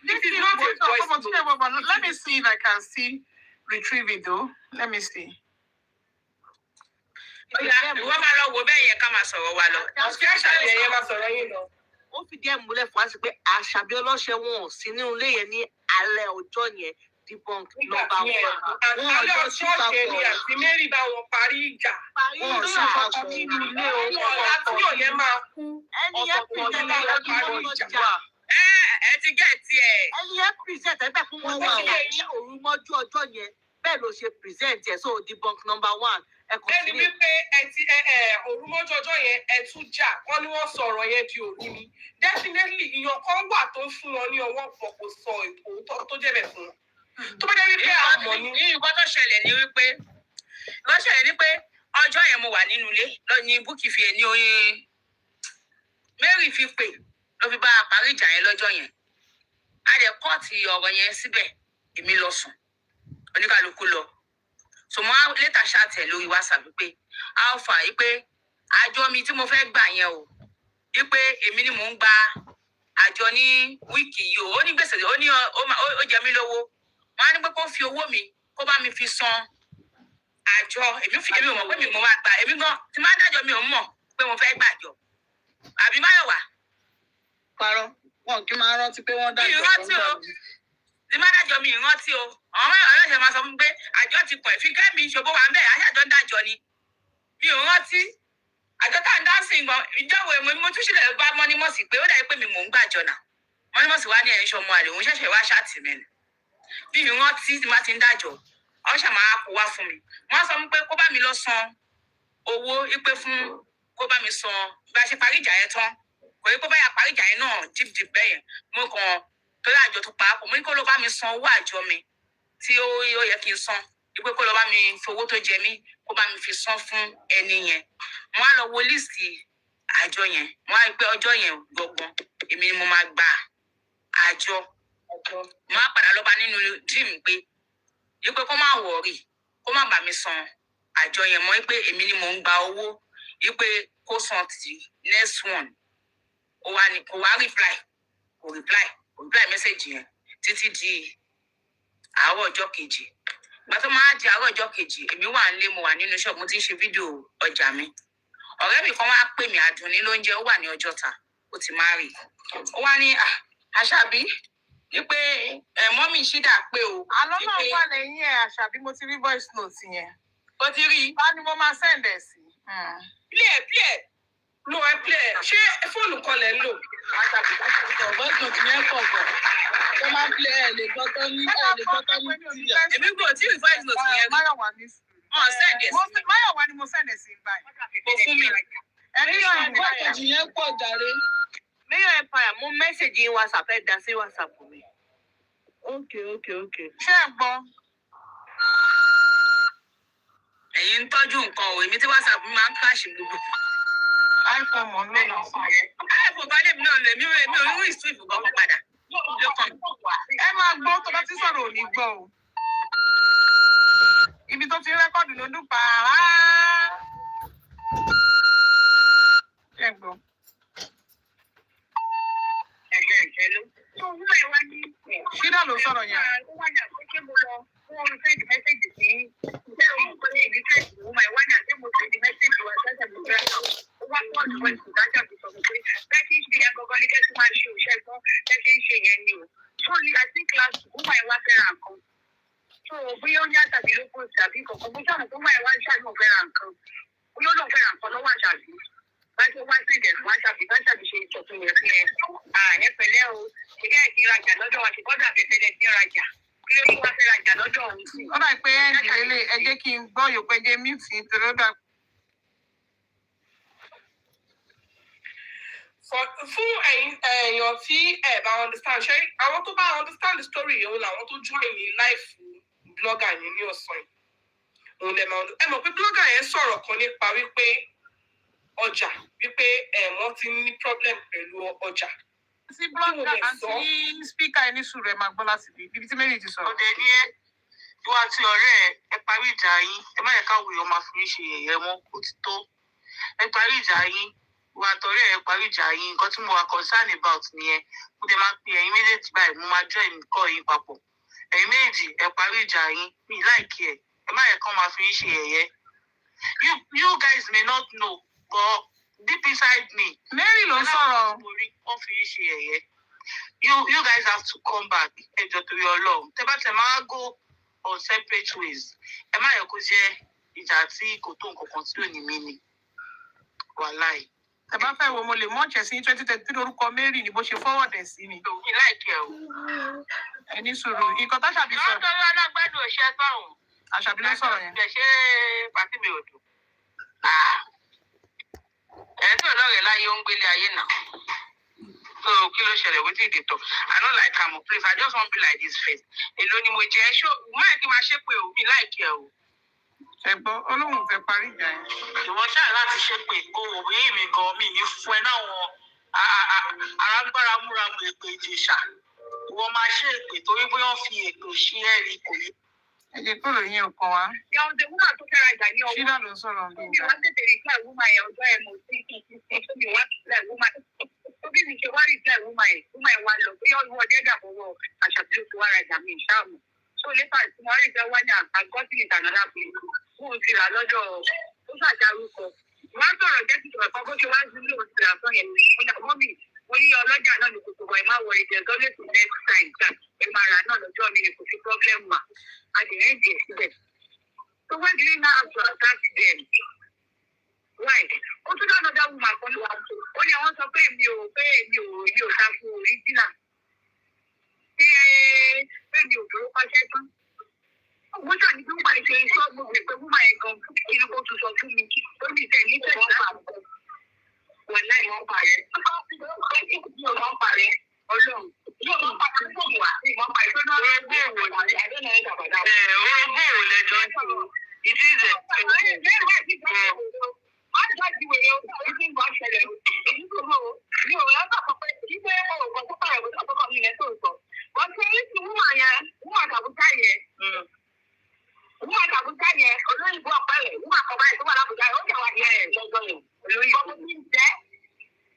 This is not a voice note. Let me see if I can see retrieve it though. Let me see. Ó máa lọ wo bẹ́ẹ̀ yẹn ká máa sọ̀rọ̀ wa lọ. Ashibe yẹn máa sọ̀rọ̀ yín lọ. Ó fi díẹ̀ múlẹ̀ fún wa sí pé Ashibe ọlọ́ṣẹ́ wọn ò sí nínú ilé yẹn ní alẹ́ ọjọ́ yẹn debunk number 1. Alẹ́ ọjọ́ yẹn ni àti Mary bá wọn parí ìjà. Wọ́n sì papọ̀ nínú ilé o. Láti òye máa kú. Ẹni yẹn present ẹgbẹ́ ọjà. Ẹ ti gẹ̀ tiẹ̀. Ẹni yẹn present ẹgbẹ́ fún wọn wà ní òru mọ́jú ọjọ́ yẹn. Bẹ́ẹ̀ ló ṣe present ẹ̀ so debunk number 1. Ẹni wípé òrùmọ́jọ́ ọjọ́ yẹn ẹ tún jà wọ́n ní wọ́n sọ̀rọ̀ yẹn di òru ni. Definitely ìyàn kan wà tó fún wọn ní ọwọ́ pọ̀ kò sọ òótọ́ tó jẹ́ bẹ̀ fún wọn. Tó bá jẹ́ wípé àmọ́ ni. Nǹkan tó ṣẹlẹ̀ ni wípé ọjọ́ yẹn mo wà nínú ilé ní Bukky fi ẹni oyin Mary fi pè ló fi bá a parí ìjà yẹn lọ́jọ́ yẹn. A dẹ̀ kọ́ọ̀tì ọ̀rọ̀ yẹn síbẹ̀ èmi lọ sùn oníkàlùkù lọ. So mo later chat lórí WhatsApp pé alpha pé àjọ mi tí mo fẹ́ gbà yẹn o pé èmi ni mò ń gba àjọ ní wíìkì yìí o. Ó ní gbèsè ó ní ó jẹ mí lówó. Wọ́n á ní pé kó fi owó mi kó bá mi fi san àjọ. Èmi ò mọ̀ pé mi mo máa gbà. Èmi gan tí máa dájọ́ mi ò mọ̀ pé mo fẹ́ gbàjọ. Àbí Máyọ̀wá. Parọ́ wọn kì í máa rántí pé wọ́n dájọ́. Ìrántí o. Tí máa dájọ́ mi ìrántí o. Àwọn ọlọ́ṣẹ̀ máa sọ fún mi pé àjọ ti pọ̀ fi kẹ́mi ìṣòbó wa ń bẹ̀ àṣàjọ ń dájọ́ ni. Mi ò rántí. Àjọ tá à ń dá sí nǹkan ìjọwọ́ èmo mo tún ṣílẹ̀ bá mọ́nímọ́sì pé ó dàbí pé mi mò ń gbàjọ náà. Mọ́nímọ́sì wá ní ẹ̀ṣọ́ ọmọ àlè òun ṣẹ̀ṣẹ̀ wá ṣáàtì mi ni. Bí mi rántí tí máa ti ń dájọ́ ọ̀ṣà máa kó wá fún mi. Wọ́n sọ pé kó bá mi lọ san owó ipe fún kó bá mi san bá ṣe parí ìjà yẹn tán. Kò yẹ kó bá yà parí ìjà yẹn náà dìbdìb bẹ́yẹn. Mo kàn torí àjọ tó parapọ̀ mo ní kó ló bá mi san owó àjọ mi tí ó yẹ kí n san ipe kó lọ bá mi fowó tó jẹ mí kó bá mi fi san fún ẹni yẹn. Mo á lọ wo líìsì àjọ yẹn. Mo á rí pé ọjọ́ yẹn gbọ̀ngbọ̀n èmi ni mo máa gba àjọ. Mo á padà lọ bá nínú dream pé ipe kó má wọ̀rì kó má bà mí san àjọ yẹn mọ́ pé èmi ni mo ń gba owó ipe kó san ti next one. Ó wá ní kó wá kò reply message yẹn títí di àárọ̀ ọjọ́ kejì. Ìgbà tó máa di àárọ̀ ọjọ́ kejì èmi wà nílé mo wà nínú ṣọ́ọ̀bù mo ti ń ṣe fídíò ọjà mi. Ọ̀rẹ́ mi kan wá pè mí Àdùnní lóúnjẹ ó wà ní Ọjọ́ta ó ti máa rí. Ó wá ní Àṣàbí wípé mọ́mì ṣídà pé o. Àlọ́ náà wà lẹ́yìn ẹ̀ Àṣàbí mo ti rí voice note yẹn. Ó ti rí. Bá ní mo máa send ẹ̀ sí. Play. Lo ẹ play. Ṣé fóònù kan lẹ̀ ń lò? Voice note yẹn pọ̀ gan. Tó máa ń play ẹ̀ lè gbọ́ tó ní tíyà. Èmi kò tí ì voice note yẹn rí. Máyọ̀wá ní sùúrù. Send ẹ̀ sí. Máyọ̀wá ni mo send ẹ̀ sí báyìí. Kò fún mi. Ẹni yóò ń voice note yẹn pọ̀ jàre. Mayor Empire mo message in WhatsApp ẹ dá sí WhatsApp mi. Okay. Ṣé ẹ gbọ́? Ẹ̀yin ń tọ́jú nǹkan o èmi tí WhatsApp máa ń crash gbogbo. iPhone mọ̀ ló lọ fún ẹ. iPhone bá lèmi náà lèmi ò ní ìsúwìfù kankan padà. Ẹ máa gbọ́ tó bá ti sọ̀rọ̀ ò ní gbọ́ o. Ibi tó ti rẹ́kọ̀dù ló dún pàrà. Ṣé ẹ gbọ́? Ṣídà ló sọ̀rọ̀ yẹn. Ó dà pé ìdílé ẹ jẹ́ kí n gbọ́ yòókù ẹ jẹ́ mí sí torí ó dà. Fún èèyàn tí ẹ bá understand ṣé àwọn tó bá understand the story yìí òun làwọn tó join ní life blogger yẹn ní ọ̀sán yìí. Òun lè máa ẹ mọ̀ pé blogger yẹn sọ̀rọ̀ kan nípa wípé ọjà wípé wọ́n ti ní problem pẹ̀lú ọjà. Sí blogger àti speaker ẹni sùúrù ẹ máa gbọ́ láti ibi tí méjì ti sọ̀rọ̀. Ọ̀dẹ̀ ni ẹ́ ìwọ àti ọ̀rẹ́ ẹ parí ìjà yín ẹ má yẹ káwọn èèyàn máa fi ṣe yẹ̀yẹ́ wọn kò ti tó ẹ parí ìjà yín wà torí ẹ̀ parí ìjà yín nǹkan tí mo wà concern about nìyẹn mo dẹ̀ máa pè ẹ̀yin méjèèjì báyìí mo máa join nǹkan yín papọ̀ ẹ̀yin méjì ẹ̀ parí ìjà yín mi láìkí ẹ̀ ẹ má yẹ kán máa fi yín ṣe yẹ̀yẹ́ you guys may not know but deep inside me Mary ló sọ̀rọ̀ wọ́n fi yín ṣe yẹ̀yẹ́ you guys have to come back ẹjọ́ torí Ọlọ́run tẹ́ bá tẹ̀ máa go on separate ways ẹ má yẹ kó jẹ́ ìjà tí kò tó nǹkan kan tí ò ní mí ni wàláì. ẹ bá fẹ́ wo mo lè mọ̀ ṣẹ̀ sí 2023 orúkọ Mary ni bó ṣe forward ẹ̀ sí ni. mi láìkẹ́ o. ẹni sọ̀rọ̀ nǹkan tó ṣàbí sọ. lọ́tọ́ ló alágbádùn òṣìṣẹ́ sọ̀rùn. Àṣàbí ló sọ̀rọ̀ yẹn. ṣe pàtí mi ò dùn. ẹ̀ tí ọlọ́rẹ̀ láyé ó ń gbélé ayé náà. So kí ló ṣẹlẹ̀ wetin dey talk? I no like am o please I just wan be like this first. Èló ni mo jẹ́ ṣó máa kí máa ṣe pé o mi láìkẹ́ o. Ẹ̀gbọ́n Ọlọ́run fẹ́ parí ìjà yẹn. Ìwọ ṣáà láti ṣe pé kó o bí mi gan mi ní fún ẹ náwọn arágbára múra mu èpè ìjèṣà. Ìwọ máa ṣe èpè torí bóyá wọ́n fi èpè ṣí ẹ̀rí kò yí. Ẹ jẹ́ kó lè yín ọkàn wá. Ìyá ọ̀dẹ̀ wúmà tó fẹ́ rajà ní ọwọ́. Ṣídà ló ń sọ̀rọ̀ bí Mi wá tètè rí fún àwùmá yẹn ọjọ́ ẹ̀ mọ̀ sí mi wá tètè àwùmá yẹn. Bí mi ṣe wá rí fún àwùmá yẹn wá lọ bóyá ọdún ọjọ́ ìdàbọ̀wọ̀ Àṣàbí ló ti wá rajà mi ìṣáàmù. So lépa tí mo rí fẹ́ wá ní àgọ́tì ìtànàdà pé fún ti rà lọ́jọ́ ó ṣàjárúkọ. Wọ́n sọ̀rọ̀ jẹ́ tìtọ̀ ẹ̀kọ́ bó ṣe wá sí ilé òsì àtọ́ yẹn mọ́mì mo ní ọlọ́jà náà ní kòtò wọ̀ ẹ̀ má wọ ìjẹ́ tó lè tún next time gbà ẹ̀ máa rà náà lọ́jọ́ mi kò sí problem mà adìrẹ́ ìjẹ́ síbẹ̀. So when do you now have to attack them? Why? Ó tún lọ́nà dáwọ́ máa kọ́ lọ́wọ́ ó ní àwọn sọ pé mi ò takò original. Pé mi ò dúró pàṣẹ tán. Wọ́n ṣàní bí wọ́n máa ṣe iṣẹ́ gbogbo pé wọ́n máa yẹn gan kí ló kó tún sọ fún mi ó ní ìtẹ̀ ní ìtẹ̀ láti wọ́n láì wọ́n parẹ́. Wọ́n parẹ́ Ọlọ́run. Yóò wọ́n parẹ́ fún wa. Wọ́n parẹ́ fún wa. Orogún èwo lẹ́jọ́ ń sọ. Ìdí ìzẹ̀ wọ́n jáde wèrè orí ń bá ṣẹlẹ̀ èyí tó lò ó ní òwe ọ̀gá àkọ́kọ́ ìgbé ọ̀gbọ̀n tó pààrọ̀ ìwé àkọ́kọ́ mi lẹ́tọ̀ sọ. Wọ́n ṣe é sí wúmà yẹn wúmà tàbújá yẹn olóyìnbó ọ̀pẹ̀lẹ̀ wúmà kọ̀ọ̀bá yẹn tó wà lábùjá yẹn ó jẹ́ wà ní ẹ̀ lọ́jọ́ yẹn olóyìnbó.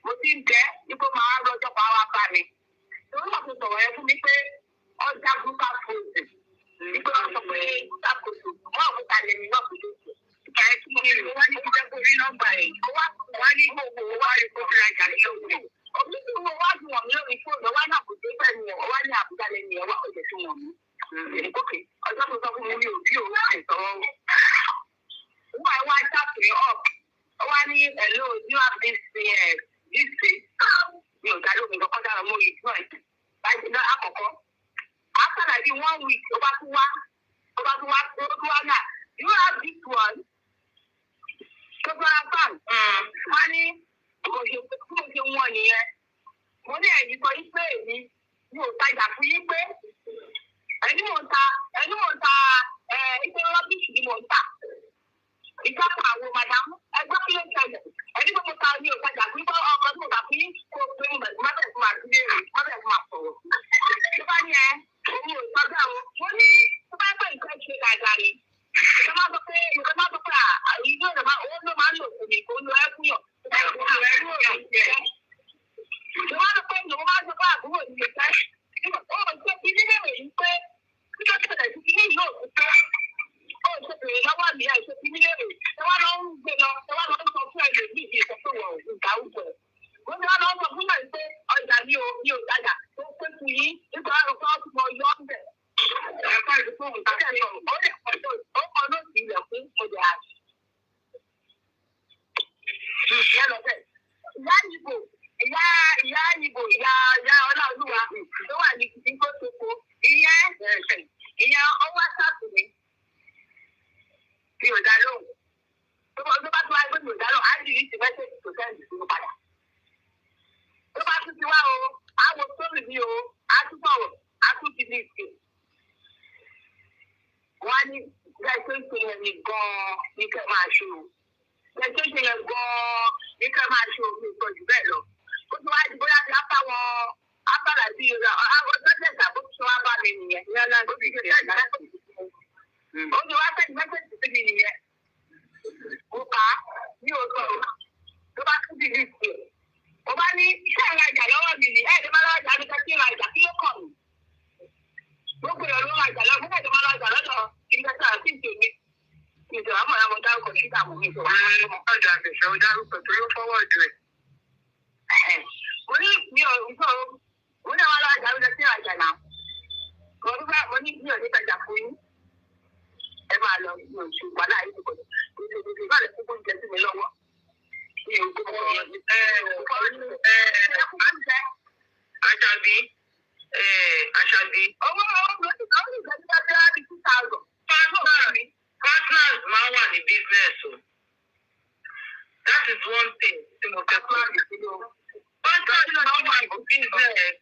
Mo ti ń jẹ́ ipò máa rọjọ́ pa wá bá mi. Torí wọ́n ti sọ̀rọ̀ yẹn fún mi pé ọjà gúúsà fòsì ìgbé wọn sọ pé gúúsà fòsì wọ́n òkúta lẹ́yìn náà kò lóṣù. Ìkàrẹ́ tí mo rí wọ́n ní kíjẹ́ kó rí nọ́mbà ẹ̀ wá ní gbogbo wá rí kó fi rajà ní òkè. Òbí tí mo wá ju wọ̀n mi lórí fóònù wá ní àbùdé pẹ̀lú ẹ̀ wá ní àbújá lẹ́yìn ẹ̀ wá òjò tí wọ̀n mi. Ìkókè ọjọ́ tó sọ fún mi ní òbí òun ṣe sọ̀rọ̀ wọ́n wá jáde up wá ní hello you have this mi ò dá lómi kọ́kọ́ dára mọ́ ìlú ẹ̀ láti dá àkọ́kọ́. After like 1 week ó bá tún wá náà you have this one. Gbogbo ara fan. Wọ́n ní mo ṣe wọ́n nìyẹn. Mo ní ẹ̀yìn sọ yí pé èmi mi ò tajà fún yí pé ẹni mò ń ta ìpè rọ́bìṣì ni mò ń tà. Ìjọba àwọn màdàmú ẹgbẹ́ kí ló ṣẹlẹ̀. Ẹni pé mo ta ní ò tajà fún yípa ọkọ̀ tí mo tà fún yín kó o pé mo bẹ̀rẹ̀ fún máa sílé rè mọ́bẹ̀rẹ̀ fún máa sọ̀rọ̀. Ló bá ní ẹ èmi ò sọ́jà o. Mo ní tó bá pẹ́ nǹkan ṣe dáadáa ni. Ìjọba sọ pé ìlú owó ló máa ń lò fún mi kò ń lo ẹ́ fún yàn. Ìjọba sọ pé ìjọba máa ń sọ pé àbúrò mi lè fẹ́. Ó ṣe fi nílé rè yí pé kíkọ́ tó tẹ̀lé sí ilé ìlú òkú pé ó ṣe bèrè lọ́wọ́ mi ẹ̀ ṣe fi nílé rè. Ẹ wá lọ ń gbé lọ, ẹ wá lọ ń sọ fún ẹ̀lẹ́ ní ìdí ìsọ pé wọ́n ò gbà ó jẹ. Wọ́n ti wá lọ sọ fún mi pé ọjà mi ò dájà tó pé fún yín nígbà wọn kọ́ ọ́ mọ yọ ọ́ bẹ̀. Ẹ̀ka ìdúgbò ìtàkẹ́ lọ, ó kọ́ lóòtù ilẹ̀ fún ọjà àti. Ìyá Ọláolúwa tó wà ní ìgbó toko ìyẹn ọwọ́ àṣàkù mi ò dá lóhùn. Tó bá tún wá gbé mi ò dá lóhùn, á dì í ti mẹ́sẹ̀jì tó sẹ́ǹdì sínú padà. Tó bá tún ti wá o, á wo sórí mi o, á tún sọ̀rọ̀, á tún ti ní ìsìn. Wọ́n á ní bẹ́ẹ̀ tó ń ṣe yẹn ní gan-an ní kẹ́ máa ṣe o. Bẹ́ẹ̀ tó ń ṣe yẹn gan-an ní kẹ́ máa ṣe o, mi ò sọ jù bẹ́ẹ̀ lọ. Ó ti wá di bóyá ti ápàlà bí àwọn ọ̀sẹ̀ bó ti wá bá mi nìyẹn. Ó ti wá sẹ́ni mẹ́sẹ̀jì sí mi nìyẹn. Mo kà á ní òótọ́ tó bá tún di ní ìsìn mi ni ẹ̀ ní máa lájà ní kẹ́kí ra ìjà kí ló kàn mí. Gbogbo èèyàn ló máa jà lọ fún ẹ̀jẹ̀ máa lájà lọ́dọ̀ ìgbésẹ̀ àti ìtòmí. Ìjọba mọ̀ láwọn dárúkọ sí ìdààmú mi ìjọba. Ọjà àbẹ̀ṣẹ̀ ó dárúkọ tó yóò fọwọ́ jù ẹ̀. Mo ní mi ò ń sọ mo ní àwọn alájà ló lọ sí ìrajà náà. Mo ní mi ò ní tajà fún yín. Ẹ máa lọ mi ò ṣe wàhálà yìí kò ní. Ìgbà lè fún oúnjẹ sí mi lọ́wọ́. Àṣàbí. Owó ìgbàlódé bí 2,000. Partners máa wà ní business o. That is one thing tí mo fẹ́ kọ́. Partners máa wà ní business.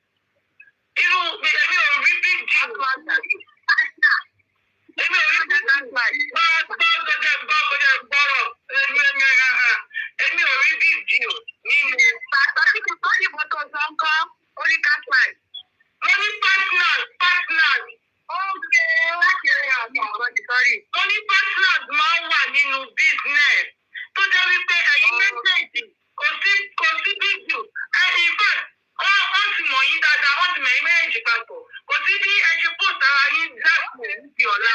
Irú èmi ò rí big deal. Èmi ò rí big deal. Èmi ò rí big deal nínú. Tàbí kò tó ìbọn tó sọ ń kọ́ orí catfight. Mo ní partners. Mo ní partners máa wà nínú business tó jẹ́ wípé ẹ̀yin méjèèjì kò sí big deal. In fact, wọ́n ti mọ̀ yín dáadáa, wọ́n ti mọ̀ yín méjèèjì papọ̀. Kò sí bí ẹ ṣe post ara yín láti di ọ̀la.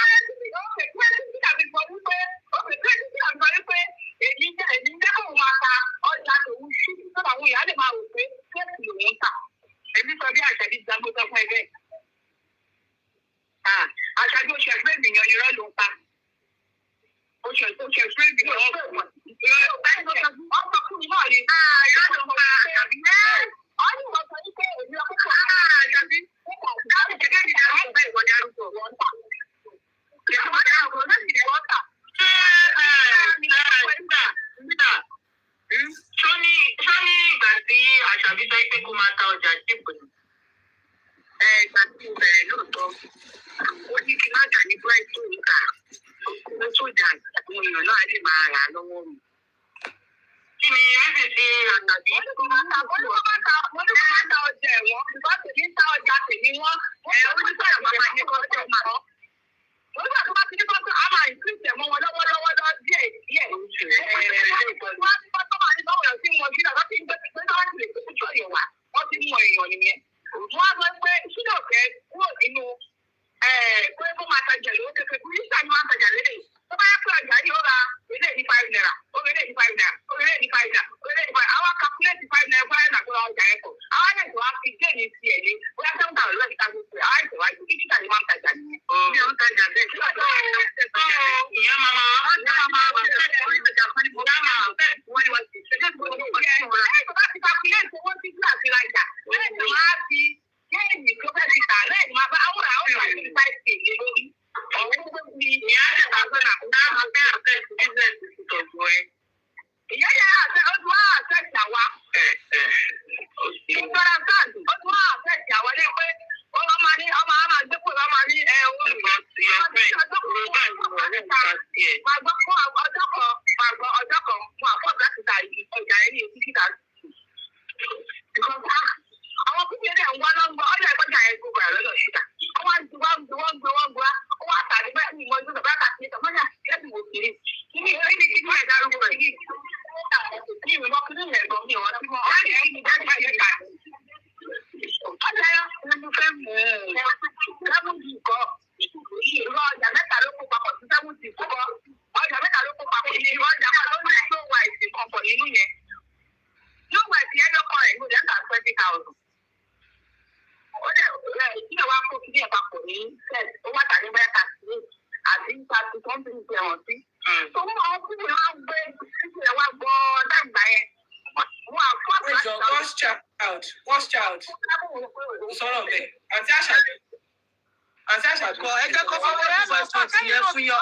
Èmi jẹ́ kó máa ta ọjà tòun sí sọ́dọ̀ àwọn ìyá lè máa rò pé kéèkì lòun tà. Èmi sọ bí Àṣàbí Jambo sọ fún ẹgbẹ́. Àṣàbí oṣù ẹgbẹ́ ènìyàn irọ́ ló ń pa. Oṣù ẹgbẹ́ ènìyàn ọ̀pọ̀. Ọ̀pọ̀ fún mi náà ni. Irọ́ ló ń pa Àṣàbí. Ọ̀yìn wọ́n sọ wípé èmi ọkọ̀ Àṣàbí. Láti ṣẹ̀kẹ́ ìdílé àwọn ọ̀gbẹ́ ìwọ̀n arúgbó wọn tà. Ìjọba àwọn ọ̀gbẹ́ ìwọ̀n wọ́n tà. Ṣó ní ìgbà tí Àṣàbí sọ pé kó máa ta ọjà jíìpù ni? Ìgbà tí mo bẹ̀rẹ̀ lóòótọ́, ó ní kí má jà ní price tó ń kà. Ó tó jà àwọn èèyàn náà lè máa rà lọ́wọ́ mi. Kí ni ríbi sí Àṣàbí? Mo ní kó má ta ọjà ẹ̀wọ̀n, ìgbà tèmi ń ta ọjà tèmi wọ́n. Oníṣòwò máa ní kọ́ńtà máa. Nígbà tó bá ti ní kọ́ńtà, a máa ìpínsẹ̀ mọ́ wọn lọ́wọ́lọ́wọ́ díẹ̀. Wọ́n ti kọ́ńtà máa ní báwo yàn sí wọn bí lọ́wọ́ tí ń gbé pé náà ti lè tó kújọ́ yẹn wá. Wọ́n ti mú èèyàn nìyẹn. Wọ́n á sọ pé ṣúlẹ̀ ọ̀fẹ́ kúrò nínú pé kó máa tajà lówó kékeré kúrò nígbà tí wọ́n á tajà lédè. Tó bá yẹ pé ọjà yìí ó ra ilé ní 5 naira, ó ra ilé ní 5 naira, ó ra ilé ní 5 naira, ó ra ilé ní 5 naira. Àwọn calculate 5 naira fún àyẹ̀nà tó ra ọjà yẹn kọ̀. Àwọn àyẹ̀nà tó wá fi dé ní ti ẹ̀ ní bóyá 7,000 lọ́ọ̀dì ká gbogbo ẹ̀. Àwọn àyẹ̀nà wá ju kíkí tàbí máa ń tajà nìyẹn. Bí ó ń tajà bẹ́ẹ̀ kí wọ́n ìyẹn máa First child. Sọ̀rọ̀ bẹ́ẹ̀. Àǹtí Àṣàbí. Ẹ jẹ́ kó fọwọ́ ní voice note yẹn fún yọ.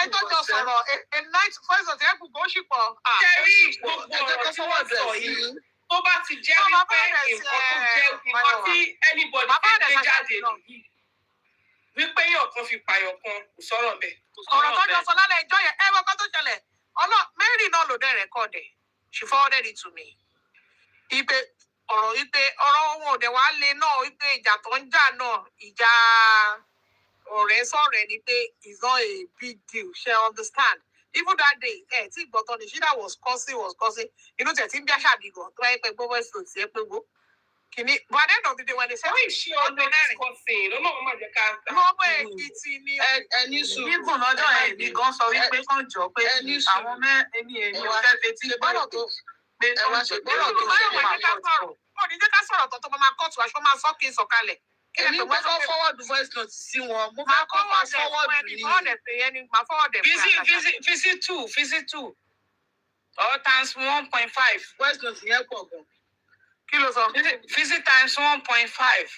Ẹ tó jọ sọ̀rọ̀ a night voice note yẹn kù kó ṣì pọ̀. Kẹ́rí gbogbo ọ̀rọ̀ tí wọ́n sọ yìí. Tó bá ti jẹ́ wípé nǹkan tó jẹ́ nǹkan tí anybody fẹ́ gbé jáde nìyí. Wípé yàn kan fi pààyàn kan kò sọ̀rọ̀ bẹ́ẹ̀. Ọ̀rọ̀ tó jọ sọ lálẹ́ ìjọ yẹn, ẹ wọ́n kan tó ṣẹlẹ̀. Mary náà ló dẹ̀ rẹ́kọ̀dẹ̀. She forwarded it to me. Ọ̀rọ̀ wọn ò dẹ̀ wá lé náà wípé ìjà tó ń jà náà ìjà ọ̀rẹ́ sọ̀rẹ́ ni pé it's not a big deal, she understand. Even that day, tí ìgbọ̀tọ̀ ni Shida was cursing. Inú tẹ̀ tí ń bí Àṣàbí gan tó wáyé pé gbogbo ẹ̀sìn òsì ẹ̀ pé gbó. Kìíní, but at the end of the day, when they say, Why is she on the discussing? No, no, my car. no, but it's in the ẹni sùn. Nígbùn lọ́jọ́ ẹ̀ ní gan sọ wípé kán jọ pé àwọn èmi ò fẹ́ fetí gbọ́dọ̀ tó. pé Ẹ wá ṣe gbọ́dọ̀ tó. Ó ní jẹ́ ká sọ̀rọ̀ tó máa kọ́ọ̀tù aṣọ máa sọ́ kí n sọ̀kalẹ̀. Èmi ń kọ́kọ́ forward voice note sí wọn. Mo máa kọ́ fast forward ní. Fisi two. All times 1.5. Voice note yẹn pọ̀ gan. Kí ló sọ? Fisi times 1.5.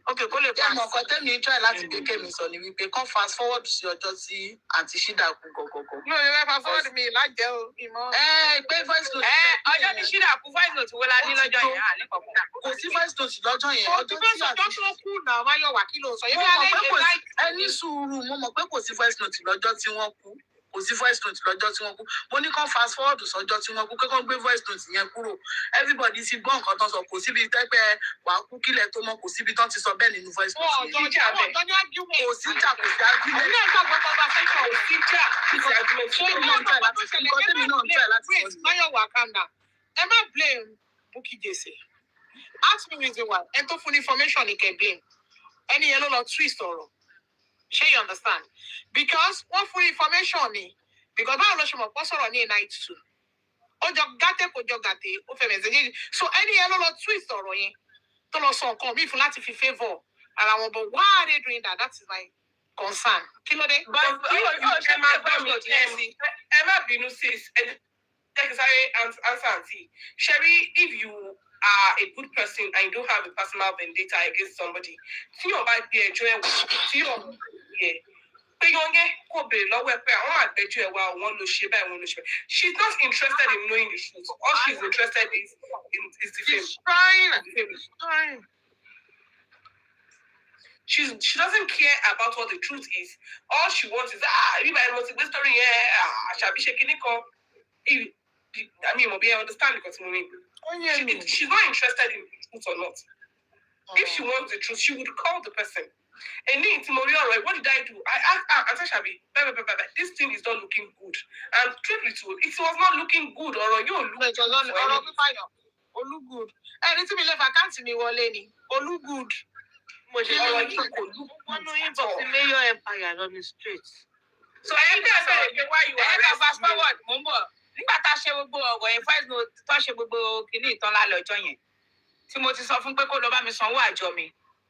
Okay, kó lè Jẹ́ mọ̀ nǹkan tẹ́mi try láti kékeré mi sọ ni wípé kán fast forward sí ọjọ́ tí àǹtí Ṣídà kú gọ̀gọ̀gọ̀. No, you ever forward me lájẹ́ o, ìmọ̀. Pé voice note. Ọjọ́ tí Ṣídà kú voice note wo la ní lọ́jọ́ yẹn? Ní kọ̀ọ̀kan. Kò sí voice note lọ́jọ́ yẹn. Ọjọ́ tí ọjọ́ tó kú náà Máyọ̀wá kí ló sọ? Mo mọ̀ pé kò sí ẹni sùúrù, mo mọ̀ pé kò sí voice note lọ́jọ́ tí wọ́n kú. Kò sí voice note lọ́jọ́ tí wọ́n kú. Mo ní kán fast forward sọ́jọ́ tí wọ́n kú, kí wọ́n gbé voice note yẹn kúrò. Everybody ti gbọ́ nǹkan tán sọ, kò síbi tẹ́pẹ́ wàá kú kílẹ̀ tó mọ́, kò síbi tán ti sọ bẹ́ẹ̀ nínú voice note yẹn. Kò sí jà, kò sí argument. Ilé ẹ̀ka gbọ́dọ̀ bá fẹ́ sọ Sí, jà. Wait, Máyọ̀wá, calm down. Ẹ má blame Bukky Jesse. Ask me reason why. Ẹ tó fún information ni kẹ́ blame. Ẹni yẹn ló lọ twist ọ̀rọ̀. Ṣé you understand? Because wọ́n fún information ni. Because báwo ló ṣe mọ̀ pọ́ sọ̀rọ̀ ní night 2? Ó jọ gàtẹ́ kò jọ gàtẹ́, ó fẹ́ mẹ̀sẹ̀gì. So ẹni yẹn ló lọ twist ọ̀rọ̀ yẹn. Tó lọ sọ nǹkan míì fún láti fi favour ara wọn. But why are they doing that? That is my concern. Kí ló dé? Ẹ má bínú sis. Ẹ kì í sáré answer àǹtí. Sherry, if you are a good person and you don't have a personal vendetta against somebody, tí yóò bá gbé ẹjọ́ ẹ̀ wò, tí yóò yẹ pé yọ̀ngẹ́ kò béèrè lọ́wọ́ ẹ pé àwọn àgbẹ̀jọ́ ẹ̀ wá wọn ló ṣe báyìí wọn ló ṣe báyìí. She's not interested in knowing the truth. All she's interested is the fame. Trying. She doesn't care about what the truth is. All she wants is if I was the story Ashibe ṣe kíní kan. I mean, I understand because she's not interested in the truth or not. If she wants the truth, she would call the person. And then tomorrow, all right, what did I do? I asked Ashibe, this thing is not looking good. And truth be told, it was not looking good. Or you look good. Ẹni tí mi lè fàkáǹtì mi wọlé ni. Olú good. ọ̀rọ̀ yìí kò look One inbox the Mayor Empire on the streets. So ẹni tẹ́ ẹ bẹ̀rẹ̀ pé why you are fast forward mo ń bọ̀ nígbà tá a ṣe gbogbo ọ̀rọ̀ yẹn five note tó ṣe gbogbo kìíní ìtàn lálẹ́ ọjọ́ yẹn tí mo ti sọ fún pé kó lọ bá mi sanwó àjọ mi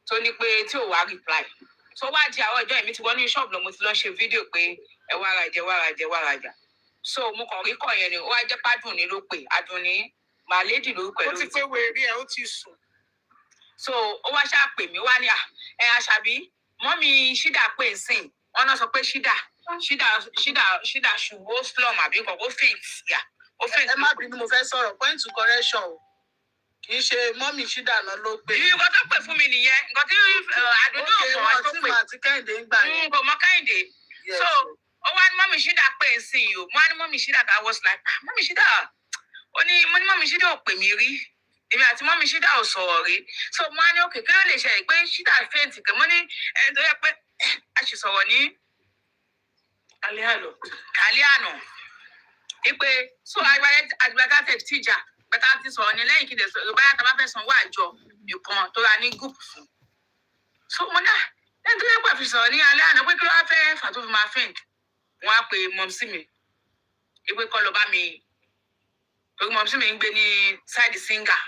tó ní pé tí ò wá reply so wá di àwọn ọjọ́ yẹn mi ti wọ́n ní ṣọ́ọ̀bù lọ mo ti lọ ṣe fídíò pé ẹ wá rajà so mo kàn rí kàn yẹn ni ó wá jẹ́ pádùn ní ló pè Adùnní màlédì lórúkọ ẹ̀ ó ti pé wèrè ẹ̀ ó ti sùn. So ó wá ṣáà pè mí wá ní Àṣàbí mọ́mí ṣídà pè ń sìn wọ́n náà sọ pé ṣídà ṣùgbọ́n slum àbí nǹkan ó faint yà ó faint. Ẹ má bínú mo fẹ́ sọ̀rọ̀ point to correction o kì í ṣe mọ́mí ṣídà náà ló pè. Nǹkan tó pè fún mi nìyẹn nǹkan tí Àdùnní ọ̀pọ̀ tó pè. Àti Kẹ́hìndé ń gbà yẹn. Kò mọ Kẹ́hìndé. So ó wá ní mọ́mí ṣídà pè ń sìn yìí o mo wá ní mọ́mí ṣídà I was like mọ́mí ṣídà ó ní mo ní mọ́mí ṣídà ò pè mí rí èmi àti mọ́mí ṣídà ò sọ̀rọ̀ rí so mo á ní òkè kí ló lè ṣe pé ṣídà faint kẹ́ mo ní ẹni tó yẹ pé a ṣì sọ̀rọ̀ ní alẹ́ àná wípé so àgbàgà tẹ̀ tíjà bẹ́tà ti sọ̀rọ̀ ní lẹ́yìn kí lè sọ̀rọ̀ báyà tá a bá fẹ́ sanwó àjọ nìkan tó ra ní group fún so mo náà ẹni tó yẹ pé fi sọ̀rọ̀ ní alẹ́ àná pé kí ló wá fẹ́ fà tó fi máa faint wọ́n á pe mọ̀mísí mi wípé kọ́ lọ bá mi torí mọ̀mísí mi ń gbé ní side singer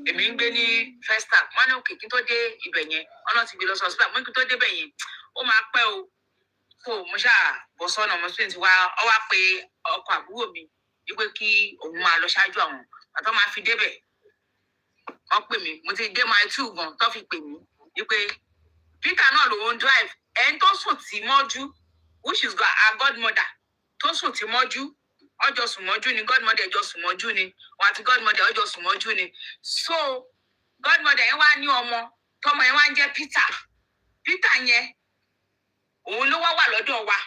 èmi ń gbé ní festa wọn ní òkè kí tó dé ibẹ̀ yẹn ọ̀nà ti gbé lọ sọ síbẹ̀ mo ní kí tó débẹ̀ yẹn ó máa pẹ́ o kó mo ṣáà bọ́ sọ́nà mo sì ti wá ọ wá pé ọkọ àbúrò mi wípé kí òun máa lọ ṣáájú àwọn àtọ́ máa fi débẹ̀ wọ́n pè mí mo ti gé my two gan tó fi pè mí wípé Peter náà lòun drive ẹni tó sùn tí mọ́jú which is our godmother tó sùn tí mọ́jú ọjọ́ sùn mọ́jú ni godmother ẹjọ́ sùn mọ́jú ni wọn àti godmother ọjọ́ sùn mọ́jú ni so godmother yẹn wá ní ọmọ tọmọ yẹn wá ń jẹ́ Peter yẹn òun ló wá wà lọ́dọ̀ wa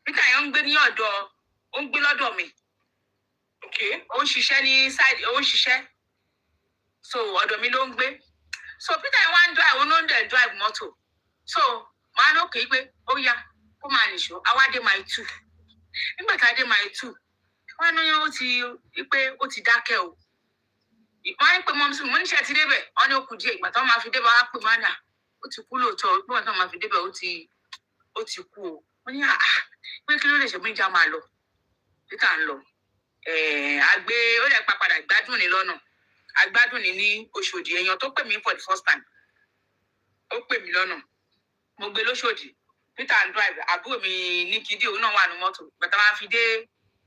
Peter yẹn ń gbé ní ọ̀dọ̀ ó ń gbé lọ́dọ̀ mi ó ń ṣiṣẹ́ ní side ó ń ṣiṣẹ́ so ọ̀dọ̀ mi ló ń gbé so Peter yẹn wá ń drive òun ló ń dẹ̀ drive mọ́tò so màá ní òkè pé ó yá kó máa nìṣó awádé my two nígbà tá a dé my two wọn ní ó ti pé ó ti dákẹ́ o ọmọ mi sùn mo níṣẹ́ ti débẹ̀ wọ́n ní ó kù díẹ̀ ìgbà tó máa fi débẹ̀ wá pè mánà ó ti kú lóòótọ́ ìgbà tó máa fi débẹ̀ ó ti kú o wọ́n ní pé kí ló lè ṣe mí já máa lọ títà ń lọ àgbé ó lè pa padà gbádùn ní lọ́nà agbádùn ní Òṣòdì èèyàn tó pè mí for the first time ó pè mí lọ́nà mo gbé lóṣòdì Peter and drive àbúrò mi ní Kudi òun náà wà ní mọ́tò bàtà máa fi dé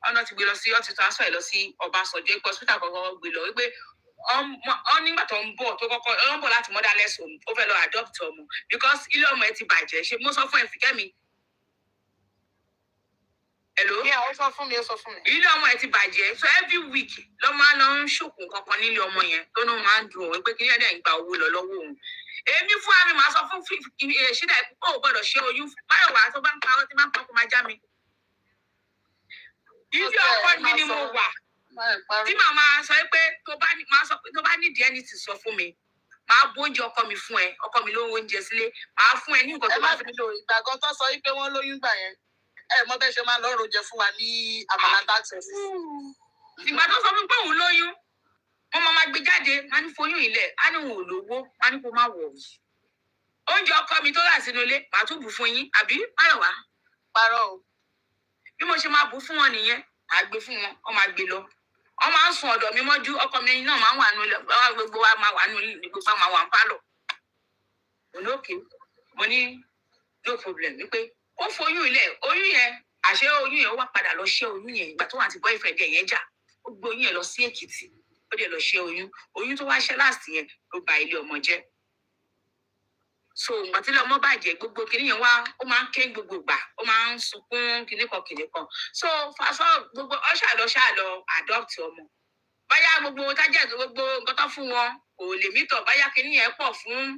ọ̀nà ti gbé lọ sí ọtí transfer ẹ̀ lọ sí Ọbásanjọ́ ikọ̀ hospital kọ̀ọ̀kan gbé lọ wípé ọ nígbà tó ń bọ̀ ó ń bọ̀ láti motherless home ó fẹ́ lọ adopt ọmọ because ilé ọmọ ẹ ti bàjẹ́ ṣe mo sọ fún ẹ Fìkẹ́mi. Hello? Yeah, ó sọ fún mi. Ilé ọmọ ẹ ti bàjẹ́ so every week ló máa lọ ń ṣòkùn kankan nílé ọmọ yẹn tó ní máa ń dùn òun pé kí ní ẹ̀dẹ̀ ń gba owó lọ lọ́wọ́ òun. Èmi fún àmì màá sọ fún Ṣídà ó gbọ́dọ̀ ṣe oyún Máyọ̀wá tó bá ń pa ó ti máa ń pa kó máa já mi. Ilé ọkọ mi ni mo wà tí màmá sọ pé tó bá nídìí ẹni tí sọ fún mi máa bó oúnjẹ ọkọ mi fún ẹ ọkọ mi ló ń oúnjẹ sílé máa fún ẹ ní nǹkan tó bá fi lò ìgbà kan tó sọ pé wọ́n lóyún gbà yẹn mọ bẹ́ẹ̀ ṣe máa lọ́rùn jẹ fún wa ní Amalanta access. Ìgbà tó sọ fún pé òun lóyún wọn máa gbé jáde máa ní foyún ilẹ̀ á ní òun ò lówó máa ní kó má wọ̀ oúnjẹ ọkọ mi tó rà sínú ilé màá tún bù fún yín àbí Máyọ̀wá. Parọ́ o. Bí mo ṣe máa bù fún wọn nìyẹn màá gbé fún wọn wọn máa gbé lọ wọn máa ń sùn ọ̀dọ̀ mi mọ́jú ọkọ mi náà máa ń wà nù ilẹ̀ gbogbo wa máa wà nù ilẹ̀ gbogbo wa máa wà ń pálọ̀. Ònókè mo ní no problem wípé ó foyún ilẹ̀ oyún yẹn àṣé oyún yẹn ó wá padà lọ ṣẹ́ oyún yẹn ìgbà tó wà àti boyfriend yẹn jà ó gbé oyún yẹn lọ sí Èkìtì ó dẹ̀ lọ ṣẹ́ oyún tó wá ṣẹ́ last yẹn ló bà ilé ọmọ jẹ́. So ìgbà tí ilé ọmọ bàjẹ́ gbogbo kìnìún yẹn wá ó máa ń ké gbogbo ìgbà ó máa ń sunkún kìnìkan so fàṣọ gbogbo ọ ṣàlọ adopt ọmọ báyà gbogbo tájà gbogbo nǹkan tó fún wọn kò lè mítọ̀ báyà kìnìún yẹn pọ̀ fún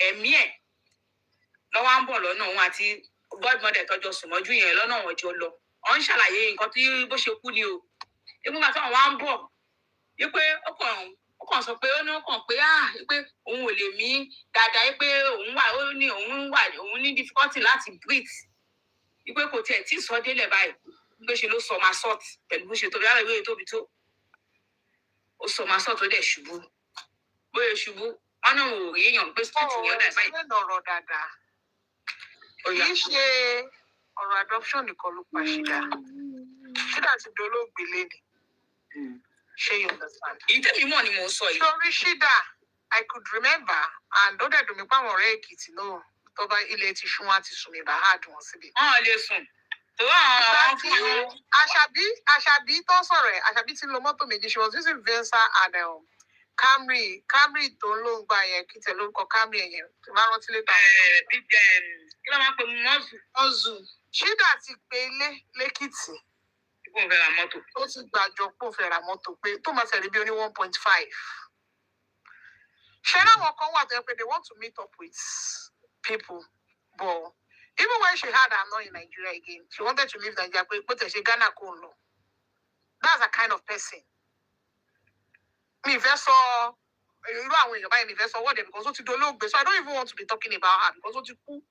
ẹ̀mí ẹ̀ lọ́wọ́ ń bọ̀ lọ́nà òun àti godmother tọjọ sùn mọ́jú yẹn lọ́nà wọn jọ lọ ọ ń ṣàlàyé nǹkan tí bó ṣe kú ni o nígbà tí wọn wá ń bọ̀ wípé ó kàn sọ pé ó ní kàn pé pé òun ò lè mí dáadáa pé òun ní difficulty láti breathe wípé kò tiẹ̀ tí ì sọ délẹ̀ báyìí wípé ṣe ló sọ máa sọ́ọ̀tì pẹ̀lú bó ṣe tóbi lára ìwé tóbi tó ó sọ máa sọ́ọ̀tì ó dẹ̀ ṣubú bóyá ṣubú wọn náà ò rí èèyàn pé street yẹn dà báyìí. ọ̀rọ̀ dáadáa kì í ṣe ọ̀rọ̀ adoption nìkan ló pa Ṣídà ti dolóògbé léni ṣé you understand. ìtẹ́mi mọ̀ ni mo sọ yìí. sórí Ṣídà I could remember and ó dẹ̀ dùn mí páwọn ọ̀rẹ́ Èkìtì náà tó bá ilé ti ṣú wọn àti sùn mí bá hard wọn síbi. wọn lè sùn tó àwọn fún wọn. Àṣàbí tó sọ̀rọ̀ ẹ̀ Àṣàbí ti lo mọ́tò méjì she was using Venza and Camry tó ń lò ń gbà yẹn kí tẹ̀ lórúkọ Camry yẹn tó bá rántí létà. kí ló máa ń pè mọ́zù. Ṣídà ti pe ilé lẹ́kìtì. kó n fẹ́ ra mọ́tò. ó ti gbàjọ pé òun fẹ́ ra mọ́tò pé tó máa tẹ̀lé bí ó ní 1.5. ṣé láwọn kan wà tó yẹ pé they want to meet up with people but even when she had her not in Nigeria again she wanted to leave Nigeria pé tẹ̀ ṣe Ghana kò ń lọ. That's a kind of person. Mi fẹ́ sọ irú àwọn èèyàn báyìí mi fẹ́ sọ wọ́ọ̀dẹ̀ because ó ti dolóògbé so I don't even want to be talking about her because ó ti kú.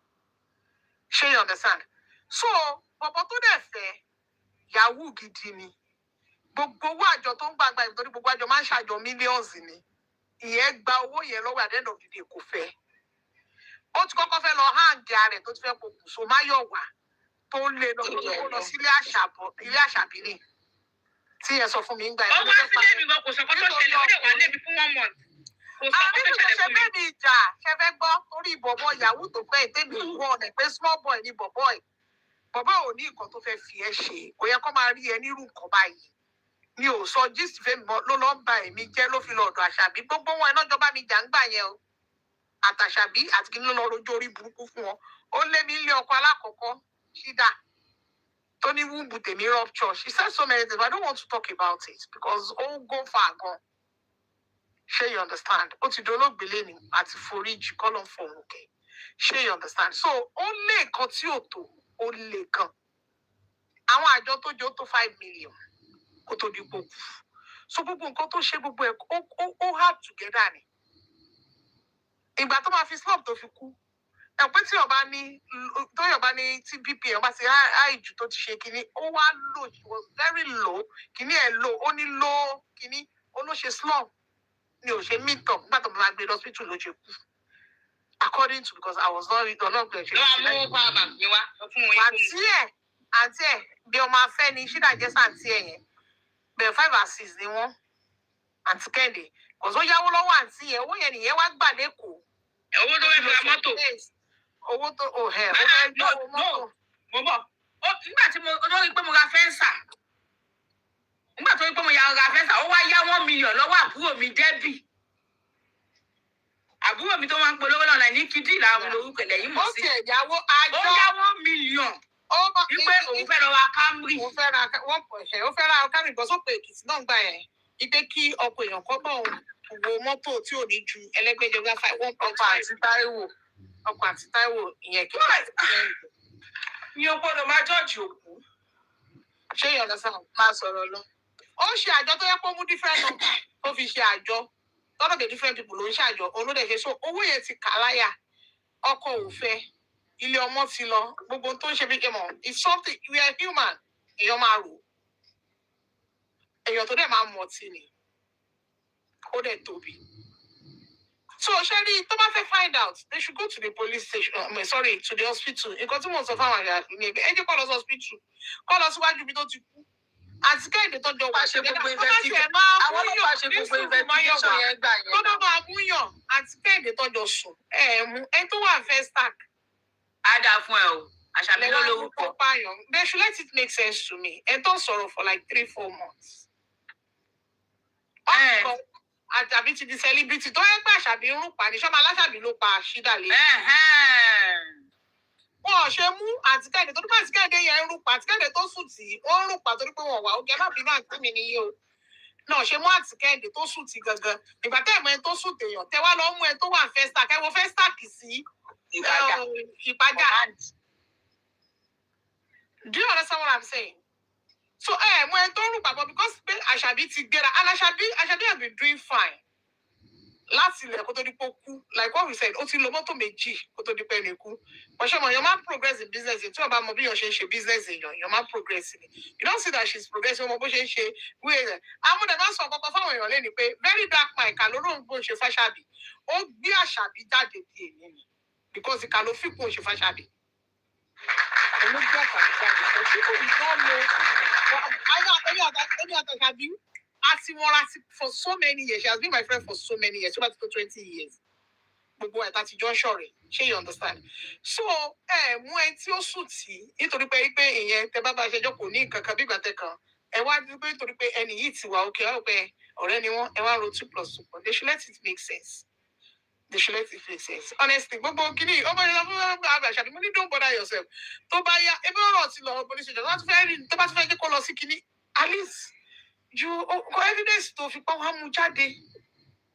Ṣé you understand? So bọ̀bọ̀ tó dẹ̀ fẹ́ yahoo gidi ni gbogbo owó àjọ tó ń gbàgbà ìtọ́jú gbogbo àjọ máa ń ṣàjọ millions ni ìyẹn gba owó yẹn lọ́wọ́ at the end of the day kò fẹ́. Ó ti kọ́kọ́ fẹ́ lọ hàǹgì ààrẹ tó ti fẹ́ pokùnso Máyọ̀wá tó lè lọ sí ilé Àṣàbí ni tí ẹ sọ fún mi ń gbà ó wá sílé mi gan kò sọ kó tó ṣẹlẹ̀ ó dẹ̀ wá lébi fún 1 month. àbí mi ṣe bẹ́ẹ̀ ni ìjà ṣe fẹ́ gbọ́ torí bọ̀bọ̀ yahoo tó fẹ́ ìtẹ́mi ìwọ ọ̀nà pé small boy ni bọ̀bọ̀ ẹ̀ bọ̀bọ̀ ò ní nǹkan tó fẹ́ fi ẹ́ ṣe kò yẹ kó máa rí ẹ nírú nǹkan báyìí mi ò sọ gist fẹ́mi ló lọ́ ń ba èmi jẹ́ ló fi lọ ọ̀dọ̀ Àṣàbí gbogbo wọn iná jọba mi jà ń gbà yẹn o àtàṣàbí àti kí n lọ rojú orí burúkú fún wọn ó lé mi ilé ọkọ alákọ̀ọ́kọ́ Ṣídà tó ní wúńbù tèmi rupture she said so many things but I don't want to talk about it because ó go far gan. Ṣé you understand? Ó ti dolóògbé lẹ́ni àti foríjì kọ́lọ̀ fọ̀rùn kẹ́. Ṣé you understand? So ó lé nǹkan tí ò tó ó lé gan. Àwọn àjọ tó jẹ́ ó tó 5 million kó tó di gbogbo. So gbogbo nǹkan tó ṣe gbogbo ẹ̀ ó hard together ni. Ìgbà tó máa fi slump tó fi kú. Ẹ pé tí ọba ní tí BP ọba ti àìjù tó ti ṣe kínní ó wá low she was very low kínní ẹ̀ low ó ní low kínní ó ló ṣe slump. mi ò ṣe meet up nígbà tó máa gbé lọ hospital ló ṣe kú. According to because I was not going to. Lọ mú power bank mi wá fún wọn. Àǹtí ẹ̀ bí ọmọ afẹ́ ni ṣídà jẹ́ sàǹtí ẹ̀ yẹn. Bẹ̀rẹ̀ 5 and 6 ni wọ́n. Àǹtí Kẹ́hìndé. Kọ̀sọ́ yáwó lọ́wọ́ àǹtí yẹn, owó yẹn nìyẹn wá gbà lẹ́kọ̀ọ́. Owó tó fẹ́ fi ra mọ́tò. Owó tó ó fẹ́ gbọ́ mọ́tò. Mo bọ̀. Nígbà tí mo rí pé mo ra fẹ́ǹsà. Nígbà tó rí pé mo ra fẹ́ǹsà, ó wá yá 1 million lọ́wọ́ àbúrò mi Débì. Àbúrò mi tó máa ń polówó náà ní Kudi làwọn olórúkọ lẹ́yìn mọ̀ sí. Ó ti ẹ̀yáwó àjọ. Ó yá 1 million. Wípé òun fẹ́ lọ ra Camry. Ó fẹ́ ra Camry bọ́ sópè Èkìtì náà gbà yẹn. Ipe kí ọkọ̀ èèyàn kọ́ bọ̀ wo mọ́tò tí ò ní ju ẹlẹ́gbẹ́jọba 1.5. Ọkọ̀ àti Táíwò ìyẹn kí Ní o gbọ́dọ̀ máa jọ́ọ̀jì òkú. ṣé ìyọ̀nà sáà máa sọ̀rọ̀ lọ. Ó ṣe àjọ tó yẹ kó mú different number tó fi ṣe àjọ. Tọ́lọ̀ the different people ló ń ṣàjọ. Olóde ṣe so owó yẹn ti kà láyà. Ọkọ ò fẹ́. Ilé ọmọ ti lọ. Gbogbo tó ń ṣe bí ẹmọ. It's something we are human. Èèyàn máa rò. Èèyàn tó dẹ̀ máa mọ̀ tí ni. Ó dẹ̀ tóbi. So Sherry, tó bá fẹ́ find out, they should go to the police station. To the hospital. Nǹkan tí mo sọ fáwọn àgbà ní ẹgbẹ́ ẹ jẹ́ kó lọ sí hospital. Kó lọ síwájú ibi tó ti kú. Àti Kẹ́hìndé tọ́jọ́ wà ṣe gbogbo investigation. Àwọn ọlọ́pàá ṣe gbogbo investigation yẹn gbà yẹn. Tó bá máa mú yàn àti Kẹ́hìndé tọ́jọ́ sùn. Ẹ tó wà fẹ́ stack. Á dáa fún ẹ o. Àṣàbí ló lórúkọ. They should let it make sense to me. Ẹ tó sọ̀rọ̀ for like 3-4 months. Àṣàbí ti di celebrity tó yẹ pé Àṣàbí ń rún pa ní sọ́mọ aláṣàbí ló pa Àṣídà lé. Wọ́n ṣe mú àti Kẹ́hìndé tó dúpọ̀ àti Kẹ́hìndé yẹn ń rún pa àti Kẹ́hìndé tó sùn tì í ó ń rún pa torí pé wọ́n wà ó gẹ́ má bínú àǹtí mi nìyí o. Náà ṣe mú àti Kẹ́hìndé tó sùn tì gangan. Ìgbà tẹ́ ẹ̀mọ́ ẹ tó sùn tèèyàn tẹ́ wá lọ mú ẹ tó wà fẹ́ stack ẹ wo fẹ́ stack sí ìpájà. Do you understand what I'm saying? So mú ẹ tó ń rún papọ̀ because pé Àṣàbí ti gbéra and Àṣàbí has been doing fine. Láti ilẹ̀ kó tó di pé ó kú like what we said ó ti lo mọ́tò méjì kó tó di pé ẹni kú. Ọ̀ṣẹ́ mọ̀ èèyàn máa progress in business tí wọ́n bá mọ bí èèyàn ṣe ń ṣe business èèyàn máa progress ni. You don't see that she's progressing ọmọ bó ṣe ń ṣe wíwẹ̀. Amúdẹ̀ máa sọ kọ́kọ́ fáwọn èèyàn lẹ́ni pé very dark mind kà lóró ń bó ṣe fáṣàbí. Ó gbé Àṣàbí jáde di èyí ni because ìkà ló fi kún ṣe fáṣàbí. Ẹnu gbé Àṣàbí jáde so people did not know any other Àṣàbí. For so many years. She has been my friend for so many years. About 20 years. Gbogbo ẹ̀ tàti jọ ṣọ̀rẹ́. Ṣé you understand? So, mú ẹ tí ó sùn tí nítorí pé ìyẹn tẹ bá ṣẹjọ́ kò ní nǹkan kan bí ìgbà tẹ kan. Ẹ wá dúró nítorí pé ẹni yìí ti wà òkè ọ̀pẹ ọ̀rẹ́ ni wọ́n ẹ wá ro 2 + 2. They should let it make sense. Honestly, gbogbo kìíní ọmọ ìlànà fún Àṣàbí mo ní don't bother yourself. Tó bá yá ebi ọ̀rọ̀ ti lọ police station tó bá ti fẹ́ jẹ́ kó lọ sí kìíní at least ju evidence tó fi pọ́n wá mú jáde.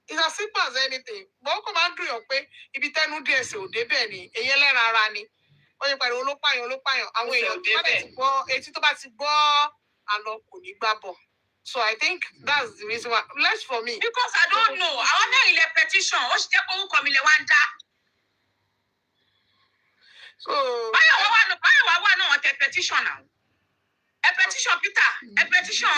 It's as simple as anything. But ó kàn máa ń dùn yàn pé ibi tẹ́nu díẹ̀ sí òde bẹ́ẹ̀ ni èyí ẹlẹ́ran ara ni. Wọ́n yẹ pariwo olópàyàn. Àwọn èèyàn tó bá ti gbọ́ etí tó bá ti gbọ́ àlọ́ kò ní gbá bọ̀. So I think that's the reason why. Less for me. Because I don't know. Àwọn mẹ́rin lẹ petition. Ó ṣe jẹ́ pé orúkọ mi lẹ wá ń dá. So. Báyọ̀ wá náà wọ́n tẹ petition náà. Ẹ petition Peter, ẹ petition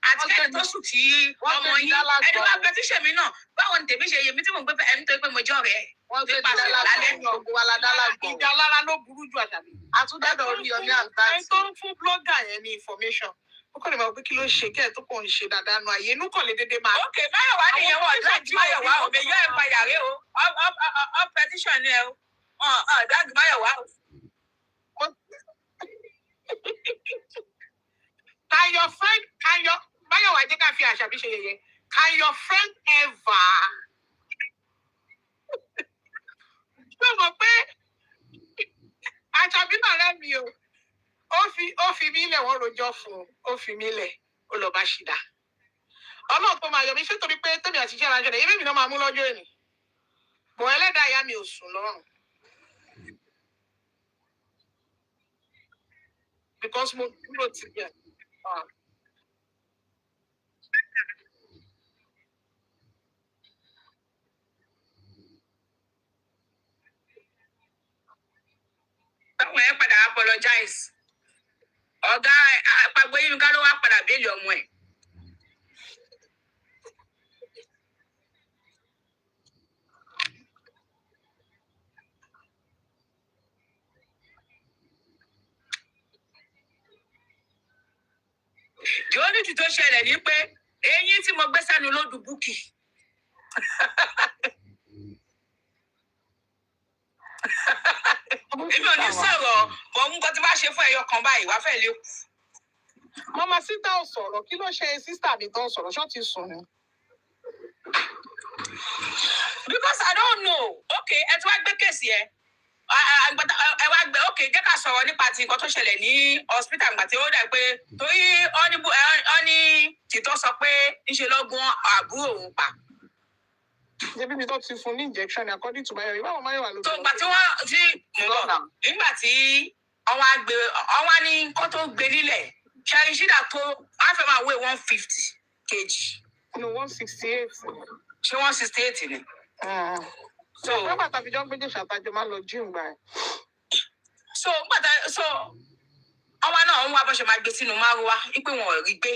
àti Kẹ́hìndé tó sùn tí ọmọ yín. Ẹni wá petition mi náà. Báwo ni tèmi ṣe yẹ mi tí mò ń gbé ẹni tó pé mo jọ́ rẹ̀. Wọ́n gbé ìdálálẹ̀ gbogbo wa ládálàgbọ̀. Ìdálára ló burú jù Àṣàbí. Àtúndádọ̀ orí ọmí àǹtáàtì. Ẹni tó ń fún blogger yẹn ní information. Ó kọ́ lè máa gbé kí ló ṣe kẹ́ ẹ̀ tó kàn ń ṣe dáadáa nu àyè inú kàn lè dédé máa. Ok, Máyọ̀wá nìyẹn wọ̀ dáàgì Máyọ̀wá ò mi yọ ẹ̀ padà rí o. Ọ petition ni ẹ o. Dáàgì Máyọ̀wá o. Máyọ̀wá jẹ́ ká fi Àṣàbí ṣe yẹ̀yẹ́. Can your friend ever? Ṣé o mọ̀ pé Àṣàbí náà rẹ́ mi o? Ó fi mí lẹ̀ wọ́n rojọ́ fún un. Ó fi mí lẹ̀ ó lọ bá ṣìdá. Ọlọ́run tó máa yọ mí ṣé torí pé tèmi àti iṣẹ́ ìrànjọ́ rẹ̀ yé mi náà máa mú lọ́jọ́ èní. Bọ̀ ẹlẹ́dàá ìyá mi ò sùn lọ́rùn. Because mo dúró ti yẹ. Báwo ẹ padà apologize? Ọ̀gá àpagbé Yínká ló wá padà béèlì ọmọ ẹ̀. opportunity tó ṣẹlẹ̀ ní pé eyín tí mo gbé sẹ́nu ló dùn Bukky. Èmi ò ní sọ̀rọ̀ bọ̀ nǹkan tí bá ṣe fún ẹyọ kan báyìí wá fẹ́ lè kú. Mama sísá ò sọ̀rọ̀, kí ló ṣe sísá mi tó ń sọ̀rọ̀, ṣọ́ ti sùn ni? Because I don't know. Okay, ẹ ti wá gbé kéèsì ẹ. Ẹ wá gbé okay jẹ́ ká sọ̀rọ̀ nípa ti nǹkan tó ṣẹlẹ̀ ní hospital nígbà tí ó dà pé torí ó ní tìtọ́ sọ pé ńṣe lọ́gùn àbúrò òun pa. Ṣé bíbi tó ti fún ní injection according to Mayowa, ìbáwọ̀ Mayowa ló tó gbà tí wọ́n ti nígbà tí ọwọ́ ní kó tó gbé nílẹ̀ ṣe ìṣídà tó wọ́n fẹ́ máa wé 150 kg. No, 168. Ṣé 168 ni? So nígbà tá a fi jọ gbé jẹ́ ṣàtàjọ máa lọ gym gbà ẹ̀. So ọwọ́ náà ń wá bó ṣe máa gbé sínú márúwá wípé wọn ò rí gbé.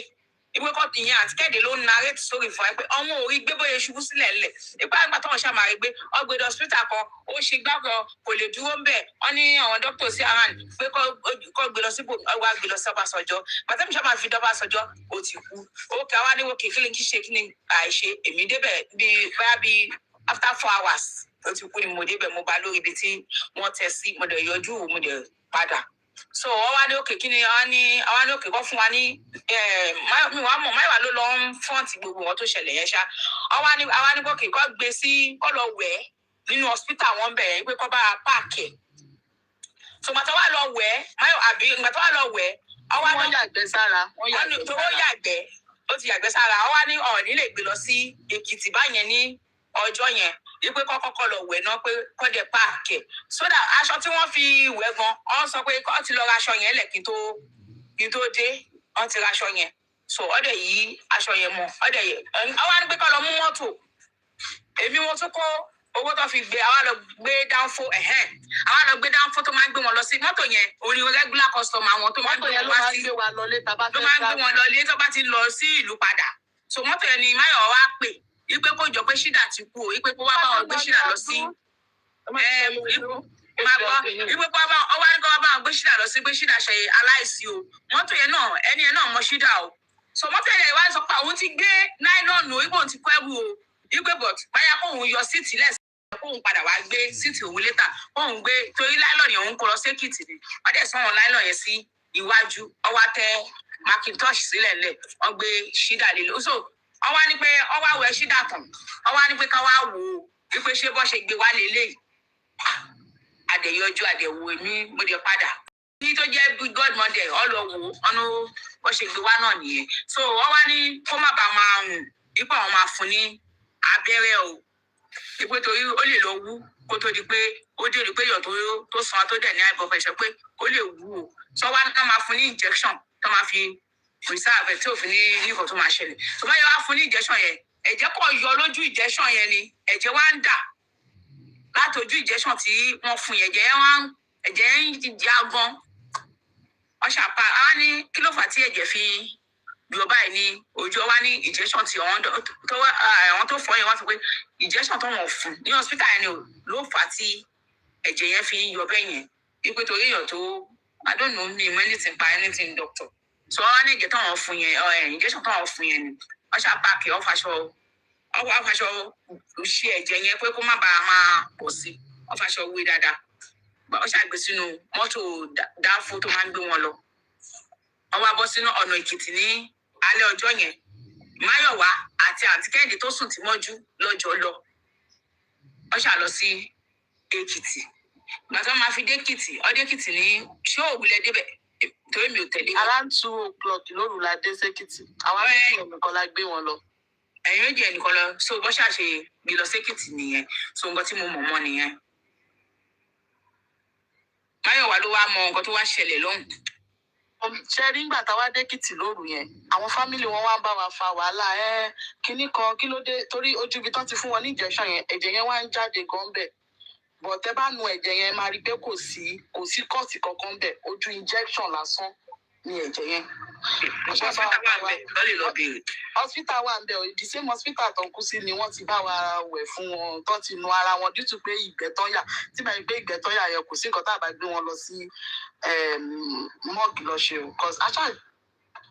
Ìwé kọ́ ìyẹn àti Kẹ́hìndé ló ń narrate sórí fún ẹ pé ọmọ ò rí gbé bóyá ṣubú sílẹ̀ ńlẹ̀. Ipá àgbà tó wọn ṣáà máa rí gbé ọgbẹ́dọ̀ hospital kan ó ṣe gbàgbọ́ kò lè dúró ń bẹ̀. Wọ́n ní àwọn dókítà sí around pé kó gbé lọ síbò wá gbé lọ sí Ọbásanjọ́. Bàtẹ́mi ṣáà máa fi dọ́básanjọ́ ó ti kú. Òkè àwa ní wòkè kí ni àìṣe èmi débẹ̀ bíi after 4 hours ó ti kú ni mo débẹ̀ mo bá lórí ibi tí wọ́n tẹ̀ sí mo dẹ̀ yọjú mo dẹ̀ padà. So wọ́n wá ní òkè kí ni àwọn ní òkè kọ́ fún wa ní Máyọ̀wá ló lọ ń fọ́ǹtì gbogbo wọn tó ṣẹlẹ̀ yẹn ṣá. Àwa ní òkè kọ́ gbé sí kọ́ lọ wẹ̀ nínú hospital wọn bẹ̀rẹ̀ pé kọ́ bá páàkì ẹ̀. So gbàtọ́ wà lọ wẹ̀ gbàtọ́ wà lọ wẹ̀ wọ́n yàgbẹ́ sára. tó ó yàgbẹ́ ó ti yàgbẹ́ sára ọwọ́ ní ọ̀ọ́nì lè gbé lọ sí Èkìtì báyẹn ní ọjọ́ yẹn wípé kọ́kọ́ lọ wẹ̀ náà pé kọ́dẹ̀ páàkì ẹ̀ sódà aṣọ tí wọ́n fi wẹ̀ gan ọ́n sọ pé kọ́ ti lọ ra aṣọ yẹn lẹ̀ kí n tó dé wọ́n ti ra aṣọ yẹn so ọ̀dẹ̀ yìí aṣọ yẹn mọ́ ọ̀dẹ̀ yẹn ọwọ́ á ní pé kọ́ lọ mú mọ́tò èmi mo tún kó owó tó fi gbé àwa lọ gbé dánfó tó máa ń gbé wọn lọ sí mọ́tò yẹn orí regular customer àwọn tó máa ń gbé wọn wá sí ló máa ń gbé wọn lọ lé tó bá ti lọ sí ìlú padà so mọ́tò yẹn ni Máyọ̀wá wá pè ipe kó jọ pé ṣídà ti kú o ipe kó wá bá wọn gbé ṣídà lọ sí ipe kó wá bá wọn gbé ṣídà lọ sí gbé ṣídà ṣe aláìsí o mọ́tò yẹn náà ẹni yẹn náà mọ ṣídà o so mọ́tò yẹn wá sọ pé àwọn ti gbé náírọ̀nù ipò ti kọ́ ẹ̀bù o ipe bọ̀t báyà kóun yọ síìtì lẹ́sìn kóun padà wá gbé síìtì òun létà kóun gbé torí láìlọ́ọ̀nù òun kó lọ sékìtì ni wọ́n dẹ̀ sọ́wọ́n láìlọ́ọ̀ yẹn sí iwájú ọwọ́ tẹ Macintosh sílẹ̀ lẹ̀ wọ́n gbé ṣídà lé lọ so wọ́n wá ní pé wọ́n wá wẹ̀ ṣídà tán wọ́n wá ní pé ká wá wò ó wípé ṣé bọ́ ṣe gbé wá lélẹ̀ àdẹ̀yọjú àdẹ̀wò èmi mo dẹ̀ padà ní tó jẹ́ bí godmother ọlọ́wọ́ ọ̀nà bọ́ ṣe gbé wá náà nìyẹn so wọ́n wá ní kó má bàa máa rùn ipò àwọn máa fún ní abẹ́rẹ́ o ipò torí ó lè lọ wú kó tó di pé ó dé rí pé èèyàn tó san tó dẹ̀ ní high blood pressure pé ó lè wú o so wá ní ká máa fún ní injection tó máa fi preserve tí òfin ní nǹkan tó máa ṣẹlẹ̀ tó bá yẹ wá fún ní injection yẹn ẹ̀jẹ̀ kò yọ lójú injection yẹn ni ẹ̀jẹ̀ wá ń dà látọjú injection tí wọ́n fún yẹn ẹ̀jẹ̀ ń já gan ọṣà pa á ní kí ló fà tí ẹ̀jẹ̀ fi yọ báyìí ní ojú ọwá ní injection tí àwọn tó fọ yẹn wá sọ pé injection tó wọ́n fún ní hospital yẹn ni ló fà tí ẹ̀jẹ̀ yẹn fi yọ bẹ́ẹ̀ yẹn wípé torí èèyàn tó I don't know me anything by anything doctor so wọ́n ní ìjẹ́ táwọn fún yẹn injection táwọn fún yẹn ni wọ́n ṣá páàkì ọ̀fàṣọ ṣe ẹ̀jẹ̀ yẹn pé kó má bàa máa pọ̀ sí ọ̀fàṣọ wé dáadáa wọ́n ṣàgbé sínú mọ́tò dáfó tó máa ń gbé wọn lọ wọ́n wá bọ́ sínú ọ̀nà Èkìtì ní alẹ́ ọjọ́ yẹn Máyọ̀wá àti àǹtí Kẹ́hìndé tó sùn tí mọ́jú lọ́jọ́ lọ wọ́n ṣà lọ sí Èkìtì gbàtọ́ máa fi dé Èkìtì ọdẹ Èkìtì ní ṣé òwúlẹ̀ débẹ̀ torí mi ò tẹ̀lé wọn. around 2 o'clock lóru la dé sékìtì àwọn ẹ̀yìn nìkan la gbé wọn lọ. ẹ̀yin méjì ẹnìkan lọ so bọ́ ṣàṣe gbé lọ sékìtì nìyẹn so nǹkan tí mo mọ̀ mọ́ nìyẹn. Máyọ̀wá ló wá mọ nǹkan tó wá ṣẹlẹ̀ lọ́hùn. ṣe rí nígbà táwa dé Èkìtì lóru yẹn àwọn fámìlì wọn wá ń bá wa fa wàhálà kinní kan kí ló dé torí ojú ibi tán ti fún wọn ní injection yẹn ẹ̀jẹ̀ yẹn wá ń jáde gan bẹ́ẹ̀ bọ̀ tẹ́ bá nu ẹ̀jẹ̀ yẹn máa rí pé kò sí kọ́ọ̀tì kankan bẹ́ẹ̀ ojú injection lásán ní ẹ̀jẹ̀ yẹn. hospital wà ń bẹ̀ the same hospital tó ń kú sí ni wọ́n ti bá wa wẹ̀ fún wọn tó ti nu ara wọn due to pé ìgbẹ́ tán yà tí báyìí pé ìgbẹ́ tán yà yẹn kò sí nǹkan tá a bá gbé wọn lọ sí mọ́ọ̀gì lọ ṣe o cause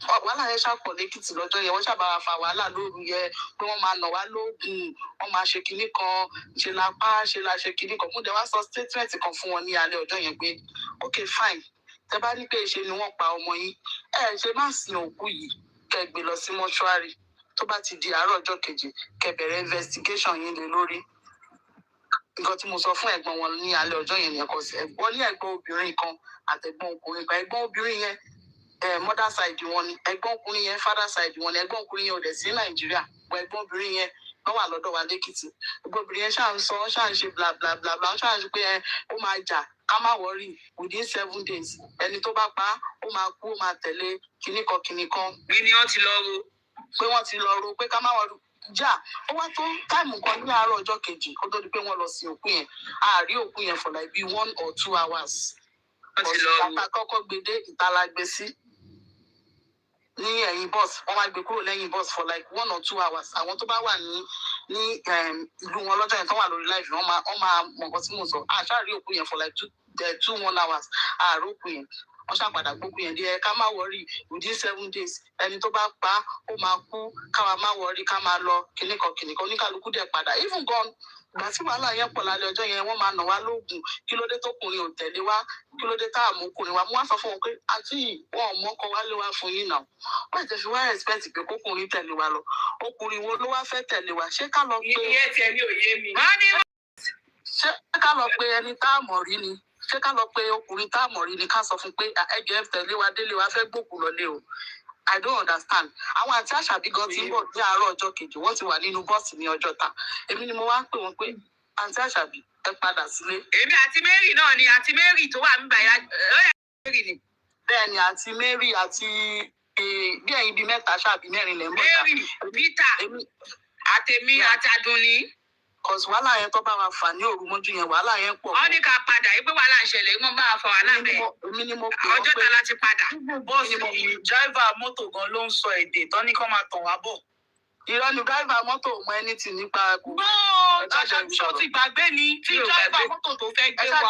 wàhálà yẹn ṣàpọ̀ lẹ́kìtì lọ́jọ́ yẹn wọ́n ṣàbá wa fa wàhálà lóru yẹn pé wọ́n máa nà wá lóògùn wọ́n máa ṣe kinní kan ṣe la pa ṣe la ṣe kinní kan. Mo dẹ̀ wá sọ statement kan fún wọn ní alẹ́ ọjọ́ yẹn pé okay fine tẹ bá ní pé ṣe ni wọ́n pa ọmọ yín ṣe má sin òkú yìí kẹ́ gbé lọ sí mọ́ṣúárì tó bá ti di àárọ̀ ọjọ́ kejì kẹ́ bẹ̀rẹ̀ investigation yín lé lórí. Nǹkan tí mo sọ fún ẹ̀gbọ́n wọn ní alẹ́ ọjọ́ yẹn kò sí ẹ̀gbọ́n ní ẹ̀gbọ́n obìnrin kan àtẹ̀gbọ́n ọkùnrin kan. Ẹ̀gbọ́n obìnrin yẹn mother side wọn ni, ẹ̀gbọ́n ọkùnrin yẹn father side wọn ni. Ẹ̀gbọ́n ọkùnrin yẹn ò dẹ̀ sí Nàìjíríà bọ̀ ẹ̀gbọ́n obìnrin yẹn wọ́n wà lọ́dọ̀ wa lẹ́kìtì. Ẹ̀gbọ́n obìnrin yẹn ṣáà ń sọ ṣáà ń ṣe bla bla bla bla ṣáà ń ṣe pé ó máa jà ká má wọrí within 7 days ẹni tó bá pa ó máa kú ó máa tẹ̀lé kinníkan kinníkan. bí ni wọ́n ti lọ ro pé wọ́n ti lọ ro pé ká má wọrí jà. Ó wá tó táìmù kan ní àárọ̀ ọjọ́ kejì kó tó di pé wọ́n lọ sí òkú yẹn àárí òkú yẹn for like 1 or 2 hours. Ọ̀sán kọ́kọ́ gbede ìtàlá gbé sí ní ẹ̀yìn bus wọ́n máa gbé kúrò lẹ́yìn bus for like 1 or 2 hours. Àwọn tó bá wà ní ìlú wọn lọ́jọ́ yẹn tó wà lórí live wọ́n máa mọ̀ nǹkan tí mo sọ. Àṣàrí òkú yẹn for like 2-1 hours àárò òkú yẹn wọ́n ṣàpàdà gbókù yẹn díẹ̀ ká má wọrí within 7 days ẹni tó bá pa ó máa kú káwa má wọrí ká máa lọ kìnnìkan oníkálukú dẹ̀ padà. Even gan ìgbà tí wàhálà yẹn pọ̀ lálẹ́ ọjọ́ yẹn wọ́n máa nà wá lóògùn kí ló dé tókùnrin ò tẹ̀lé wá kí ló dé tá àmúkùnrin wa. Mo wá sọ fún wọn pé àti wọn ò mọ́kọ wálé wá fún yín náà wọ́n ti fi wá respect pé kókùnrin tẹ̀lé wa lọ. Ọkùnrin wo ló wá fẹ́ tẹ̀lé wa? Ṣé ká lọ pé iye tiẹ̀ ní òye mi. ṣé ká lọ pé ẹni tá a mọ̀ rí ni? Ṣé ká lọ pé ọkùnrin tá a mọ̀ rí ni ká sọ fún pé ẹjọ́ ẹ tẹ̀lé wa délé wa fẹ́ gbòkú lọlé o? I don't understand. Àwọn àti Àṣàbí gan ti ń bọ̀ ní àárọ̀ ọjọ́ kejì wọ́n ti wà nínú bọ́ọ̀sì ní Ọjọ́ta. Èmi ni mo wá pè wọ́n pé àǹtí Àṣàbí ẹ padà sílé. èmi àti Mary náà ni àti Mary tó wà nígbà yá Mary ni. Bẹ́ẹ̀ ni àti Mary àti bí ẹ̀yin bíi mẹ́ta ṣàbí mẹ́rin lẹ́ ń bọ̀ ta. Mary Peter àtèmi àti Adùnní. Cause wàhálà yẹn tó bá wa fà ní òru mọ́jú yẹn wàhálà yẹn pọ̀. wọ́n ní ká padà yìí pé wàhálà ń ṣẹlẹ̀ yìí wọ́n bá wa fọ wàhálà bẹ́ẹ̀. Èmi ni mo pè wọ́n pé Ọjọ́ta láti padà. bọ́ọ̀sì dráìvà mọ́tò gan ló ń sọ èdè tán ní kán máa tàn wá bọ̀. irọ́ ni dráìvà mọ́tò mọ ẹni tì nípa kù. Àṣàbí ṣó ti gbàgbé ni tí dráìvà mọ́tò tó fẹ́ gbé wá.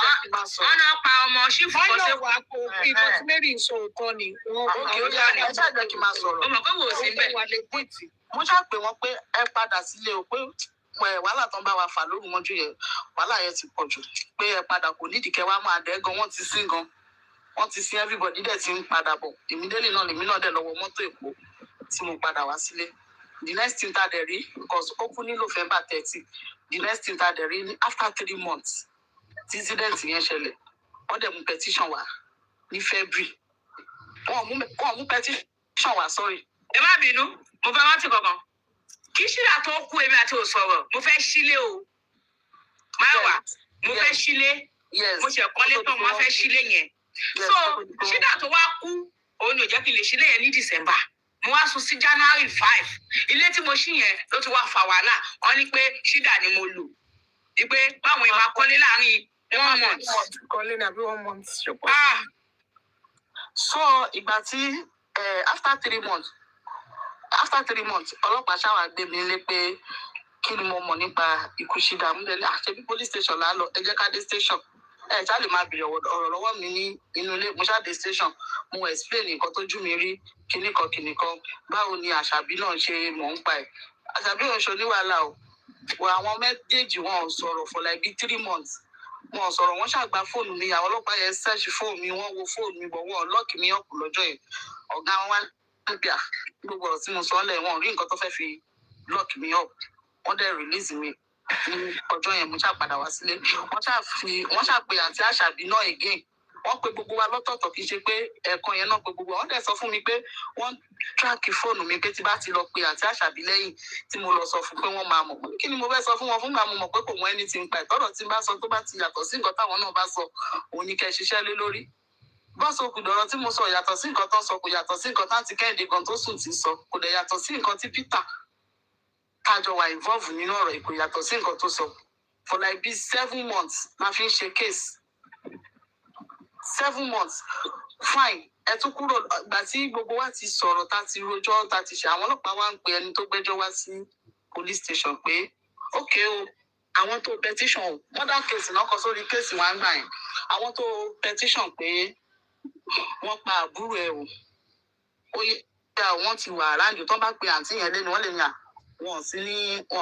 wọ́n náà pa ọmọ ṣífù kan Báyọ̀ sẹ́kù. wà kó nǹkan tí Mary ń sọ òótọ́ ni. ẹ ṣáàjẹ́ kí n máa sọ̀rọ̀. ó mọ̀ pé wò ó sí bẹ́ẹ̀. Wà lè gbìtì. Mo ṣáà pè wọ́n pé ẹ padà sílé o pé wàhálà tán bá wa fà lóru mọ́jú yẹn wàhálà yẹn ti pọ̀ jù pé ẹ padà kò nídìí kẹ́ wá máa dẹ́ gan wọ́n ti sín gan wọ́n ti sín everybody dẹ̀ ti ń padà bọ̀. Èmi délé náà lèmi náà dẹ̀ lọ́wọ́ mọ́tò Èkó tí mo padà wá sílé. The next thing tá a dẹ̀ rí because ó kú ní November 30 the next thing tá a dẹ̀ rí ní after 3 months tí incident yẹn ṣẹlẹ̀ wọ́n dẹ̀ mú petition wá ní February wọ́n mú petition wá sorry. ẹ má bínú mo fẹ́ rántí kankan kí ṣílà tó kú èmi àti òsọ̀rọ̀ mo fẹ́ sílé o máwà mo fẹ́ sílé mo ṣe kọ́lé tán mo fẹ́ sílé yẹn so ṣílà tó wá kú òun ni ò jẹ́ kí n lè sílé yẹn ní December mo wá sùn sí January 5 ilé tí mo ṣí yẹn ló ti wá fa wàhálà wọ́n ní pé ṣílà ni mo lò wípé báwọn èèyàn máa kọ́lé láàrin 1 month. Kọ́lé ní àbí 1 month. So ìgbà tí after 3 months ọlọ́pàá ṣáwà gbé mi lé pé kí ni mo mọ̀ nípa ikú Ṣídà. Mo lè àṣẹbí police station là ń lọ ẹ jẹ́ ká dé station ṣá lè máa bèrè ọ̀rọ̀ lọ́wọ́ mi ní inú ilé. Mo ṣáà dé station mo explain nǹkan tójú mi rí kìnnìkan báwo ni Àṣàbí náà ṣe mọ̀ ń pa ẹ̀. Àṣàbí ò ń ṣe oníwàhálà o àwọn méjèèjì wọn ò sọ̀rọ̀ for like 3 months wọn ò sọ̀rọ̀ wọ́n ṣàgbá fóònù mi àwọn ọlọ́pàá yẹn search fóònù mi wọ́n wo fóònù mi bọ̀ wọ́n lock mi up lọ́jọ́ yẹn. Ọ̀gá wọn wá níbi gbogbo ọ̀rọ̀ tí mo sọ ọ́lẹ̀ wọn rí nǹkan tó fẹ́ fi lock me up wọ́n dẹ̀ release mi ní ọjọ́ yẹn. Mo ṣáà padà wá sílé wọ́n ṣáà pe àǹtí Àṣàbí náà again wọ́n pe gbogbo wa lọ́tọ̀ọ̀tọ̀ kì í ṣe pé ẹ̀ẹ̀kan yẹn náà pe gbogbo wa. Wọ́n dẹ̀ sọ fún mi pé wọ́n tíráàkì fóònù mi pé tí bá ti lọ pe àǹtí Àṣàbí lẹ́yìn tí mo lọ sọ fún pé wọ́n máa mọ̀. Kí ni mo fẹ́ sọ fún wọn fúngbà mo mọ̀ pé kò mọ ẹni tí ń pa ìtọ́rọ̀ tí ń bá sọ tó bá ti yàtọ̀ sí nǹkan táwọn náà bá sọ òun ni kẹ́ ṣiṣẹ́ lé lórí. Bọ́ọ̀sì òkùdọ̀rọ̀ tí mo sọ yàtọ̀ sí nǹkan tó ń sọ kò yàtọ̀ sí nǹkan táǹtì Kẹ́hìndé gan tó sùn ti sọ kò dẹ̀ yàtọ̀ sí nǹkan tí Peter tájọ wà involve nínú ọ̀rọ̀ kò yàtọ̀ sí nǹkan tó sọ. For like bí 7 months la fi ń ṣe case 7 months fine ẹ tún kúrò ìgbà tí gbogbo wa ti sọ̀rọ̀ tá ti rojọ́ tá ti ṣe àwọn ọlọ́pàá wa ń pe ẹni tó gbẹ́jọ́ wá sí police station pé okay o àwọn tó petition o murder case náà kọ sórí case wa ń gbà yẹn àwọn tó petition pé wọ́n pa àbúrò ẹ̀ o wọ́n ti wà ráńdì tó bá pe àǹtí yẹn lẹ́nu wọ́n lè ní wọ́n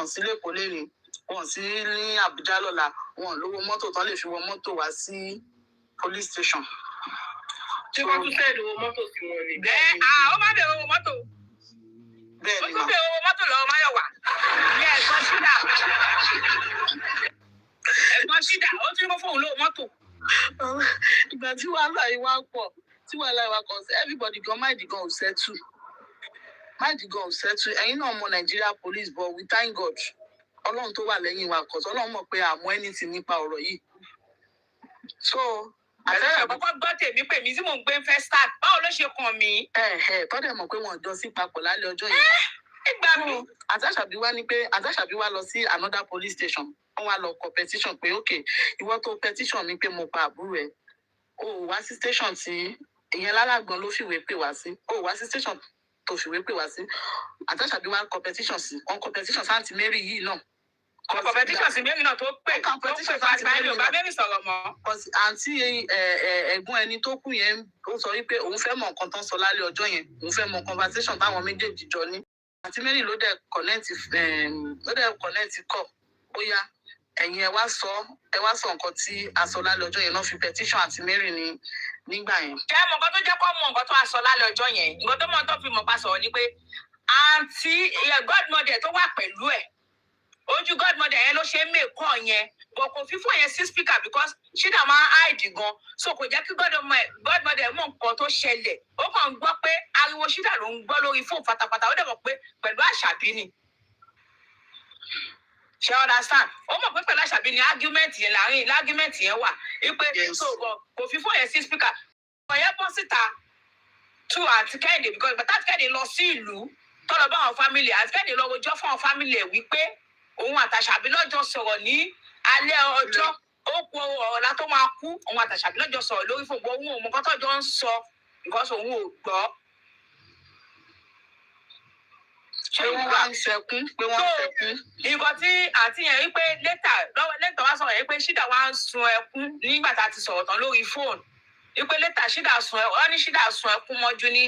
sí lẹ́kọ̀ọ́ lẹ́nu wọ́n sí ní Àbújá lọ́la wọ́n lówó mọ́tò tán lè fi wọ mọ́tò wá sí police station. Ṣé wọ́n tún fẹ́ẹ́ lówó mọ́tò sí wọn ni? Ó má bẹ̀rẹ̀ owó mọ́tò. Bẹ́ẹ̀ ni ó tún bẹ̀rẹ̀ owó mọ́tò lọ́wọ́ Máyọ̀wá. Ìyá ẹ̀gbọ́n Ṣídà. Ẹ̀gbọ́n Ṣídà ó tún mọ́ fóun lówó mọ́tò. Ìgbà tí wàhálà yìí wá pọ̀ sí everybody gan mind gan ò settle. Ẹ̀yin náà mọ Nigeria police but we thank God Ọlọ́run tó wà lẹ́yìn wa kọ̀ Ọlọ́run mọ̀ pé àmọ́ anything nípa ọ̀rọ̀ yìí. So àkọ́kọ́ gbọ́ tèmi pè mí tí mò ń gbé fẹ́ start báwo ló ṣe kàn mí. tọ́dẹ̀ mọ̀ pé wọ́n jọ sí papọ̀ lálẹ́ ọjọ́ yẹn. Ìgbà mi. Àtàṣàbí wá lọ sí another police station wọ́n wá lọ kọ petition pé ok ìwọ tó petition mi pé mo pa àbúrò ẹ̀ o wá sí station tí ìyẹn lálàgbọ́n ló fìwé pè wá sí o wá sí station tó fìwé pè wá sí Àtàṣàbí wá kọ petition sí Aunty Mary yìí náà. Competition sí Mary náà tó pè fàgbáyé ọba Mary sọ̀rọ̀ mọ́. Àǹtí ẹ̀gbọ́n ẹni tó kú yẹn ó sọ wípé òun fẹ́ mọ nǹkan tán sọ lálẹ́ ọjọ́ yẹn òun fẹ́ mọ conversation táwọn méjèèjì jọ ní. Àǹtí Mary ló dẹ̀ connect kọ̀ ó yá ẹ̀yin ẹ wá sọ nǹkan tí a sọ lálẹ́ ọjọ́ yẹn náà fi petition Àǹtí Mary nígbà yẹn. Jẹ́ mọ̀ nǹkan tó jẹ́ kó mọ̀ nǹkan tó a sọ lálẹ́ ọjọ́ yẹn nǹkan tó mọ̀ tó fi mọ̀ pa sọ̀rọ̀ ni pé àǹtí godmother tó wà pẹ̀lú ẹ̀ ojú godmother yẹn ló ṣe ń mèkọ́ yẹn bọ̀ kò fífún yẹn sí speaker because Ṣídà máa ń hide gan so kò jẹ́ kí godmother mọ̀ nǹkan tó ṣẹlẹ̀ ó kàn ń gbọ́ pé ariwo Ṣídà ló ń gbọ́ lórí fóònù pátápátá ó dẹ̀ mọ̀ pé pẹ̀lú Àṣàbí ni ṣe understand ó mọ̀ pé pẹ̀lú Àṣàbí ni argument yẹn wà wípé so kò fífún yẹn sí speaker ọ̀yẹ́ bọ́ síta tú àti Kẹ́hìndé because ìgbà táti Kẹ́hìndé lọ sí ìlú tọ́lọ̀ bá àwọn family àti Kẹ́hìndé lọ rojọ́ fún àwọn family ẹ̀ wípé òun àtàṣàbí lọ́jọ́ sọ̀rọ̀ ní alẹ́ ọjọ́ ó kú ọ̀la tó máa kú òun àtàṣàbí lọ́jọ́ sọ̀rọ̀ lórí fún òun òun nǹkan tọ́jọ́ ń sọ because òun ò gbọ́. Ṣé wọ́n wá ń sẹkún nǹkan tí àǹtí yẹn wípé lẹ́tà wá sọ̀rọ̀ yẹn pé Ṣídà wá ń sun ẹkún nígbà tá a ti sọ̀rọ̀ tán lórí fóònù wípé lẹ́tà Ṣídà sun ẹkún mọ́jú ní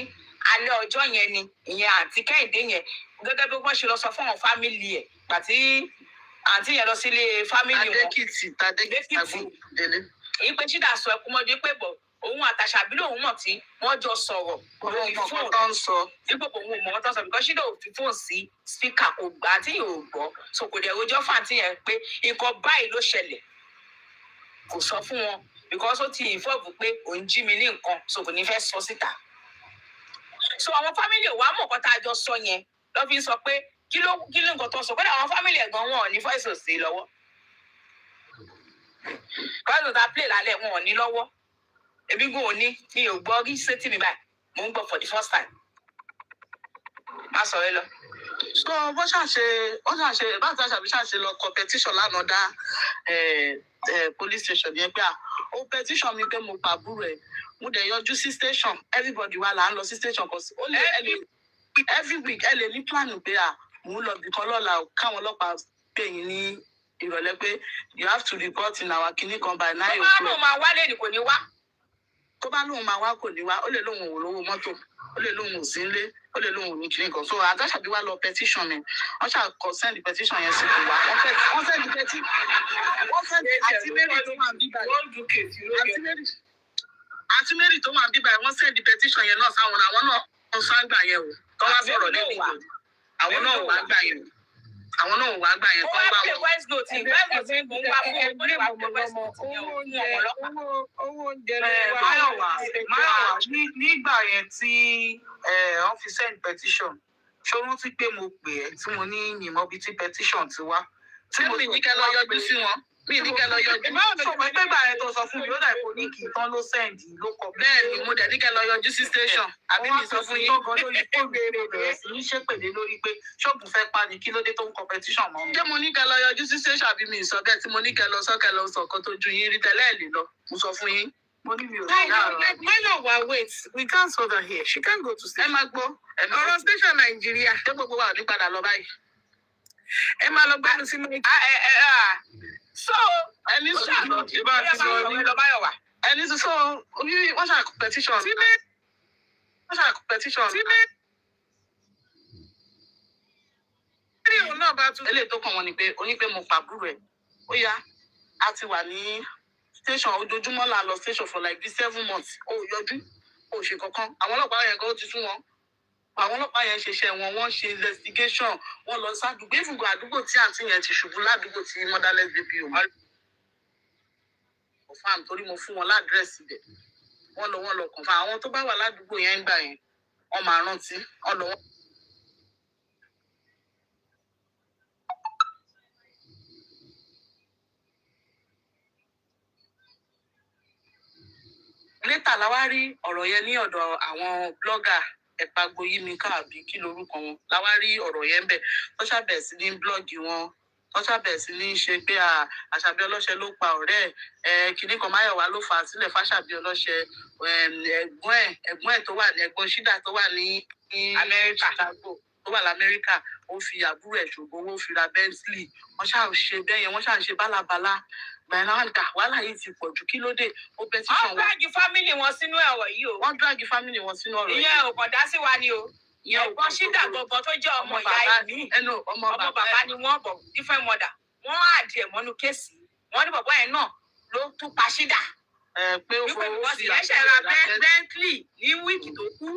alẹ́ ọjọ́ yẹn ni ìyẹn àǹtí Kẹ́hìndé yẹn gẹ́gẹ́ bí wọ́n ṣe lọ sọ fún àwọn fámìlì ẹ̀ pàtí àǹtí yẹn lọ sílé fámìlì wọn Adékìtì èyí pé Ṣídà sun ẹkún mọ́jú pé bọ̀ òun àtàṣàbí lòun mọ̀ tí wọ́n jọ sọ̀rọ̀ lórí fóònù dípò òun ò mọ̀ wọ́n tó ń sọ because Ṣídà ò fi fóònù sí spíkà kò gbà àǹtí yẹn ò gbọ́ so kò dẹ̀ rojọ́ fún àǹtí yẹn pé nǹkan báyìí ló ṣẹlẹ̀ kò sọ fún wọn because ó ti ìfọ́ọ̀bù pé òun jí mi ní nǹkan so kò ní fẹ́ sọ síta so àwọn fámìlì ò wá mọ̀ kọ́ tá a jọ sọ yẹn lọ́ fi sọ pé kí ló nǹkan tó sọ pé àwọn fámìlì ẹ̀gbọ́n wọn ò ní voice note sí lọ́wọ́ voice note play lálẹ́ wọn ò ní lọ́wọ́ èmi gùn ò ní mi ò gbọ́ rí sétí mi báyìí mò ń gbọ́ for the first time má sọ ẹ lọ. So bó ṣàṣe bá Àṣàbí ṣàṣe lọ competition lánàá dá police station yẹn pé ó petition mi pé mo pa àbúrò ẹ̀ mo dẹ̀ yọjú sí station everybody wà là ń lọ sí station kan sí ó lè every week ẹ lè ní plan pé mò ń lọ bìkan lọ́la káwọn ọlọ́pàá pè yín ní ìrọ̀lẹ́ pé you have to report in our clinic kan by 9 o'clock. tó bá lóun máa wálé ni kò ní wá. Tó bá lóun máa wá kò ní wá ó lè lóun ò lówó mọ́tò ó lè lóun ò sí nílé ó lè lóun ò ní clinic kan so Àṣàbí wá lọ petition mi wọ́n ṣàkọ send petition yẹn sí kò wá wọ́n send petition Àǹtí Mary tó máa bí báyìí Àǹtí Mary tó máa bí báyìí wọ́n send petition yẹn náà sáwọn àwọn náà wọ́n sọ àgbà yẹn o tó wá sọ̀rọ̀ lẹ́yìn ìgbà àwọn náà wà gbà yẹn àwọn náà wà gbà yẹn tó ń bá wọn. Máyọ̀wá nígbà yẹn tí wọ́n fi send petition ṣé wọ́n ti pé mo pè ẹ́ tí mo ní ìmọ̀ bíi tí petition ti wá. Tí mo ní kẹ́ lọ yọjú sí wọn mi ní kẹ́ lọ yọjú. Sọ pé gbà yẹn tó sọ fún mi ó dà kó ní kì í tán ló send ló kọ. Bẹ́ẹ̀ ni mo dẹ̀ ní kẹ́ lọ yọjú sí station àbí mi sọ fún yín. Wọ́n lórí fóònù bẹ̀rẹ̀ sí ní ṣépèlé lórí pé ṣọ́ọ̀bù fẹ́ pa ni kí ló dé tó ń competition mọ́ mi. Ṣé mo ní kẹ́ lọ yọjú sí station àbí mi sọ bẹ́ẹ̀ tí mo ní kẹ́ lọ sọ kan tó ju yín rí tẹ́lẹ̀ ẹ̀ lè lọ mo sọ fún yín. Mo ní mi ò ní àárọ̀. Máyọ̀wá wait we can't hold her here she can't go to Ẹ station. máa gbọ́ ọ̀rọ̀ station Nàìjíríà ṣé gbogbo wa ò ní padà lọ báyìí. ẹ máa lọ gbẹ́nu sí méjì. so ẹni sọ ẹni sọ wọ́n ṣàkó petition. òun náà bá tún. eléyìí tó kàn wọ́n ni pé ó ní pé mo pàbúrò ẹ̀ ó yá a ti wà ní station ojoojúmọ́ là ń lọ station for like 7 months ó yọjú ó ṣe kankan àwọn ọlọ́pàá yẹn gan ti sún wọn àwọn ọlọ́pàá yẹn ṣiṣẹ́ wọn wọ́n ṣe investigation wọ́n lọ sádùúgbò ìfúngò àdúgbò tí àǹtí yẹn ti ṣubú ládùúgbò tí motherless baby ò mọ́ confam torí mo fún wọn ládírẹ́sì bẹ̀ wọ́n lọ confam àwọn tó bá wà ládùúgbò yẹn ń gbà yẹn wọ́n máa rántí wọ́n lọ. létà la wá rí ọ̀rọ̀ yẹn ní ọ̀dọ̀ àwọn blogger Ẹ̀pàgboyímíkà àbí kí lorúkọ wọn la wá rí ọ̀rọ̀ yẹn bẹ̀ tó ṣàbẹ̀ sí ní blọ́ọ̀gì wọn tó ṣàbẹ̀ sí ní ṣe pé Àṣàbí Ọlọ́ṣẹ ló pa ọ̀rẹ́ ẹ̀ kìnnì kan Máyọ̀wá ló fà á sílẹ̀ f'Àṣàbí Ọlọ́ṣẹ ẹ̀gbọ́n ẹ̀ tó wà ní ẹ̀gbọ́n Ṣídà tó wà ní Amẹ́ríkà tó wà l'Amẹ́ríkà ó fi àbúrò ẹ̀ ṣògbọ́n ó fi ra Bentley wọ́n ṣáà ṣe bẹ́yẹn wọ́n ṣáà ń ṣe bálabàlá gbàyànláwàǹkà wàhálà yìí ti pọ̀ jù kí ló dé ó petition wọn. wọ́n dragi family wọn sínú ọ̀rọ̀ yìí o. wọ́n dragi family wọn sínú ọ̀rọ̀ yìí. ìyẹn ò kàn dá sí wa ni o. ẹ̀gbọ́n Ṣídà gbọ̀ngàn tó jẹ́ ọmọ ìyá ìlú ọmọ bàbá ni wọ́n bọ̀ different mother wọ́n àdì ẹ̀ mọ́nú kéèsì wọ́n ní bàbá yẹn náà ló tún pa Ṣídà. pé ó fọwọ́ sí ẹ̀ṣẹ̀ ra Bentley ní wíìkì tó kú.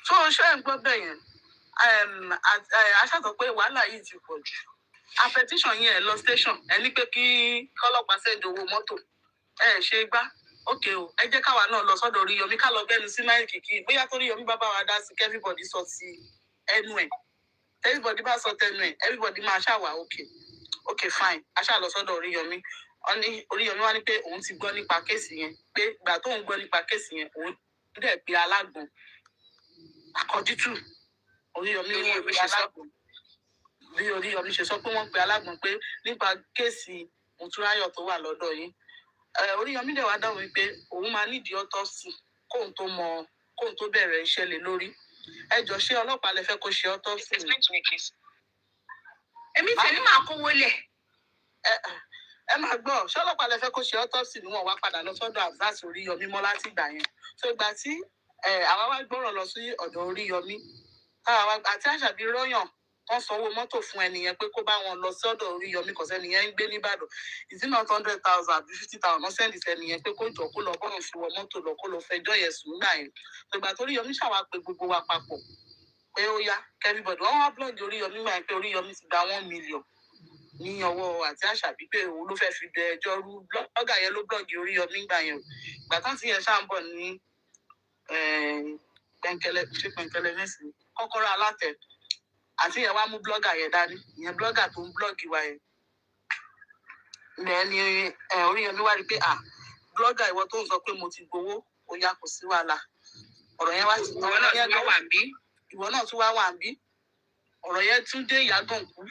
tó o ṣe ń gbọ́ bẹ́ẹ̀ yẹn aṣáàtọ̀ pé wàhálà yìí ti pọ̀ jù a petition yẹn lọ station ẹ ní pé kí kọ́lọ́pàá send owó mọ́tò ẹ ṣe gbá ókè o ẹ jẹ́ káwa náà lọ sọ́dọ̀ Oríyọmí ká lọ gbẹ́nu sí máìkì kí bóyá tó Oríyọmí bá bá wa dá sí everybody sọ sí ẹnu ẹ̀ everybody bá sọ tẹnu ẹ̀ everybody máa ṣàwà ókè fine a ṣáà lọ sọ́dọ̀ Oríyọmí Oríyọmí wá ní pé òun ti gbọ́ nípa kéèsì yẹn pé ìgbà tóun gbọ́ nípa kéèsì yẹn òun dẹ̀ pe alágbọ̀n àkọ́dítù Oríyọmí wọ́n pe alágbọ̀n bí Oríyọmí ṣe sọ pé wọ́n pe alágbọ̀n pé nípa kéèsì Mùtúráyọ̀ tó wà lọ́dọ̀ yìí Oríyọmí dẹ̀ wá dáhùn wípé òun máa nídìí autopsy kóun tó bẹ̀rẹ̀ iṣẹ́ lé lórí ẹ jọ ṣé ọlọ́pàá lè fẹ́ kó ṣe autopsy ni. èmi tẹ̀lé máa kówó lẹ̀. ẹ máa gbọ́ ṣé ọlọ́pàá lè fẹ́ kó ṣe autopsy ni wọ́n wá padà lọ sọ́dọ̀ Abdul Oríyọmí mọ́ láti ìgbà yẹn tó ìgbà tí àwa wá gbọ́rọ̀ lọ sí ọ̀dọ̀ Oríyọmí àti Àṣàbí rọ́yàn wọ́n sanwó mọ́tò fún ẹnìyẹn pé kó bá wọn lọ sọ́dọ̀ Oríyọmí kọ̀ọ̀sẹ́ ẹnìyẹn ń gbé nìbàdàn ìdínà 100,000 àbí 50,000 wọ́n sẹ́ndì sẹ́nìyẹn pé kó jọ kó lọ bọ́rùn fi wọ mọ́tò lọ kó lọ fẹjọ́ yẹn sùn nígbà yẹn ìgbà tó Oríyọmí ṣàwá pé gbogbo wa papọ̀ pé ó yá everybody wọ́n wá blọ́ọ̀gì Oríyọmí gbà yẹn pé Oríyọmí ti gba 1 million ní ọwọ́ àti Àṣàbí pé òun ló fẹ́ fi dẹ ẹjọ́ rú blọ́gà yẹn ló blọ́ọ̀gì Oríyọmí gbà yẹn ìgbà tán tí yẹn ṣáà ń bọ̀ ní pẹ̀ǹkẹ̀lẹ̀ mẹ́sìn kọ́kọ́rọ́ alátẹ àti yẹn wá mú blọ́gà yẹn dání ìyẹn blọ́gà tó ń blọ́ọ̀gì wa yẹn ni Oríyọmí wá rí pé blọ́gà ìwọ tó ń sọ pé mo ti gbowó ó yá kò sí wàhálà ọ̀rọ̀ yẹn wá sí ìwọ náà tún wà ń bí ìwọ náà tún wá wà ń bí ọ̀rọ̀ yẹn tún dé ìyàgàn kú.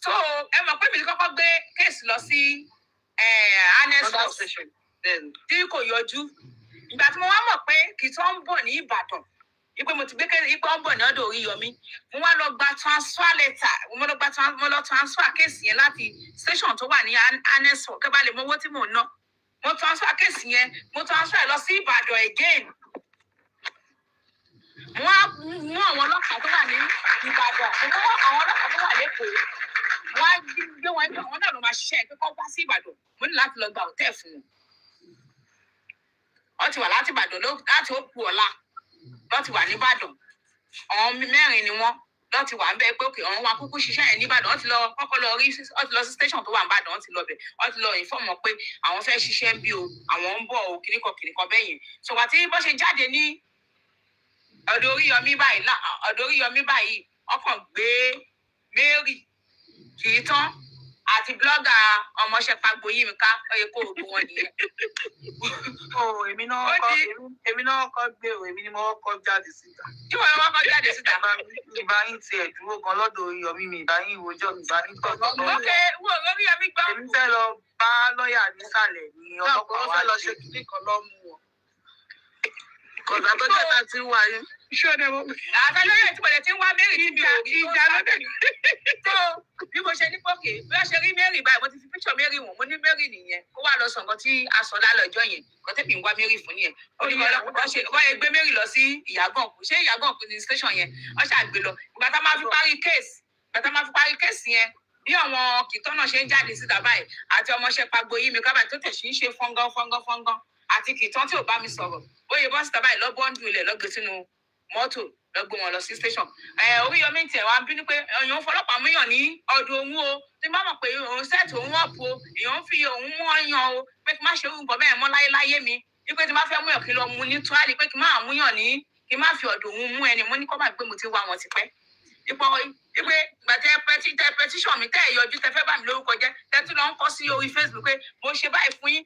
so ẹ mọ̀ pé mi ti kọ́kọ́ gbé kéèsì lọ sí anestos tí kò yọjú ìgbà tí mo wá mọ̀ pé kì í tó ń bọ̀ ní Ìbàdàn ipe mo ti gbé kéde ipe ń bọ̀ ní ọ̀dọ̀ Oríyọmí mo wá lọ gba transfer letter mo lọ transfer kéèsì yẹn láti station tó wà ní anestos kẹ́ bá lè mọ owó tí mò ń ná mo transfer kéèsì yẹn mo transfer lọ sí Ìbàdàn again mo wá mú àwọn ọlọ́pàá tó wà ní Ìbàdàn mo mú àwọn ọlọ́pàá tó wà lẹ́kọ̀ọ́ wọ́n á gbé wọn ẹgbẹ́ àwọn náà ló máa ṣiṣẹ́ pé kọ́ wá sí Ìbàdàn mo ní láti lọ gba hòtẹ́ẹ̀ fún wọn. Wọ́n ti wà láti Ìbàdàn láti ó kú ọ̀la lọ́ ti wà ní Ìbàdàn àwọn 4 ni wọ́n lọ́ ti wà ń bẹ́ẹ̀ pé òkè àwọn wa kúkú ṣiṣẹ́ yẹn ní Ìbàdàn wọ́n ti lọ kọ́kọ́ lọ rí wọ́n ti lọ sí station tó wà ní Ìbàdàn wọ́n ti lọ bẹ̀ wọ́n ti lọ ìfọ̀mọ̀ pé àwọn fẹ́ ṣiṣẹ́ bí o àwọn ń bọ̀ o kìnnìkan bẹ́ẹ̀ yẹn ṣùgbọ́n tí bó ṣe jáde ní ọ̀dọ̀ Oríyọmí báyìí ọkàn gbé Mary kì í tán àti blọ́gà ọmọọṣẹ́ Ẹ̀pàgboyímíkà oye kó o gbọ́ wọn nìyẹn. èmi náà kọ́ gbé o èmi ni mo kọ́ jáde síta. kí wọ́n wá kọ́ jáde síta. ìbáyín tiẹ̀ dúró gan lọ́dọ̀ Oríyọmí mi ìbáyín ìwòjọ́ ìbáyín tọ̀tọ̀. ókè wo Oríyọmí gbọ́. èmi fẹ́ lọ bá lọ́ọ̀yà nísàlẹ̀ ní ọlọ́pàá wa lọ ṣe kíní kan lọ́mú wọn. kọ̀dà tó jẹ́ta ti wáyé. àtàlóyè tí mo lè ti ń wá Mary tí mi ò rí ìjà lọ́dẹ̀ tó bí mo ṣe ní pòkè bí wọ́n ṣe rí Mary báyìí mo ti fi picture Mary wọn mo ní Mary nìyẹn ó wà lọ sọ nǹkan tí a sọ lálẹ́ ọjọ́ yẹn nǹkan tẹ́bí ń wá Mary fún nìyẹn ó ní wọ́n yẹ gbé Mary lọ sí Ìyàgànkù ṣé Ìyàgànkù ní station yẹn wọ́n ṣàgbé lọ ìgbà tá máa fi parí kéèsì yẹn bí àwọn kìtọ́ náà ṣe ń jáde síta báyìí àti ọmọọṣẹ́ pagbo yìí mi kábàáyì tó tẹ̀sí ń ṣe fọ́ngán àti kìtọ́ tí ò bá mi sọ̀rọ̀ bóyá bọ́ síta báyìí lọ́bọ̀ọ́dù ilẹ̀ lọ́gbẹ̀ẹ́ sínú mọ́tò lọ́gbé wọn lọ sí station. Oríyọmí tiẹ̀ wá ń bínú pé èèyàn fọlọ́pàá múyàn ní ọdún òun o tí bá mọ̀ pé òun sẹ́ẹ̀tì òun ọ̀pọ̀ o èèyàn fi òun mú ọyàn o pé kí má ṣe orúkọ bẹ́ẹ̀ mọ́ láyéláyé mi wípé tí má fẹ́ múyàn kí lọ mú ní túwálì pé kí má múyàn ní kí má fi ọ̀dọ̀ òun mú ẹni mo ní kọ́ máa gbé mo ti wá wọn ti pẹ́. Ipò ìpè gbàtẹ́ petition mi tẹ́ ẹ̀ yọjú tẹ́ fẹ́ bá mi lórúkọ jẹ́ tẹ́ tún lọ ń kọ́ sí orí Facebook pé mo ṣe báyìí fún yín.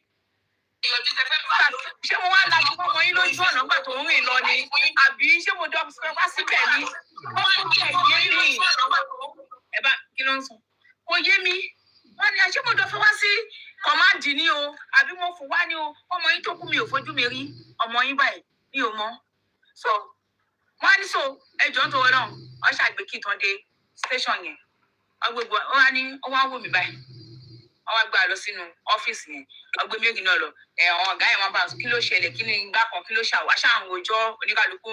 Ṣé mo wá lajú fún ọmọ yín lójú ọ̀nà gbà tó ń rìn lọ ni àbí ṣé mo dọ́ wá síbẹ̀ ni ó fún kí ẹ̀ yé mi ẹ bá kí ló ń sọ kò yé mi wọ́n ní ṣé mo dọ́ fẹ́ wá sí kọ̀máǹdì ni o àbí mo fò wá ni o ọmọ yín tó kú mi ò fojú mi rí ọmọ yín báyìí mi ò mọ̀ so wọ́n á ní so ẹjọ́ tó wọ́n náà wọ́n ṣàgbé kí ìtàn dé station yẹn ọgbẹ̀gbọ̀ wọ́n á ní wọ́n á wò mí báyìí wọ́n wá gbà lọ sínú ọ́fíìsì yẹn ọgbẹ́ méjì náà lọ àwọn ọ̀gá yẹn wọ́n bá kí ló ṣẹlẹ̀ kí ni gbà kan kí ló ṣàwá ṣáwọn òòjọ́ oníkàlùkù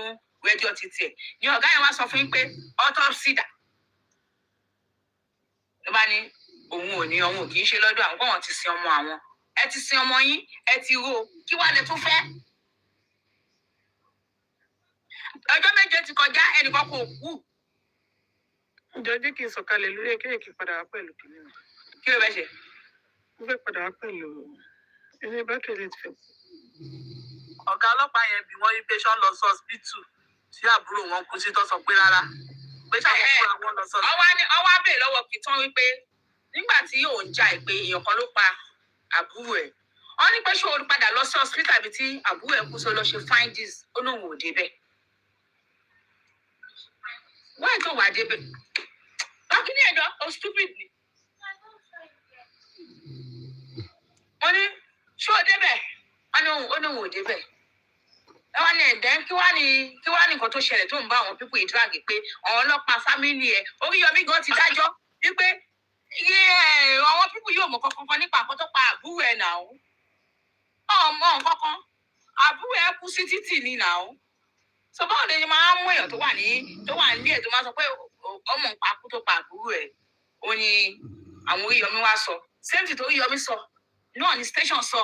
rẹ́jọ́ títì ẹ̀ ní ọ̀gá yẹn wá sọ fún yín pé autopsy dà ló bá ní òun ò ní òun ò kì í ṣe lọ́dọ̀ àwọn kọ́wọ́n ti sin ọmọ àwọn ẹ ti sin ọmọ yín ẹ ti rò kí wàá lè tún fẹ́. ọjọ́ méje ti kọjá ẹnìkan kò kú. Jọ̀ọ́ kí n sọ̀kalẹ̀ lórí ẹ̀kẹ́ kí n padà wá pẹ̀lú kìnìún. Kí ló bẹ́ ṣe? Mo fẹ́ padà wá pẹ̀lú ẹni bá kéré ti fẹ́. Ọ̀gá ọlọ́pàá yẹn bí wọ́n rí pé ṣọ́ lọ sí hospital tí àbúrò wọn kú sí tó sọ pé rárá pé ṣàwọn fúnra wọn lọ sí hospital. Ọwọ́ abẹ́ lọ́wọ́ Kìtàn wípé nígbà tí yóò ń ja ìpè èèyàn kan ló pa àbúrò ẹ̀ wọ́n ní pé ṣé o padà lọ sí hospital àbí tí àbúrò ẹ̀ kú sọ lọ ṣe findings ó lóun ò débẹ̀. Wọ́n tó wà débẹ̀ lọ́kì ní ẹ̀dọ́ o stupid ni. Wọ́n ní ṣé o débẹ̀ wọ́n ní òun ò débẹ̀. Ẹ wá ní ẹ̀dẹ́ kí wá ní nǹkan tó ṣẹlẹ̀ tó ń bá àwọn pípò ìdúràgì pé àwọn ọlọ́pàá fámìlì ẹ̀ Oríyọmí gan ti dájọ́ wípé àwọn pípò yóò mọ̀ kankan nípa àkọ́ tó pa àbúrò ẹ̀ nà ó. Ọmọ kankan àbúrò ẹ̀ kú sí títì ni nà ó. So báwo ni máa ń mú èèyàn tó wà nílé ẹ̀ tó máa sọ pé ọmọ ń pa kú tó pa àbúrò ẹ̀ ó ní àwọn Oríyọmí wá sọ same thing tó Oríyọmí sọ náà ní station sọ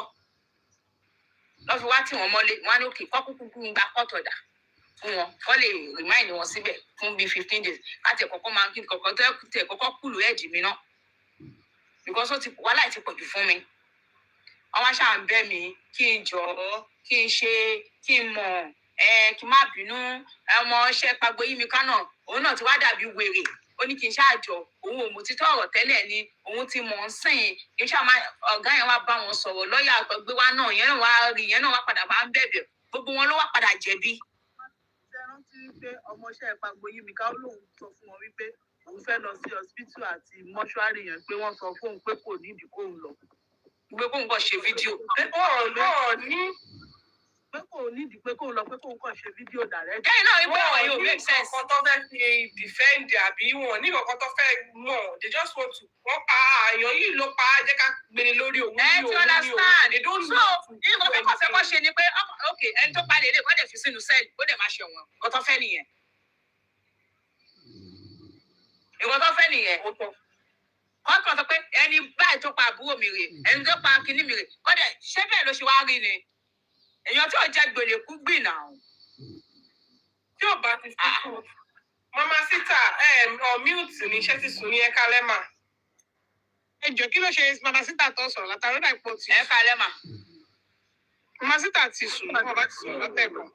lọ́ fi wá tí wọ́n mọ́lé wọ́n á ní òkè kọ́kúkú ń gba kọ́tọ̀dà fún wọn wọ́n lè remind wọn síbẹ̀ fún bíi 15 days láti ẹ̀kọ́kọ́ máa ń kí kọ̀ọ̀kan tó tẹ̀ kọ́kọ́ kúlù ẹ̀jì mi náà because ó ti wàhálà ti pọ̀jù fún mi àwọn aṣáà ń bẹ̀ mí kí n jọ̀ọ́ kí n ṣe kí n mọ̀ kí n má bínú ọmọ iṣẹ́ pagbo yí mi kánà òun náà ti wá dàbí wèrè ó ní kí n ṣáàjọ òun ò mọ̀ títọ́ ọ̀rọ̀ tẹ́lẹ̀ ni òun ti mọ̀ ń sìn kí n ṣáà ọ̀gá yẹn wá bá wọn sọ̀rọ̀ lọ́ọ̀yà àtọ̀gbé wa náà yẹn náà wá rí yẹn náà wá padà bá ń bẹ̀bẹ̀ gbogbo wọn ló wá padà jẹ̀bi. Ṣé rántí pé ọmọọṣẹ́ pagbo yí mi ká lóun sọ fún wọn wípé òun fẹ́ lọ sí hospital àti mọ́ṣúárì yẹn pé wọ́n sọ fóun pé kò nídìí kóun lọ. Gbé kóun kàn ṣe fídíò. Pé kò nídìí pé kóun lọ pé kóun kàn ṣe fídíò direct. Kẹ́yìn náà wípé àwọn yóò make sense. Wọ́n tó fẹ́ fi defend àbí wọn ní kankan tó fẹ́ mọ̀ they just want to wọ́n pa àyàn yìí ló pa á jẹ́ ká gbére lórí òun ní òun ní òun they don't know. So nǹkan tó kàn fẹ́ kọ́ ṣe ni pé ok ẹni tó pa lèlè wọ́n dẹ̀ fi sínú sẹ́ẹ̀lì ó dẹ̀ máa ṣe wọn nǹkan tó fẹ́ nìyẹn. Nǹkan tó fẹ́ nìyẹn. Wọ́n kàn sọ pé ẹni báyìí tó pa àbúrò mi rè ẹni tó pa kinní mi rè kọ́dẹ̀ ṣé bẹ́ẹ̀ ló ṣe wá rí ni èèyàn tí ò jẹ gbèlè kú gbìn náà. Tí ò bá ti sùn mama sita mute ní iṣẹ́ ti sùn ní ẹ̀ka lẹ́mà. Ẹ jọ̀ọ́ kí ló ṣe mama sita tó sọ̀rọ̀ látàrí náà ipò tí. Ẹ̀ka lẹ́mà. Mama sita ti sùn wọ́n bá ti sùn látẹ̀kọ̀.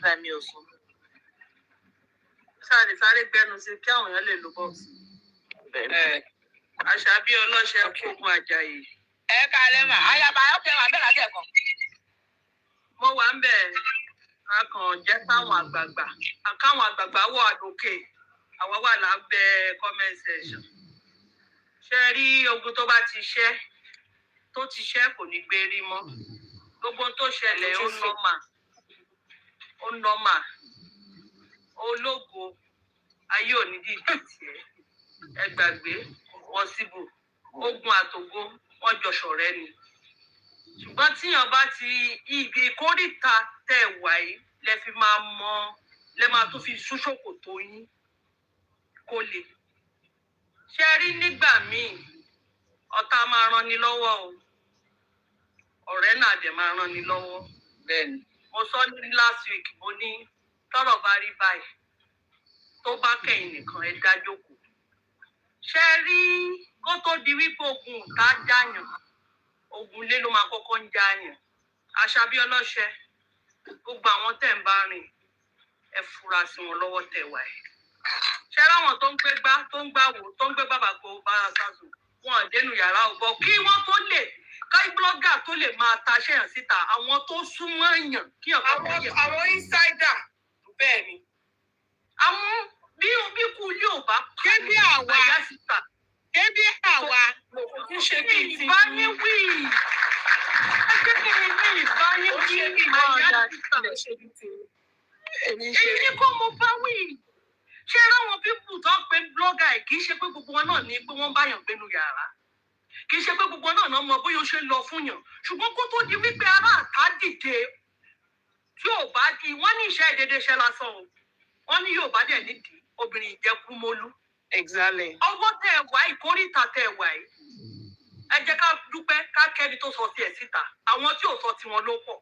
Bẹ́ẹ̀ mi ò sùn. Sáré gbẹnu sí kí àwọn èèyàn lè lo bọ́ọ̀sì. Àṣàbí ọlọ́ṣẹ́ kókun Àjàyí. Ẹ̀ka lẹ́mà ayaba ọ̀kẹ́ wà bẹ́ẹ̀ látẹ̀kọ̀. Mo wà ń bẹ̀ a kàn jẹ́ káwọn àgbààgbà wọ̀ lókè àwọn wà lábẹ́ comment section. Ṣé rí ogun tó bá ti ṣẹ́ kò ní gbé rí mọ́. Gbogbo tó ṣẹlẹ̀ ó nọ́mà ológo ayé ò ní dìde tiẹ̀. ẹ gbàgbé possible ogun àtògo wọn jọ ṣọ̀rẹ́ ni ṣùgbọ́n tíyàn bá ti igi ìkórìtà tẹ̀ wáyé lẹ fi máa mọ lẹ máa tún fi ṣúṣòkò tó yín kó lè ṣe rí nígbà míì ọ̀tá máa ran ni lọ́wọ́ o ọ̀rẹ́ náà dẹ̀ máa ran ni lọ́wọ́ bẹ́ẹ̀ni mo sọ ní last week mo ní tọ́rọ̀ bá rí báyìí tó bá kẹ́yìn nìkan ẹ dá jókòó ṣe rí kó tó di wípé ogun tá jáyàn ogun lé ló máa kọ́kọ́ ń jáyàn Àṣàbí ọlọ́ṣẹ gbogbo àwọn tẹ̀ ń bá rìn ẹ fura sí wọn lọ́wọ́ tẹ̀ wá ẹ̀ ṣe ráwọn tó ń gbé gbá tó ń gbá wò tó ń gbé bàbá kó bá ṣáṣù wọn ò dénú yàrá ò bọ̀ kí wọ́n tó lè káì blọ́gà tó lè máa taṣẹ́ yàn síta àwọn tó súnmọ́ èèyàn kí àwọn insider bẹ́ẹ̀ ni àwọn bí kú ilé ò bá Kébí àwa. àyà síta Kébí àwa. kò ṣe bí ti ìbáníwì ẹgbẹ́ kẹrin ní ìbáníwì àyà síta ṣe bí ti Èmi ń ṣe. èyí ni kò mọ bá wí ṣé ráwọn pípù tó ń pe blọ́gà ẹ̀ kì í ṣe pé gbogbo wọn náà ní pé wọ́n báyàn gbénu yàrá kì í ṣe pé gbogbo náà náà mọ bóyá ó ṣe ń lọ fún yàn ṣùgbọ́n kó tó di wípé ará àtá dìde tí ò bá di wọ́n ní iṣẹ́ ìdédé iṣẹ́ lásán o wọ́n ní yóò bá dẹ̀ nídìí obìnrin ìjẹkú mólú exactly ọwọ́ tẹ̀ wá ìkórìtà tẹ̀ wá ẹ̀ ẹ jẹ́ ká dúpẹ́ ká kẹ́ni tó sọ sí ẹ̀ síta àwọn tí ò sọ tiwọn ló pọ̀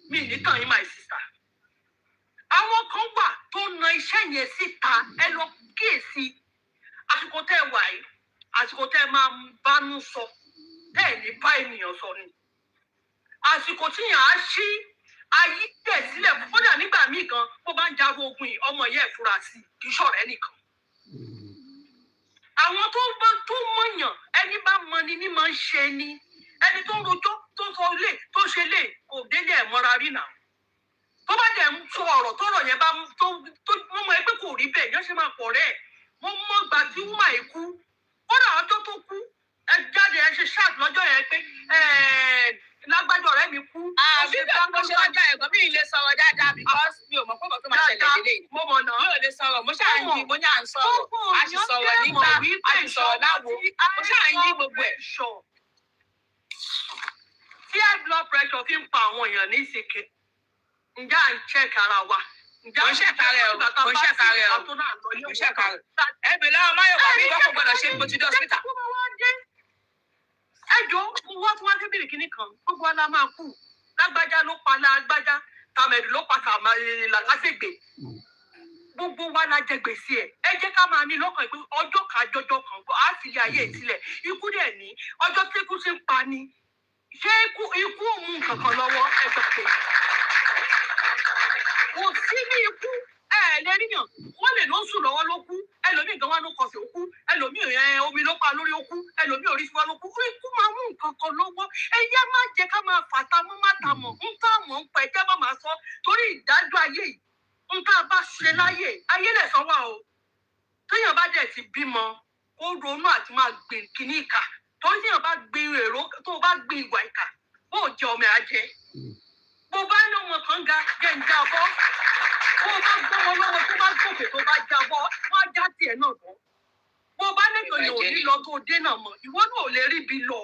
mí nítàn yín my sister àwọn kan wà tó na iṣẹ́ yẹn síta ẹ lọ kíyèsí àsìkò tẹ́ wà yìí àsìkò tẹ́ máa bánú sọ tẹ́ ní bá ènìyàn sọ ni àsìkò tíyàn á ṣí ayé tẹ̀ sílẹ̀ kódà nígbà míì gan bó bá ń jagun ogun yìí ọmọ yẹn fura sí kì í ṣọ̀rẹ́ nìkan àwọn tó mọ̀yàn ẹni bá mọ ni ní máa ń ṣe ni ẹni tó ń rojọ́ tó sọ lè tó ṣe lè kò délé ẹ̀ mọ́ra rí náà tó bá dẹ̀ ń sọ ọ̀rọ̀ tọ́rọ̀ yẹn bá tó mọ́ mọ́ ẹgbẹ́ kò rí bẹ́ẹ̀ yẹn ṣe máa pọ̀ rẹ̀ mo mọ́ gbà tí wúmà yìí kú kódà ọjọ́ tó kú ẹ jáde ẹ ṣe ṣáàtì lọ́jọ́ yẹn pé lágbájọ ọ̀rẹ́ mi kú. Àbí bẹ́ẹ̀ mo ṣe lọ́jọ́ ẹ̀gbọ́n mi ì lè sọ̀rọ̀ dáadáa because mi ò mọ̀ pé tó máa ṣẹlẹ̀ lélẹ̀. mo mọ̀ náà. Mi ò lè sọ̀rọ̀ mo ṣáà ń yí mo ní à ń sọ̀rọ̀ a sì sọ̀rọ̀ nígbà a sì sọ̀rọ̀ láwo mo ṣáà ń yí gbogbo ẹ̀. tí high blood pressure fi ń pa àwọn èèyàn ní ìsìnkè ǹjẹ́ à ń check ara wa. Mo ń ṣẹ̀kárẹ̀ o, mo ń ṣẹ̀kárẹ̀ o, mo ń ṣẹ̀kárẹ̀. Ẹbí lọ́wọ́ Máyọ̀wá mi gbọ́ kó gbọ́dọ̀ ṣe mo ti dé hospital. Ẹjọ́ mo wá tí wọ́n á débìrì kínní kan gbogbo ala máa kú lágbájá ló pa lágbájá tàmẹ̀dù ló pa làkàṣègbè gbogbo wa la jẹ gbèsè ẹ jẹ́ ká máa ní lọ́kàn pé ọjọ́ kájọjọ́ kan á sì lé ayé ìsílẹ̀ ikú dẹ̀ ní ọjọ́ tí ikú ti ń pa ni ṣé ikú òun kankan lọ́wọ́ ẹ gbà pé kò sí ní ikú lẹ́ríyàn wọ́n lè ló ń sùn lọ́wọ́ ló kú ẹlòmíì gan wá ló kọsẹ̀ ó kú ẹlòmíì omi ló pa lórí ó kú ẹlòmíì orí fún wa ló kú ikú máa mú nǹkan kan lọ́wọ́ ẹ̀yà má jẹ́ ká máa fàtà mọ́ má ta mọ̀ ń tá mọ̀ ń pẹ́ jẹ́ bá máa sọ torí ìdájọ́ ayé yìí ń tá a bá ṣe láyè ayé lẹ̀ sọ wà o téèyàn bá dẹ̀ ti bímọ kó ronú àti máa gbìn kíní ìkà torí téèyàn bá gbin èrò tó o bá gbin ìwà ìkà bó o jẹ ọmọ àjẹ bó bá ní ọmọ kan ga jẹ́ ń jábọ́ bó bá gbọ́mọ lọ́wọ́ tó bá gòkè tó bá jábọ́ wọ́n á já tiẹ̀ náà bọ́ bó bá lẹ́yìn òye òní lọ tó dé náà mọ̀ ìwọ náà ò lè rí ibi lọ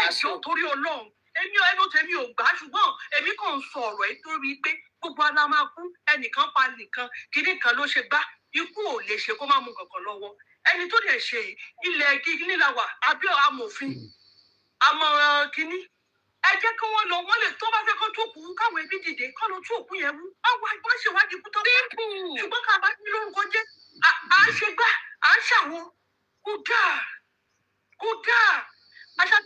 ẹ̀jọ̀ torí ọlọ́run èmi ẹnu tèmi ò gbà ṣùgbọ́n èmi kàn ń sọ ọ̀rọ̀ yìí torí pé gbogbo ala máa kú ẹnìkan pa nìkan kíní kan ló ṣe gbá ikú ò lè ṣe kó má mú kankan lọ́wọ́ ẹni tó lè ṣe ilẹ̀ kíní la wà àbí amòfin àmọ́ kíní ẹ jẹ́ kí wọ́n lọ wọ́n lè tó bá fẹ́ kó tó kú káwọn ẹbí dìde kọ́ ló tó òkú yẹn wú àwọn àgbà ṣèwádìí kú tó bá ṣùgbọ́n ká bá ní lórúkọ jẹ́ à ń ṣe gbá à ń ṣàwọn kódà aṣá.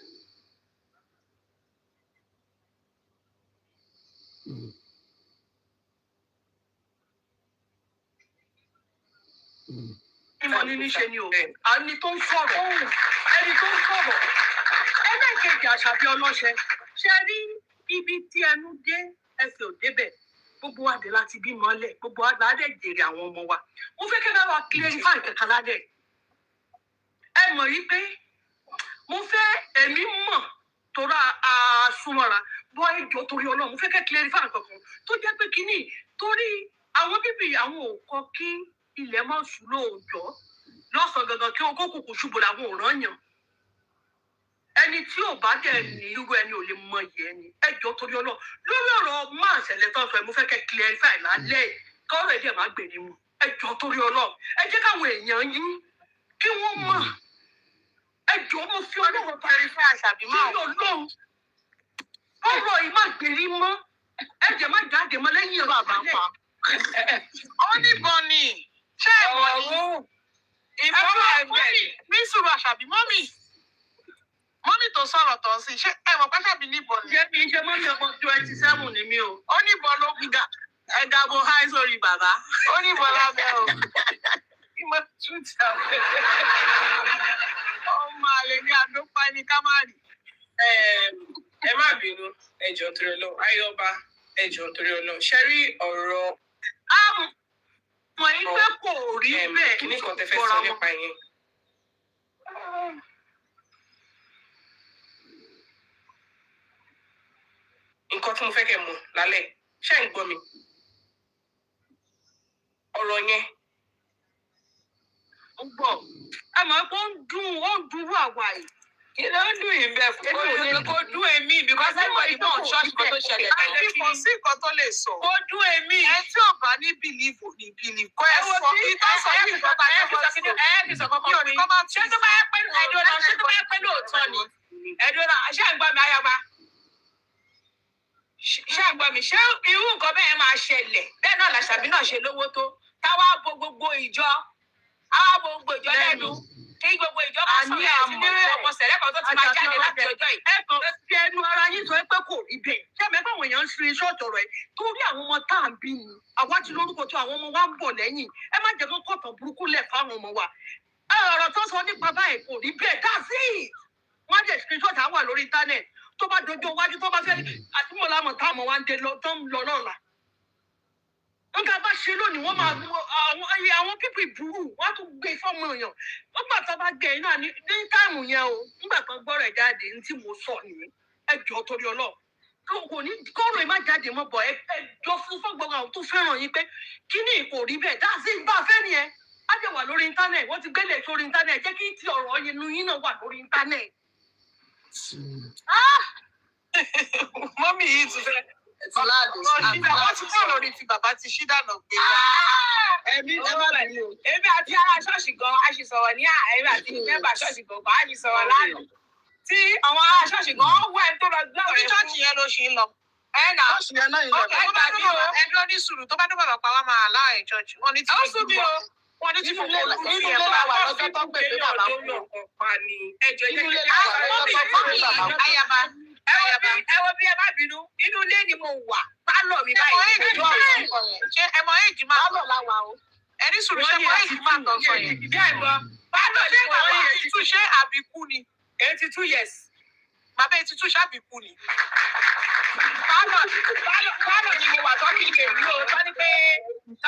ìmọ̀ ní níṣe ni o ẹni tó ń sọ̀rọ̀ ẹlẹ́ẹ̀kejì Àṣàbí ọlọ́ṣẹ ṣe rí ibi tí ẹnu dé ẹsẹ̀ ò débẹ̀ gbogbo wa dé láti bímọ lẹ̀ gbogbo wa ládẹ̀ jèrè àwọn ọmọ wa mo fẹ́ kẹ́kẹ́ wa clarify kẹ̀kẹ́ ládẹ̀ ẹ mọ̀ yí pé mo fẹ́ èmi mọ̀ tóra àsúnmọ́ra bọ́ ẹjọ́ torí Ọlọ́run mo fẹ́ kẹ́ clarify kankan tó jẹ́ pé kínní torí àwọn bíbí àwọn ò kọ kí ilẹ̀ máa sùn lóòjọ́ lọ́sàn-án gangan kí ogó kùkù ṣubú làwọn ò rán yàn ẹni tí ò bá dẹ̀ ní irú ẹni ò lè mọ ìyẹn ni ẹjọ́ torí Ọlọ́run lórí ọ̀rọ̀ máa ṣẹlẹ̀ tó sọ ẹ mo fẹ́ kẹ́ clarify lálẹ́ kọ́rọ̀ ẹ̀ dẹ̀ má gbèrè mu ẹjọ́ torí Ọlọ́run ẹ jẹ́ káwọn èèyàn yín kí wọ́n mọ̀ ẹjọ́ mo fi Ọlọ́run clarify Àṣàbí máa torí Ọlọ́run ọ̀rọ̀ yìí má gbèrè mọ́ ẹ̀jẹ̀ má jáde mọ́ lẹ́yìn ọ̀rọ̀ àbálẹ̀. ó níbọn ni ṣé ẹ̀bọn ni ìbọn ẹgbẹ́ ní sùúrù Àṣàbí mọ́mì tó sọ̀rọ̀ tó ń sìn ṣé ẹ̀wọ̀n pàṣàbí níbọn ni. ṣé kì í ṣe mọ́mì ọmọ 27 ni mí o. ó níbọn ló gbígbà ẹ̀dá bo háì sórí bàbá ó níbọn lábẹ́ o. ìmọ̀ tútà ọmọ àlè ní àdópa ní kámárì. ẹ má bínú ẹjọ́ torí Ọlọ́run ayọba ẹjọ́ torí Ọlọ́run ṣe rí ọ̀rọ̀ mọ̀ ní pé kò rí bẹ́ẹ̀ kíní kan tẹ́ fẹ́ sọ nípa yẹn. nǹkan tí mo fẹ́ kẹ́ mọ̀ lálẹ́ ṣé ń gbọ́ mi ọ̀rọ̀ yẹn ń gbọ́ ẹ mọ̀ pé ó ń dùn àwa yìí. kí ló ń dùn yín bẹ́ẹ̀ fún kó dùn èmi because everybody mọ̀ ṣọ́ọ̀ṣì kan tó ṣẹlẹ̀ náà. àìní kò sí nǹkan tó lè sọ. kó dùn èmi. ẹ tí ò bá ní bìlíìfù ní bìlíìfù kọ́ ẹ sọ kí tó sọ yìí nǹkan tá a jẹ́ bọ́ sí. kì í sọ kọ́kọ́ pé ṣé tó bá yẹ pé lóòótọ́ ni ẹ̀dùn náà ṣé ń gbọ́ mi ayaba ṣé ń gbọ́ mi ṣé irú nǹkan bẹ́ẹ̀ máa ṣẹlẹ̀ bẹ́ẹ̀ náà làṣàbí náà ṣe lówó tó táwa bo gbogbo ìjọ lẹ́nu kí gbogbo ìjọ bá sọ̀rọ̀ ẹ̀ sí ní ọmọ sẹ̀rẹ̀ kan tó ti máa jáde láti ọjọ́ yìí. ẹ kàn fi ẹnu ara yín sọ pé kò rí bẹ́ẹ̀ ṣé mẹ́fà àwọn èèyàn ń ṣe ṣọ́ọ̀tì ọ̀rọ̀ ẹ̀ torí àwọn ọmọ tá à ń bí ni àwa ti lórúkọ tó àwọn ọmọ wa ń bọ̀ lẹ́yìn ẹ má jẹ́ kó kọ̀tàn burúkú lẹ̀ fáwọn ọmọ wa ọ̀rọ̀ tó sọ nípa báyìí kò rí bẹ́ẹ̀ dáàsì wọ́n á jẹ́ screenshot àwọn wà lórí internet tó bá dojú iwájú tó bá fẹ́ àti mọ̀ láwọn táwọn wa ń dé lọ tó ń lọ lọ́la nǹkan bá ṣe lónìí wọ́n máa àwọn pípì burú wọ́n á tún gbé fọ́ọ̀mù èèyàn nígbà tó bá gẹ̀ iná ní táìmù yẹn o nígbà tó gbọ́rọ̀ ẹ̀ jáde ní tí mo sọ nìyẹn ẹ jọ torí Ọlọ́run kò ní kọ́rọ̀ ẹ̀ má jáde mọ́ bọ̀ ẹ jọ fún fọ́gbọ́n àwọn tó fẹ́ràn yín pé kí ni kò rí bẹ́ẹ̀ dáàsì bá a fẹ́ nìyẹn á jẹ́ wà lórí íńtánẹ̀tì wọ́n ti gbélé sórí íńtánẹ̀tì jẹ́ kí ti ọ̀rọ̀ yín náà wà lórí íńtánẹ̀tì. mọ́mì yìí ti fẹ́ wọ́n ti kọ́ lórí ti bàbá ti ṣí dànù gbé wa. èmi àti ará ṣọ́ọ̀ṣì gan a ṣì sọ̀rọ̀ ní èmi àti mẹ́mbà ṣọ́ọ̀ṣì gan a ṣì sọ̀rọ̀ lánàá tí àwọn ará ṣọ́ọ̀ṣì gan wọ́ ẹ tó lọ gbé ọ̀rẹ́ fún. ṣọ́ọ̀ṣì yẹn ló ṣe ń lọ. ṣọ́ọ̀ṣì yẹn náà yìí lọ. ẹni ó ní sùúrù tó bá dé bàbá pa wá máa láàyè ṣọ́ọ̀ṣì wọn ní tí mo sùn bí o wọn ní tí mo kọ́ lọ sí ẹ̀ bá wà lọ́jọ́ tó ń pè pé bàbá kú. ẹ wo bí ẹ má bínú inú ilé ni mo wà pálọ̀ mi báyìí. ṣé ẹ mọ èjì máa lọ láwa o ẹni sùúrù ṣe mọ èjì máa tọ̀ sọ yẹn. pálọ̀ ni mo wà. 82 ṣé àbíkú ni. 82 years. bàbá 82 ṣé àbíkú ni. pálọ̀ ni mo wà tó kí n lè rí o tọ́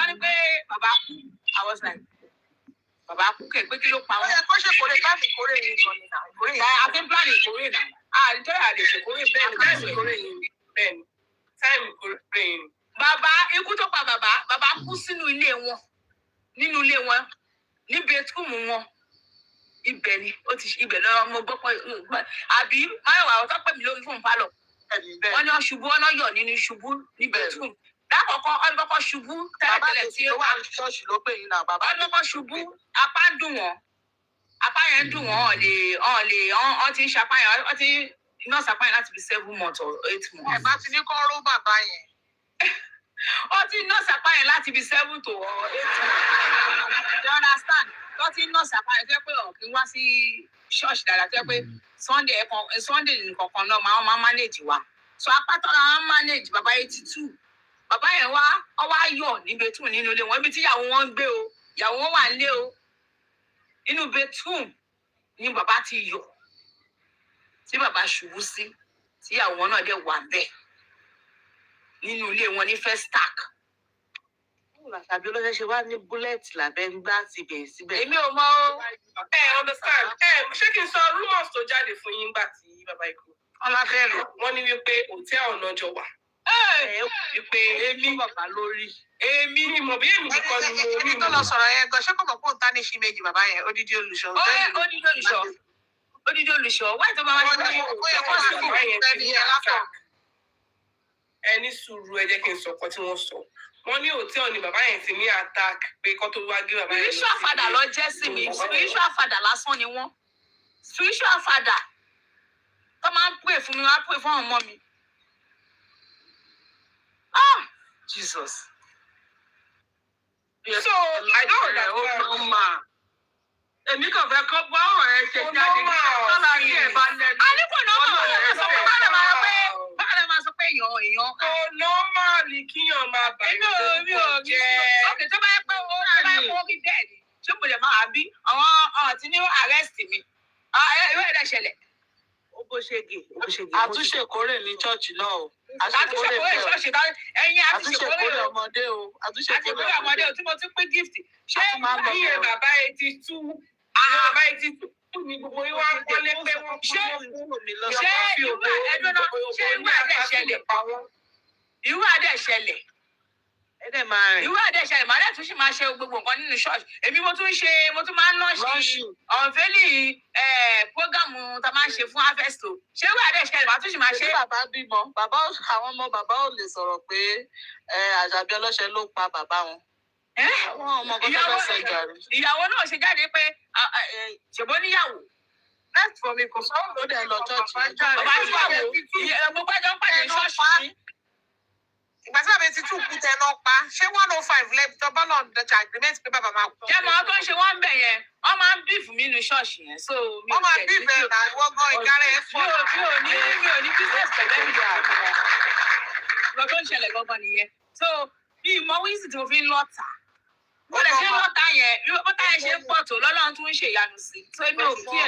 ni pé bàbá kú I was like bàbá kú kẹ̀ pé kí ló pa wọ́n. ó yẹ kó ṣe kórè káàmì ìkórè yìí gan ni náà. àti plan ìkórè náà àdìjọ́ àlè ṣèkórè bẹ́ẹ̀ ni táìmù ìkórè yìí bẹ́ẹ̀ ni táìmù ìkórè yìí. bàbá ikú tó pa bàbá kú nínú ilé wọn ní bedroom wọn ibẹ̀ ni ó ti ibẹ̀ lọ́wọ́ mo gbọ́ pé àbí máyọ̀wá ọ̀tọ́ pè mí lórí fún pálọ̀ wọ́n ní ṣubú ọ̀nà yọ̀ nínú ṣubú ní bedroom lákọ̀ọ́kọ́ ọ̀nùkọ́kọ́ ṣubú tẹ́lẹ̀tẹ́lẹ̀ tí ó wà ṣọ́ọ̀ṣì ló pè yín náà bàbá. ọ̀nùkọ́ ṣubú apá ń dùn wọ́n apá yẹn ń dùn wọ́n ọ̀n ti ń ṣapá yẹn ọ̀n ti nọ́ọ̀sì apá yẹn láti fi 7 months or 8 months. ẹ bá ti ní kọ́ ró bàbá yẹn. ọ̀n ti nọ́ọ̀sì apá yẹn láti fi 7 to 8 months. you understand? ọ̀n ti nọ́ọ̀sì apá yẹn fẹ́ pé ọ̀kí wá sí ṣọ́ọ̀ṣì dáadáa fẹ́ pé Sunday nǹkan kan náà máa manage wa so apá tó máa manage bàbá 82 bàbá yẹn wá yọ̀ ní bedroom nínú ilé wọn ibi tí ìyàwó wọn ń gbé o ìyàwó wọn wà nílé o inú bedroom ni bàbá ti yọ̀ tí bàbá ṣubú sí tí ìyàwó wọn náà dẹ̀ wà bẹ́ẹ̀ nínú ilé wọn ní first stack. Àṣàbí olóṣèṣe ṣe wá ní búlẹ̀tì lábẹ́ ń gbá tibẹ̀ síbẹ̀. èmi ò mọ̀ o. Understand ṣé kí n sọ rumors tó jáde fún yín gbà tí bàbá ikú. ọlábẹ́rẹ̀ wọ́n ní wípé hòtẹ́ẹ̀lì náà jọ wà Ìpè èmi bàbá lórí. èmi ni mo bí èmi kọ́ ni mo rí Ẹni tó lọ sọ̀rọ̀ yẹn gan, ṣé kò mọ̀ pé òun ta ní ṣí méjì bàbá yẹn, odidi olùṣọ́. Odidi olùṣọ́. Wáyé tó máa wá sí ẹni sùúrù ẹ jẹ́ kí n sọ ọkọ tí wọ́n sọ. Wọ́n ní hòtẹ́ẹ̀lì ni bàbá yẹn ti ní attack pé kó tó wá gé bàbá yẹn. spiritual father lọ jẹ́ sí mi. Spiritual father lásán ni wọ́n. Spiritual father tó máa ń pray fún mi, máa ń pray fún àwọn ọmọ mi. Jesus. So I don't understand. Èmi kàn fẹ́ kọ́ gbọ́ ọ̀rọ̀ ẹ ṣe jáde. Tọ́lá ní ẹ̀ bá lẹ́nu. A ní kò náà máa sọ pé èèyàn. Kò nọ́màlì kíyàn máa bàyọ̀ mi ò jẹ́. Ọkè tó bá yẹ pé ó rí bẹ́ẹ̀ ni. Ṣé mo lè máa bí àwọn tí ní arrest mi? Ìwé ẹ̀dá ṣẹlẹ̀. Ó bó ṣe gè. Àtúnṣe kórè ní ṣọ́ọ̀ṣì náà o. Àtúnṣe kórè ṣọ́ọ̀ṣì náà. Ẹ̀yin Àtúnṣe kórè ọmọdé o. Àtúnṣe kórè ọmọdé o tí mo tún pín gift. Ṣé iye bàbá 82? Bàbá 82 ni gbogbo yín wá kọ́lé pé wọ́n ṣé irú àdé ṣẹlẹ̀? Irú àdé ṣẹlẹ̀. Ẹ̀dẹ̀ máa rìn. Irú àdé ṣẹlẹ̀. Màá dẹ̀ tún ṣì máa ṣe gbogbo nǹkan nínú ṣọ́ọ̀ṣì. Èmi mo tún máa ń lọ́ọ̀ṣì ọ̀nfẹ́lì prógámù tá a máa ń ṣe fún Harvesto. Ṣé irú àdé ṣẹlẹ̀? Màá tún ṣì máa ṣe. Ṣé bàbá bímọ? Àwọn ọmọ bàbá ò lè sọ̀rọ̀ pé Àṣàbí ọlọ́ṣẹ ló pa bàbá wọn. Àwọn ọmọ kan tó lọ sọ jàre. Ìyàwó náà ṣe jáde pé ṣèbó níyàwó. Láti fọ mi kò sọ́wọ́ Ó dẹ̀ lọ ṣọ́ọ̀ṣì. Bàbá níyàwó. Gbogbo ẹjọ́ ń pàdé ṣọ́ọ̀ṣì ni. ìgbà tí bàbá ti tún kú tẹ náà pa ṣé 105 lẹ́bi tó bọ́lọ̀ ń dọ̀jà agreement pé bàbá máa kú. Ṣé màá tó ń ṣe wọ́n ń bẹ̀ yẹn? Wọ́n máa ń bíìfù mí nínú ṣọ́ọ̀ṣì yẹn. wọ́n máa bí ìbẹ̀rẹ̀ náà wọ́gán ìkárẹ̀ ẹ̀ fọ́. Mi ò ní business pẹ̀lú ẹ̀mí àgbà. Ìgbà tó ń ṣẹlẹ̀ gangan nìyẹn. So bí ìmọ̀ wíìsì tí mo fi ń lọ́ta. Mo lè ṣe lọ́ta yẹn. Bí lọ́ta yẹn ṣe ń pọ̀ tó lọ́lọ́run tún ń ṣe ìyanu sí. So èmi ò kí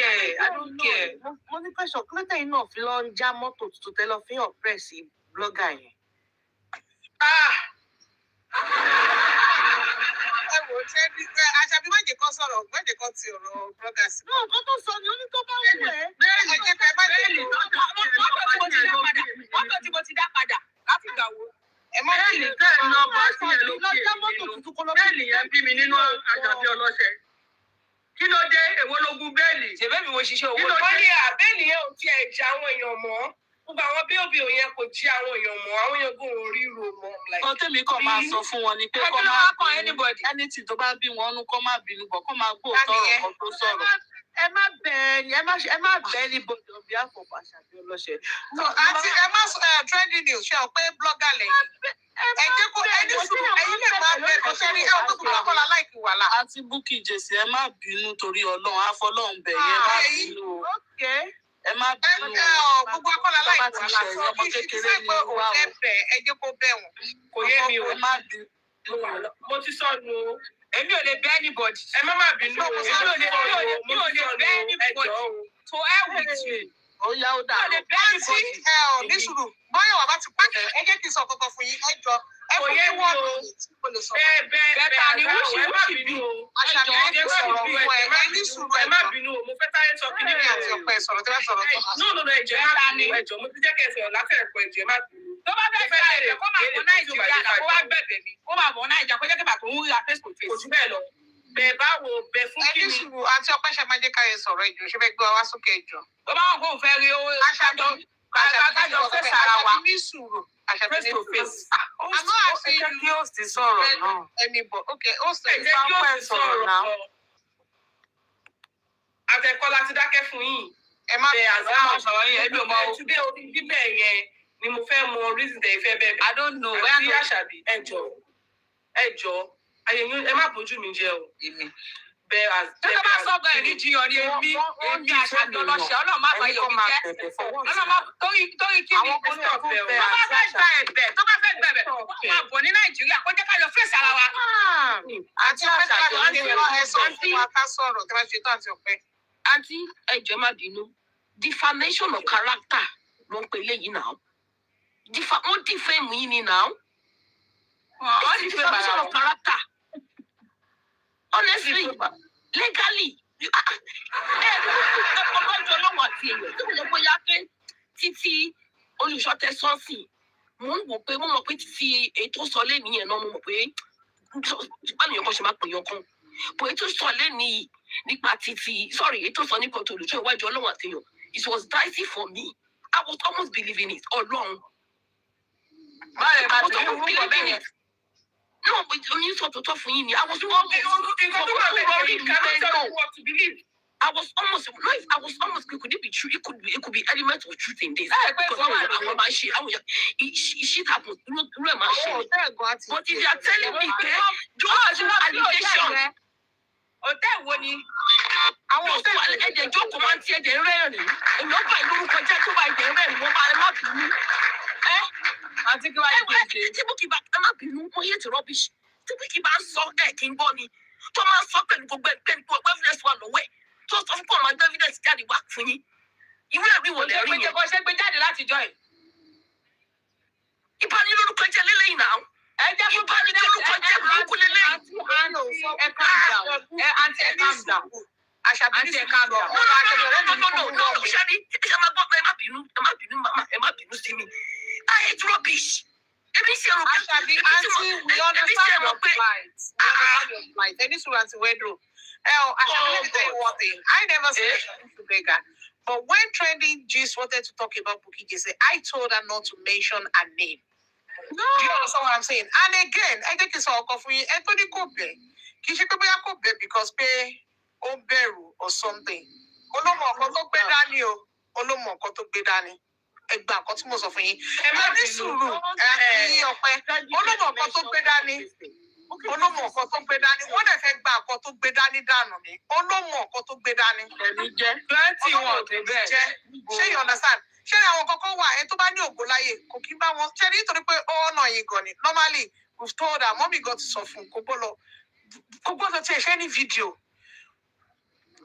ẹ̀. I don't care. Mo ní question kílódé yìí náà fi lọ ń já mọ́tò tuntun tẹ́lọ̀ fi hàn press blogger yẹn. Ẹ wò ó ṣe bí Àṣàbí májè kan sọ̀rọ̀ májè kan ti ọ̀rọ̀ blogger sí. Náà nǹkan tó sọ ni ó ní tó bá wù ẹ́. Ẹ jẹ́ ká ẹ má jẹ́ kí Mọ́tò tí mo ti dá padà láti gbà wo. ẹ má Bẹ́ẹ̀ni jẹ́ bẹ́ẹ̀ náà bá sí ẹ lókè. Bẹ́ẹ̀ni yẹn bí mi nínú Àṣàbí ọlọ́ṣẹ. Kí ló dé? Èwo lógún bẹ́ẹ̀lì? Ṣèbẹ́ mi mo ṣiṣẹ́ owó. Wọ́n ní àbẹ́ẹ̀lì yẹn ò tiẹ̀ jẹ àwọn èèyàn mọ́. Gbogbo àwọn bíòbí yẹn kò jí àwọn èèyàn mọ́. Àwọn èèyàn kò rí ro mọ́. Ohun tèmi kàn máa sọ fún wọn ni pé kọ́ máa bínú. Anything tó bá bí wọn nú kọ́ máa bínú bọ̀ kọ́ máa gbóòótọ́ ọ̀rọ̀ kan tó sọ̀rọ̀. Ẹ má bẹ́ẹ̀ ni ẹ má bẹ́ẹ̀ ní bọ́dọ̀ bí àfọ̀fọ̀ Àṣàbí ọlọ́ṣẹ. àti ẹ má trending news ṣe ọ pé blogger lẹ́yìn. Ẹ jẹ́ kó ẹni sùn ẹ̀yin lè máa bẹ kó sẹ́ni ẹ̀ ọ̀gbọ́n kúrò ọkọ̀lá láìkí wàhálà. Àti Bukky Jesse ẹ má bínú torí Ọlọ́run àfọlọ́run bẹ̀ yẹn má bínú o. Ẹ má bínú o. Gbogbo akọ́lá láìkí Bàbá ti wàhálà ṣẹ̀yìn sọ ọmọ kí kékeré ṣe ni pé wá òun fẹ́ o. bẹ̀ ẹ jẹ́ kó bẹ̀ wọ́n. Kò yé mi o. Ẹ má bínú. Mo ti sọnù o. Èmi ò lè bẹ́ anybody. Ẹ má bínú o. Mi ò lè bẹ́ anybody. To hell with you. Ó yá ó dà. Mi ò lè bẹ́ Àǹtí anybody. ní sùúrù bọ́yọ̀ wà bá ti pàdé ẹ jẹ́ kí n sọ kankan fún yín ẹ jọ ẹ fún mi wọ́n tí mo lè sọ. Bẹ́ẹ̀ta ni wúṣì ẹ má wúṣì bínú o. Àṣàbí ẹ jẹ́ sọ̀rọ̀ fún ẹ ní sùúrù Ẹ má bínú o. Mo fẹ́ táyé sọ kí ni Kíni àti ọ̀pẹ sọ̀rọ̀ tí wọ́n sọ̀rọ̀ tó máa sọ. No, ẹjọ́ ẹ má bínú ẹjọ́. Mo ti jẹ́ kẹ́ ẹ sọ̀rọ̀ látẹ̀kọ̀ ẹjọ́ ẹ má bínú. Tó bá fẹ́ gba ẹ̀bẹ̀ kó máa bọ̀ Nàìjíríà kó wá gbẹ̀bẹ̀ mi. Kó máa bọ̀ Nàìjíríà kó jẹ́ kí bàtò ń rí face to Kò face. jù bẹ́ẹ̀ lọ. Bẹ́ẹ̀ báwo bẹ fún ẹ kí ní ni? sùúrù àti ọ̀pẹ ṣe máa jẹ́ káyọ̀ sọ̀rọ̀ ìjọ ṣe fẹ́ gbé wa wá sókè ìjọ. Tó bá wọn kó fẹ́ rí owó Àṣàbí fẹ́ sára wa. ní sùúrù Àṣàbí Face ní to sùúrù. face. Àmọ́ àṣẹ Ẹ jẹ́ kí ó sì sọ̀rọ̀ náà. ẹni bọ̀ ok ó sọ Ẹ jẹ́ kí ó sì sọ̀rọ̀ náà. Àtẹ̀kọ́ láti dákẹ́ fún yín. ẹ má Bẹ́ẹ̀ àti máa sọ̀rọ̀ yẹn, ẹbí ò mọ o. Today orí bíbẹ̀ yẹn ni mo fẹ́ mọ reason tẹ̀ ìfẹ́ bẹ́ẹ̀ bẹ́ẹ̀. I don't know. Àti Àṣàbí ẹjọ́ ayé yín ẹ má bójú mi jẹ́ o. Bẹ́ẹ̀ àti Tó bá sọ́gbọ́n ẹ̀ ní jiyàn ni èmi Àṣàbí ọlọ́ṣẹ́ Ọlọ́run má bá yọ̀ mí jẹ́. Ọlọ́run má torí kí ni àwọn kan náà fẹ́ o. tó bá fẹ́ gba ẹ̀bẹ̀ tó bá fẹ́ gbẹ̀bẹ̀ wọ́n máa bọ̀ ní Nàìjíríà kó jẹ́ ká lọ fèsì ara wa. àti ọ̀pẹ tí wọ́n ti rán ẹ sọ fún wa ká sọ̀rọ̀ tí wọ́n ṣe tán àti ọ̀pẹ. Àǹtí ẹjọ́ má bínú. Defamation of character ló ń pè léyìí náà. Wọ́n defame yín ni náà. It's defamation of character. Honestly, legally. Ọgbọ́n jọ lọ́wọ́ àti èèyàn tí kò lè bóyá pé títí olùṣọ́tẹ̀ sọ́ọ̀sì mo ń wò pé mo mọ̀ pé ti ètò sọ lé nìyẹn náà mo mọ̀ pé báyìí kan ṣe máa pè yàn kan bó ètò sọ lé ní nípa títí ètò sọ nípa tó olùṣọ́ ìwájú ọlọ́run àtẹ̀yàn it was dicey for me I was almost believing it ọlọ́run. báyìí máa I was tẹ̀lé almost orúkọ believing bẹ́ẹ̀ it. No, but oyin sọ tó tọ́ fún yín ni I was almost I was almost could it be true? It could be elements of truth in this. Shit happens. But if you are telling me those allegations, ẹ̀jẹ̀ jókòó máa ń tí ẹ̀jẹ̀ rẹ́rìn-ín. Èmi ọgbà ìlú kọjá tó bá ẹ̀jẹ̀ rẹ́rìn-ín mo bá ẹ má bínú. àti kí wàá jẹ ṣe. Tí Bukky bá ẹ má bínú, mo yé ti rubbish. Tí Bukky bá ń sọ ẹ̀ kí n gbọ́ ni. Tó máa ń sọ pẹ̀lú gbogbo evidence wà lọ́wọ́ ẹ̀. Tó sọ fún ọmọ ẹgbẹ́ evidence jáde wá fún yín. Ìwé ẹ̀rí wò lè rí yẹn. kò ṣe gbé jáde láti jọ ẹ̀. Ìbanilórúkọ jẹ́ lélẹ́yìn náà. Ìbanilórúkọ jẹ́ burúkú lélẹ́yìn. calm down. Ashibe, calm down. No. Ṣáni, ẹ máa gbọ́ pé ẹ má bínú sí mi. I hate rubbish. Ebi ṣe rò pé. Ashibe, auntie, we understand your plight. We understand your plight. Any students in Wedro. Ashibe, let me tell you one thing. I never said to beggar. But when Trending Gist wanted to talk about Bukky Jesse, I told her not to mention her name. No. Do you understand what I'm saying? And again, I think it's all for you. Anthony Kobe. Kishi Kobe Kobe because pay Oberu or something. Olomo koto gbe dani o. Olomo koto gbe dani. Egba nkan tí mo sọ fún yín. Ẹ má ní sùúrù. Ẹ ọpẹ́. Olomo koto gbe dani. Olomo koto gbe dani. Wọ́n dẹ̀ fẹ́ gba nkan tó gbé dání dànù ni. Olomo koto gbe dani. Ẹni jẹ́. Plenty wọn dey bẹ́ẹ̀. Ṣé you understand? Ṣé àwọn kọ́kọ́ wà ẹ tó bá ní ògo láyé kò kí bá wọn ṣe nítorí pé ó ọ̀nà yìí gan ni. Normally, we've told her, mommy got to sọ fún kò gbọ́dọ̀ tí ẹ ṣe ní fídíò.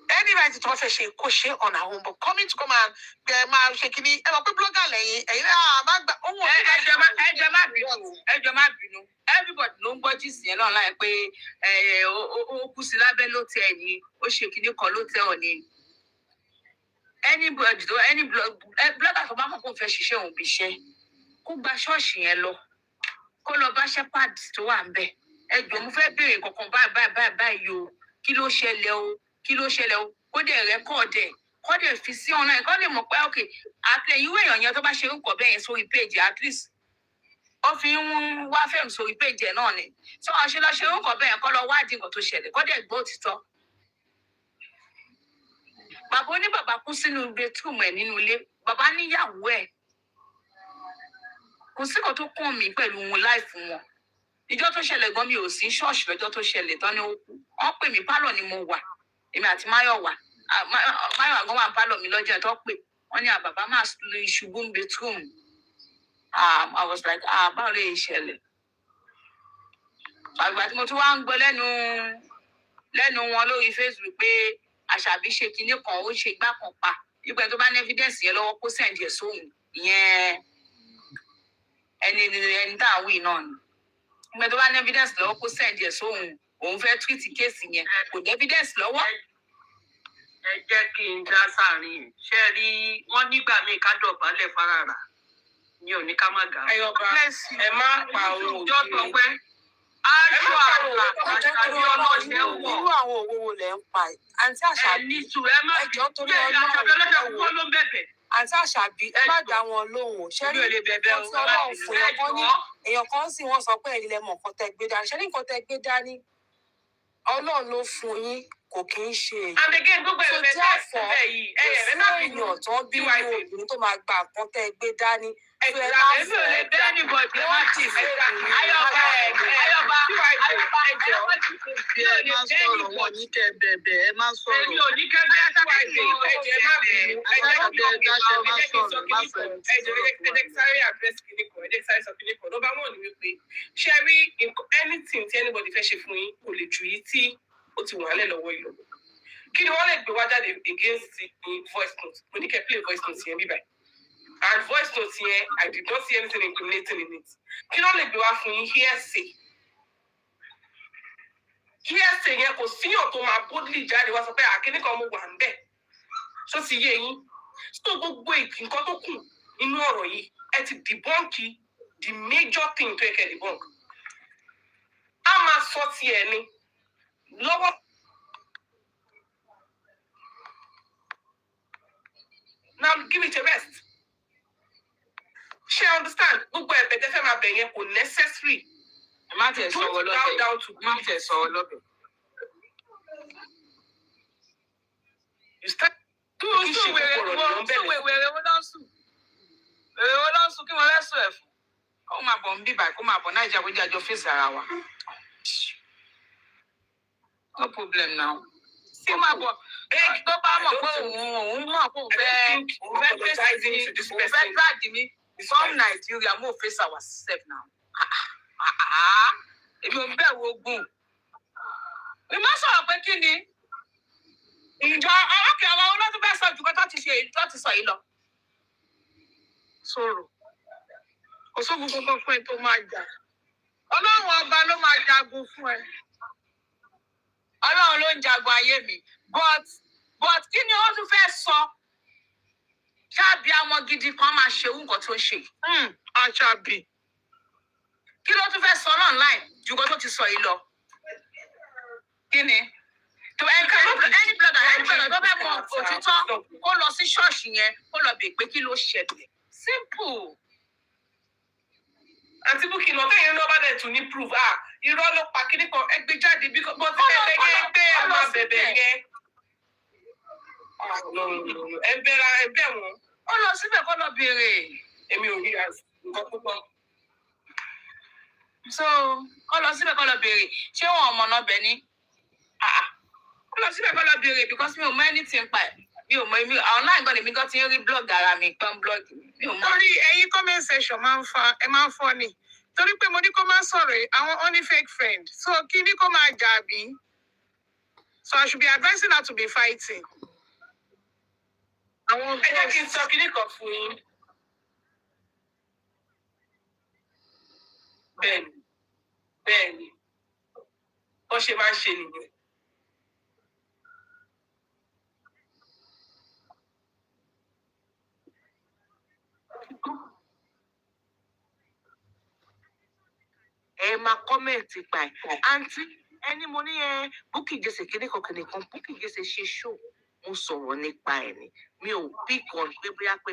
Any right to offer she kò ṣe on her own, but coming to come and máa ṣe kíní ẹ mọ̀ pé blogger lẹ́yìn ẹ̀yin náà máa gbà owó. Ẹjọ́ má bínú. Everybody ló ń gbọ́ jíìsì yẹn náà láì pé ó kú sí lábẹ́ ló tẹ ẹ̀ ní ó ṣe kíní kan ló tẹ ọ̀ ní. Anybody blogger tó bá mọ̀ kó fẹ́ ṣiṣẹ́ òun bí iṣẹ́ kó gba ṣọ́ọ̀ṣì yẹn lọ kó lọ bá shepherd tó wà ń bẹ̀. Ẹjọ́ mo fẹ́ béèrè kankan báyìí o kí ló ṣẹlẹ̀ o kó dẹ̀ rẹ́kọ̀dẹ̀ kó dẹ̀ fi sí ọ̀nà ẹ̀ kó lè mọ̀ pé ok àtẹ̀yìnwó èèyàn yẹn tó bá ṣe orúkọ bẹ́ẹ̀ yẹn sórí péjì at least ó fi ń wá fẹ́ẹ̀mù sórí péjì ẹ̀ náà ni tí wọ́n ṣe lọ ṣe orúkọ bẹ́ẹ̀ yẹn kó lọ wádìí nǹkan tó ṣẹlẹ̀ kó dẹ̀ gbọ́ òtítọ́. Bàbá oníbàbá kú sínú bedroom ẹ̀ nínú ilé bàbá níyàwó ẹ̀ kò sí nǹkan tó kàn mí pẹ̀lú wọn láìfún wọn. Ìjọ́ tó ṣẹlẹ̀ gan mi ò sí ṣọ́ọ̀ṣì lọ́jọ́ tó ṣẹlẹ̀ tán ni ó kú wọ́n pè mí pálọ̀ ni mo wà èmi àti Máyọ̀wá gan wà pálọ̀ mi lọ́jọ́ tó pè wọ́n ní àbàbá máa lu ìṣubú ń bedroom. I was like báwo lè ṣẹlẹ̀. Àgbà tí mo tún wá ń gbọ́ lẹ́nu wọn lórí Facebook pé Àṣàbí ṣe kinní kan ó ṣe igbá kan pa ìgbà tó bá ní evidence yẹn lọ́wọ́ kó send ẹ̀ sóhun ìyẹn ẹni tá à ń wí náà ni. Ìgbà tó bá ní evidence lọ́wọ́ kó send ẹ̀ sóhun òun fẹ́ treat case yẹn kò ní evidence lọ́wọ́. Ẹ jẹ́ kí n dá sáàrin ṣe rí wọ́n nígbà míì ká dọ̀bálẹ̀ fárára mi ò ní ká má ga. Ẹ má pa òun òjò tó pẹ́. Aṣọ àrà Àṣàbí ọlọ́ọ̀ṣẹ́ wọ̀. Irú àwọn òwò wo lẹ̀ ń pa ẹ̀? Àǹtí Àṣàbí. Ẹni sùn ẹ má bí bẹ́ẹ̀ ni Àṣàbí ọlọ́ọ̀ṣẹ́ wọ̀ ló ń bẹ̀bẹ̀. Àǹtí Àṣàbí ẹ má dá wọn lóhùn. Ṣé ní nǹkan tí Ọlọ́run fún èèyàn kan sì wọ́n sọ pé ẹ̀yin lẹ mọ̀ nǹkan tẹ́ gbé dání. Ṣé ní nǹkan tẹ́ gbé dání? Ọlọ́run ló fún yín kò kí ń ṣe èyí. And again, gbogbo ẹ̀rọ mẹ́ta síbẹ̀ yìí. Fún èèyàn tó ń bí obìnrin tó máa gba nǹkan tẹ́ gbé dání. Èmi ò lè bẹ́ anybody má tì fún mi. Ayọ̀bá ẹ̀jọ̀. Ẹ má sọ̀rọ̀ wọn ní kẹ́ bẹ̀bẹ̀ ẹ má sọ̀rọ̀. Èmi ò ní kẹ́ bẹ́ ẹ̀jẹ̀ má bínú. Ẹ̀jẹ̀ sáré àdírẹ́sì kìnìkan, ẹ̀jẹ̀ sáré sọ kìnìkan. Number one ni wípé ṣé rí anything tí anybody fẹ́ ṣe fún yín kò lè ju yìí tí ó ti wà lẹ̀ lọ́wọ́ ìlú. Kí ni wọ́n lè gbé wá jáde against voice note? Mo ní kẹ́ play voice note yẹn bíbáyìí. And voice note here, I did not see anything incriminating in it. Kí ló lè gbé wá fún yín hearsay? Hearsay yẹn kò síyàn tó máa boldly jáde wá sọ pé àkíní kan mo wà ń bẹ̀. Ṣó ti yé yín? So gbogbo nǹkan tó kù nínú ọ̀rọ̀ yìí, ẹ ti debunk the major thing tó yẹ kẹ́ debunk. A máa sọ ti ẹ̀ ni lọ́wọ́. Now give it a rest. She understand. Gbogbo ẹ̀bẹ̀ tẹ́ fẹ́ máa bẹ̀ yẹn kò necessary. Ẹ má tẹ̀ sọ̀rọ̀ lọ́bẹ̀. Down to Má tẹ̀ sọ̀rọ̀ lọ́bẹ̀. you start. Wèrè wo ló ń sùn? Wèrè wo ló ń sùn kí wọ́n lẹ́sùn ẹ̀ fún? Kó máa bọ̀ ń bíbà kó máa bọ̀ náà ìjà kójú àjọ fèsì ara wa. No problem now. Kó máa bọ̀ tó bá mọ̀ pé òun mọ̀ pé òun fẹ́ fèsì mi, òun fẹ́ drag mi. From Nigeria, mo face ourselves now. Èmi ò bẹ̀ wo ogun. Mi máa sọ̀rọ̀ pé kí ni? Ìjọ ọ̀kẹ́ àwọn olóòtú fẹ́ sọ jùlọ tó ti sọ yìí lọ. Sọ̀rọ̀. Kò sóògùn kankan fún ẹ tó máa jà. Ọlọ́run ọba ló máa jagun fún ẹ. Ọlọ́run ló ń jagun ayé mi. But kí ni wọ́n tún fẹ́ sọ? Ṣáàbí ọmọ gidi kan máa ṣe nǹkan tó ń ṣe. Àṣàbí. Kí ló tún fẹ́ sọ online ju nǹkan tó ti sọ yìí lọ? Kí ni? Any blogger tó fẹ́ mọ òtítọ́ kó lọ sí ṣọ́ọ̀ṣì yẹn kó lọ bèè pé kí ló ṣẹlẹ̀. Simple. Àǹtí Bukky lọ tẹ́yìn ló bá dẹ̀ tún ní proof. Irọ́ ló pa kíní kan ẹgbẹ́ jáde bí bọ́ tí ẹgbẹ́ gbé ẹ máa bẹ̀bẹ̀ yẹn. Ẹbẹ̀ wọn. Ó lọ síbẹ̀ kó lọ béèrè. Èmi ò rí nǹkan púpọ̀. So kó lọ síbẹ̀ kó lọ béèrè. Ṣé wọn ọmọ náà bẹ̀ ni? Kó lọ síbẹ̀ kó lọ béèrè because mi ò mọ anything pa ẹ̀. Mi ò mọ online gan èmi gan ti ń rí blog ara mi pọ́n blog mi ò mọ. Torí ẹ̀yin comment section máa ń fọ́ ni. Torí pé mo ní kó máa sọ̀rọ̀ àwọn only fake friend. So kí ni kó máa jà bí? So I should be advising her to be fighting. Ẹ jẹ́ kí n sọ kíní kan fún yín. Bẹ́ẹ̀ni. Wọ́n ṣe máa ń ṣe nìyẹn. Ẹ máa kọ́mẹ̀ntì pa ẹ̀. Àǹtí ẹni mo ní Bukky Jesse kìnìkan Bukky Jesse ṣe ṣó mo sọ̀rọ̀ nípa ẹ̀ ni. Mi ò bí kan pé bóyá pé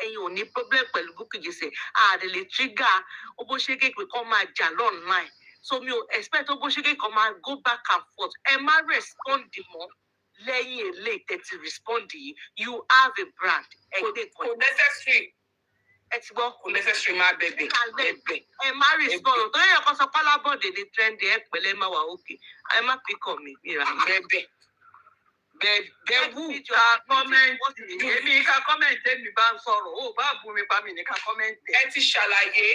ẹ̀yin ò ní problem pẹ̀lú Bukky Jesse. Àdèlè trigger ó bó ṣe kéèké kan máa jà online. So mi ò expect ó bó ṣe kéèké kan máa go back and forth. Ẹ má respond mọ́ lẹ́yìn èlé tẹ́tí respond yìí. You have a brand. Kò necessary. Ẹ ti gbọ́ Kò necessary máa bẹ̀bẹ̀. Ẹ má respond. Torí ẹ̀kọ́ sọ pálábọ̀dé ní trendy ẹ pẹ̀lẹ́ má wà òkè. Ẹ má pick on mi. Bẹ̀bẹ̀. Bẹ̀wù ká kọ́mẹ́ǹtì. Èmi ká kọ́mẹ́ǹtì èmi bá ń sọ̀rọ̀. Ó bá bú mi pa mi ní ká kọ́mẹ́ǹtì. Ẹ ti ṣàlàyé.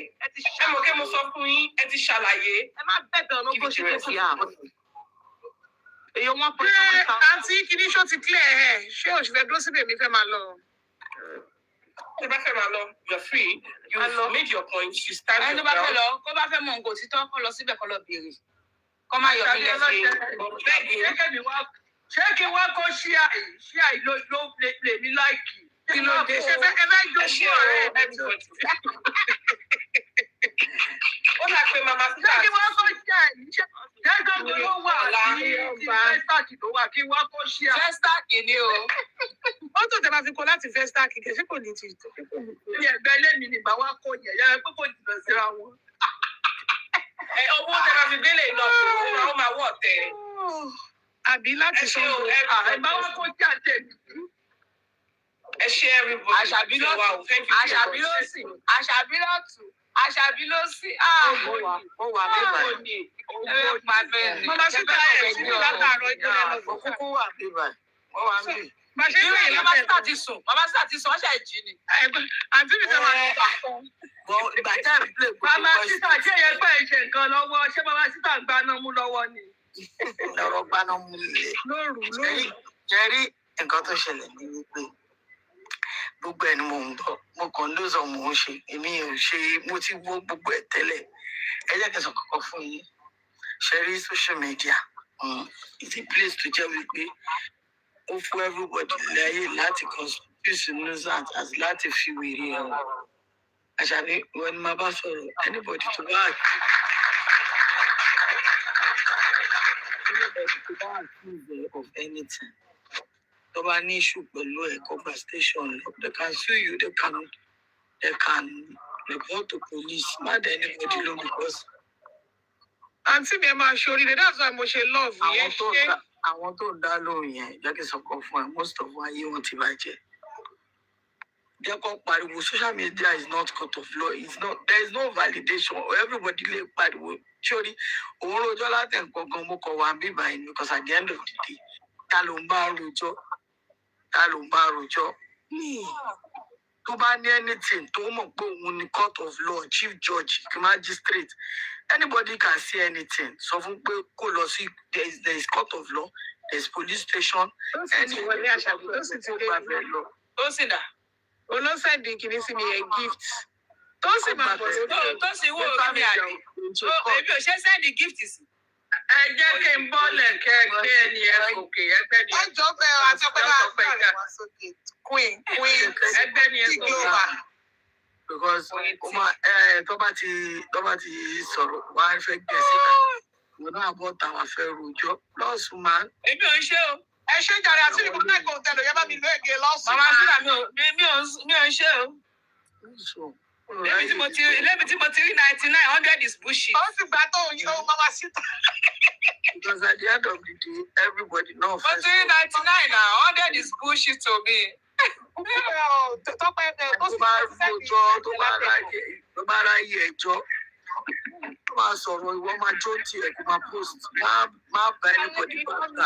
Ẹ mọ̀ kí mo sọ fún yín. Ẹ ti ṣàlàyé. Ẹ má bẹ̀bẹ̀ ọ̀nà bó ṣe kí àwọn. Èèyàn wọn pọ̀ Àǹtí kìíní ṣó ti clear ẹ̀. Ṣé òṣìṣẹ́ dúró síbẹ̀ mi fẹ́ máa lọ? Ẹ bá fẹ́ máa lọ, you're free. You made your point. You stand your Ẹni tó bá fẹ́ ground. lọ, kó bá fẹ́ mọ nǹkan òtítọ́ kó lọ síbẹ̀ kó lọ béèrè. Kó má yọ mí lẹ́sìn. Ṣé kí wọ́n kó ṣíà yìí ló lè mí láìkì? Kí ló dé? Ẹ fẹ́ jókòó ọ̀rẹ́ Ó dà pé màmá Ṣé kí wọ́n kó ṣíà yìí? Ṣé gbogbo ló wà ní Festac ló wà kí wọ́n kó ṣíà? Festac ni o. Ó tó tẹ máa fi kó láti Festac kìkẹ́ ṣé kò ní ti tó. Ní ẹgbẹ́ lẹ́mi ni bàbá kò yẹ̀ yára pé kò jìnnà síra wọn. owó tẹ máa fi gbélé lọ fún ó máa wọ̀ tẹ̀. Àbí láti sọ ẹ bá wọn kó jáde. Ẹ ṣe everybody. Àṣàbí ló sì. Àṣàbí ló tù. Àṣàbí ló sí. Mo wà bíbà. Mama síta ẹ̀ sí látàárọ̀ ìjọba lọ. Kúkú wà bíbà. Mo wà ń bì. Mama síta ti sùn, ọ̀ṣẹ̀ ìjì ni. Àǹtí mi sọ̀rọ̀ Ìgbà tá à ń play gbogbo Mama síta ṣé yẹn pẹ́ ìṣe nǹkan lọ́wọ́? Ṣé mama síta ń gbaná mú lọ́wọ́ ni? lọ́rọ̀ gbaná mú ilé. lóru. Jẹ́rí nǹkan tó ṣẹlẹ̀ ní wípé gbogbo ẹni mo ń bọ̀ mo kàn ló sọ mò ń ṣe èmi ò ṣe mo ti wó gbogbo ẹ̀ tẹ́lẹ̀. Ẹ jẹ́ kí n sọ kọ́kọ́ fún yín. Ṣé rí social media is a place to jẹ́ wípé ó fún everybody láyé láti constitute nuisance àti láti fi wèrè ẹ̀wọ̀n. Ashibe, when my boss or anybody to work, of anything. So an issue below a cobra station, they can sue you, they can report to police, not anybody know because Auntie me ma shori, that's why mo she love. I want to download here. That is a confirm. Most of why you want to buy it. Social media is not court of law. It's not. There is no validation. Everybody lay pariwo. Surely, all dollar and kokomoko wan be buying because at the end of the day, talumba rujo. Me. To ban anything. To mo court of law, chief judge, magistrate. Anybody can see anything. So there is court of law. There's police station. Olo send the kini si me a gift. Don't say my boss. Don't say what me abi. Oh, baby, o ṣe send the gift is. Ẹ jẹ́ kí n bọ́lẹ̀ kẹ́ gbé ẹni ẹ gòkè ẹgbẹ́ ni. Ẹ jọ bẹ́ẹ̀ àti ọpẹ́ bá wà sókè. Queen. Ẹgbẹ́ ni ẹ gòkè. Because tó bá ti sọ̀rọ̀ wá fẹ́ gbé síta. Mo náà bọ́ tàwa fẹ́ rojọ́. Lọ́sùn máa. Èmi ò ń ṣe o. Ẹ ṣe jàre àti ìbò náà kò tẹ̀lé yẹn bá mi lé ègé lọ́sùn. Màmá Sílà mi ò ń ṣe o. Lébi tí mo ti rí 99, 100 is bullshit. Ó sì gbà tó yín ó Mama Sita. Because at the end of the day, everybody knows. Mo ti rí 99 now, 100 is bullshit to me. Tó pẹ́ tó bá rojọ́ tó bá ráyè ẹjọ́. Tó máa sọ̀rọ̀ ìwọ máa jó tiẹ̀ kó máa post. Má bá anybody bá ta.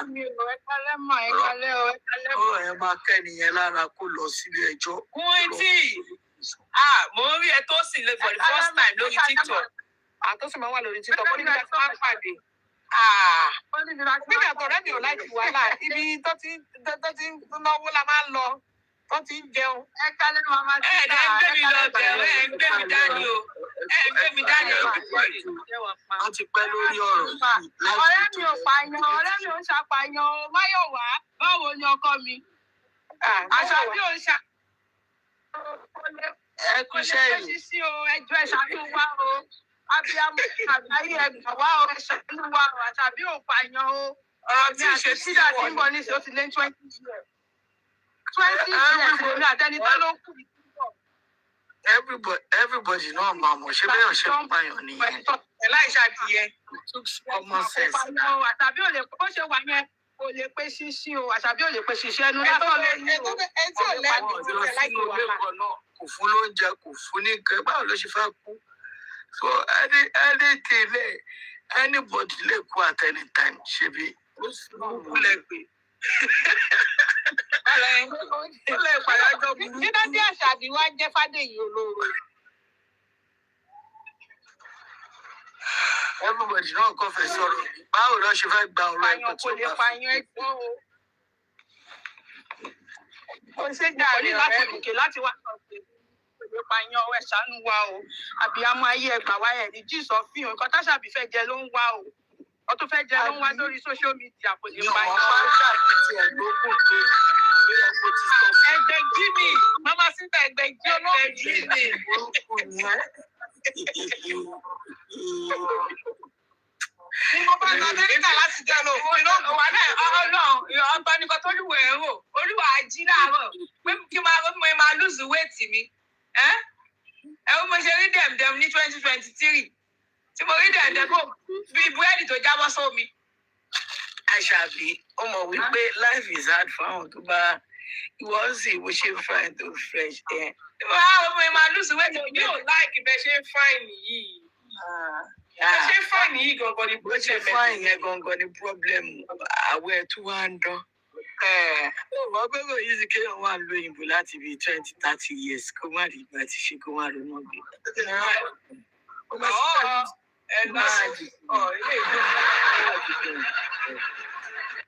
Ọ̀rọ̀ yẹn máa kẹ́niyẹn lára kó lọ sílé ẹjọ́. Kúntì. Mo ń rí ẹ tó sì lè for the first time lórí TikTok. Àtọ́sí máa wà lórí TikTok. Ó ní bí wọ́n pàdé. Nígbà tó rẹ́ mi ò láì wàhálà. Ibi tó ti náwó la máa ń lọ. Tó ti ń jẹun. Ẹ̀ẹ́dẹ̀ ń gbé mi lọ bẹ̀rẹ̀, ẹ̀ ń gbé mi dání o. Ẹ̀ ń gbé mi dání o. Wọ́n ti pẹ́ lórí ọ̀rọ̀ yìí. Ọ̀rẹ́ mi ò pààyàn, ọ̀rẹ́ mi ò ṣàpàyàn o. Máyọ̀wá, báwo ni ọkọ mi? Àṣàbí ò ń ṣà. Ẹ kú iṣẹ́ yìí. Ṣíṣí o, ẹjọ́ ẹ̀ṣàánú wa o. Abiyamọ àgbáyé ẹgbà wá o, ẹ̀ṣàánú wa o. Àṣàbí ò pààyàn o. Ọ̀rọ̀ tí ì ṣe sí Sídà tí ń bọ̀ ní ó ti lé 20 years. 20 years lèmi àtẹni tó ló kù. Everybody náà máa mọ̀ ṣé bẹ́ẹ̀ ṣe ń pààyàn nìyẹn. ẹ̀ láì ṣàdìyẹ. Common sense. Àṣàbí ò lè bó ṣe wà yẹn kò lè pé ṣíṣí o. Àṣàbí ò lè pé ṣiṣẹ́ ẹnu lásán ló ní o. Ẹ tí ò lẹ́nu tí ò láì Sínú ilé kan náà kò fún lóúnjẹ kò fún ní nǹkan báwo ló ṣe fẹ́ kú. So anything anybody lè kú at any time ṣebí ó sì kú lẹ́gbẹ̀ẹ́. Ó lè pàyájọ́ burúkú. Nígbà tí Àṣàbí wá jẹ́ Fádèyí olóró. Everybody náà kọ́ fẹ́ sọ̀rọ̀. Báwo ló ṣe fẹ́ gba ọ̀rọ̀ ẹ̀kọ́ Kò lè pààyàn ẹ̀gbọ́n o. Ó ṣe Kò ní láti gòkè láti wá sọ pé kò lè pààyàn o, ẹ ṣàánú wa o. Àbíyamọ ayé ẹgbà wá ẹ̀ ní jíìsọ̀ fihàn. Nǹkan t'Àṣàbí fẹ́ jẹ ló ń wá o. Wọ́n tó fẹ́ jẹ ló ń wá lórí social media kò lè pààyàn. ẹgbẹ́ Jimmy. Mama Sita ẹgbẹ́ jí olóògùn Jimmy. Mo bá lọ Amẹ́ríkà láti jẹ́ lọ fún iná ògùn. Ọlọ́run ọgbà nìkan tó lùwẹ̀ ẹ̀ rò. Olúwa ají láàárọ̀. Pé kí máa lose weight mi. Ẹ wo mo ṣe rí dẹ̀mdẹ̀m ní 2023. Tí mo rí dẹ̀mdẹ̀m kò bí búrẹ́dì tó jábọ́ sómi. Àṣàbí ó mọ̀ wípé life is hard fáwọn tó bá ìwọ ń sìn bó ṣe fine tó fresh ẹ̀. Mo máa lose weight mi ò láìkì bẹ́ẹ̀ ṣe ń fine yìí. Bẹ́ẹ̀ ṣe ń fine yìí gangan ni Bó ṣe fine yẹn gangan ni problem àwẹ̀ tó wá ń dán. Ọmọ gbẹ́gbẹ́ yìí ti kéèyàn wà lóyìnbó láti bíi 20-30 years kó má rí ìgbà tí ṣe kó má ronú gbé.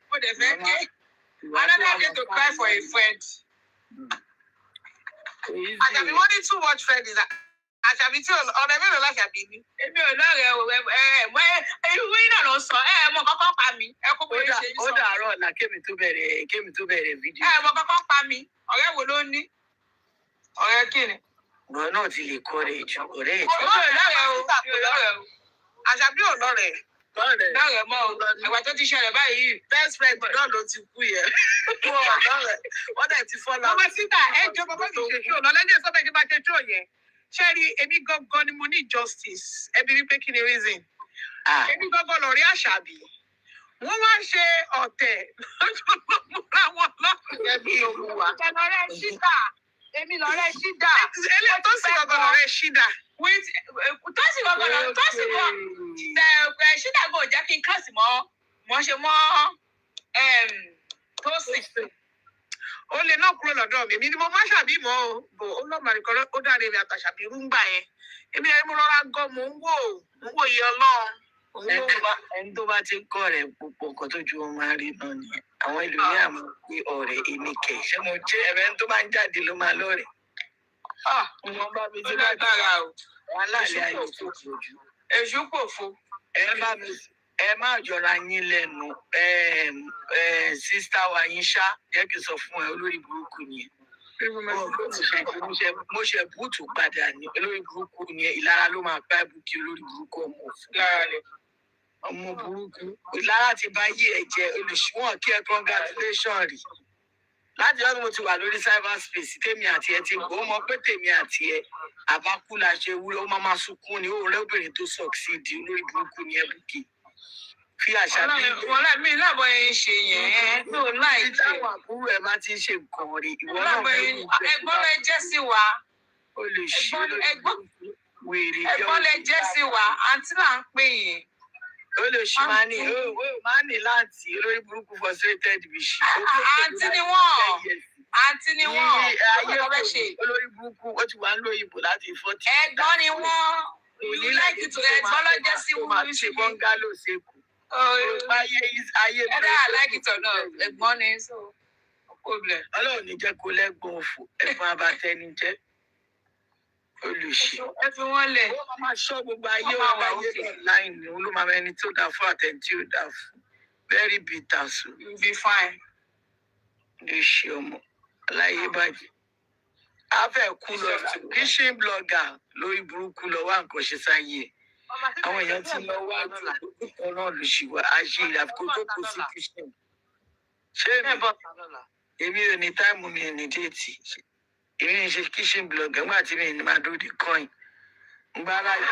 Mo dẹ̀ fẹ́ ké. Another day to cry for a friend. Àṣàbí wọ́n ní too much friend is Àṣàbí tí ọ̀rẹ́ mélòó l'Àṣàbí ní. Èmi ò lọ́rẹ̀ẹ́ o, irú iná ló sọ, mọ kọ́kọ́ pa mi, kó bóyá ṣe yí sọ. Ó dàárọ̀ ọ̀la kémi tó bẹ̀rẹ̀ fídíò. Mọ kọ́kọ́ pa mi, ọ̀rẹ́ wo ló ní? Ọ̀rẹ́ kí ni? Ọ̀rọ̀ náà ti lè kọ́ rẹ̀ jù ọ̀rẹ́ ẹ̀ tí. Àṣàbí ò lọ́rẹ̀. Lọ́rẹ̀ mọ́ o, ẹ̀wà tó ti ṣẹlẹ̀ báyìí. Best friend náà ló ti kú yẹn. Wọ́n dẹ̀ ti fọ́ láwọn. Mama Sita, ẹjọ́ bàbá mi ṣe ṣó lọ lẹ́yìn sọ́bẹ̀ ní bá ṣe ṣó yẹn. Ṣé rí èmi gangan ni mo ní justice? Ẹbí wípé kí ni reason? Èmi gangan lọ rí Àṣàbí. Wọ́n wá ṣe ọ̀tẹ̀ lọ́jọ́ lọ́múra wọn lọ́kùnrin. Ẹbí olúwa. Ìjànàrẹ́ ṣídà. Èmi lọ́rẹ́ ṣídà. Eléyìí tó sì gangan lọ rẹ̀ ṣídà. Tọ́sí gbọ́gbọ́n tọ́sí gbọ́. Ṣídà gbọ́ jẹ́ kí n kílọ̀sì mọ́ ṣe mọ́ Tósì. Ó lè náà kúrò lọ́dọ̀ mi. Èmi ni mo má ṣàbí mọ́ o. Bò ó lọ́mọdé kan ó dáre mi àtàṣàbí rúngbà yẹn. Èmi ẹni mo rọra gan mò ń wò iye Ọlọ́run. Ẹni tó bá ti ń kọ́ rẹ̀ púpọ̀ nǹkan tó ju wọn máa rí náà nìyẹn. Àwọn ẹlòmíà mọ̀ pé ọ̀rẹ̀ èmi kẹ̀. Ṣé mo jẹ́ ẹ̀rẹ́ tó máa ń jáde ló máa lọ́rẹ̀? Wọ́n bá mi Ó ti lágbára o. wọn láàlẹ́ ayé tó pọ̀ jù. Èṣù pòfo. Ẹ má jọra yín lẹ́nu. Sísítà wa yín ṣá jẹ́ kí n sọ fún ẹ olórí burúkú nìyẹn. Mo ṣe búùtù padà ní olórí burúkú nìyẹn. Ìlara ló máa bá Bukky olórí burúkú ọmọ òfin. Lára ni. Ọmọ burúkú. Ìlara ti bá yí ẹ̀jẹ̀ olùṣùwọ̀n kí ẹ congratulation rí. Láti ọdún mo ti wà lórí cyberspace tèmi àti ẹ ti gbọ́ mọ pé tèmi àti ẹ àbákú la ṣe wúlò ó máa sunkún ni ó rẹ obìnrin tó succeed olórí burúkú ni ẹ Bukky. Fi àṣà bí Wọ́n láì mí láàbọ̀ yẹn ṣe yẹn tó láì jẹ́. táwọn àbúrò ẹ bá ti ń ṣe nǹkan rí ìwọ náà Ẹ̀gbọ́n lẹ jẹ́ sí wa. ó lè ṣe wèrè Ẹ̀gbọ́n lẹ jẹ́ sí wa. Àǹtí là ń pè yín. ó lè ṣe máa ní láti olórí burúkú frustrated bishi. Àǹtí ni wọ́n. Àǹtí ni wọ́n. Olórí burúkú ó ti wà ń lo ìbò láti 40. Ẹ̀gbọ́n ni wọ́n. You like it to ẹ̀gbọ́n lọ jẹ́ sí wọ́n. Máa ṣe bọ́ngálò ṣekú. Ayé ẹ̀dá like it or not ẹ̀gbọ́n ni so problem. Ọlọ́run ní jẹ́ kó lẹ́gbọ̀n òfò ẹ̀gbọ́n abatẹni jẹ́. Olùṣe. Ẹ fi wọ́n lẹ̀. Ó máa ṣọ́ gbogbo ayé wa láyé online ni ló máa ẹni tó dáa fún àtẹ̀ntí ò dáa fún. Very bitter so. You be fine. Lè ṣe ọmọ aláyé bàjẹ́. A fẹ́ kú lọ kitchen blogger lórí burúkú lọ wá nǹkan ṣe sáyé ẹ̀. Àwọn èèyàn ti lọ wá ọ̀rọ̀ náà lè ṣì wá àṣe ìdàkó tó kù sí kitchen. Ṣé èmi ò ní táìmù mi ò ní déètì? Èmi ń ṣe kitchen blogger nígbà tí mi ní máa dúró de coin. Ngbà láyé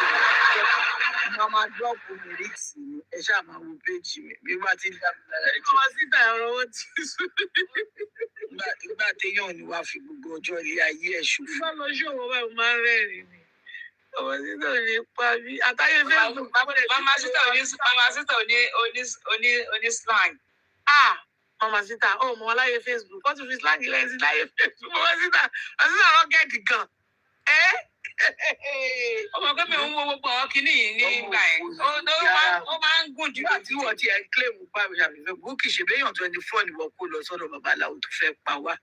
mo máa dọ́ọ̀pù mi ríksì mi ẹ ṣáà máa wo péjì mi bí wọ́n ti ń dá mi lára ẹ̀jẹ̀. Mama Sita ẹ̀rọ owó ti sùn. Nígbà téèyàn ni wàá fi gbogbo ọjọ́ ilé ayé ẹ̀ ṣòfò. Bá lọ ṣòwò báyìí máa ń rẹ́rìn ni. Mama Sita ò ní pa mí. Àtàyè Facebook. Mama Sita oní slang. Mama Sita, ó mọ láyé Facebook. Wọ́n ti fi slang lẹ́yìn sí láyé Facebook. Mama Sita rọ́gẹ̀dì gan. Ọmọ pé mi ò ń wo gbogbo àwọn kinní yìí ní ìgbà yẹn. Ó máa ń gùn jù. Nígbà tí wọ́n ti ẹ̀ ń claim pa mi àfẹ́fẹ́ Bukky ṣe béèyàn 24 ni wọ́n kó lọ sọ́dọ̀ babaláwo tó fẹ́ pa wá.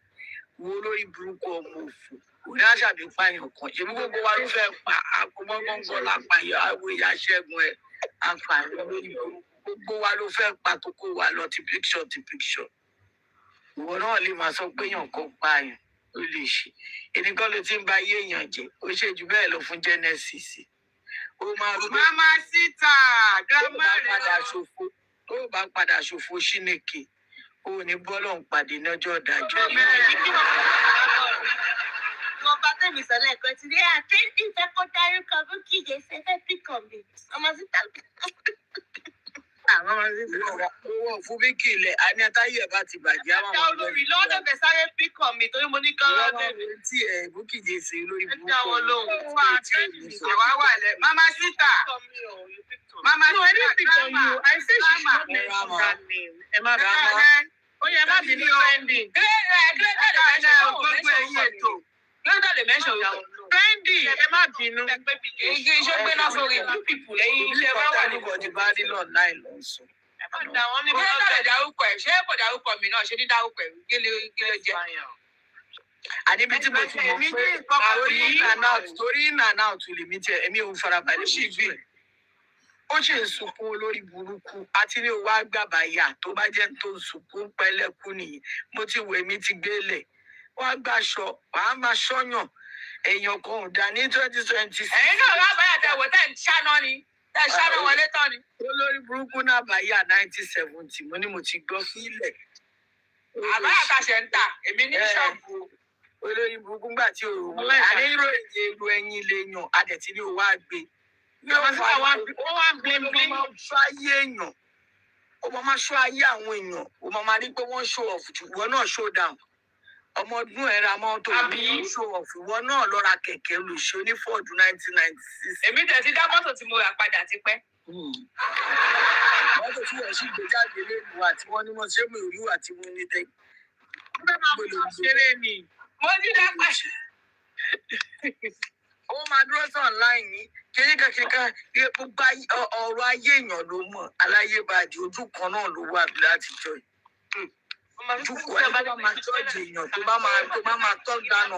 Wo lórí burúkú ọmọ òfò. Òní àṣàbí pààyàn kan. Ṣé gbogbo wa ló fẹ́ pa àkómọ́gbọ́ngbọ́n lápàyàn àwọn ìyá ṣẹ́gun ẹ̀ àpàyàn lórí burúkú. Gbogbo wa ló fẹ́ pa tó kó wa lọ ti picture. Ìwọ náà lè máa sọ pé èèyàn kan pààyàn ó lè ṣe. Ẹnìkan ló ti ń ba ayé èèyàn jẹ. Ó ṣe jù bẹ́ẹ̀ lọ fún Genesis. Ó máa rú Mama Sita grandma rẹ̀ tó bá padà ṣòfò Ṣínèkè. Ó ní bọ́lọ̀ ń pàdé lọ́jọ́ ìdájọ́. Wọ́n bá tẹ̀mí sọ́lá ẹ̀kọ́ ti rí àtẹ́ńtì fẹ́ kó dárúkọ Bukky Jesse fẹ́ píkọ̀ mi. Mama Sita. Owó fún Bukky ilẹ̀ Aníátáyé ẹ̀ bá ti bàjẹ́ àwọn ọmọ olórí lọ́dọ̀ fẹ́ sáré píkọ̀ mi torí mo ní kán lọ́dọ̀ mi. Tí Bukky Jesse lórí burúkú. Àwa wà lẹ̀. Mama Sita. Mama Sita. I say she should not mention that name. Ẹ má bínú. Ó yẹ má bínú trending. Glenda lè mention yàwó. Trending ẹ má bínú. Igi iṣẹ́ gbé náà sórí people lẹ́yìn iṣẹ́ wá wà ní bọ̀dì bá rí lọ láì lọ sùn. Glenda lè dárúkọ ẹ̀ ṣé kò dárúkọ mi náà ṣe ní dárúkọ ẹ̀ gílé jẹ. Àníbi tí mo ti mọ̀ pé torí in and out lèmi tiẹ̀ èmi ò farabalẹ̀ sí ìgbé. Ó ṣe ń sunkún olórí burúkú àti ní owó àgbàbàyà tó bá jẹ́ tó ń sunkún pẹ́lẹ́kú nìyí. Mo ti wẹ̀ mi ti gbélé. Wọ́n á gbàṣọ, wàá máa ṣọ́yàn. èèyàn kan ò dá ní 2026. ẹ̀yin náà lábàáyà tẹ wò tẹ́ ń ṣáná ni tẹ́ ń ṣáná wọlé tán ni. olórí burúkú náà báyà 1970 mo ní mo ti gbọ́ sílẹ̀. àbáyà ta ṣe ń tà èmi ní ṣọ́ọ̀bù. olórí burúkú gbà tí òru àní ìròyìn èrò ẹ̀yìn lè yàn adẹ̀tí ní òwò àgbè. ó wá ń blame bí wọ́n máa ṣọ́ ayé èèyàn ó máa ṣọ́ ayé àwọn èèyàn ó máa rí pé wọ́n show off jù ìwọ náà show down. ọmọ ọdún ẹ̀rọ amọ́tò ní show off ìwọ náà lọ ra kẹ̀kẹ́ olùṣe ní Ford 1996. èmi tẹ̀ sí dá mọ́tò tí mo rà padà ti pẹ́. mọ́tò tí wọ́n sì gbé jáde lẹ́nu àti wọ́n ní wọ́n ṣé mi ò rí àti mo ní tẹ́. ṣeré ni mo ní dá pàṣẹ. ó máa dúró sí online ní kíríkàkíríkà gbogbo ọ̀rọ̀ ayé èèyàn ló mọ̀ aláyébàdì ojú kan náà ló wà láti jọ yìí. Jùkọ́ ẹ bá máa jọ́ọ̀jì èèyàn tó bá máa tọ́ dáná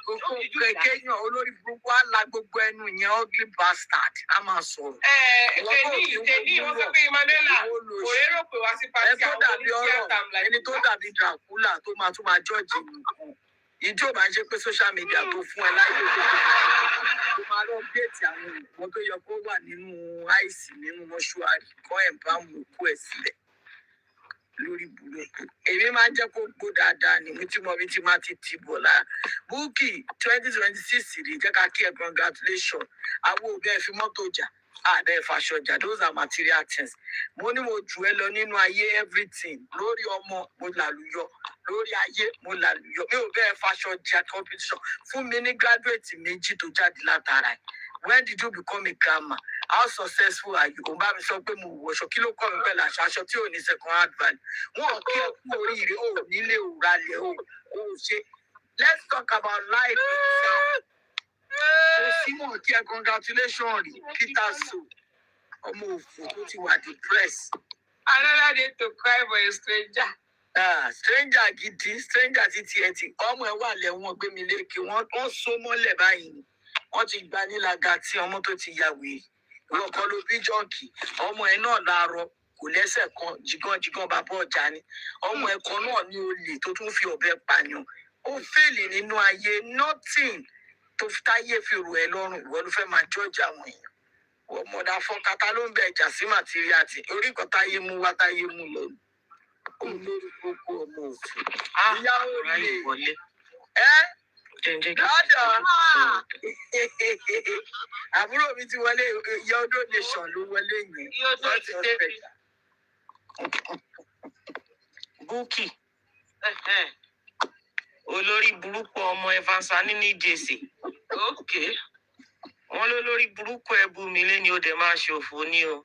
kókó kéèyàn olórí burúkú á la gbogbo ẹnu yẹn ugly bastard á máa sọ̀rọ̀. tèmi wọ́n fẹ́ pé Emmanuella kò rérò pé wá sí pàtí àwọn oníṣẹ́ ẹni tó dàbí Dracula tó máa tún máa jọ́ọ̀jì nìkan ìjọ bá ń ṣe pé social media tó fún ẹ láyé tó máa lọ géètì àwọn ìwọ̀n tó yẹ kó wà nínú àìsí nínú mọ́ṣúárì kọ́ ẹ̀ bá mú kó ẹ̀ sílẹ̀ lórí burúkú èmi máa ń jẹ́ kó gbó dáadáa ni mo ti mọ bí ti máa ti tì bọ̀ lára Bukky 2026 rí jẹ́ ká kí ẹ congratulation àwọn òbí ẹ fi mọ́tò jà àdá ìfàṣọ jà those are material things mo ní mo jù ẹ lọ nínú ayé everything lórí ọmọ mo làlùyọ lórí ayé mo làlùyọ mi ò bẹ́ẹ̀ fàṣọ jà competition fún mi ní graduate méjì tó jáde látara ẹ̀. When did you become a grandma? How successful are you? Ó bá mi sọ pé mo wọṣọ kí ló kọ́ mi pẹ̀lú aṣọ tí ò ní second hand value. Wọ́n kí ẹ kú oríire ò nílé òralẹ̀ ò ṣe. Let's talk about life itself. Kò sí mọ̀ kí ẹ congratulation rí Peter So. Ọmọ òfò tó ti wà depressed. Another day to cry for a stranger. Stranger gidi, stranger ti tiẹ̀ ti. Ọmọ ẹ wà lẹ́wọ̀n gbé mi lékè. Wọ́n so mọ́lẹ̀ báyìí ni. Wọ́n ti gba nílaga tí ọmọ tó ti ya wèé ìwọ kan ló bí jọ́ǹkì ọmọ ẹ náà láàárọ̀ kò lẹ́sẹ̀ kan jìgànjìgàn bàbá ọjà ni ọmọ ẹ kan náà ní olè tó tún fi ọ̀bẹ pààyàn ó fèlè nínú ayé nothing tó táyé fi rò ẹ lọ́rùn ìwọ ló fẹ́ máa jọ́ọ̀jì àwọn èèyàn ọmọdà fọkàtà ló ń bẹ ẹjà sí màtíríàtì orí kan táyé mú wá táyé mú lọ olórí gbogbo ọmọ òfin ìyàwó rè àbúrò mi ti wọlé yọdọ nation ló wọlé yẹn Bukky olórí burúkú ọmọ evansani ní jèsè wọn ló lórí burúkú ẹbú mi lé ní ó dẹ máa ṣòfò ní o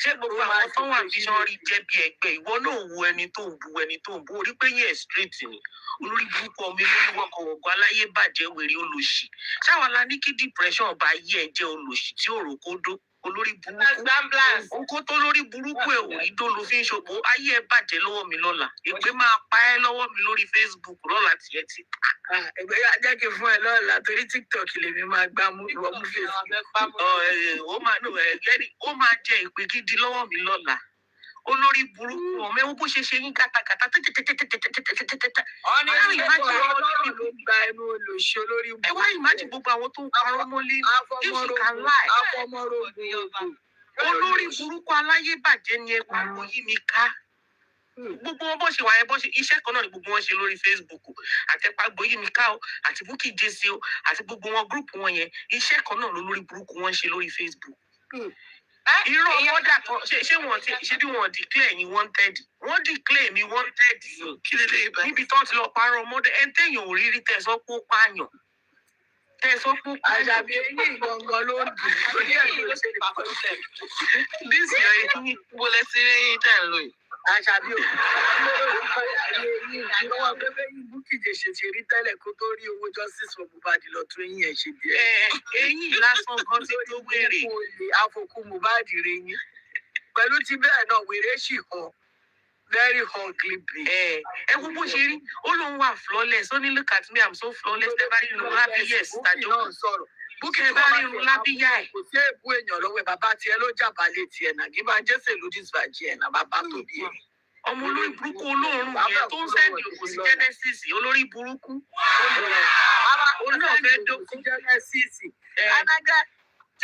ṣé gbogbo àwọn tó wà bí wọn rí jẹ bí ẹgbẹ́ ìwọ náà wo ẹni tó ń bu orí pé yẹn street ni olórí burúkú ọmọ ilé wọkọwọkọ aláyé bàjẹ́ wèrè olòṣì ṣáwọn la ní kí depression bá yí ẹ jẹ olòṣì tí òrò kó dó olórí burúkú oko tó lórí burúkú ẹ ò rí dó ló fi ń ṣòpó ayé ẹ bàjẹ́ lọ́wọ́ mi lọ́la èpè máa pa ẹ́ lọ́wọ́ mi lórí Facebook lọ́la tiẹ̀ ti ẹgbẹ́ yà jẹ́ kí n fún ẹ lọ́la torí TikTok lèmi máa gbá mú ìwọ mú Facebook ó máa jẹ ìpè gidi lọ́wọ́ mi lọ́la olórí burúkú ọmọ ẹwọ bó ṣe ṣe yín kàtàkàtà ẹ wá ìmájì gbogbo àwọn tó ń parọ́ mọ́lé olórí burúkú aláyé bàjẹ́ ni ẹ pariwo yí mi ká gbogbo wọn bó ṣe wà yẹn bó ṣe iṣẹ́ kan náà ni gbogbo wọn ṣe lórí Facebook àtẹpàgbọ yí mi ká o àti Bukky Jesse o àti gbogbo wọn gúrùpù wọn yẹn iṣẹ́ kan náà ló lórí burúkú wọn ṣe lórí Facebook. irọ́ ọmọdé àtọ ṣé wọn ti ṣé bí wọn declare yín wanted wọn declare mi wanted níbi tó ti lọ parọ́ ọmọdé ẹni téèyàn ò rírí tẹ̀sán pé ó pààyàn àṣàbí eyín ìgbọ̀ngàn ló ń dùn lórí ẹ̀yìn ló ṣe pàkọ́tẹ̀. This year eyín wọlé sí eyín tẹ̀ ń lò yìí. Àṣàbí ò ìwọ̀n pẹ́pẹ́ yín Bukky Jesse ṣe rí tẹ́lẹ̀ kó tó rí owó justice for Mohbad lọ tún eyín ẹ̀ ṣe díẹ̀. Eyín lásán kan tí tó wéré. Àfòkù Mohbad rè yín. Pẹ̀lú ti bẹ́ẹ̀ náà wèrè ṣì hàn. Very ugly babe. Ẹ wo bó ṣe rí ó lóun wà flawless ó ní look at me I'm so flawless ẹ bá rí irun lábí yes tàjọ Bukky ẹ bá rí irun lábí yá ẹ. Kò sí èbú èèyàn lọ́wọ́ ẹ bàbá tiẹ̀ ló jàbálẹ̀ tiẹ̀ náà kí bá Jesse ló dìsbàjì ẹ̀ náà bàbá tó bí ẹ̀. ọmọ olórí burúkú olóòórùn yẹn tó ń sẹ́ndì òkú sí Genesis olórí burúkú olóòfẹ́ dókú Genesis. Anaga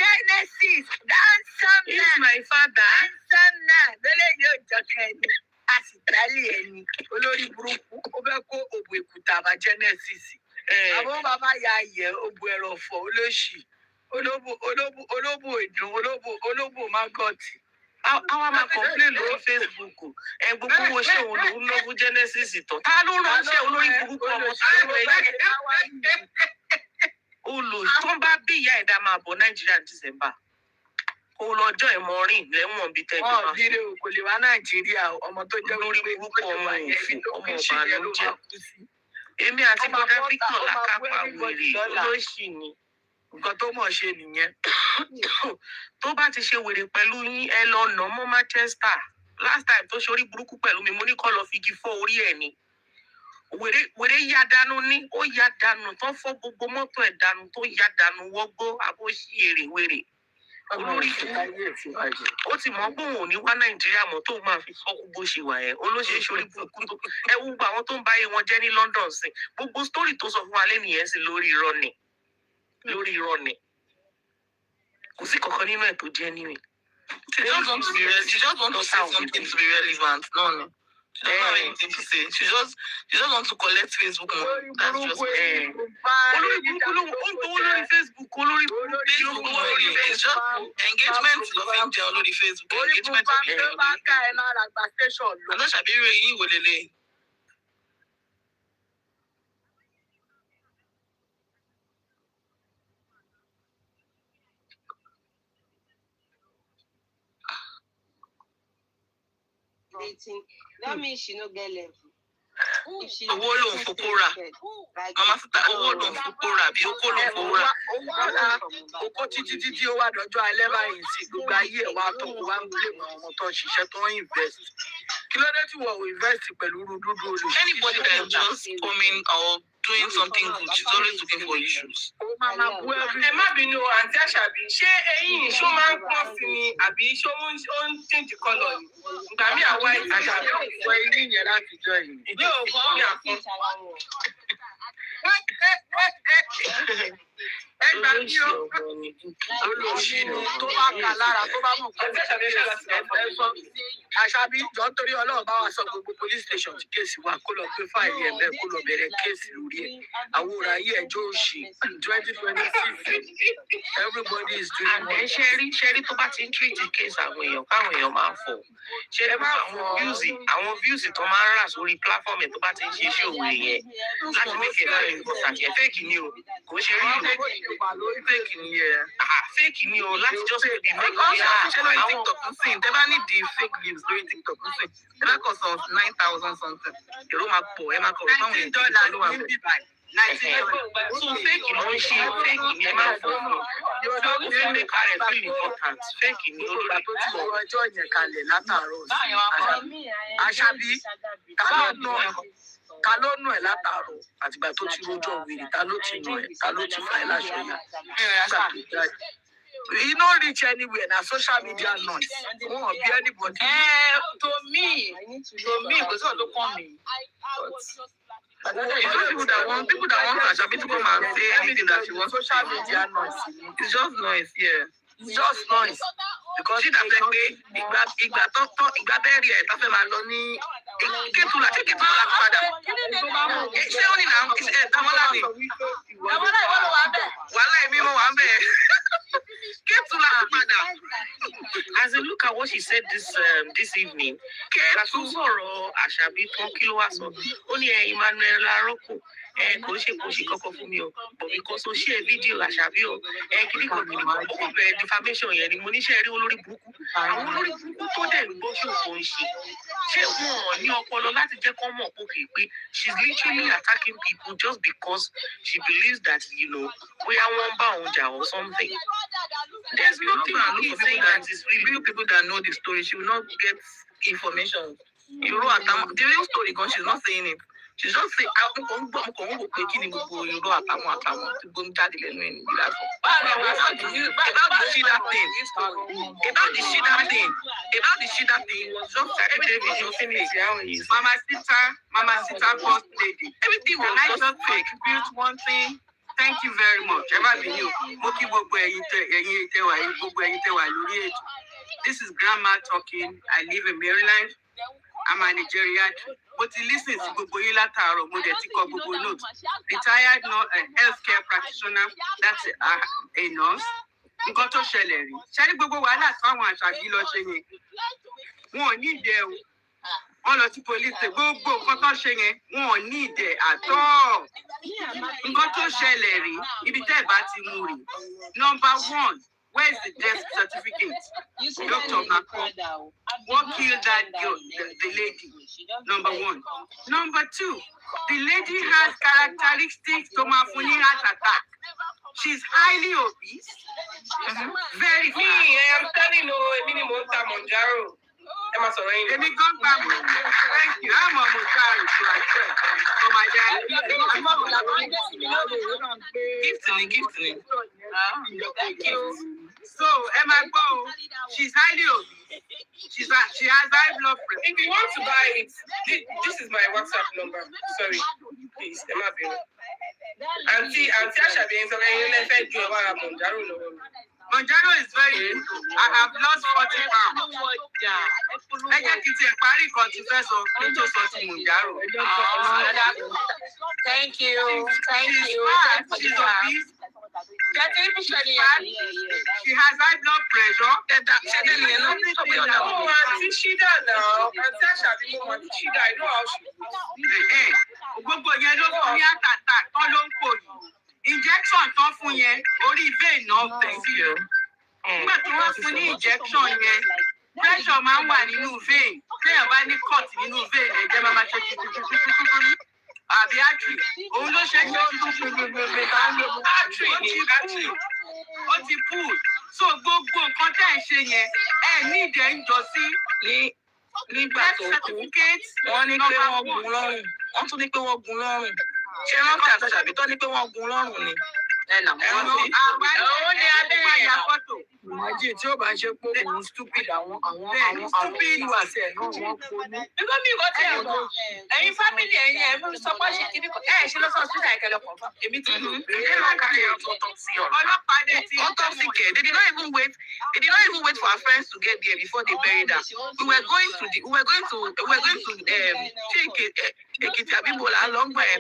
Genesis dansom is náà my father dansom náà lọ́lẹ̀ yóò jọkẹ́ ẹni àsìtálì ẹni. Olórí burúkú ó fẹ́ kó òbò èkúta bá Genesis. Àwọn bàbá ya yẹ òbò ẹ̀rọ̀fọ̀ olóṣì olóbò ìdùn olóbò magọ́tì. àwa máa complain lórí Facebook gbogbo owó ṣé òun lòún lọ fún Genesis tán ta ló ránṣẹ́ olórí burúkú ọmọ tó lọ olò tó ń bá bí ìyá ẹ̀dá máa bọ̀ Nàìjíríà December kó lọ́jọ́ ìmọ̀rin lẹ́wọ̀n bíi tẹ́jú máa bí kò lè wá Nàìjíríà ọmọ tó jẹ́ olórí burúkú ọmọ òfin ọmọ ìbànújẹ́ èmi àti bọ́dá Victor lákápá wèrè olóṣì ni nǹkan tó mọ̀ ṣe nìyẹn. tó bá ti ṣe wèrè pẹ̀lú yín ẹ lọ nà mọ́ Manchester last time tó ṣorí burúkú pẹ̀lú mi mo ní kọ́ lọ fi igi fọ́ orí ẹ̀ ni wèrè ya dànù ní ó ya dànù tó fọ́ gbogbo mọ́tò ẹ̀ dànù tó ya dànù wọ́gbó àbóṣí èrè wèrè olórí ó ti mọ̀ pé òun ò ní wá Nàìjíríà mọ́ tó máa fi fọ́kú bó ṣe wà ẹ̀ olóṣèlú ṣorí burúkú tó ẹ wo gbogbo àwọn tó ń báyé wọn jẹ́ ní London sí gbogbo story tó sọ fún wa lẹ́nu yẹn sí lórí irọ́ ni kò sí kankan nínú ẹ̀ tó jẹ́ níwèé. She just want to say something to be relevant. No. She doesn't have anything to say. She just wants to collect Facebook money. That's just olórí burúkú ló ń gbowó lórí Facebook olórí burúkú Facebook money. It's just engagement ló fi ń jẹun lórí Facebook. Engagement ló fi ń jẹun lórí Facebook. Àná ṣàbírí yín wò lélẹ̀. That means she no get level. Owó ló ń fokó rà. Mama Sita owó ló ń fokó rà bí okó ló ń fowó rà. Oko títí ó wà dọjọ́ alẹ́ báyìí sí gbogbo ayé ẹ̀ wá tó wá ń gbé mọ́ ọmọ tó ń ṣiṣẹ́ tó ń invest. Kí ló dé tí wọ́n ò invest pẹ̀lú rúdúdú olùsí? Anybody that is just coming or doing something good, she's always looking for issues. Ẹ má bínú àǹtí Àṣàbí ṣé eyín ṣó máa ń pọ̀ sí ni àbí ṣó ń change colour ni? Ìgbà mi àwa Àṣàbí ò sọ eyín yẹn láti jọ yìí. Yóò bọ́ mi àpọ̀. Ẹgbà tí ó olóṣì tó bá kà lára tó bá mọ̀ pé Àṣàbí jọ torí Ọlọ́run bá wa sọ gbogbo police station tí kéèsì wà kó lọ gbé fáìlì ẹ̀ bẹ́ẹ̀ kó lọ bẹ̀rẹ̀ kéèsì lórí ẹ̀ àwòrán ayé ẹjọ́ òṣì 2026 everybody is doing and then ṣẹ́rí tó bá ti ń treat case àwọn èèyàn káwọn èèyàn máa ń fọ̀ ṣẹ́rí àwọn views tó máa ń rà sórí platform ẹ̀ tó bá ti ń ṣe iṣẹ́ òwe yẹn láti méjì náà ní ìgbọ̀nsàkì ẹ̀ fake ni o kò ṣe rí ìlú Fake ni yẹn. fake ni o láti just be make ṣé lórí TikTok ń sìn tẹ́ bá ní di fake views lórí TikTok ń sìn tẹ́ bá kọ̀ sọ 9,000 something èrò máa pọ̀ ẹ máa kọ̀ wípé àwọn èèyàn ló wà bẹ́ẹ̀. so fake ló ń ṣe fake ni ẹ máa fọ́ fún ó fi make her feel important fake ni olórí tó ti wọ ọjọ́ yẹn kalẹ̀ látàárọ̀ Àṣàbí ta ló nù ẹ̀ látàárọ̀ àtìgbà tó ti rojọ́ wèrè ta ló ti nù ẹ̀ ta ló ti fà ẹ́ láṣọ yá. You no reach anywhere na social media noise. Won't be anybody. To me, kò sí ọ̀dọ́ kan mi. People that want Ashabi to come and say anything that she wants. Social media noise. It's just noise, yeah. It's just noise. Because she dàbẹ̀ pé ìgbà bẹ́ẹ̀rì ẹ̀ tá fẹ́ máa lọ ní Kétùlà láti padà. Ṣé ó ní náà Dámọ́lá ni? Wàhálà ẹ̀mí mo wà ń bẹ̀. Kétùlà láti padà. As a look at what she said this evening, Kẹ́tù sọ̀rọ̀ Àṣàbí tán kí ló wá sọ? Ó ní Emmanuella rọ́pò. Kò ṣe kankan fún mi o, but because ó share video Àṣàbí o, kìíní kan ó kò bẹ̀rẹ̀ defamation yẹn ni mo níṣẹ́ rí olórí burúkú. Àwọn olórí burúkú tó dẹ̀ ń bọ́ ṣòfò ń ṣe. Ṣé wọn ní ọpọlọ láti jẹ́ kọ́ mọ̀ pókè pé she's literally attacking people just because she believes that, bóyá wọ́n bá òun jà or something. There's nothing he's saying that is real people that know the story. She will not get information. The real story, she's not saying it. She just say, I'm going to go pé kí ni gbogbo irọ́ àtàwọn tí gbóhùn jáde lẹ́nu ẹ̀ níbi lásán. About the shida thing, about the shida thing, it was just everything. Mama Sita, first lady. Everything was just fake. Built one thing. Thank you very much. This is Grandma talking. I live in Maryland. I'm a Nigerian. But he listens to Gbogbo yín látàárọ̀, mo dẹ̀ ti kọ gbogbo note. Retired healthcare practitioner, that's a nurse. Nǹkan tó ṣẹlẹ̀ rí. Ṣé ní gbogbo wàhálà táwọn Àṣàbí lọ ṣe yẹn? Wọn ò ní ìdẹ o. Wọ́n lọ sí police gbogbo nǹkan tó ṣe yẹn, wọn ò ní ìdẹ àtọ́. Nǹkan tó ṣẹlẹ̀ rí, ibi tẹ́ ẹ̀ bá ti mú rí. Number one, where is the death certificate? Dr. Mako, what killed that girl, the lady? Number one. Number two, the lady has characteristics to Mafuni heart attack. She's highly obese. Very fat. I'm telling you, minimum Monjaro. Emma Sorraine. Let me go back. Thank you. I'm a Monjaro for my dad. Gift me. Thank you. So, Emma Bo, she's highly obese. She has high blood pressure. If you want to buy it, this is my WhatsApp number. Sorry, please, Emma Bino. Auntie Ashibe is Monjaro is very good. I have lost 40 pounds. I get it a party confess of Monjaro. Thank you. She's obese. She has high blood pressure. Auntie Shida now. Auntie Ashibe, Shida, I know how she is. Gbogbo yẹn ló fún ní àtàtà tán ló ń pò yìí. Injection tán fún yẹn orí vein náà tẹ̀ sí o. Nígbà tí wọ́n fún ní injection yẹn, pressure máa ń wà nínú vein. Téèyàn bá ní cut nínú vein, ẹ̀jẹ̀ máa máa ṣe tuntun. Àbí artery, òun ló ṣe artery. Ó ti pull. So gbogbo nǹkan tẹ̀ ń ṣe yẹn, ẹ̀ ní ìdẹ̀ ń jọ sí. Nígbà tó kú, wọ́n ní pé wọ́n gun lọ́rùn. Wọ́n tún ní pé wọ́n gun lọ́rùn. Ṣé wọ́n fi Àṣàbí tó ní pé wọ́n gun lọ́rùn ni? Òun ni Adéyẹyà fọ́tò. Ìmájì tí ó bá ṣe pé òun stupid àwọn ìwàsí ẹ̀ náà wọ́n kó ní. Nígbà míì kò tí ẹ̀ mọ̀, ẹ̀yin fámìlì ẹ̀yin ẹ̀ mú sọ pé ṣe kíní kan, ẹ̀ ṣe lọ́sọ̀ sí àìkẹ́lẹ̀ kan fún èmi tí mo Ọlọ́pàá dé ti autopsy care. They did not even wait for our friends to get there before they buried her. We were going to Èkìtì Àbíbọ̀là lọ́ngbà ẹ̀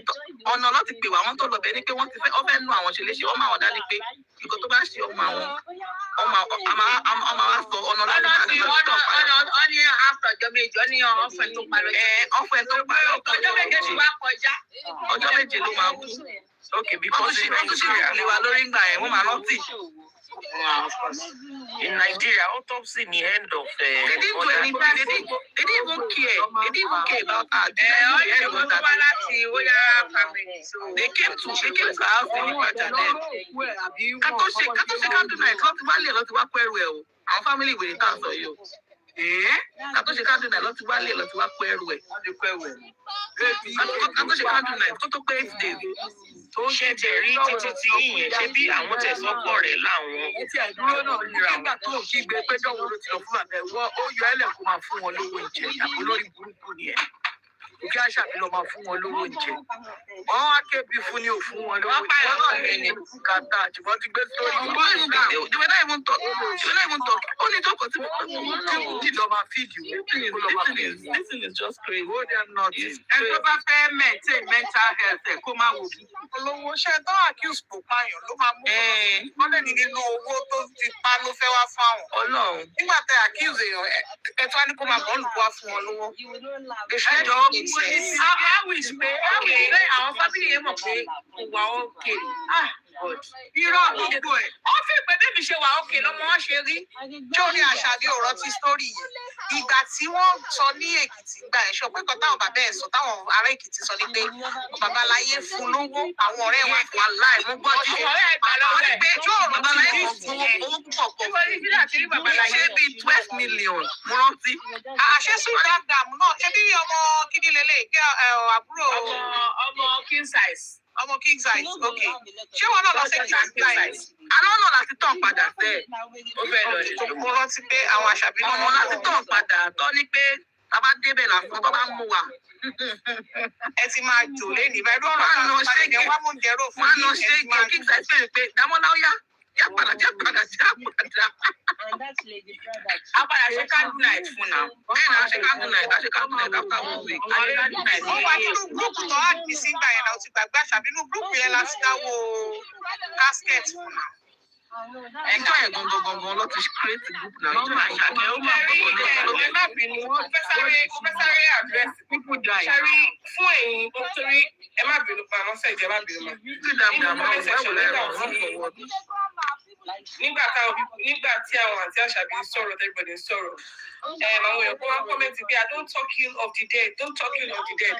ọ̀nà láti pè wá wọ́n tó lọ bẹ́ẹ̀ ni pé wọ́n ti fẹ́ nu àwọn ṣe léṣe wọ́n máa wọ̀ dání pé nǹkan tó bá ṣe ọmọ wa sọ ọ̀nà láti pàdé lọ́tọ̀ padà. Wọ́n ní àfọ̀jọ́ méjì, wọ́n ní ọ̀fẹ́ tó parọ́. Ọ̀fẹ́ tó parọ́. Ọjọ́ méje ṣì wá kọjá. Ọjọ́ méje ló máa kú. Okay, because in Nigeria, in Nigeria, autopsy the end of. They didn't do anything. They didn't even care. They didn't even care about her. They came to our house in the our family will return for you. Àtúnṣe káàdùn náà lọ́ti wálé lọ́ti wá pẹ́ ẹrù ẹ̀. Àtúnṣe káàdùn náà kó tó pé 8 days. Tó ṣe tẹ̀ rí títí tí yìnyín ṣe bí àwọn tẹ̀sọ́pọ̀ rẹ̀ láwọn. Etí àdúró náà nígbà tó kí gbé péjọ wo ló ti lọ fún àbẹ̀ wọ́n ó yọ ẹlẹ̀ kó máa fún wọn lówó ìjẹ àbí lórí burúkú ni ẹ̀. Òkè Àṣàbí lọ máa fún wọn lówó ìjẹ. Wọ́n wá kébi fún ni ò fún wọn lówó ìjẹ. Wọ́n náà ní kàtà ṣùgbọ́n ti gbé sórí. They were not even talking. Only talk to people. Kí lọ máa fíìdì wọn. This thing is just crazy. Hold them not. Ẹni tó bá fẹ́ maintain mental health ẹ̀ kó máa wò bí. Olówó ṣe tó accuse kò pààyàn ló máa mú. Wọ́n lè ní nínú owó tó ti pa ló fẹ́ wá fáwọn. Ọlọ́run. Nígbà tẹ accuse èèyàn ẹ tó wá ní kó máa bọ́ olùkọ́ wá fún wọn lówó. Àwọn fámìlì yẹn mọ̀ pé ìwà òkè. God. Irọ́ gbogbo ẹ̀. Ó fi pé bí mi ṣe wà òkè lọ́mọ wọn ṣe rí. Jórí Àṣàbí ò rántí sítórì yẹn. Ìgbà tí wọ́n sọ ní Èkìtì gbà ẹ̀ sọ pé kan táwọn bàbá ẹ̀ sọ táwọn ará Èkìtì sọ ní pé babaláyé fún lówó àwọn ọ̀rẹ́ wa fún aláì mú gbọ́ tí Àwọn ọ̀rẹ́ ẹ̀gbà lọ́wọ́ ẹ̀. pé tí òòrùn babaláyé fún owó púpọ̀ pọ̀. Níbo ni Bílà ti rí babaláyé? Ṣé bíi 12 million mo rántí? Àṣẹ Sudan Dam náà ṣé bí ọmọ kíní lélẹ̀ kí àbúrò Ọmọ king size. ọmọ king size ok ṣé wọn náà lọ sí king size. Àná náà láti tàn padà sẹ́ẹ̀. Ó fẹ́ lọ ní. Mo rántí pé àwọn Àṣàbí náà Ọmọ láti tàn padà tọ́ ní pé tá a bá débẹ̀ lásán tó bá ń mú wa. ẹ ti máa jò lẹ́nu ìbá ẹ̀rọ ọ̀rọ̀ kan ṣáàjì wá mú jẹ́rò fún Wọ́n á lọ yín, ṣe ẹ ti máa kí jò. sẹ́ẹ̀ pé pé Dámọ́lá ó yá. Já padà. Apàdà ṣe candle night fún náà. Bẹ́ẹ̀ ni a ṣe candle night after 1 week. A ṣe candle night Ó wà nínú gúrúùpù tó á dì sí ìgbà yẹn náà ó ti gbàgbé Àṣàbí inú gúrúùpù yẹn láti dáwó casket fún náà. Ẹjọ́ yẹn gangan ló ti create group náà. Ìjọ Àṣàkẹ́ ó máa Ṣẹ́rí gbọ́dọ̀ ẹ má bínú, mo fẹ́ sáré àdírẹ́sì people die. ṣẹ́rí fún ẹ̀yin nítorí ẹ má bínú pa àwọn sẹ́jẹ̀ ẹ má bínú mọ́. Nígbà tí àwọn àti Àṣàbí ń sọ̀rọ̀ everybody ń sọ̀rọ̀ àwọn èèyàn kan wá kọ́mẹ́ntì pé I don't talk ill of the dead, don't talk ill of the dead.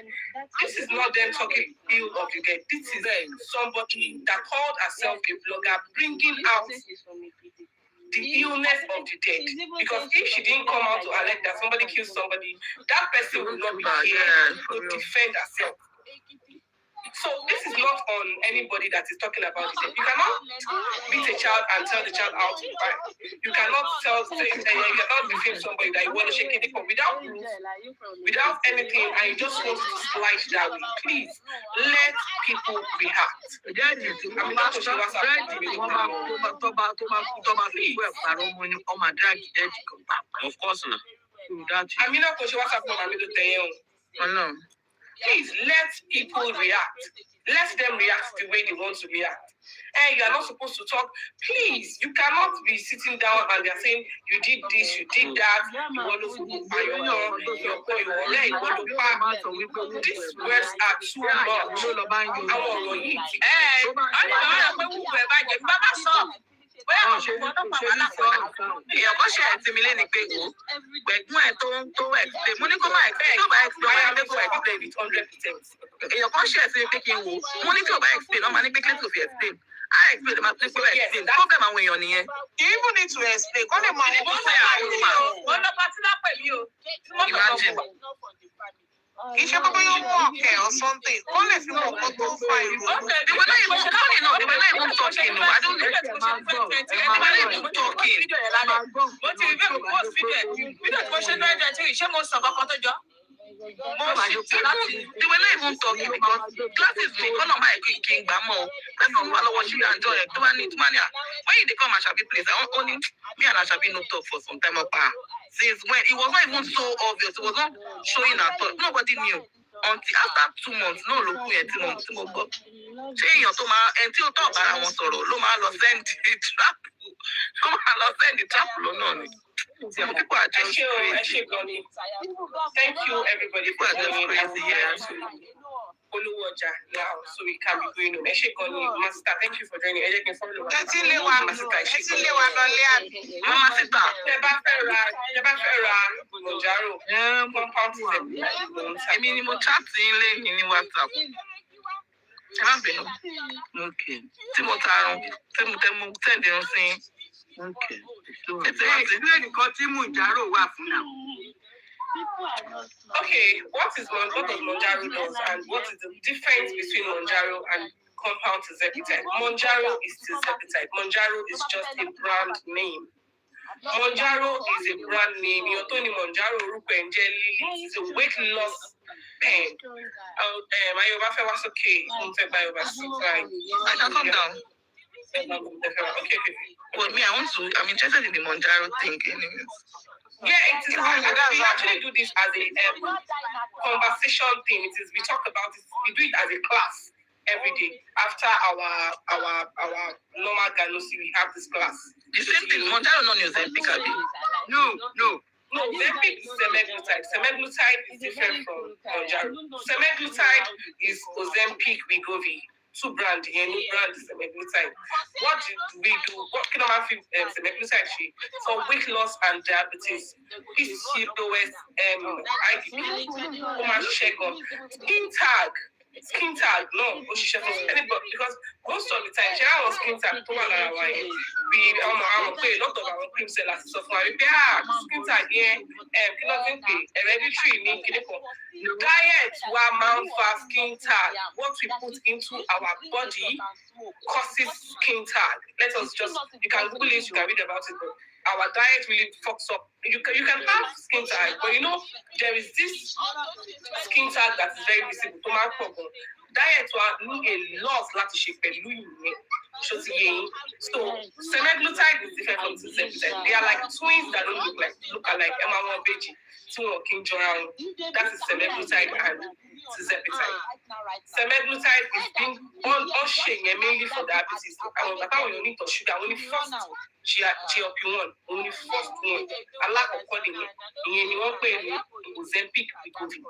This is not them talking ill of the dead. This is somebody that called herself a blogger bringing out the illness of the dead. Because if she didn't come out to allege that somebody killed somebody, that person would not be here to defend herself. So this is not on anybody that is talking about it. You cannot beat a child and tell the child how to cry. You cannot you cannot defame somebody that you want to shake it for without proof, without anything, and you just want to slide that way. Please let people react. Of course not. Amina kò ṣe WhatsApp number mi ló tẹ̀yẹ̀ o. Please let people react. Let them react the way they want to react. And you are not supposed to talk. Please, you cannot be sitting down and they are saying you did this, you did that. These words are too much. Èèyàn kò ṣe ẹ̀tì mi lẹ́ni pé wò gbẹ̀gbọ́n ẹ̀ tó explain mo ní kó má explain tó bá explain ọmọ ẹgbẹ́ kó explain with 100%. Èèyàn kò ṣe ẹ̀tì mi pé kí n wò mo ní tí ò bá explain ọmọ ní pé kí n tó fi explain. I explain ma pé explain problem àwọn èèyàn nìyẹn. You even need to explain kọ́ lè mọ àwọn Mo fẹ́ àrùn mo lọ pátí lápẹ̀ mi o. Imagine. kì í ṣe pé bóyá ó mú ọ̀kẹ́ or something kọ́ lè fi mọ̀ nǹkan tó fa ìrònú. They were not even talking. No, they were not even talking. No, I don't know. They were not even talking. Mo ti rí bẹ́ẹ̀ post fídíò tí mo ṣe ní ọjọ́ ìṣẹ́ ṣé mo sọ kankan tó jọ? They were not even talking because classes dey call on my king gbamo. That's not what I was and joy. To mania. When you dey come Ashabi place, I only me and Ashabi no talk for some time apart. Since when it was not even so obvious, it was not showing at all. Nobody knew until after 2 months. No, look here 2 months. Ṣé èèyàn tó máa ẹni tí ó tọ̀ bára wọn sọ̀rọ̀ ló máa lọ send the trap. Ló máa lọ send the trap lọ́nà ni. Some people are just crazy. Thank you, everybody, People for are just crazy, yeah. Follow Oja now, so we can be going on. Master, thank you for joining. Tẹ́tí lé wa lọlé àbí. Mama Sita. Tẹ́ bá fẹ́ ra Monjaro, compound Èmi ni mo chat ilé yìí ní WhatsApp. Ẹ má bínú. Okay. Tí mo ta tí mo send irun sí. Okay. Ìdílé nìkan tí Monjaro wà fún náà. Okay, what does Monjaro does and what is the difference between Monjaro and compound Tizepatide? Monjaro is Tizepatide. Monjaro is just a brand name. Monjaro is a brand name. Yotoni Monjaro Rupenjeli is a weight loss pen. My Yobafe was okay. I can come down. Okay. But me, I'm interested in the Monjaro thing anyways. Yeah, it is. We actually do this as a conversation thing. We talk about it. We do it as a class every day. After our normal Ganosi, we have this class. The same thing. Monjaro non use Ozempic. No. Ozempic is semaglutide. Semaglutide is different from Monjaro. Semaglutide is Ozempic Wegovy. two brand, new brand semaglutide. What do we do? What kind of semaglutide? For weight loss and diabetes. PCOS, IDP, skin tag, no, anybody, because most of the time, she was skin tag, we a lot of our cream sellers so far. Skin tag, hereditary, diet, mount for skin tag. What we put into our body causes skin tag. Let us just, you can Google it, you can read about it. Our diet really fucks up. You can have skin tag, but there is this skin tag that is very visible. Diet will need a lot of shape. So semaglutide is different from tirzepatide. They are like twins that don't look alike. Emmanuella, King Joran. That is semaglutide and tirzepatide. Semaglutide is being mainly for diabetes. And we need to sugar only first GLP-1, only first one. I lack of calling it. Ozempic, Bukky.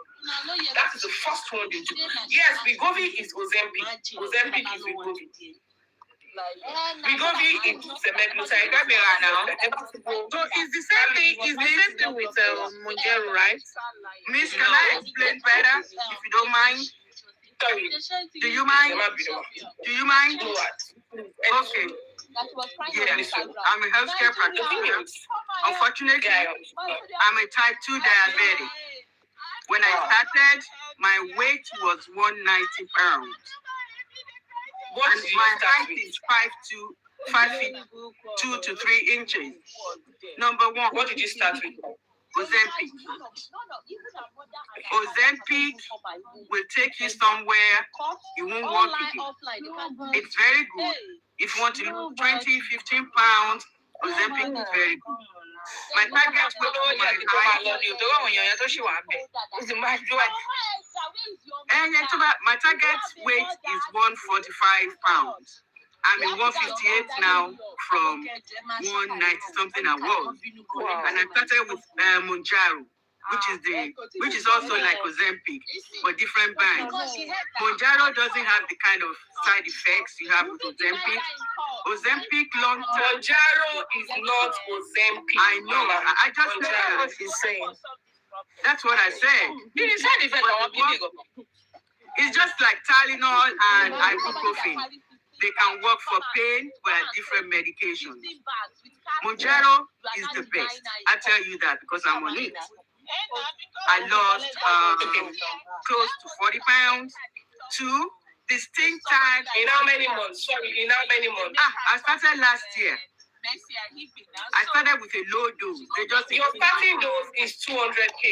That is the first one they do. Yes, Bukky is Ozempic. Ozempic is Bukky. Bukky is semaglutide. So it's the same thing. It's the same thing with Mounjaro, right? Miss, can I explain better, if you don't mind? Sorry. Do you mind? Do you mind? Okay. Yes, I'm a healthcare practitioner. Unfortunately, I'm a type 2 diabetic. When I started, my weight was 190 pounds. And my height is 5 feet 2 to 3 inches. Number one. What did you start with? Ozempic. Ozempic will take you somewhere you won't walk again. It's very good. If you want to lose 20, 15 pounds, Ozempic is very good. My target weight my target weight is 145 pounds. I'm in 158 now from 190 something I was. And I started with Mounjaro, which is also like Ozempic, but different brands. Mounjaro doesn't have the kind of side effects you have with Ozempic. Ozempic long term. Mounjaro is not Ozempic. I know. I just said what he's saying. That's what I said. It's just like Tylenol and ibuprofen. They can work for pain, but are different medications. Mounjaro is the best. I tell you that because I'm on it. I lost close to 40 pounds. 2 distinct times. In how many months? Sorry, in how many months? I started last year. I started with a low dose. Your starting dose is 200K.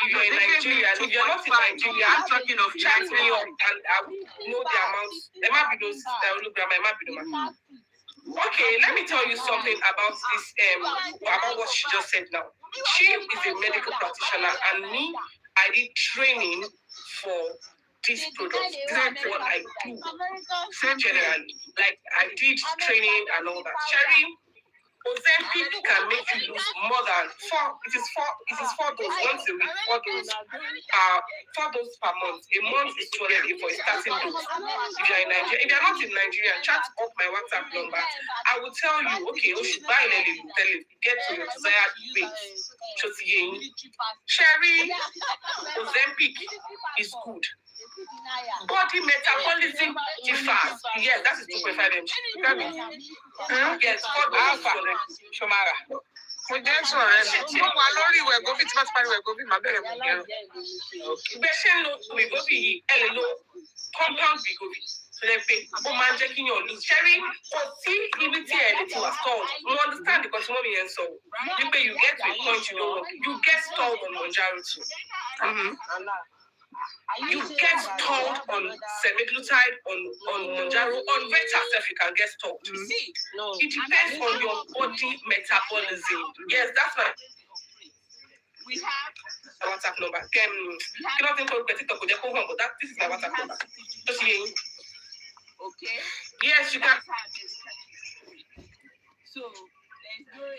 If you're in Nigeria, if you're not in Nigeria, I'm talking of chat me up and I know the amount. There might be those hologram, there might be the amount. Okay, let me tell you something about this, about what she just said now. She is a medical practitioner and me, I did training for this product. This is what I do generally. Like I did training and all that. Sherry, Ozempic can make you lose more than 4. It is 4 doses once a week. 4 doses per month. A month is 200 for a starting dose. If you're in Nigeria, if you're not in Nigeria, chat up my WhatsApp number. I will tell you, okay, you should buy it, get to your desired weight. Sherry, Ozempic is good. Body metabolism differs. Yes, that is 2.5 mg. Yes, for alpha. Shomara. Compound Bukky. So they pay. Man, checking your lose. Sherry, see, even it was stalled. You understand because mommy and so. You get to a point you don't work. You get stalled on Mounjaro too. You get stalled on semaglutide, on Mounjaro, on Veta self you can get stalled. It depends on your body metabolism. Yes, that's right. We have WhatsApp number. But this is my WhatsApp number. Okay. Yes, you can. So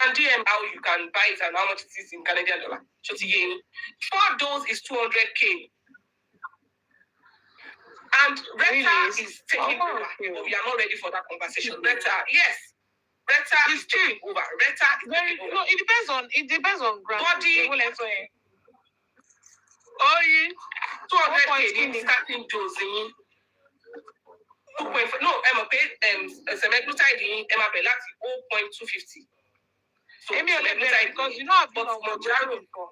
and DM how you can buy it and how much it is in Canadian dollar. 4 doses is 200K. And Reta is taking over. But we are not ready for that conversation. Reta, yes. Reta is taking over. Reta is Very taking over. no, it depends on brand. Body. Oh, yeah. 200K in starting dosing. 2.5. No, Emma paid semaglutide in Emma paid 0.250. So semaglutide because you know I've been but on Mounjaro before.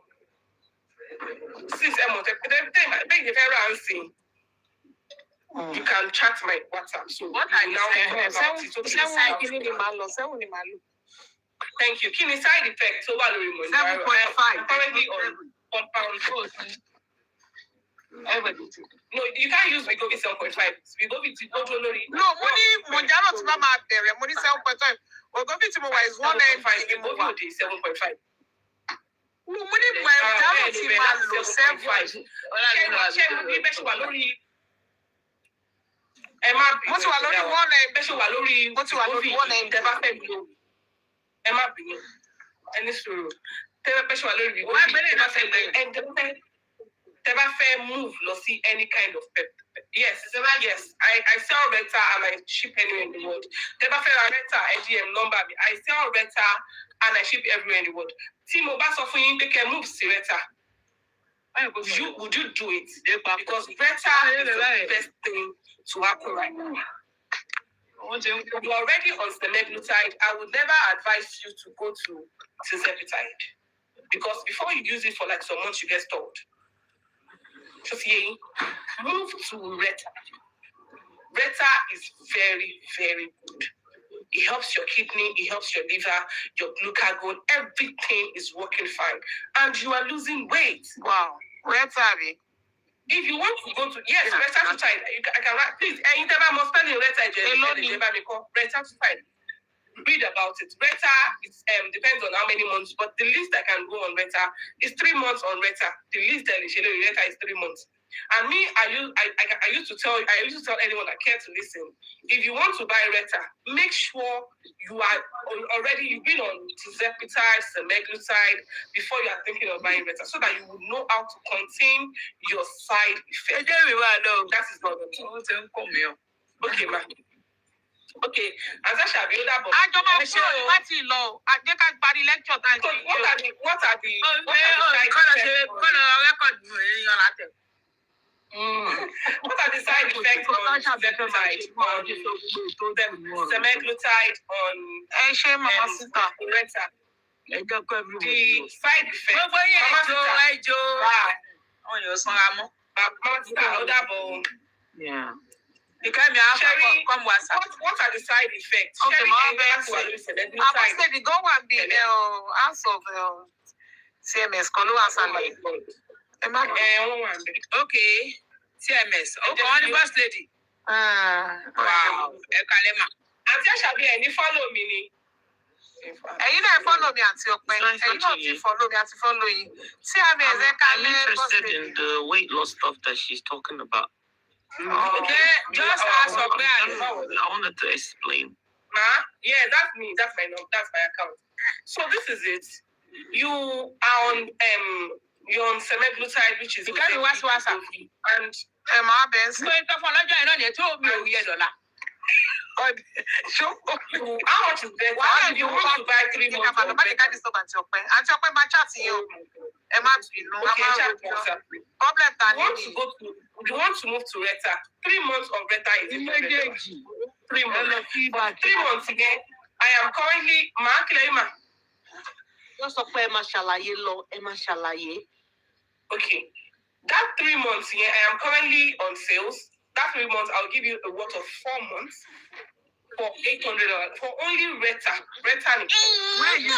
Since Emma pay the very answer. You can chat my WhatsApp. So What are you now thank you. Kini side effects over the 7.5. Currently on compound. No, you can't use Wegovy 7.5. Wegovy is no, money Mounjaro to Mama there. Money 7.5. Wegovy to Mama is 1.5. Wegovy is 7.5. No, money Mounjaro to Mama 7.5. What's wà lórí one name? Bẹ́ẹ̀ ṣe wà lórí What's wà lórí one name? Tẹ́ bá fẹ́ lo ẹ má bínú ẹni sọ̀rọ̀ bẹ́ẹ̀ ṣe wà lórí tẹ́ bá fẹ́ move lọ sí any kind of pep. Yes, I sell Reta and I ship anywhere in the world. Tẹ́ bá fẹ́ ra Reta AGM number mi. I sell Reta and I ship everywhere in the world. Tí mo bá sọ fún yín pé kẹ́ move sí Reta. Would you do it? Because Reta is the best thing to happen right now. You're already on semaglutide. I would never advise you to go to tirzepatide because before you use it for like some months, you get stalled. Jesse.Yeye, move to Reta. Reta is very, very good. It helps your kidney, it helps your liver, your glucagon, everything is working fine. And you are losing weight. Wow. Reta. If you want to go to, yes, Reta-tide, I can write, please, and you never must spell in Reta-tide. Read about it. Reta is, depends on how many months, but the least I can go on Reta is 3 months on Reta. The least Reta is 3 months. And me, I used to tell anyone that care to listen, if you want to buy Reta, make sure you are already, you've been on tirzepatide, semaglutide before you are thinking of buying Reta, so that you would know how to contain your side effects. That is not the truth. Okay, ma. Okay, as Ashibe, but I don't know what you know. I think I body lecture time. So what are the what are the side effects on tirzepatide, on semaglutide, on Reta? The side effects. Yeah. Sherry, what are the side effects? Okay, Sherry, I said the go and the answer of CMS. Okay. CMS. Okay, on the first lady. Wow. Ekalema. Auntie Ashibe, any follow me? You don't follow me until you don't follow me until follow you. I'm interested in the weight loss stuff that she's talking about. Okay, just ask her. I wanted to explain. Yeah, that's me. That's my account. So this is it. You are on you're on semaglutide, which is you can't watch WhatsApp. And how much is better? Why do you want to buy 3 months? You want to move to Reta. 3 months of Reta is 3 months. 3 months again. I am currently okay. That 3 months here, I am currently on sales. That 3 months, I'll give you a worth of 4 months for $800 for only Reta. Where are you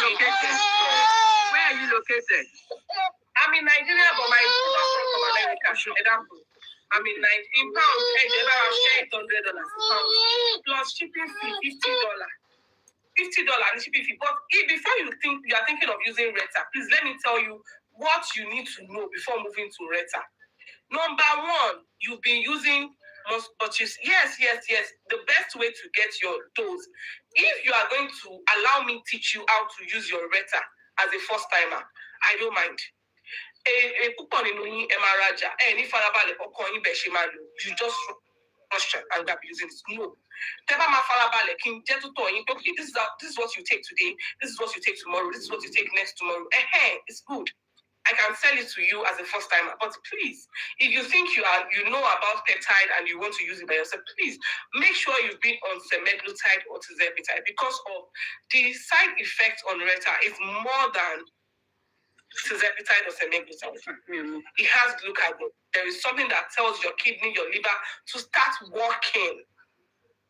located? I'm in Nigeria, but my passport from America. Example. I'm in pounds. $800 plus shipping fee $50. $50 shipping fee. But before you are thinking of using Reta, please let me tell you what you need to know before moving to Reta. Number one, you've been using yes. The best way to get your dose, if you are going to allow me teach you how to use your Reta as a first timer, I don't mind. You just and be using this. No. Teba ma farabalẹ̀ kí n jẹ́ tó tọ̀ yín pé okay, this is what you take today, this is what you take tomorrow, this is what you take next tomorrow. It's good. I can sell it to you as a first timer, but please, if you think you know about peptide and you want to use it by yourself, please make sure you've been on semaglutide or tirzepatide, because of the side effect on Reta is more than tirzepatide or semaglutide. It has glucagon. There is something that tells your kidney, your liver to start working.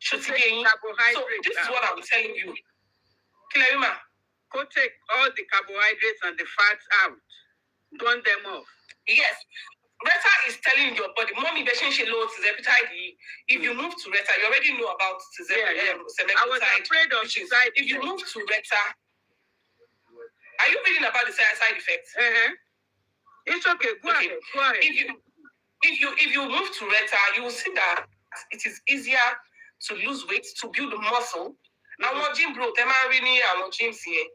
So this is what I'm telling you. Clarima, go take all the carbohydrates and the fats out. Burn them off. Yes. Reta is telling your body, mommy, low tirzepatide. If you move to Reta, you already know about semaglutide. I was afraid of side. If you move to Reta, are you reading about the side effects? It's okay. Go ahead. If you move to Reta, you will see that it is easier to lose weight, to build muscle. Our gym bro, our gyms here.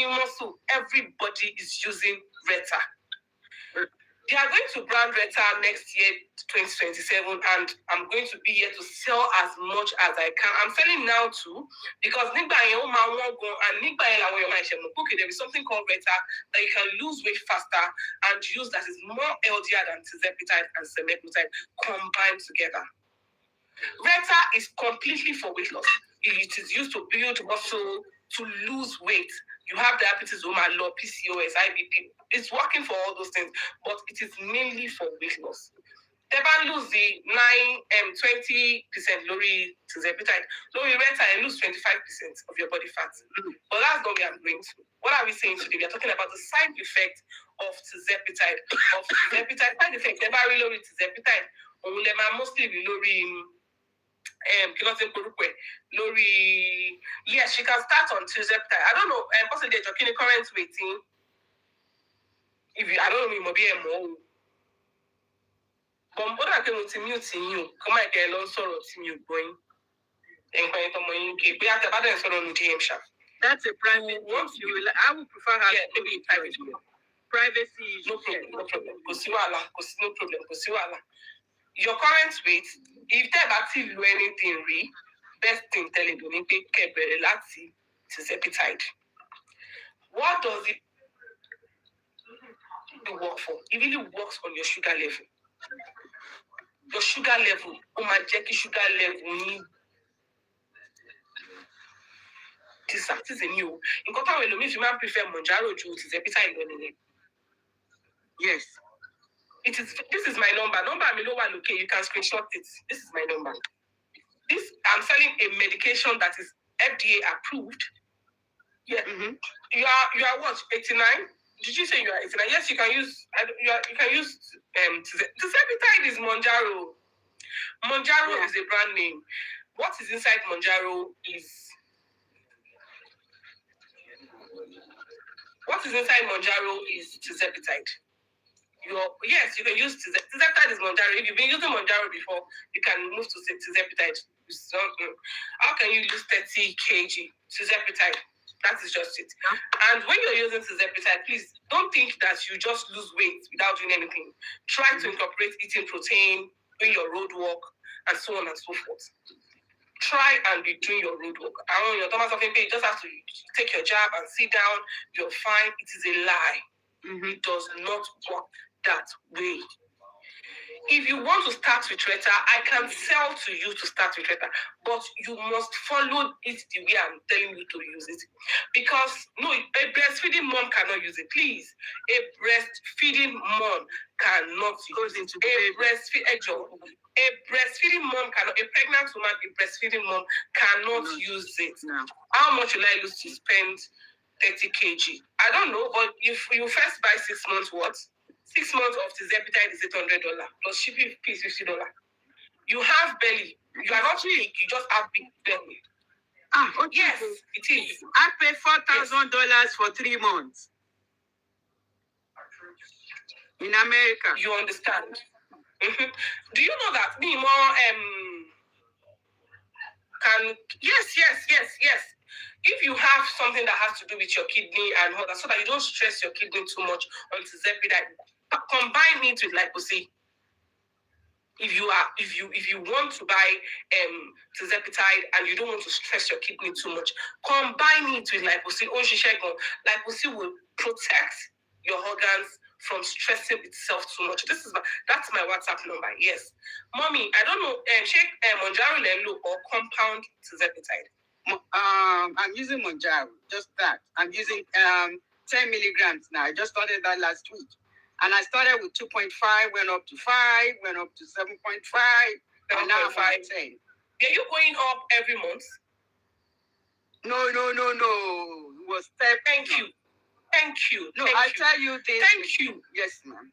Muscle. Everybody is using Reta. They are going to brand Reta next year, 2027, and I'm going to be here to sell as much as I can. I'm selling now too, because there is something called Reta that you can lose weight faster and use that is more healthier than tirzepatide and semaglutide combined together. Reta is completely for weight loss. It is used to build muscle, to lose weight. You have diabetes, low PCOS, IBP. It's working for all those things, but it is mainly for weight loss. Teba lose the 20% lori tirzepatide. Lori Reta, and lose 25% of your body fat. But that's not where I'm going to. What are we saying today? We are talking about the side effect of tirzepatide. Side effect, never really lori tirzepatide. Mostly lori Lori, yes, she can start on tirzepatide. I don't know, possibly your current waiting. If you, I don't know, maybe more. But what I can mute you, come on, get along sorrow to you going. That's a private issue. I would prefer her maybe private. Privacy issue. No problem. No problem. Your current weight, if they actually do anything, best thing tell you to tirzepatide. What does it work for? It really works on your sugar level. Your sugar level, sugar level. This is a new. In contact with if you prefer Monjaro to tirzepatide. Yes. This is my number. Okay, you can screenshot it. This is my number. I'm selling a medication that is FDA approved. Yeah. Mm-hmm. You are what? 89? Did you say you are 89? Yes, you can use. You can use. Tirzepatide is Monjaro. Monjaro is a brand name. What is inside Monjaro is. What is inside Monjaro is tirzepatide. Yes, you can use tirzepatide is Monjaro. If you've been using Monjaro before, you can move to tirzepatide. How can you lose 30 kg tirzepatide? That is just it. And when you're using tirzepatide, please don't think that you just lose weight without doing anything. Try to incorporate eating protein, doing your road walk, and so on and so forth. Try and be doing your road walk. I know your Thomas of you just have to take your jab and sit down. You're fine. It is a lie. It does not work that way. If you want to start with Reta, I can sell to you to start with Reta, but you must follow it the way I'm telling you to use it. Because no, a breastfeeding mom cannot use it. Please, a breastfeeding mom cannot use it. A breastfeeding mom cannot. A pregnant woman, a breastfeeding mom cannot use it. No. How much will I lose to spend 30 kg? I don't know, but if you first buy 6 months, what? 6 months of tirzepatide is $800 plus shipping fees $50. You have belly. You are not big. You just have big belly. Okay. Yes, it is. I pay $4,000 for 3 months in America. You understand? Mm-hmm. Do you know that me more can? Yes. If you have something that has to do with your kidney and all that, so that you don't stress your kidney too much on tirzepatide, combine it with liposay. if you want to buy tirzepatide and you don't want to stress your kidney too much, combine it with liposin. Liposin will protect your organs from stressing itself too much. That's my WhatsApp number. Yes, mommy, I don't know. Check Monjaro Lelo or compound tirzepatide. I'm using Monjaro, just that. I'm using 10 milligrams now. I just started that last week. And I started with 2.5, went up to 5, went up to 7.5, and now I'm at 10. Are you going up every month? No. It was step. Thank you. No, I tell you this. Thank you. Yes, ma'am.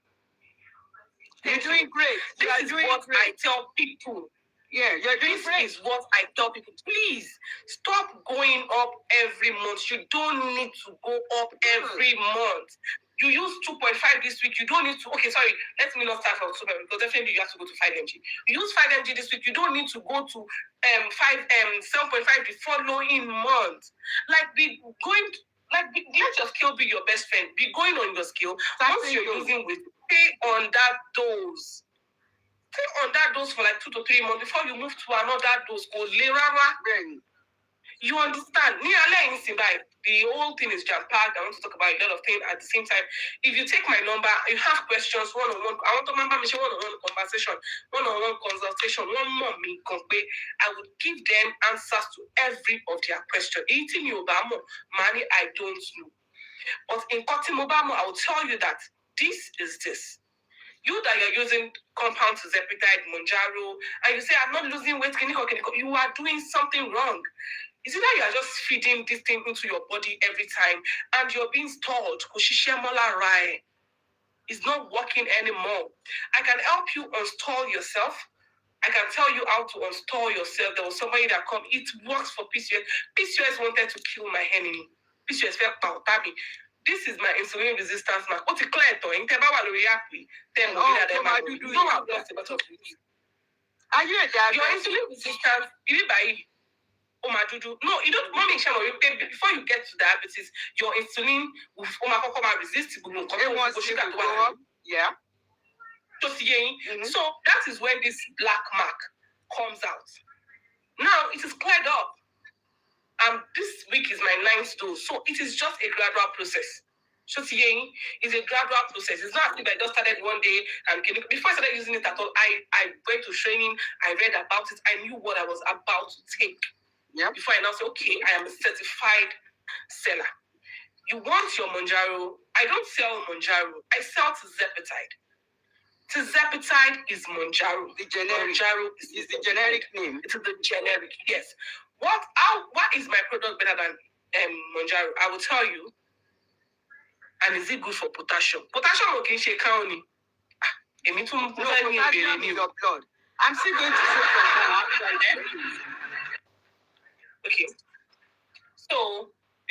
You're doing great. This is what I tell people. Yeah, you're doing great. This is what I tell people. Please stop going up every month. You don't need to go up every month. You use 2.5 this week. You don't need to. Okay, sorry. Let me not start from 2.5 because definitely you have to go to 5 mg. You use 5 mg this week. You don't need to go to 7.5 the following month. Let your scale be your best friend. Be going on your scale. Once you're using weight, stay on that dose. Stay on that dose for like 2 to 3 months before you move to another dose. You understand? The whole thing is jam-packed. I want to talk about a lot of things at the same time. If you take my number, you have questions, one-on-one. I want to remember one-on-one conversation, one-on-one consultation, one more me. I would give them answers to every of their questions. Anything you obama, money I don't know. But in cutting Obama, I will tell you that this is this. You that you're using compound tirzepatide, Monjaro, and you say, I'm not losing weight, you are doing something wrong. Is it that you are just feeding this thing into your body every time and you're being stalled? It's not working anymore. I can help you install yourself. I can tell you how to install yourself. There was somebody that come. It works for PCOS. PCOS wanted to kill my enemy. PCOS felt me. This is my insulin resistance mark. What is clear to you? Are you a diabetic? Your insulin resistance, no, you don't. Mommy, before you get to diabetes, your insulin will resist. Yeah. So that is when this black mark comes out. Now it is cleared up. This week is my 9th dose, so it is just a gradual process. It's a gradual process. It's not something I just started one day and before I started using it at all, I went to training, I read about it, I knew what I was about to take. Yeah. Before I now say, okay, I am a certified seller. You want your Monjaro? I don't sell Monjaro. I sell tirzepatide. Tirzepatide is Monjaro. The generic. Monjaro is the generic name. It is the generic. Yes. What is my product better than Monjaro? I will tell you. And is it good for potassium? Potassium okay, shake county. No, potassium in your blood. I'm still going to say potassium. Okay. So,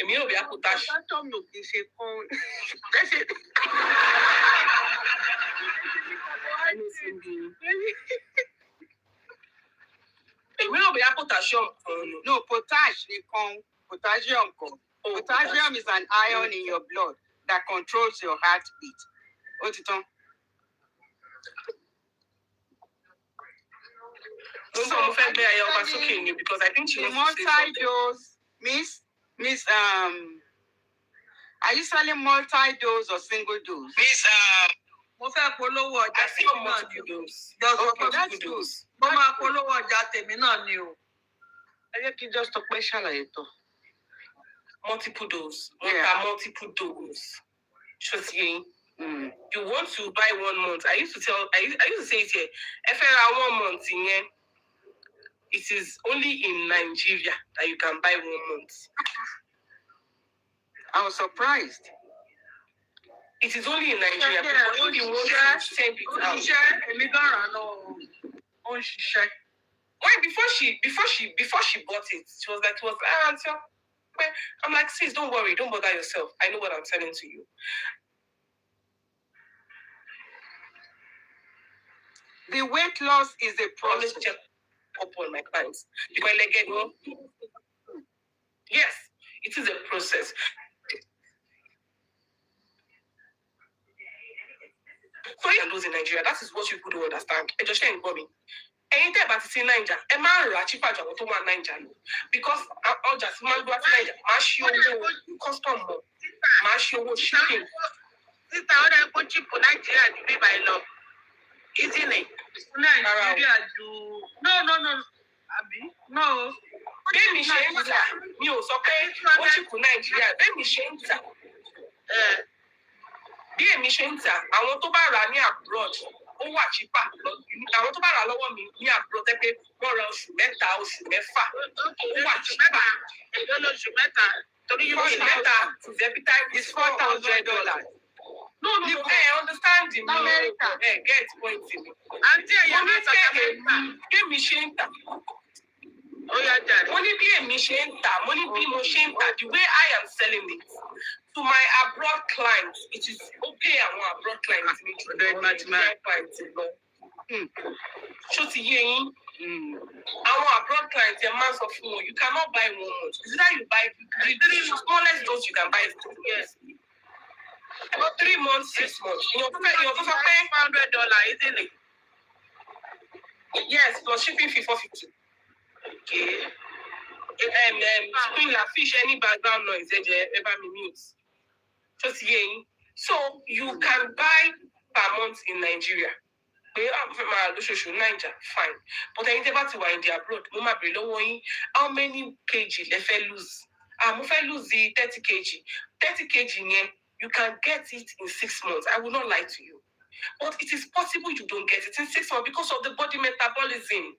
Emmanuella be a potassium. Potassium no can shake county. Emmanuella be a potassium. No, potassium. Potassium is an ion in your blood that controls your heartbeat. What's it on? Because I think she wants to say multi-dose, Miss, are you selling multi-dose or single dose? Miss, mo fẹ́ polówó ọjà tèmi náà ni o. Okay, that's good. Mo máa polówó ọjà tèmi náà ni o. I think you just talk ṣàlàyé tó. Multiple dose. Multiple dose. Just you want to buy 1 month. I used to say it here. If I have 1 month in here, it is only in Nigeria that you can buy 1 month. I was surprised. It is only in Nigeria. People only want to send it out. Why before she bought it, she was like, I'm like, sis, don't worry, don't bother yourself. I know what I'm telling to you. The weight loss is a process. Always check up on my clients. Because I get me. Yes, it is a process. So if lose in Nigeria, that is what you people don't understand. I just saying for me. Anything about it in Nigeria, a man cheaper than what one Nigeria. Because all just man go to Nigeria, mashio custom more, mashio shipping. Sister, how do I put cheap for Nigeria to be by law? Isn't it? Nigeria do. No. Abi? No. Bẹ́ẹ̀ni ṣe ń tà, mi ò sọ pé ó ṣì kú Nàìjíríà, bẹ́ẹ̀ni ṣe ń tà. Bí èmi ṣe ń tà, àwọn tó bá rà ní abroad, ó wà cheaper. Àwọn tó bá rà lọ́wọ́ mi ní abroad pé wọ́n ra oṣù mẹ́ta, oṣù mẹ́fà, ó wà cheaper. Èló lóṣù mẹ́ta? Torí yóò Oṣù mẹ́ta to debit is $4,000. No, I understand the America. Get point in me. Àǹtí ẹ̀yà mẹ́ta America. Bí èmi ṣe ń tà. Ó yá jàre. Mo ní bí èmi ṣe ń tà, mo ní bí mo ṣe ń tà, the way I am selling it to my abroad clients, it is okay àwọn abroad clients mi jù lọ Nigerian clients lọ. Ṣó ti yé yín? Àwọn abroad clients ẹ máa ń sọ fún wọn, you cannot buy 1 month. Is that you buy 3 smallest dose you can buy is 3 years. About 3 months, 6 months. You know, tó sọ pé $500, isn't it? Yes, plus shipping fee $450. Okay. Screen la fish any background noise ever me mute. Just hearing. So you can buy per month in Nigeria. Nigeria, fine. But I never to in the abroad. Mama below how many kg they lose? I'm lose the 30 kg. 30 kg you can get it in 6 months. I will not lie to you. But it is possible you don't get it in 6 months because of the body metabolism.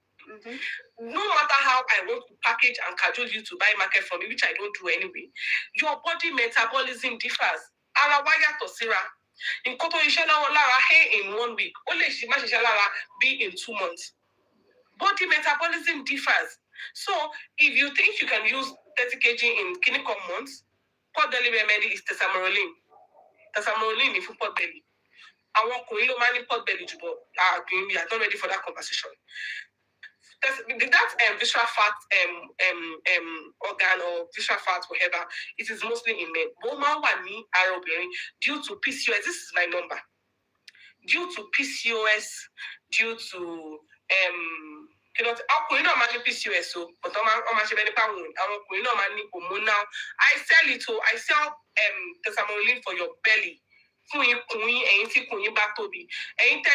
No matter how I want to package and cajole you to buy market from me, which I don't do anyway, your body metabolism differs. Ara waya to sira. In koto ishe lara hair in 1 week. Only be in 2 months. Body metabolism differs. So if you think you can use 30 kg in clinical months, pot belly remedy is tesamorelin. Tesamorelin if you pot belly. I want to money pot belly to we are not ready for that conversation. That visceral fat organ or visceral fat, whatever, it is mostly in men. Due to PCOS, this is my number. Due to PCOS, due to PCOS, so but I sell it to I sell tesamorelin for your belly. And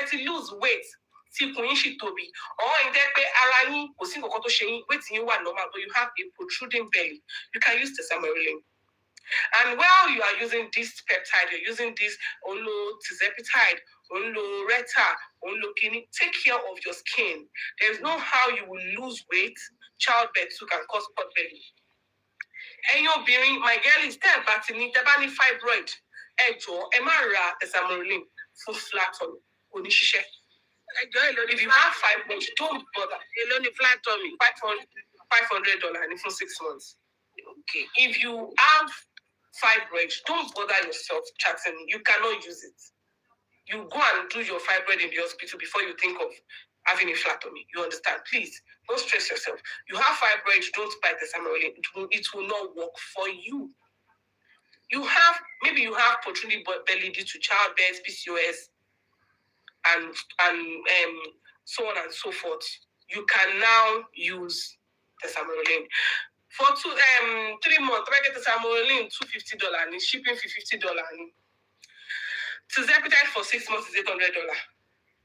to lose weight. See, Toby, or in that way, Alani, or single cotton shame, waiting you are normal, but you have a protruding belly. You can use tesamorelin. And while you are using this peptide, you're using this Olo tizepatide, Olo reta, Olo kidney, take care of your skin. There's no how you will lose weight, childbirth who can cause pot belly. And you're being, my girl is there, but in the bani fibroid, Ejo, Emara, tesamorelin, full flat on Onishishe. If you have fibroids, don't bother. It's only flat tummy. $500 for 6 months. Okay. If you have fibroids, don't bother yourself chatting. You cannot use it. You go and do your fibroid in the hospital before you think of having a flat tummy. You understand? Please, don't stress yourself. You have fibroids, don't buy tesamorelin. It will not work for you. Maybe you have protruding belly due to childbirth, PCOS, and so on and so forth. You can now use tesamorelin. For 3 months, I get tesamorelin $250 and shipping fee $50. Tizepatide for 6 months is $800.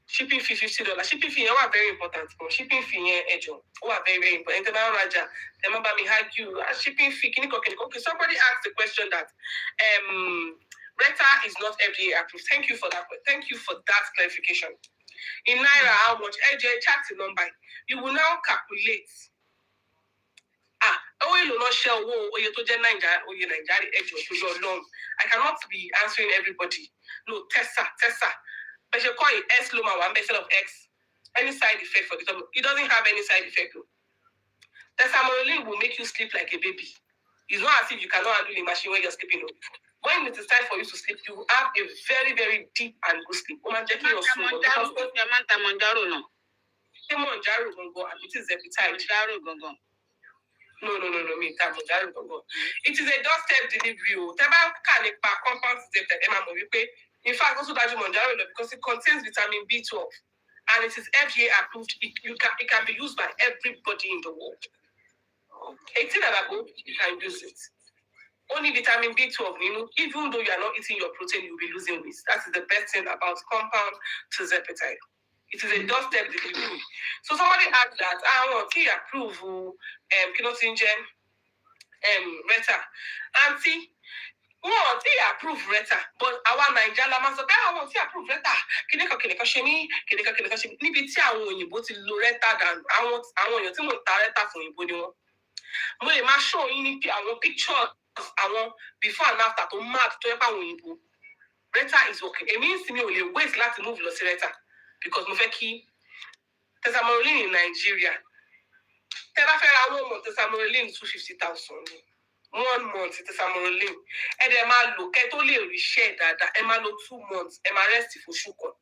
Shipping fee $50. Shipping fee are very important. Shipping fee are very, very important. Raja, remember me had you shipping fee. Okay, somebody asked the question that Reta is not FDA approved. Thank you for that. Thank you for that clarification. In Naira, how much? AJ, chat the number. You will now calculate. I cannot be answering everybody. No, Tessa. But you call it S loma one instead of X. Any side effect for the top? It doesn't have any side effect. Tesamorelin will make you sleep like a baby. It's not as if you cannot handle the machine when you're sleeping. When it is time for you to sleep, you have a very, very deep and good sleep. No. It is appetite. No. It is a doorstep delivery. Compound In fact, also dájú Monjaro because it contains vitamin B12 and it is FDA approved. It can be used by everybody in the world. 18 and above, you can use it. Only vitamin B12, even though you are not eating your protein, you'll be losing weight. That is the best thing about compound tirzepatide. It is a doorstep delivery. So somebody asked that, I want to approve Reta. Auntie, wọ́n ti approve Reta, but our Naija la máa sọ pé àwọn ti approve Reta. Kìnìkan ṣe mí. Níbi tí àwọn òyìnbó ti lo Reta dànù, àwọn èèyàn tí mo ta Reta fún òyìnbó ni wọ́n. Mo lè máa show yín ní àwọn pictures àwọn before and after tó mad tó yẹ pa àwọn òyìnbó. Reta is okay. Èmi ń sinmi ò lè wait láti move lọ sí Reta because mo fẹ́ kí tesamorelin in Nigeria. Tẹ́ bá fẹ́ ra one month tesamorelin 250,000. 1 month tesamorelin. Ẹ dẹ̀ máa lò kẹ́ tó lè rí share dáadáa. Ẹ máa lò 2 months. Ẹ máa rest for ṣùkọ́.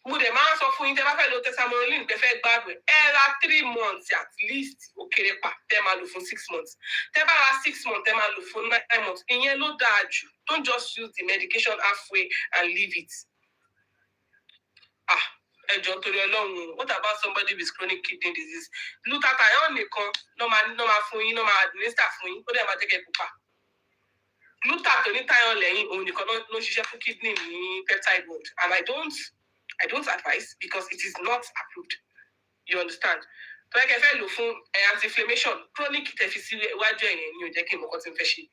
Mo dẹ̀ máa sọ fún yín tẹ́ bá fẹ́ lo tesamorelin tẹ́ fẹ́ gbádùn. Ẹ ra 3 months at least ó kéré pa. Tẹ́ máa lò fún 6 months. Tẹ́ bá ra 6 months, tẹ́ máa lò fún 9 months. Ìyẹn ló dáa jù. Don't just use the medication halfway and leave it. Ẹjọ́ torí Ọlọ́run. What about somebody with chronic kidney disease? Glutathione nìkan ló máa fún yín, ló máa administer fún yín. Ó dẹ̀ máa jẹ́ kẹ́ pupa. Glutathione lẹ́yìn òun nìkan ló ṣiṣẹ́ fún kidney ní peptide world. And I don't advise because it is not approved. You understand? Tó yẹ kẹ́ fẹ́ lò fún anti-inflammation, chronic tẹ̀físí iwájú ẹ̀yìn ni ò jẹ́ kí n mọ̀ kọ́ tí n fẹ́ ṣe.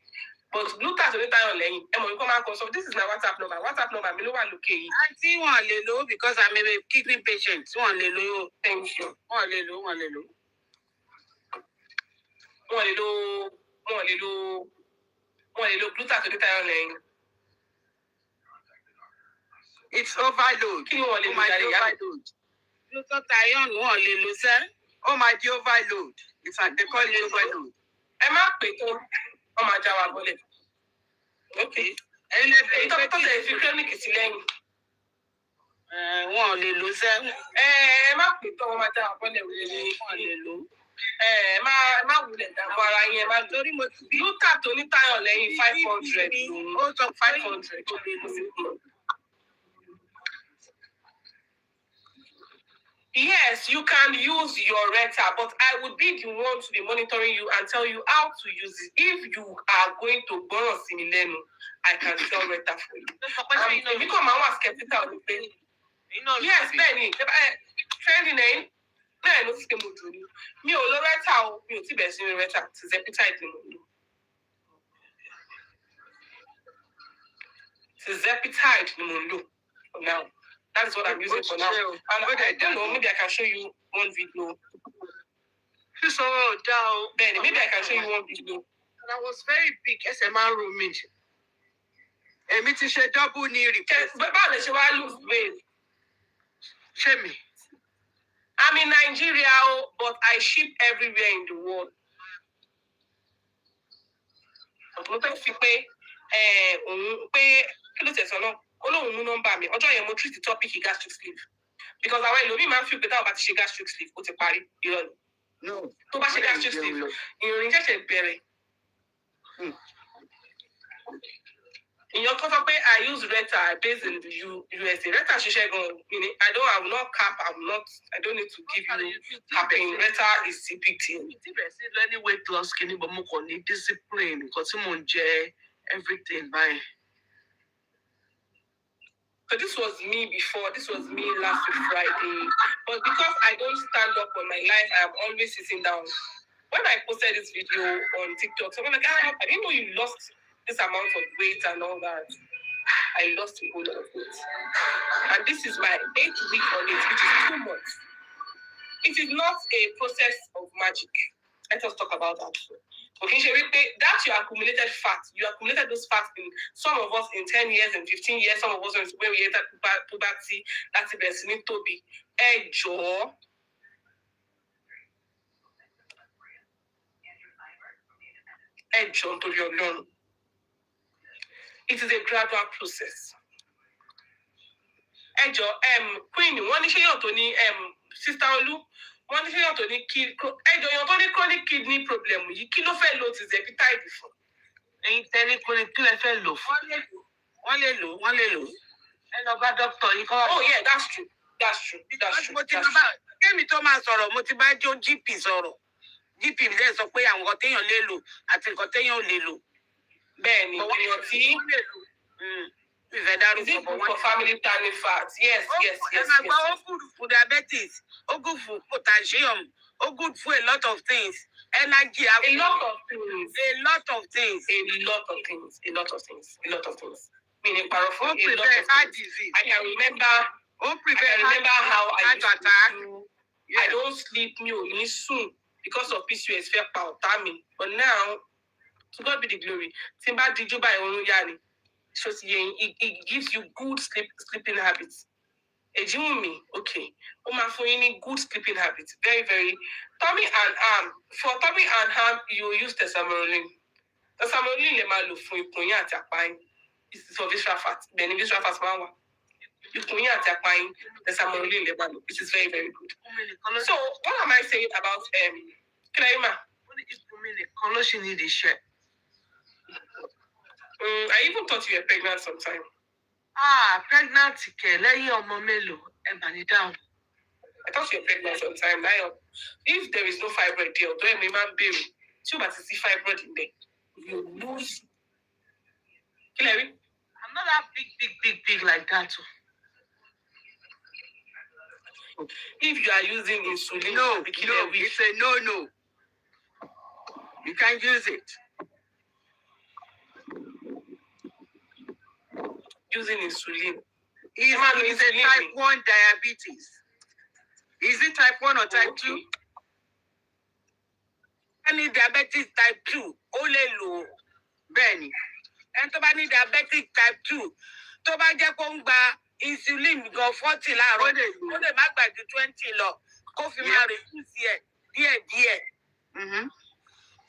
But glutathione lẹ́yìn, ẹ mọ̀ nípa máa consult. This is my WhatsApp number. WhatsApp number mi ló wà lókè yìí. Àǹtí wọn lè lò because I'm a kidney patient. Wọn lè lò. Thank you. Wọn lè lò. Wọ́n lè lo glutathione lẹ́yìn. It's overload. Kí ni wọ́n lè lo jáde yá? Glutathione wọn lè lò sẹ́. Ó máa di overload. They call it overload. Ẹ má pè tó wọ́n máa já wa bọ́lẹ̀. Okay. Èyí tó tẹ̀ fi clinic sí lẹ́yìn. Wọn lè lò sẹ́. Ẹ má pè tó wọ́n máa já wa bọ́lẹ̀ wọlé. Wọn lè lò. Ẹ má wulẹ̀ dààmú ara yẹn. Má torí mo ti glutathione lẹ́yìn 500 lòun. Ó sọ 500. Yes, you can use your Reta, but I would be the one to be monitoring you and tell you how to use it. If you are going to borrow Similenu, I can sell Reta for you. Because my one skeptical with me. Yes, Benny. Trending name. No, no, system will do. Me, all Reta, me, ti best in Reta. Tirzepatide ni mo lò. Tirzepatide ni mo lò now. That is what I'm using for now. And I don't know, maybe I can show you one video. Benny, maybe I can show you one video. And I was very big SMR rooming. Èmi ti ṣe double knee replacement. But báwo lè ṣe wá lose weight? Ṣé mi? I'm in Nigeria, but I ship everywhere in the world. Mo fẹ́ fi pé kí ló tẹ̀sán náà? Olóhùn mú nọ́mbà mi. Ọjọ́ yẹn mo treat the topic gastric sleeve. Because àwọn ẹlòmíì máa ń fi pé táwọn bá ti ṣe gastric sleeve, ó ti parí. Irọ́ ni. No. Tó bá ṣe gastric sleeve, ìrìn ṣẹ̀ṣẹ̀ bẹ̀rẹ̀. Ìyàn kan sọ pé I use Reta based in the USA. Reta ṣiṣẹ́ gan-an. I will not cap. I don't need to give you capping. Reta is a big deal. Tí bẹ̀rẹ̀ sí lẹ́ni weight loss kìíní bọ̀ mo kàn ní discipline nǹkan tí mò ń jẹ everything báyìí. So this was me before. This was me last week Friday. But because I don't stand up on my life, I am always sitting down. When I posted this video on TikTok, someone like, I didn't know you lost this amount of weight and all that. I lost a whole lot of weight. And this is my 8th week on it, which is 2 months. It is not a process of magic. Let us talk about that. Okay, that's your accumulated fat. You accumulated those fats in some of us in 10 years and 15 years, some of us when we entered puberty, that's the best need to be. Ẹjọ́. Ẹjọ́ nítorí Ọlọ́run. It is a gradual process. Ẹjọ́, Queen, wọ́n ní ṣé yàn tó ní Sister Olu. Wọ́n ní ṣé yàn tó ní yàn tó ní chronic kidney problem yìí kí ló fẹ́ lo tirzepatide fún? Ẹ̀yin tẹ́lẹ̀ kí lẹ fẹ́ lò fún? Wọ́n lè lò. ẹ lọ bá dókítà yìí kọ́. Oh yeah, that's true. That's true. That's true. mo ti That's bá true. kémi tó máa sọ̀rọ̀ mo ti bá jó GP sọ̀rọ̀ GP mi dẹ̀ sọ pé àwọn nǹkan téèyàn lè lò àti nǹkan téèyàn ò lè lò. Bẹ́ẹ̀ni, èèyàn tí ìfẹ́ is dárúkọ it bọ̀ good for family planning fat? Yes, yes, ẹ yes, máa gbọ́ ó yes. good for diabetes ó good for potassium ó good for a lot of things energy A lot of things. a lot of things. A lot of things. A lot of things. A lot of things. Meaning powerful. ó A lot prevent of heart things. disease. I can remember. ó I prevent can remember how I heart used to attack. do. I don't sleep me only soon because of PCOS fair power timing. But now, to God be the glory. Timba dijuba yani. So it gives you good sleeping habits. Ejimi, okay. Uma for any good sleeping habits. Very, very. Tummy and arm. For tummy and arm, you use tesamorelin. Tesamorelin le malu fun ikunya ati apayin. It's for visceral fat. Then visceral fat man. Ikunya ati apayin. Tesamorelin le malu. It is very, very good. So what am I saying about Claima? I even thought you were pregnant sometime. Pregnant kẹ̀ lẹ́yìn ọmọ mélòó ẹ mà ní dáhùn. I thought you were pregnant sometime. Now, if there is no fibroid there, don't make man baby. So, but see fibroid in there, you lose. Hillary? I'm not that big like that. If you are using insulin, No, it's a no. You can't use it. Using insulin. Is a type 1 diabetes. Is it type 1 or type 2? Any diabetes type 2, ó lè lò. Bẹ́ẹ̀ni. Ẹni tó bá ní diabetes type 2, tó bá jẹ́ kó ń gba insulin gan 40 láàárọ̀, ó lè má gbà ju 20 lọ, kó fi máa reduce ẹ̀ díẹ̀díẹ̀.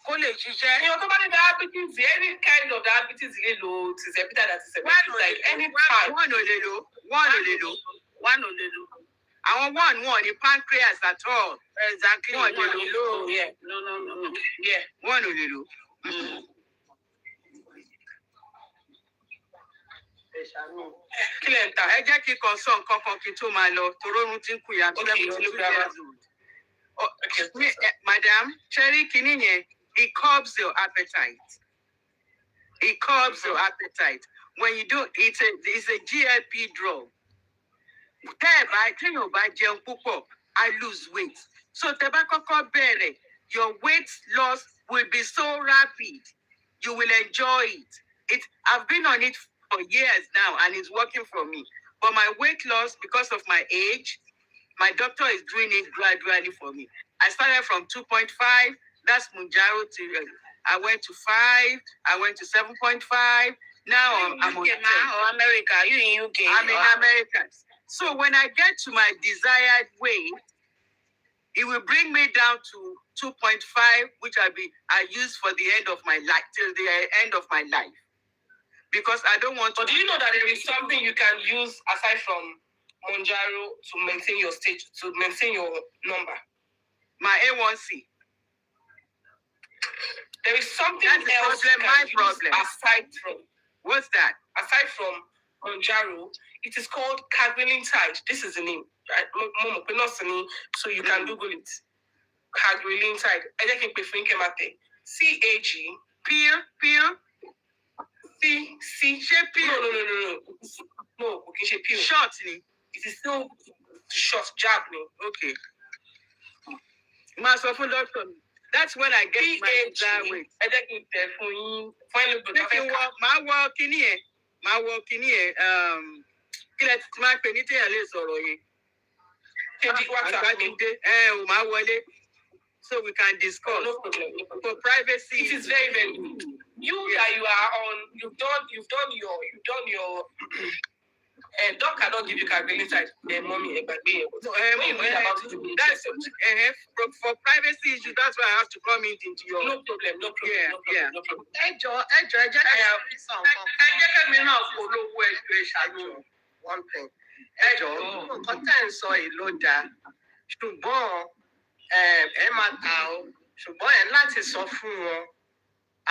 Kó lè ṣiṣẹ́. You know, somebody diabetes, any kind of diabetes, you know, it's a that is a like any type. One ò lè lò. Àwọn one ní pancreas at all. Exactly. One ò lè lò. Yeah. No. Yeah. One ò lè lò. Kílẹ̀ntà. Ẹ jẹ́ kí n kàn sọ nǹkan kan kí n tó máa lọ, torí oorun ti ń kù yà tó lẹ́kùn 2 years old. Madam, Cherry kìíní yẹn, it curbs your appetite. It curbs your appetite. When you do, it's a GLP drug. Téèyàn bá jẹun púpọ̀, I lose weight. So tẹ́ bá kọ́kọ́ bẹ̀rẹ̀, your weight loss will be so rapid. You will enjoy it. I've been on it for years now, and it's working for me. But my weight loss, because of my age, my doctor is doing it gradually for me. I started from 2.5. That's Munjaro to. I went to 5. I went to 7.5. Now I'm on 10. America, you in UK? I'm in America. So when I get to my desired weight, it will bring me down to 2.5, which I use for the end of my life, till the end of my life. Because I don't want to. But do you know that there is something you can use aside from Monjaro to maintain your stage, to maintain your number? My A1C. There is something That's else the problem, my problem. Aside from. What's that? Aside from Monjaro, it is called Cagrilintide. This is the name. Right? So you can Google it. Cagrilintide. CAG. Peel. C. No, okay, peel. Short. It is still short, jab. Okay. That's when I get my desired weight. Máa wọ kíní ẹ̀ kí lẹ ti máa ń pè ní téèyàn lè sọ̀rọ̀ yẹn. Àgbájídé máa wọlé so we can discuss. No problem. For privacy. It is very, very good. That you are on, you've done your doc cannot give you cagrilintide. Mommy, when you read about it, that's for privacy issue. That's why I have to come into your. No problem. Yeah. Ẹ jọ̀ọ́, ẹ jẹ́ kẹ́mi náà polówó ẹjọ́ ìṣàlù one thing. Ẹ jọ̀ọ́, nǹkan tẹ́ ń sọ yìí ló dáa. Ṣùgbọ́n ẹ máa ta o. Ṣùgbọ́n ẹ láti sọ fún wọn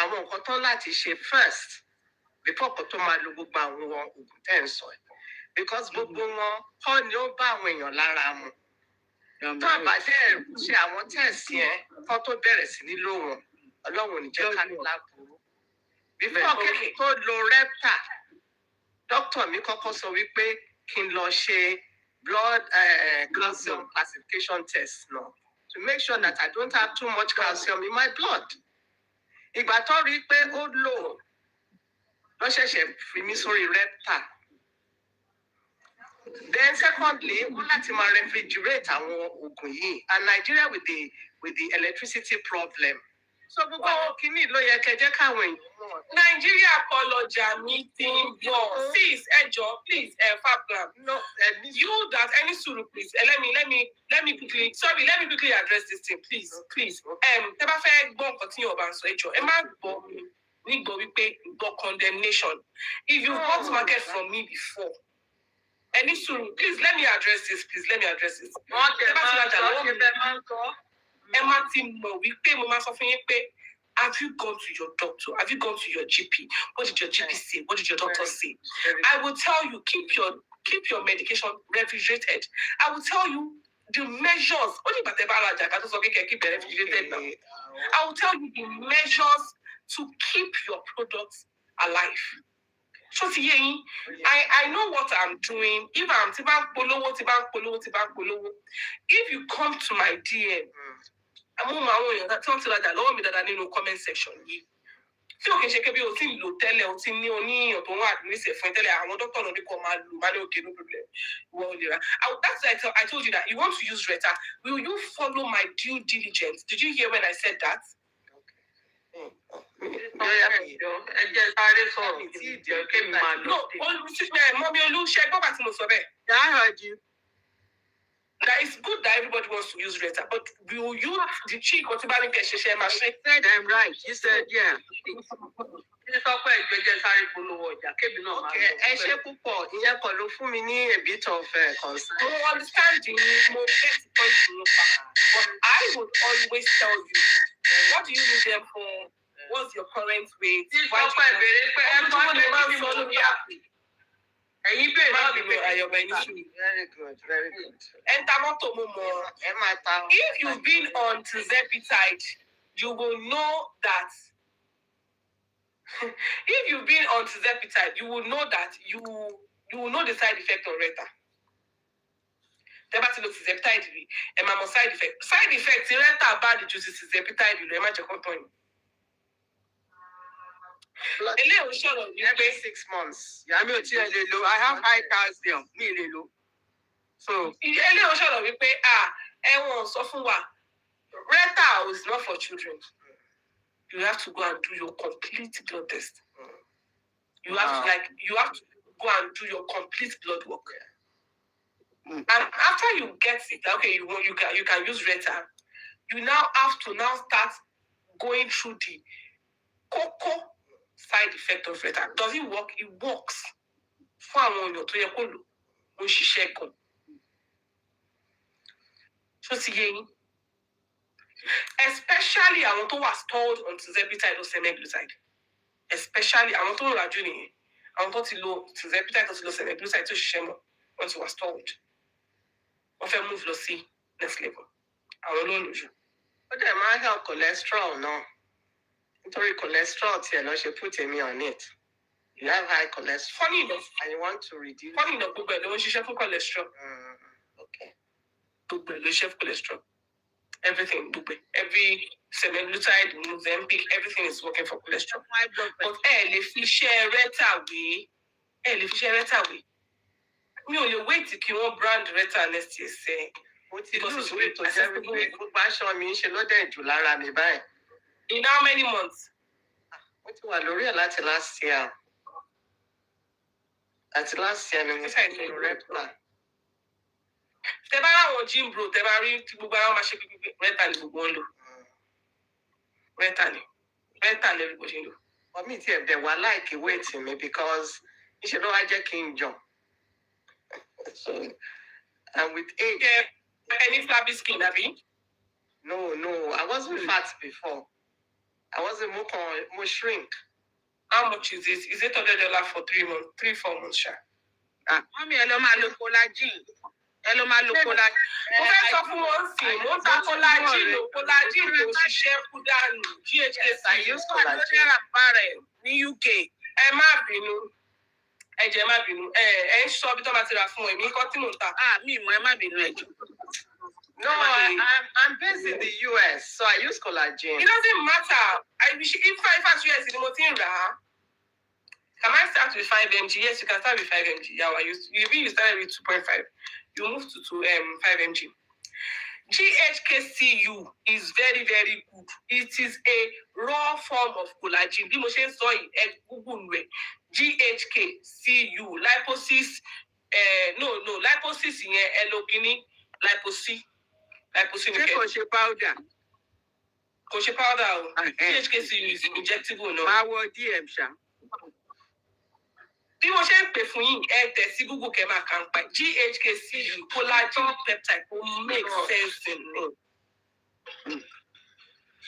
àwọn nǹkan tán láti ṣe first before kó tó máa lo gbogbo àwọn oògùn tẹ́ ń sọ yìí. because gbogbo wọn kọ́ ni ó bá àwọn èèyàn lára mu. Tó àbájẹ́ ṣe àwọn tẹ̀sí ẹ̀ kọ́ tó bẹ̀rẹ̀ sí ní lò wọ́n, Ọlọ́run ò ní jẹ́ ká ní láburú. Before kí tó lo Repta, dókítà mi kọ́kọ́ sọ wípé kí n lọ ṣe blood calcium classification test náà to make sure that I don't have too much calcium in my blood. Ìgbà tó rí pé ó lò ló ṣẹ̀ṣẹ̀ fi mí sórí Repta. Then secondly, we like to refrigerate our oògùn yìí, and Nigeria with the electricity problem. So gbogbo àwọn kìíní ló yẹ kẹ́ jẹ́ káwọn èèyàn mọ̀. Nigeria kọlọjà meeting bọ̀. Please, ẹjọ́, please, Fabram. No, you that any suru, please. Let me quickly address this thing, please. Tẹ́ bá fẹ́ gbọ́ nǹkan tí yóò bá ń sọ ẹjọ́, ẹ má gbọ́ mi nígbọ́ wípé gbọ́ condemnation. If you bought market from me before, any suru, please let me address this. Tẹ́ bá ti rajà lọ́wọ́ mi. Ẹ má ti mọ̀ wípé mo máa sọ fún yín pé, have you gone to your doctor? Have you gone to your GP? What did your GP say? What did your doctor say? I will tell you, keep your medication refrigerated. I will tell you the measures. Keep it refrigerated now. I will tell you the measures to keep your products alive. So I know what I'm doing. If I'm if you come to my DM, I'm on my own. That's something like that. Lower me that in the comment section. So okay, check o ti lo tẹ́lẹ̀ o ti ní oníyàn tó wà ní ṣe fún tẹ́lẹ̀ àwọn doctor no dey come and lo ma okay no problem. Well, that's why I told you that you want to use Reta. Will you follow my due diligence? Did you hear when I said that? Mommy Olu, share go back to Mosobe. I heard you. That it's good that everybody wants to use Reta, but will you the cheek or Tibani Kesheshe machine? Said I'm right. You said yeah. Okay, ẹ ṣé púpọ̀, ìyẹn kọ́ ló fún mi ní a bit of concern. I understand you, more get point to look at. But I would always tell you, what do you need them for? What's your current weight? Why do you Very good, very good. If you've been on Tirzepatide, you will know that. If you've been on Tirzepatide, you will know that you will know the side effect of Reta. Tirzepatide, side effect. Side effect, Reta bad the juices Tirzepatide, you know, Every 6 months. I have high calcium. So Reta is not for children. You have to go and do your complete blood test. You have to go and do your complete blood work. And after you get it, okay, you can use Reta. You now have to start going through the cocoa side effect of Reta. Does it work? It works. Especially I want to was told on Tirzepatide or semaglutide. Especially I want to rajuni. I want to low Tirzepatide or semaglutide to shemo once was told. Of a move see next level. I will know you. But they might have cholesterol, no. Sorry, cholesterol, she put me on it. You have high cholesterol. Funny enough. And you want to reduce. Funny enough, Google, don't share for cholesterol. Okay. Google, don't share for cholesterol. Everything, Google. Every semaglutide, Ozempic, everything is working for cholesterol. But if you share Reta away, me only wait to keep one brand Reta next year say. Because it's way to in how many months? What you are L'Oreal last year? At last year, I Repta. Tebara or Jim Bro, Tebari, Tibubara, Reta, Bubondo. Reta, everybody. For me, they were like waiting me because you should know I just King John. So, and with age. Any flabby skin, Abby? No, I wasn't fat before. I wasn't more shrink. How much is this? Is it $100 for 3 months, 3-4 months, sure? Mọ́mí ẹ lọ máa lo collagen. Ẹ lọ máa lo collagen. Mo fẹ́ sọ fún wọn sí, mo ń ta collagen tó ṣiṣẹ́ kú dànù, GHS. I use collagen. Ní UK. Ẹ má bínú. Ẹ jẹ́ má bínú. Ẹ ń sọ bí tó máa ti rà fún èmi kọ́ tí mò ń ta. Mi mọ̀ ẹ má bínú ẹ jù. No, I'm based in the US, so I use collagen. It doesn't matter. If I US ni mo ti ń rà á. Can I start with 5 mg? Yes, you can start with 5 mg. Yeah, you started with 2.5. You move to 5 mg. GHKCU is very, very good. It is a raw form of collagen. Bí mo ṣe ń sọ yìí, Google rẹ̀. GHKCU, liposis. Liposis yẹn elokini, liposi. Liposi Ṣé kò ṣe powder? Kò ṣe powder o. GHKCU is injectable no. Máa wọ DM ṣá. Bí mo ṣe ń pè fún yín, tẹ̀ sí Google kẹ́ máa kàn pa GHKCU collagen peptide kò make sense in me.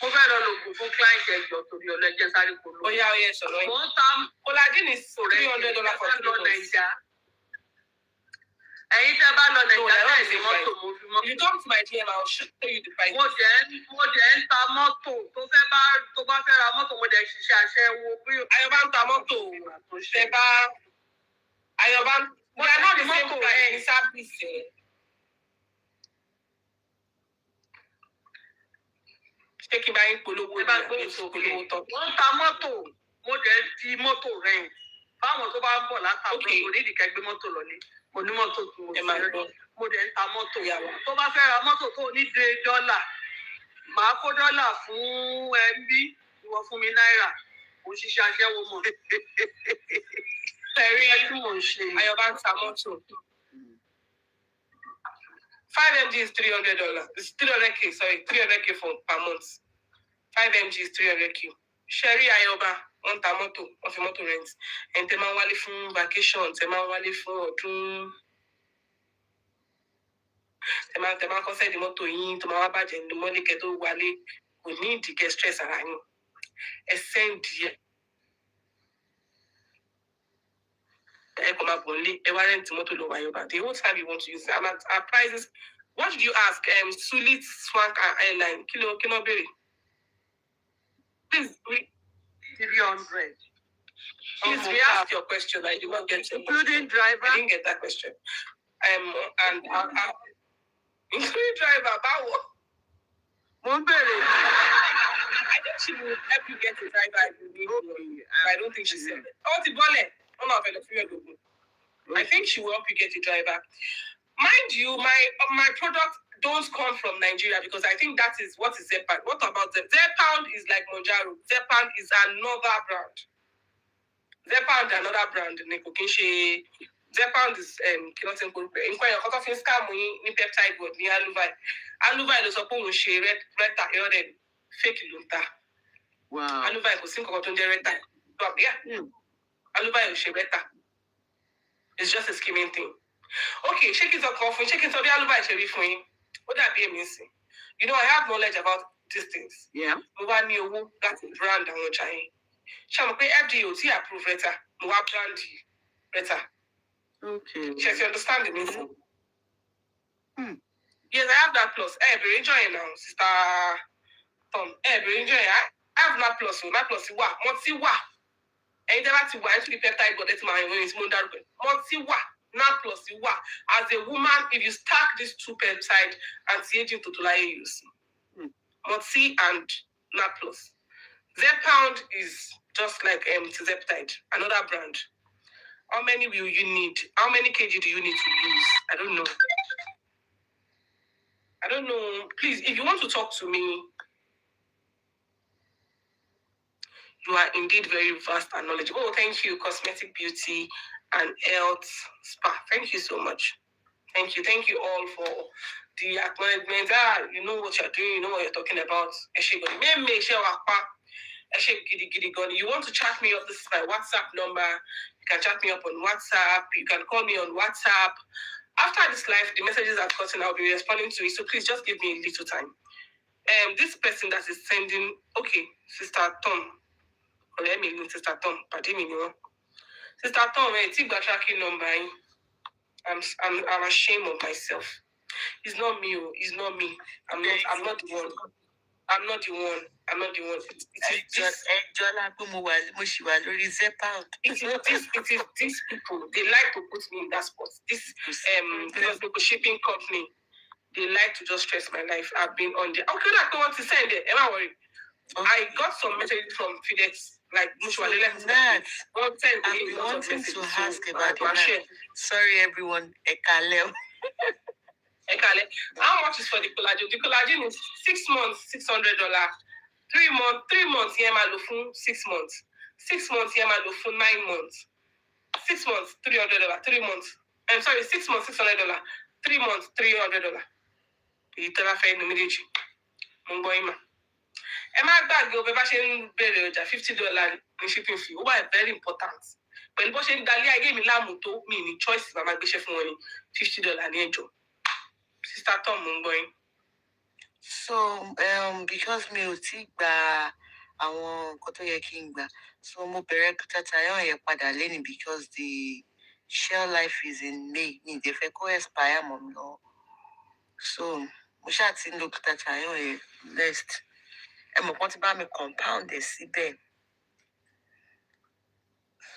Mo fẹ́ lọ lògùn fún client ẹjọ́ torí ọlọ́jẹ́ sáré kò lọ. Ó yá sọ̀rọ̀ yín. Mo ń ta collagen is $300 for 3 months. Ẹ̀yin tẹ́ bá lọ Nàìjíríà ní mọ́tò mo fi mọ́tò. If you come to my DM, I will show you the price. Mo dẹ̀ ń ta mọ́tò tó bá fẹ́ ra mọ́tò mo dẹ̀ ṣiṣẹ́ aṣẹ́wó. Ayọ̀bá ń ta mọ́tò tẹ́ bá Ayọ̀bá we are not the same price ní sábìsì. Ṣé kí n bá yín polówó ní polówó tọ́? Wọ́n ń ta mọ́tò mo dẹ̀ ń di mọ́tò rẹ̀ fáwọn tó bá ń bọ̀ látàbọ̀ kò ní ìdíkẹ́ gbé mọ́tò lọlé. Mo ní mọ́tò tó mo dẹ̀ ń ta mọ́tò yàrá. Tó bá fẹ́ ra mọ́tò tó ní $1, màá kó dọ́là fún ẹbí ìwọ fún mi náírà. Mo ṣiṣẹ́ aṣẹ́wó mọ̀. Tẹ̀rí Ayọ̀bá ń ta mọ́tò. 5 mg is $300. It's $300K per month. 5 mg is $300K. Sherry Ayọ̀bá wọ́n ta mọ́tò, wọ́n fi mọ́tò rent. Ẹni tẹ́ máa ń wálé fún vacation, tẹ́ máa ń wálé fún ọdún. Tẹ́ máa ń kọ́sẹ́ di mọ́tò yín, tó máa wá bàjẹ́ ní mọ́lẹ́kẹ́ tó wálé. Kò ní ìdíkẹ́ stress ara yín. Ẹ send díẹ̀. The whole time you want to use our prices. What did you ask? Sulit Swank Airline. Kilo Berry. Please, 300. Please re-ask your question. I did not get it. Including driver? I didn't get that question. Including driver, Bawo. I think she will help you get a driver if you need one. I don't think she said it. Oh, the bullet. I think she will help you get a driver. Mind you, my product don't come from Nigeria because I think that is what is Zepound. What about them? Zepound is like Monjaro. Zepound is another brand. Zepound is another brand. Zepound is peptide word ní Aluvai. Aluvai ló sọ pé òun ṣe reta ìrọ̀lẹ́ fake ló ń ta. Wow. Aluvai kò sí nǹkan tó ń jẹ́ reta. Aluvai ò ṣe reta. It's just a skimming thing. Okay, shake it up, coffee. Shake it up. Aluvai ṣe rí fún yín. Ó dàbí èmi sí. You know, I have knowledge about these things. Yeah. Mo wá ní owó láti brand àwọn ọjà yẹn. Ṣé mo pé FDA ò tí approve reta? Mo wá brand reta. Okay. Yes, you understand the meaning? Yes, I have that plus. Very enjoying now, Sister Tom. Very enjoying. I have that plus. That plus is what? What's it what? And then that's why actually peptide got it my way. It's more than what's it what? Not plus it what? As a woman, if you stack these two peptide anti-aging totally you see. Motsi and not plus. Zepound is just like Zeptide, another brand. How many will you need? How many kg do you need to use? I don't know. Please, if you want to talk to me, you are indeed very vast and knowledgeable. Oh, thank you, Cosmetic Beauty and Health Spa. Thank you so much. Thank you all for the acknowledgement. You know what you're doing, you know what you're talking about. You want to chat me up? This is my WhatsApp number. You can chat me up on WhatsApp. You can call me on WhatsApp. After this live, the messages I've gotten, I'll be responding to it. So please just give me a little time. This person that is sending, okay, Sister Tom. Let me know, Sister Tom. Pardon me, no. Sister Tom, it's a tracking number. I'm ashamed of myself. It's not me. It's not me. I'm not the one. I'm not the one. I'm not the one. It is these people. They like to put me in that spot. This shipping company. They like to just stress my life. I've been on the. Okay, I don't want to send it. Am I worried? Okay. I got some messages from FedEx. Like, so that I've been wanting to ask about it. Sorry, everyone. How much is for the collagen? The collagen is 6 months, $600. 3 months, yeah, my loan 6 months. 6 months, yeah, my loan 9 months. 6 months, $300. 3 months. I'm sorry, 6 months, $600. 3 months, $300. You tell me fair numeracy. Mongoima. Emma bag go be $50 in shipping fee. Why very important. When Boshen Dalia gave me lamuto, me choice mama be chef money $50 in job. Sister Tom Mungoing. So because me ò tí gba àwọn nǹkan tó yẹ kí n gbà, so mo bẹ̀rẹ̀ Glutathione yẹn padà lẹ́ni because the shelf life is in May. Mi dẹ̀ fẹ́ kó expire mọ́ mi lọ. So mo ṣáà ti ń lo Glutathione yẹn next. Ẹ mọ̀ kán ti bá mi compound ẹ̀ síbẹ̀.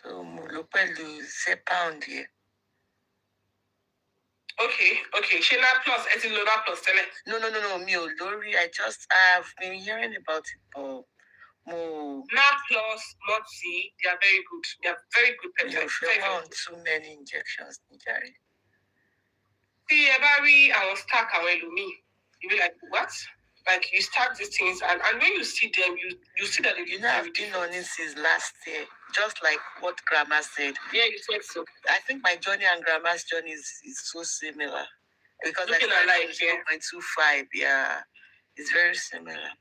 So mo lò pẹ̀lú Zepbound yẹn. Okay. Shena Plus, Etilona Plus, tell it. No, me Lori. I've been hearing about it, but Na Plus, Motzi, they are very good. They are very good peptides. I want too many injections, Nijari. See, every I was stuck away to me. You be like, what? Like you start these things, and when you see them, you see that they I've been on it since last year. Just like what Grandma said. Yeah, you said so. I think my journey and Grandma's journey is so similar. Because looking I started 0.25, yeah. It's very similar.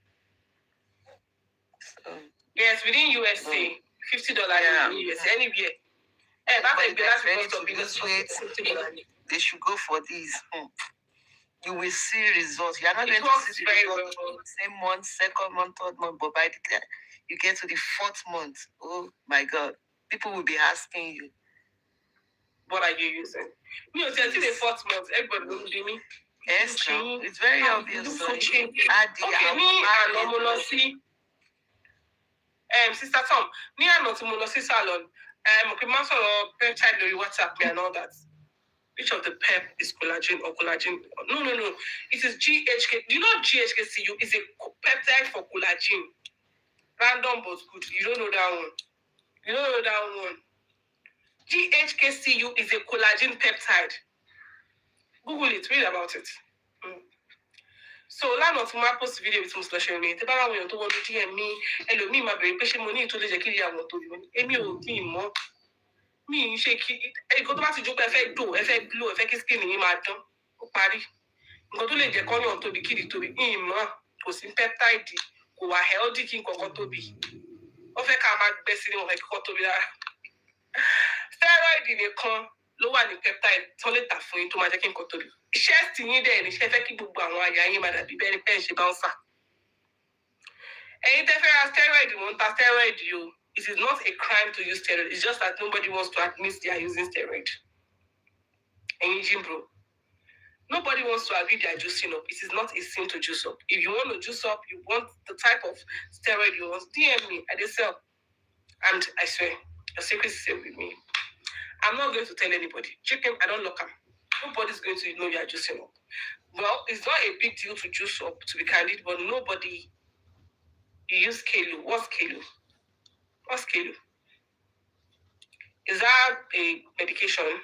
So, yes, within USA, $50 yeah. in USA, anywhere. Hey, that's ready to lose weight. They should go for these. You will see results. You are not going to see the results in the same month, second month, third month, but by the time you get to the 4th month, oh my God, people will be asking you, what are you using? Me, until the 4th month, everybody will do me. Yes, it's very obvious. Okay, me and Omolosi. Sister Tom, me and Omolosi salon. Okay, man, so peptide lórí WhatsApp me and all that. Which of the pep is collagen or collagen? No. It is GHK. Do you know GHKCU is a peptide for collagen? Random but good. You don't know that one. GHKCU is a collagen peptide. Google it. Read about it. So lánàá tí mo post video with Mr. Sherry, tí bá láwọn èèyàn tó wọ́n lójú ẹ̀mí ẹlòmíì máa bẹ̀rẹ̀ pé ṣé mo ní ìtò lè jẹ́ kí ìyá àwọn tó lè wọ́n. Èmi ò tí ì mọ̀. Mi ń ṣe kí nǹkan tó bá ti jókòó ẹ fẹ́ dò ẹ fẹ́ glow ẹ fẹ́ kí skin yín máa dán ó parí. Nǹkan tó lè jẹ́ kọ́yàn tóbi kí ìdí tóbi ìmọ̀ kò sí peptide kò wà healthy kí nǹkan tóbi. Wọ́n fẹ́ ká máa gbẹ́ sí ni wọ́n fẹ́ kíkọ́ tóbi rárá. Steroid nìkan ló wà ní peptide tó lè tà fún yín tó máa jẹ́ kí nǹkan tóbi. Iṣẹ́ tí yín dẹ̀ ní ṣe fẹ́ kí gbogbo àwọn àyà yín máa dàbí bẹ́ẹ̀ ni pẹ́ ń ṣe bouncer. Ẹ̀yin tẹ́ fẹ́ ra steroid wọ́n ń ta steroid yìí o. It is not a crime to use steroid. It's just that nobody wants to admit they are using steroid. And gym bro, nobody wants to agree they are juicing up. It is not a sin to juice up. If you want to juice up, you want the type of steroid you want, DM me. I sell. And I swear, your secret is safe with me. I'm not going to tell anybody. Chicken, I don't lock them. Nobody's going to know you are juicing up. Well, it's not a big deal to juice up, to be candid, but nobody. You use Kalo. What's Kalo? Is that a medication?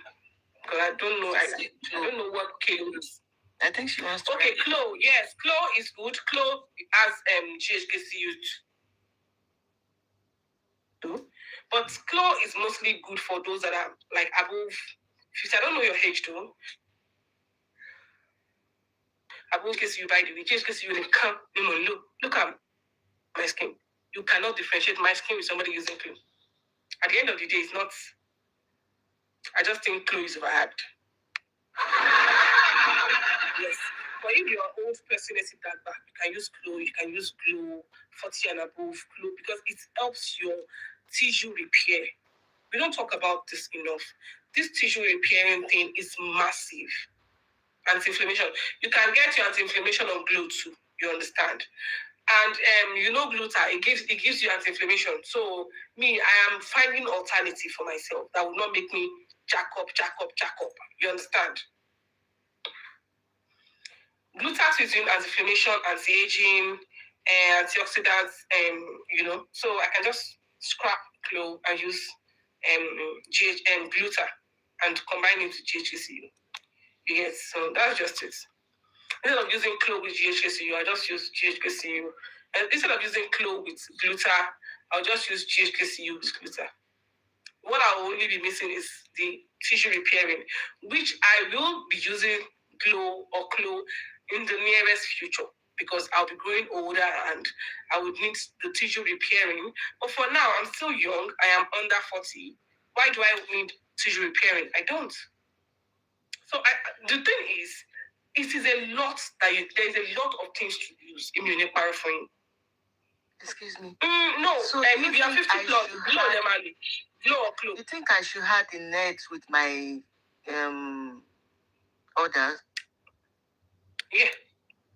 Because I don't know. I don't know what Kalo is. I think she wants to. Okay, Clo. Yes, Clo is good. Clo has GHKCU too. But Clo is mostly good for those that are like above 50. I don't know your age though. Above GHKCU, by the way, GHKCU come. Look at my skin. You cannot differentiate my skin with somebody using Clo. At the end of the day, it's not. I just think Clo is overhyped. Yes. But if you're an old person, let's that back. You can use Clo, you can use Glow, 40 and above Clo, because it helps your tissue repair. We don't talk about this enough. this tissue repairing thing is massive. Anti-inflammation. You can get your anti-inflammation on Glo too. You understand? And gluta, it gives you anti-inflammation. So me, I am finding alternative for myself that will not make me jack up. You understand? Gluta is in anti-inflammation, anti-aging, antioxidants, So I can just scrap Glo and use gluta and combine it with GHCU. Yes, so that's just it. Instead of using Clo with GHCU, I just use GHCU. And instead of using Clo with gluta, I'll just use GHCU with gluta. What I will only be missing is the tissue repairing, which I will be using Glo or Clo in the nearest future because I'll be growing older and I would need the tissue repairing. But for now, I'm still young. I am under 40. Why do I need tissue repairing? I don't. So the thing is, it is a lot there's a lot of things to use in your paraffin. Excuse me. No, So if you are 50 plus, Glo or Clo. You think I should have the net with my orders? Yeah.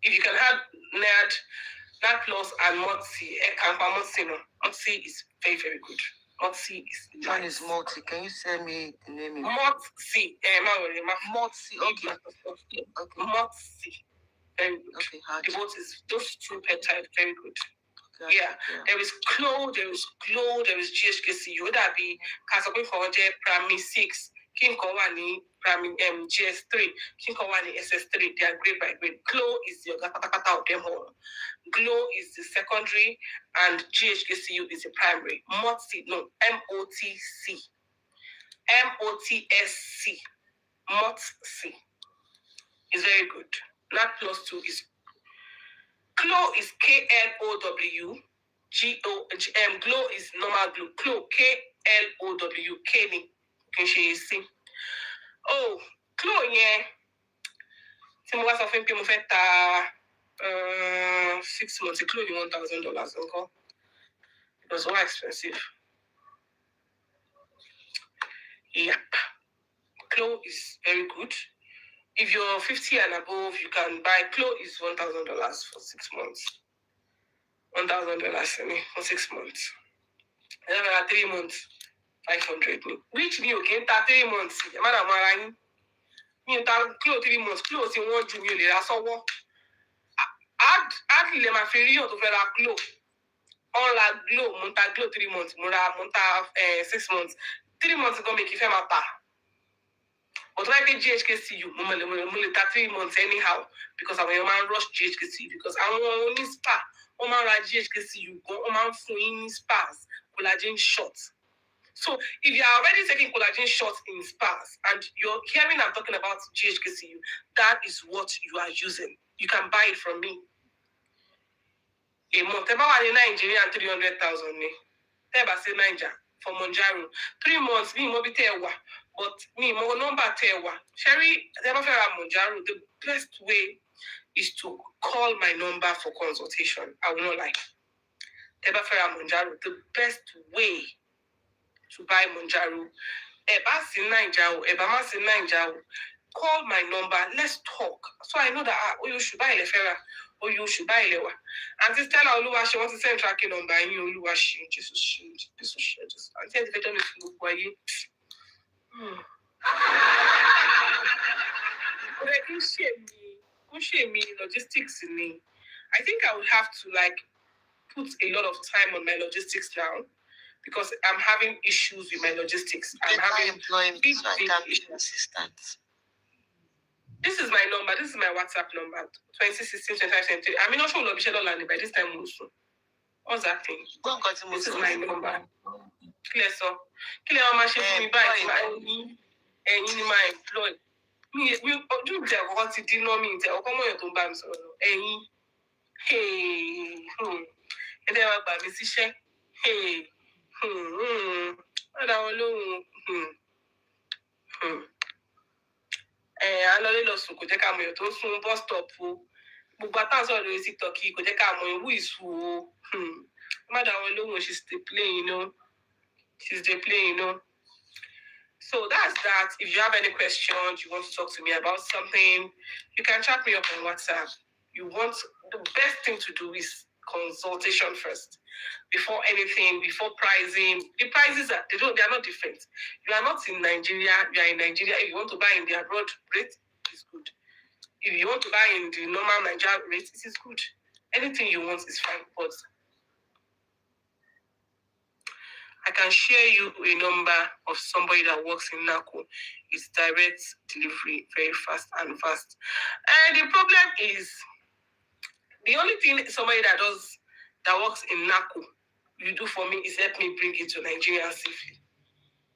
If you can have NAD plus and Motsi is very, very good. Motsi is nice. One is multi. Can you send me the name? Motsi. Motsi. Okay. Motsi. Very good. Okay. Those two peptides, very good. Okay. Yeah. There is Clo, there is Glo, there is GHCU. That be Kasabin for Prami 6. King Kowani, GS3, King Kowani, SS3, they are grade by grade. Clo is your gatakata of them all. Glo is the secondary and GHCU is the primary. MOTC MOTC is very good. NAD plus 2 is Clo is KLOW. Glo is normal glue. Clo KLOW. Kenny. Oh, Clo, yeah. Si mo was offering people 6 months, Clo $1,000, uncle. It was more expensive. Yep. Clo is very good. If you're 50 and above, you can buy Clo is $1,000 for 6 months. $1,000 for 6 months. And then 3 months. 500. Which me okay? 3 months. Madam Marani. Me Clo 3 months. Clo si 1 June. Add le ma feri to faire la Clo. On la Glo, monta Glo 3 months. Monta 6 months. 3 months gonna make you feel my pa. But like the GHCU, mule 3 months anyhow because I'm a man rush GHCU because I'm only spa. I'm a GHCU go. I'm full spas. Collagen shots. So if you are already taking collagen shots in spas and you're hearing I'm talking about GHCU, that is what you are using. You can buy it from me. A month. About in Nigeria 300,000. Teba say Niger for Monjaro. 3 months, me mobi tewa. But me more number tewa. Sherry, Monjaro, the best way is to call my number for consultation. I will not lie. Teba Monjaro, the best way to buy Monjaro. Call my number. Let's talk. So I know that you should buy Lefera or you should buy Lewa. And this tell Oluwa she wants to send tracking number and you Oluwa she Jesus. And tell the veteran to look why me logistics in me. I think I would have to put a lot of time on my logistics now. Because I'm having issues with my logistics. I'm having big assistance. This is my number. This is my WhatsApp number. 2016 25 I mean, not sure we'll be landing by this time also. What's that thing? This is my number. Clear so. Clear how much me buy and in my employ. Me do tell what it did not mean. Tell come on to buy so. Hey. And then I buy me see hey. Alọ́lé lọ sùn kò jẹ́ ká mọ èèyàn tó ń sún bus stop o. Gbogbo àtàǹsọ̀ lórí TikTok kò jẹ́ ká mọ ìwú ìṣù o. Má dá wọn lóhùn, she's dey play, you know. So that's that. If you have any questions, you want to talk to me about something, you can chat me up on WhatsApp. The best thing to do is consultation first. Before anything, before pricing. The prices they are not different. You are not in Nigeria, you are in Nigeria. If you want to buy in the abroad rate, it's good. If you want to buy in the normal Nigeria rate, it is good. Anything you want is fine. But I can share you a number of somebody that works in NACO. It's direct delivery, very fast. And the problem is, the only thing somebody that works in NACO you do for me is help me bring it to Nigeria safely,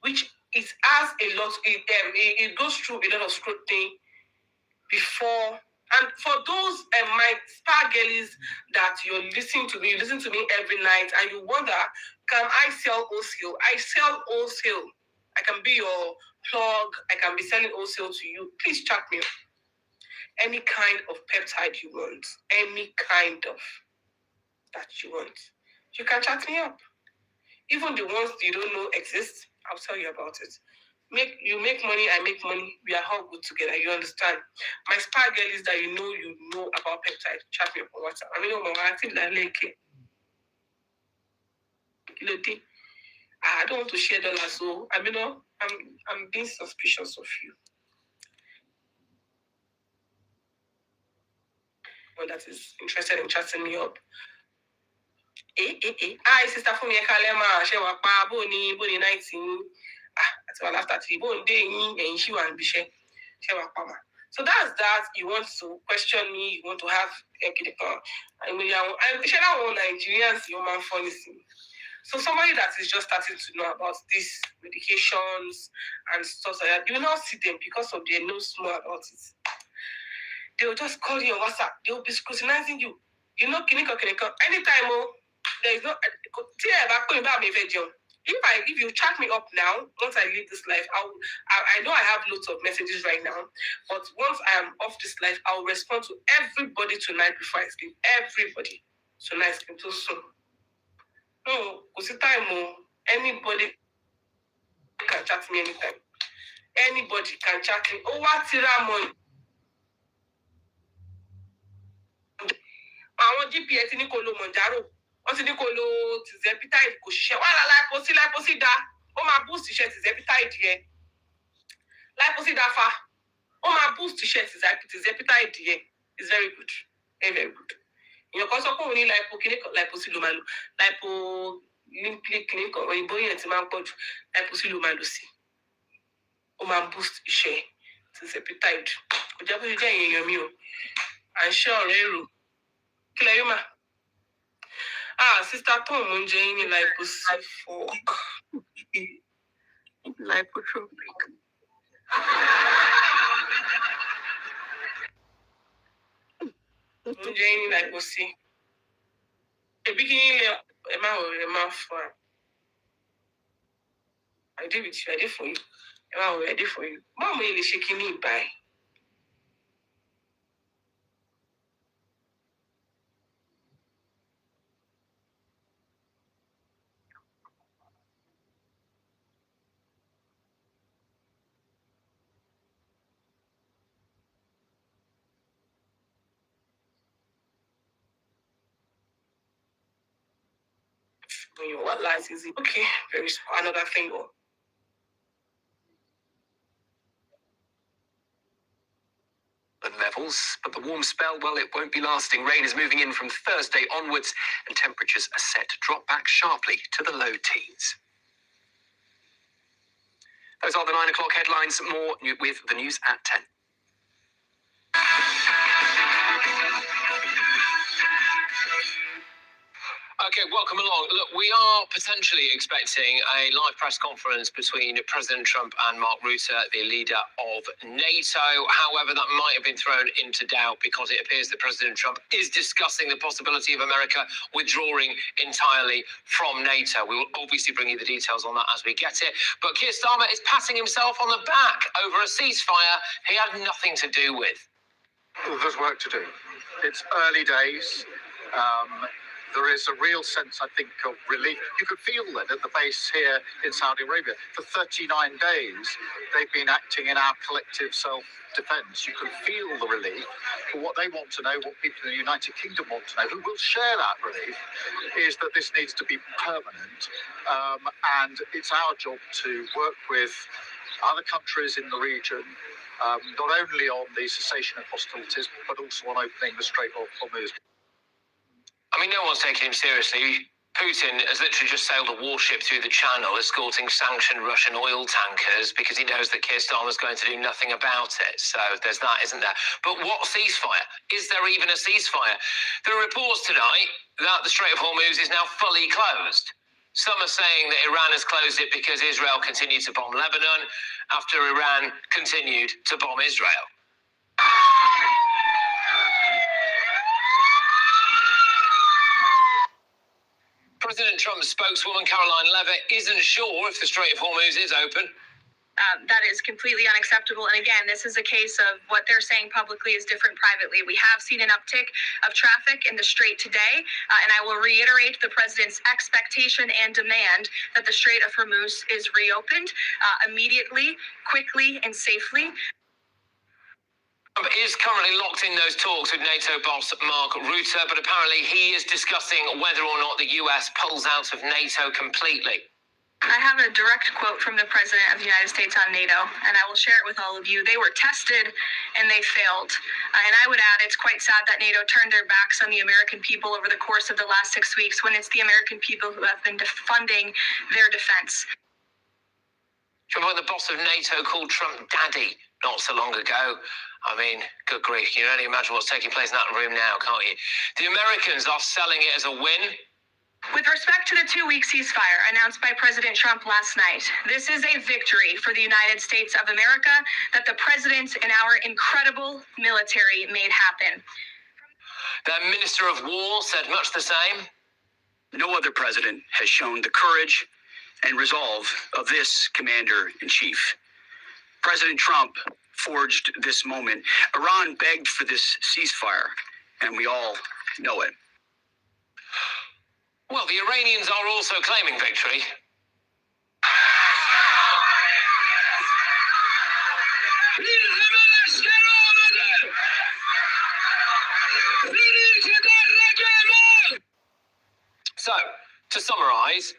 which it has a lot. It goes through a lot of scrutiny before. And for those my star girlies that you listen to me every night, and you wonder, can I sell wholesale? I sell wholesale. I can be your plug. I can be selling wholesale to you. Please chat me up. Any kind of peptide you want, any kind of that you want, you can chat me up. Even the ones you don't know exist, I'll tell you about it. You make money, I make money. We are all good together. You understand? My spy girl is that you know about peptide. Chat me up on WhatsApp. I mean, I don't want to share dollars, so I'm being suspicious of you. One that is interested in chatting me up. Hi, sister Fumi Ekalema, Shewa Pa, Boni 19. After so that's that. You want to question me, you want to have Nigerians human policy. So somebody that is just starting to know about these medications and stuff like that, you will not see them because of their no small about it. They will just call you on WhatsApp, they will be scrutinizing you. You know, anytime there is no if you chat me up now, once I leave this life, I know I have loads of messages right now, but once I am off this life, I'll respond to everybody tonight before I sleep. Everybody tonight, so soon. No, because time anybody can chat me anytime. Anybody can chat me. Oh, what's Ramon? I want GPS in Nicolo Monjaro. Wọ́n ti ní kó lo tizepitide kò ṣiṣẹ́ wà lá liposi dá ó máa boost iṣẹ́ tizepitide yẹn liposi dá fa ó máa boost iṣẹ́ tizepitide yẹn is very good, very good. Èèyàn kan sọ pé òun ní liposi ló máa lò clinical òyìnbó yẹn ti máa ń pọ̀ jù liposi ló máa lò sí ó máa boost iṣẹ́ tizepitide kò jẹ́ bó ṣe jẹ́ èèyàn mi o à ń ṣe ọ̀rẹ́ èrò kí lẹ rí mà. Sister Tom Munjani liposuction. Lipotropic. Munjani liposi. The beginning Emma for. I did with you, I did for you. Emma, I did for you. Mom really shaking me by. What lies is it? Okay, very small. Another thing. Levels, but the warm spell, well, it won't be lasting. Rain is moving in from Thursday onwards, and temperatures are set to drop back sharply to the low teens. Those are the 9 o'clock headlines. More with the news at 10. Okay, welcome along. Look, we are potentially expecting a live press conference between President Trump and Mark Rutte, the leader of NATO. However, that might have been thrown into doubt because it appears that President Trump is discussing the possibility of America withdrawing entirely from NATO. We will obviously bring you the details on that as we get it. But Keir Starmer is patting himself on the back over a ceasefire he had nothing to do with. Well, there's work to do. It's early days. there is a real sense, I think, of relief. You could feel that at the base here in Saudi Arabia. For 39 days, they've been acting in our collective self-defense. You can feel the relief. But what they want to know, what people in the United Kingdom want to know, who will share that relief, is that this needs to be permanent. And it's our job to work with other countries in the region, not only on the cessation of hostilities, but also on opening the Strait of Hormuz. I mean, no one's taking him seriously. Putin has literally just sailed a warship through the channel escorting sanctioned Russian oil tankers because he knows that Keir Starmer's going to do nothing about it. So there's that, isn't there? But what ceasefire? Is there even a ceasefire? There are reports tonight that the Strait of Hormuz is now fully closed. Some are saying that Iran has closed it because Israel continued to bomb Lebanon after Iran continued to bomb Israel. President Trump's spokeswoman, Caroline Leavitt, isn't sure if the Strait of Hormuz is open. That is completely unacceptable. And again, this is a case of what they're saying publicly is different privately. We have seen an uptick of traffic in the Strait today. And I will reiterate the president's expectation and demand that the Strait of Hormuz is reopened immediately, quickly, and safely. Trump is currently locked in those talks with NATO boss Mark Rutte, but apparently he is discussing whether or not the US pulls out of NATO completely. I have a direct quote from the President of the United States on NATO, and I will share it with all of you. They were tested, and they failed. And I would add, it's quite sad that NATO turned their backs on the American people over the course of the last 6 weeks, when it's the American people who have been funding their defense. Remember when the boss of NATO called Trump daddy not so long ago? I mean, good grief, you can only imagine what's taking place in that room now, can't you? The Americans are selling it as a win. With respect to the 2-week ceasefire announced by President Trump last night, this is a victory for the United States of America that the president and our incredible military made happen. Their Minister of War said much the same. No other president has shown the courage and resolve of this commander-in-chief. President Trump forged this moment. Iran begged for this ceasefire, and we all know it. Well, the Iranians are also claiming victory. So, to summarise,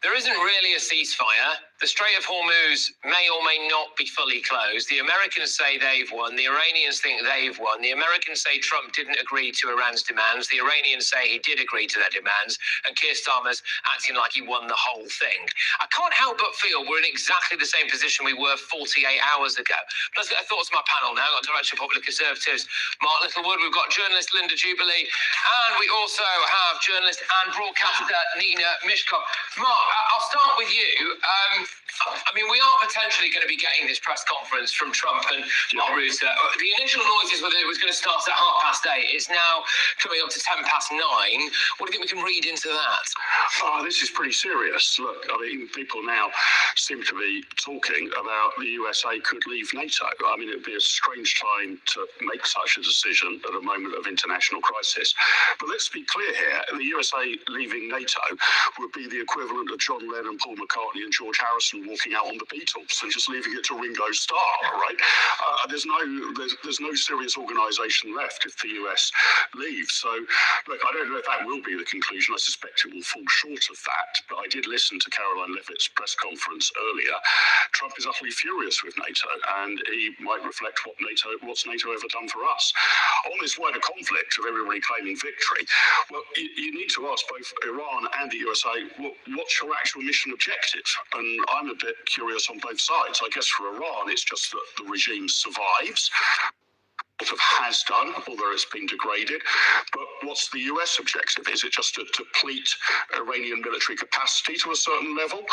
there isn't really a ceasefire. The Strait of Hormuz may or may not be fully closed. The Americans say they've won. The Iranians think they've won. The Americans say Trump didn't agree to Iran's demands. The Iranians say he did agree to their demands. And Keir Starmer's acting like he won the whole thing. I can't help but feel we're in exactly the same position we were 48 hours ago. Let's get our thoughts on my panel now. I've got Director of Popular Conservatives, Mark Littlewood. We've got journalist Linda Jubilee. And we also have journalist and broadcaster Nina Mishkov. Mark, I'll start with you. I mean, we are potentially going to be getting this press conference from Trump and Mark Rutte. The initial noises were that it was going to start at 8:30. It's now coming up to 9:10. What do you think we can read into that? This is pretty serious. Look, I mean, people now seem to be talking about the USA could leave NATO. I mean, it would be a strange time to make such a decision at a moment of international crisis. But let's be clear here, the USA leaving NATO would be the equivalent of John Lennon, Paul McCartney and George Harrison walking out on the Beatles and just leaving it to Ringo Starr, right? There's no serious organisation left if the US leaves. So, look, I don't know if that will be the conclusion. I suspect it will fall short of that. But I did listen to Caroline Leavitt's press conference earlier. Trump is utterly furious with NATO, and he might reflect what's NATO ever done for us. On this wider conflict of everybody claiming victory, well, you need to ask both Iran and the USA, what's your actual mission objective? And I'm a bit curious on both sides. I guess for Iran, it's just that the regime survives, sort of has done, although it's been degraded. But what's the US objective? Is it just to deplete Iranian military capacity to a certain level?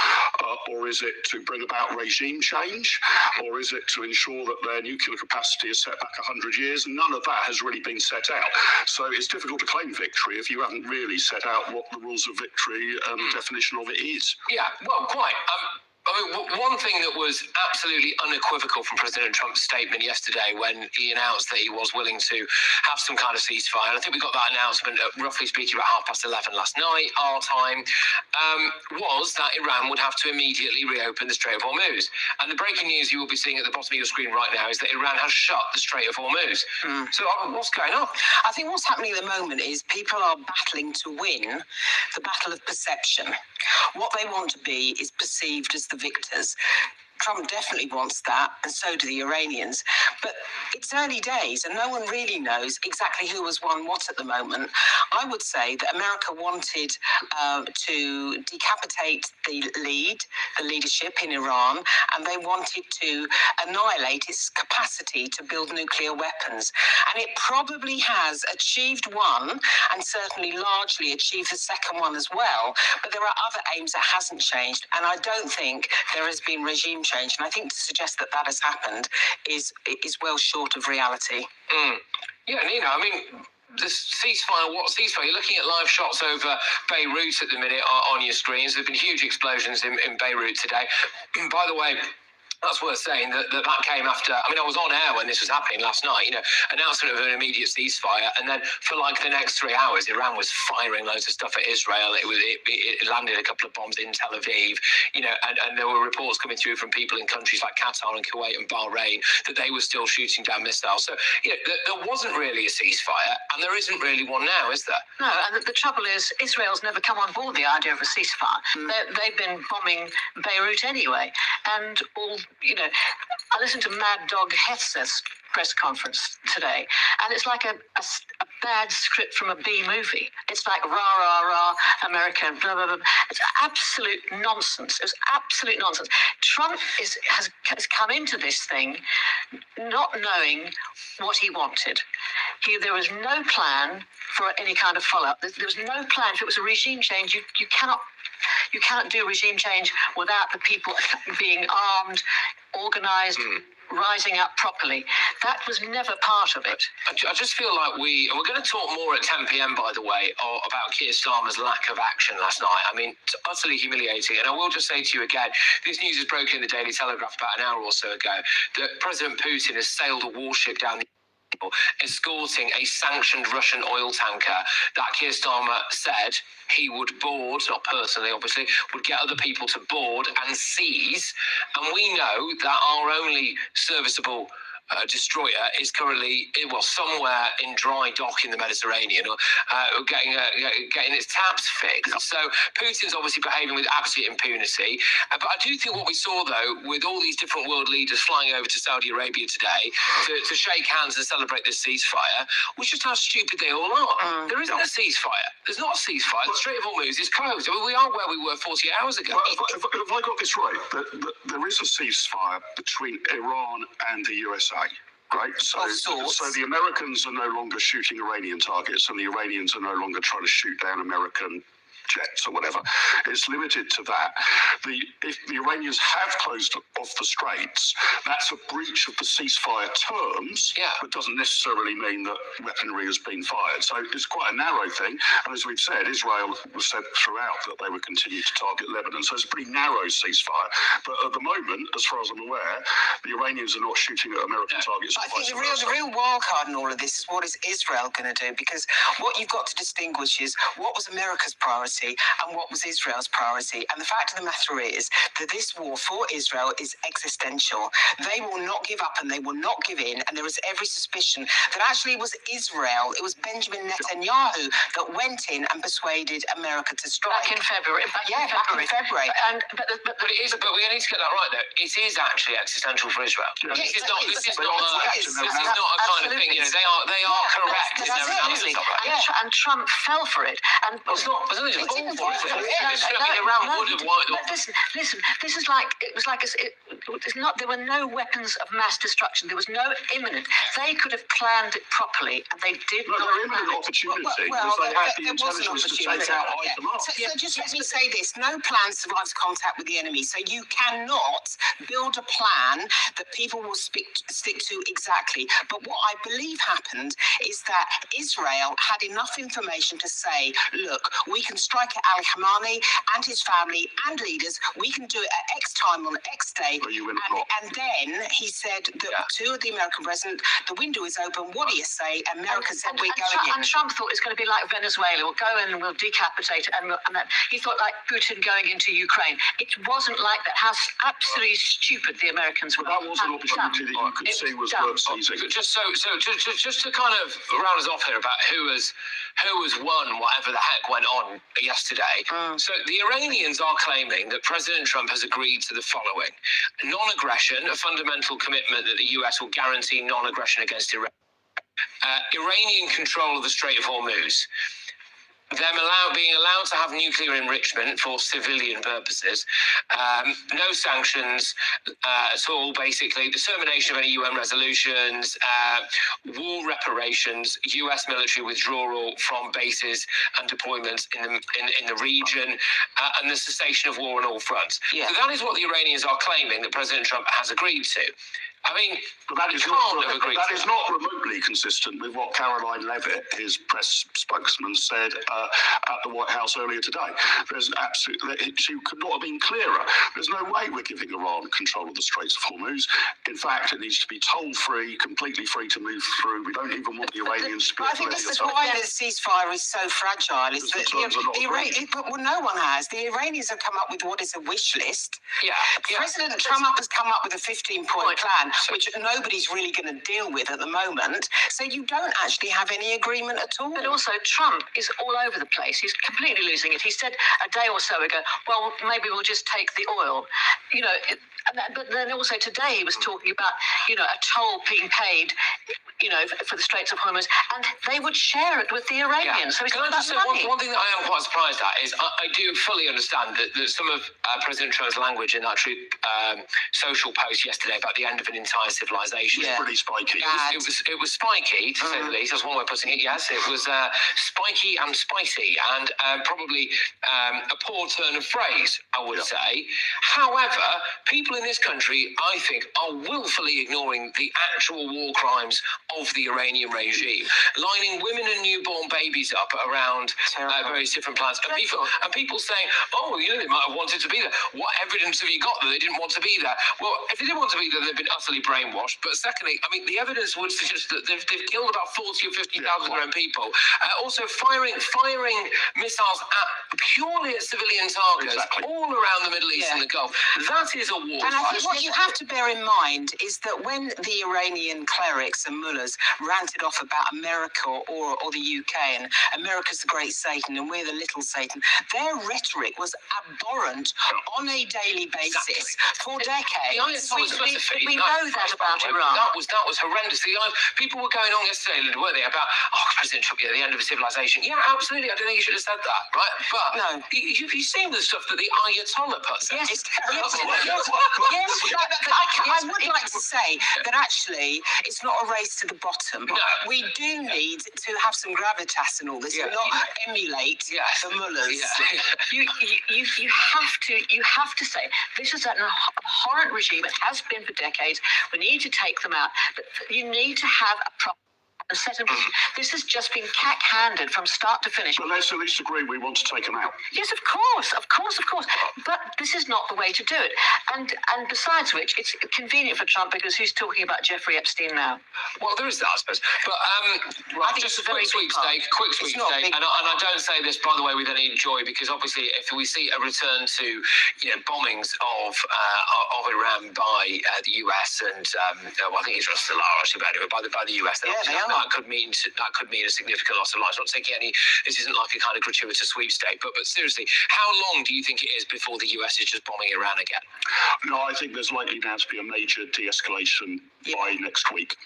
Or is it to bring about regime change? Or is it to ensure that their nuclear capacity is set back 100 years? None of that has really been set out. So it's difficult to claim victory if you haven't really set out what the rules of victory and the definition of it is. Yeah, well, quite. One thing that was absolutely unequivocal from President Trump's statement yesterday when he announced that he was willing to have some kind of ceasefire, and I think we got that announcement at, roughly speaking, about 11:30 last night, our time, was that Iran would have to immediately reopen the Strait of Hormuz. And the breaking news you will be seeing at the bottom of your screen right now is that Iran has shut the Strait of Hormuz. So what's going on? I think what's happening at the moment is people are battling to win the battle of perception. What they want to be is perceived as the victors. Trump definitely wants that, and so do the Iranians. But it's early days, and no one really knows exactly who has won what at the moment. I would say that America wanted to decapitate the leadership in Iran, and they wanted to annihilate its capacity to build nuclear weapons. And it probably has achieved one, and certainly largely achieved the second one as well. But there are other aims that hasn't changed, and I don't think there has been regime change. And I think to suggest that that has happened is well short of reality. Yeah, Nina, I mean, this ceasefire, what ceasefire? You're looking at live shots over Beirut at the minute on your screens. There have been huge explosions in Beirut today. By the way, that's worth saying that came after, I mean, I was on air when this was happening last night, announcement of an immediate ceasefire. And then for like the next 3 hours, Iran was firing loads of stuff at Israel. It landed a couple of bombs in Tel Aviv, and there were reports coming through from people in countries like Qatar and Kuwait and Bahrain that they were still shooting down missiles. So, there wasn't really a ceasefire, and there isn't really one now, is there? No, and the trouble is, Israel's never come on board the idea of a ceasefire. They've been bombing Beirut anyway, and I listened to Mad Dog Hetzer's press conference today, and it's like a bad script from a B movie. It's like rah, rah, rah, America, blah, blah, blah. It's absolute nonsense. It was absolute nonsense. Trump has come into this thing not knowing what he wanted. There was no plan for any kind of follow-up. There was no plan. If it was a regime change, you cannot do regime change without the people being armed, organised, rising up properly. That was never part of it. I just feel like we're going to talk more at 10 p.m, by the way, about Keir Starmer's lack of action last night. I mean, it's utterly humiliating. And I will just say to you again, this news is broken in the Daily Telegraph about an hour or so ago, that President Putin has sailed a warship down the escorting a sanctioned Russian oil tanker that Keir Starmer said he would board, not personally obviously, would get other people to board and seize. And we know that our only serviceable destroyer is currently, somewhere in dry dock in the Mediterranean, or getting its taps fixed. So Putin's obviously behaving with absolute impunity. But I do think what we saw, though, with all these different world leaders flying over to Saudi Arabia today to shake hands and celebrate this ceasefire, was just how stupid they all are. There isn't a ceasefire. There's not a ceasefire. The Strait of Hormuz is closed. I mean, we are where we were 48 hours ago. Well, have I got this right? There is a ceasefire between Iran and the USA. Right, so the Americans are no longer shooting Iranian targets, and the Iranians are no longer trying to shoot down American jets or whatever. It's limited to that. If the Iranians have closed off the straits, that's a breach of the ceasefire terms, but doesn't necessarily mean that weaponry has been fired. So it's quite a narrow thing. And as we've said, Israel has said throughout that they would continue to target Lebanon. So it's a pretty narrow ceasefire. But at the moment, as far as I'm aware, the Iranians are not shooting at American targets. I think the real wild card in all of this is what is Israel going to do? Because what you've got to distinguish is what was America's priority and what was Israel's priority. And the fact of the matter is that this war for Israel is existential. They will not give up and they will not give in. And there is every suspicion that actually it was Israel, it was Benjamin Netanyahu that went in and persuaded America to strike. Back in February. Back in February. But we need to get that right, though. It is actually existential for Israel. This is not a kind of thing. They are correct in their analysis of it. Yeah, and Trump fell for it. And it's not. Listen, this is like there were no weapons of mass destruction. There was no imminent. They could have planned it properly, and they did not. There imminent opportunity because they had the intelligence to take out Hamas. So just let me say this: no plan survives contact with the enemy. So you cannot build a plan that people will stick to exactly. But what I believe happened is that Israel had enough information to say, look, we can strike striker Al Khamenei and his family and leaders. We can do it at X time on X day. And then he said that to the American president, the window is open. What do you say? America said we're going in. And Trump thought it's going to be like Venezuela. We'll go in and we'll decapitate it. And he thought like Putin going into Ukraine. It wasn't like that. How absolutely stupid the Americans were. That was an opportunity that you could see was worth seizing. Just to kind of round us off here about who has won whatever the heck went on yesterday. So the Iranians are claiming that President Trump has agreed to the following: non-aggression, a fundamental commitment that the US will guarantee non-aggression against Iran. Iranian control of the Strait of Hormuz. Them being allowed to have nuclear enrichment for civilian purposes, no sanctions at all, basically, the termination of any UN resolutions, war reparations, US military withdrawal from bases and deployments in the region, and the cessation of war on all fronts. So that is what the Iranians are claiming that President Trump has agreed to. I mean, that is not remotely consistent with what Caroline Levitt, his press spokesman, said at the White House earlier today. She could not have been clearer. There's no way we're giving Iran control of the Straits of Hormuz. In fact, it needs to be toll-free, completely free to move through. We don't even want the Iranians to be. I think this is why the ceasefire is so fragile. Is that no one has. The Iranians have come up with what is a wish list. President Trump has come up with a 15-point plan, which nobody's really going to deal with at the moment. So you don't actually have any agreement at all. But also, Trump is all over the place. He's completely losing it. He said a day or so ago, well, maybe we'll just take the oil. You know, but then also today he was talking about, you know, a toll being paid, you know, for the Straits of Hormuz, and they would share it with the Iranians. So it's Can I just say one thing that I am quite surprised at is I do fully understand that some of President Trump's language in that social post yesterday about the end of an entire civilization. It's pretty spiky. It was spiky, to say the least. That's one way of putting it. Yes, it was spiky and spicy, and probably a poor turn of phrase, I would say. However, people in this country, I think, are willfully ignoring the actual war crimes of the Iranian regime, lining women and newborn babies up around various different plants, and people saying, "Oh, you know, they might have wanted to be there." What evidence have you got that they didn't want to be there? Well, if they didn't want to be there, they've been utterly brainwashed. But secondly, I mean, the evidence would suggest that they've killed about 40 or 50,000 their own people. Also, firing missiles purely at civilian targets all around the Middle East and the Gulf. That is a war. And I think what you have to bear in mind is that when the Iranian clerics and mullahs ranted off about America or the UK, and America's the great Satan and we're the little Satan, their rhetoric was abhorrent on a daily basis for decades. We know that about Iran. That was horrendous. People were going on yesterday, weren't they, about President Trump at the end of a civilization. Yeah, absolutely. I don't think you should have said that, right? But no, you've seen the stuff that the Ayatollah puts out. Yes, I would like to say that actually it's not a race to the bottom. No. We do need to have some gravitas in all this, and not emulate the mullahs. You have to say this is an abhorrent regime. It has been for decades. We need to take them out, but you need to have a proper set of issues. This has just been cack-handed from start to finish. But let's at least agree we want to take them out. Yes, of course. But this is not the way to do it. And besides which, it's convenient for Trump because he's talking about Jeffrey Epstein now. Well, there is that, I suppose. But just a quick sweepstake. And I don't say this, by the way, with any joy, because obviously, if we see a return to bombings of Iran by the US and I think Israel still are actually by the US, that could mean a significant loss of life. Not taking any. This isn't like a kind of gratuitous sweepstake, but seriously, how long do you think it is before the US is just bombing Iran again? No, I think there's likely now to be a major de-escalation by next week.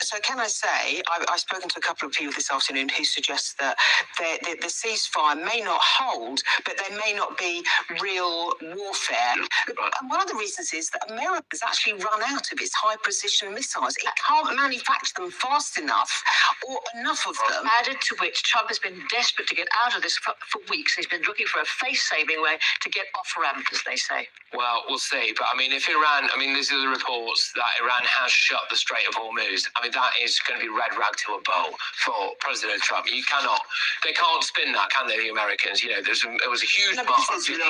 So can I say, I've spoken to a couple of people this afternoon who suggest that the ceasefire may not hold, but there may not be real warfare. And one of the reasons is that America's actually run out of its high-precision missiles. It can't manufacture them fast enough or enough of them. Added to which, Trump has been desperate to get out of this for weeks. He's been looking for a face-saving way to get off-ramp, as they say. Well, we'll see. But I mean, if Iran, these are the reports that Iran has shut the Strait of Hormuz. I mean, that is going to be red rag to a bowl for President Trump. They can't spin that, can they, the Americans? You know, it was a huge No, because there's no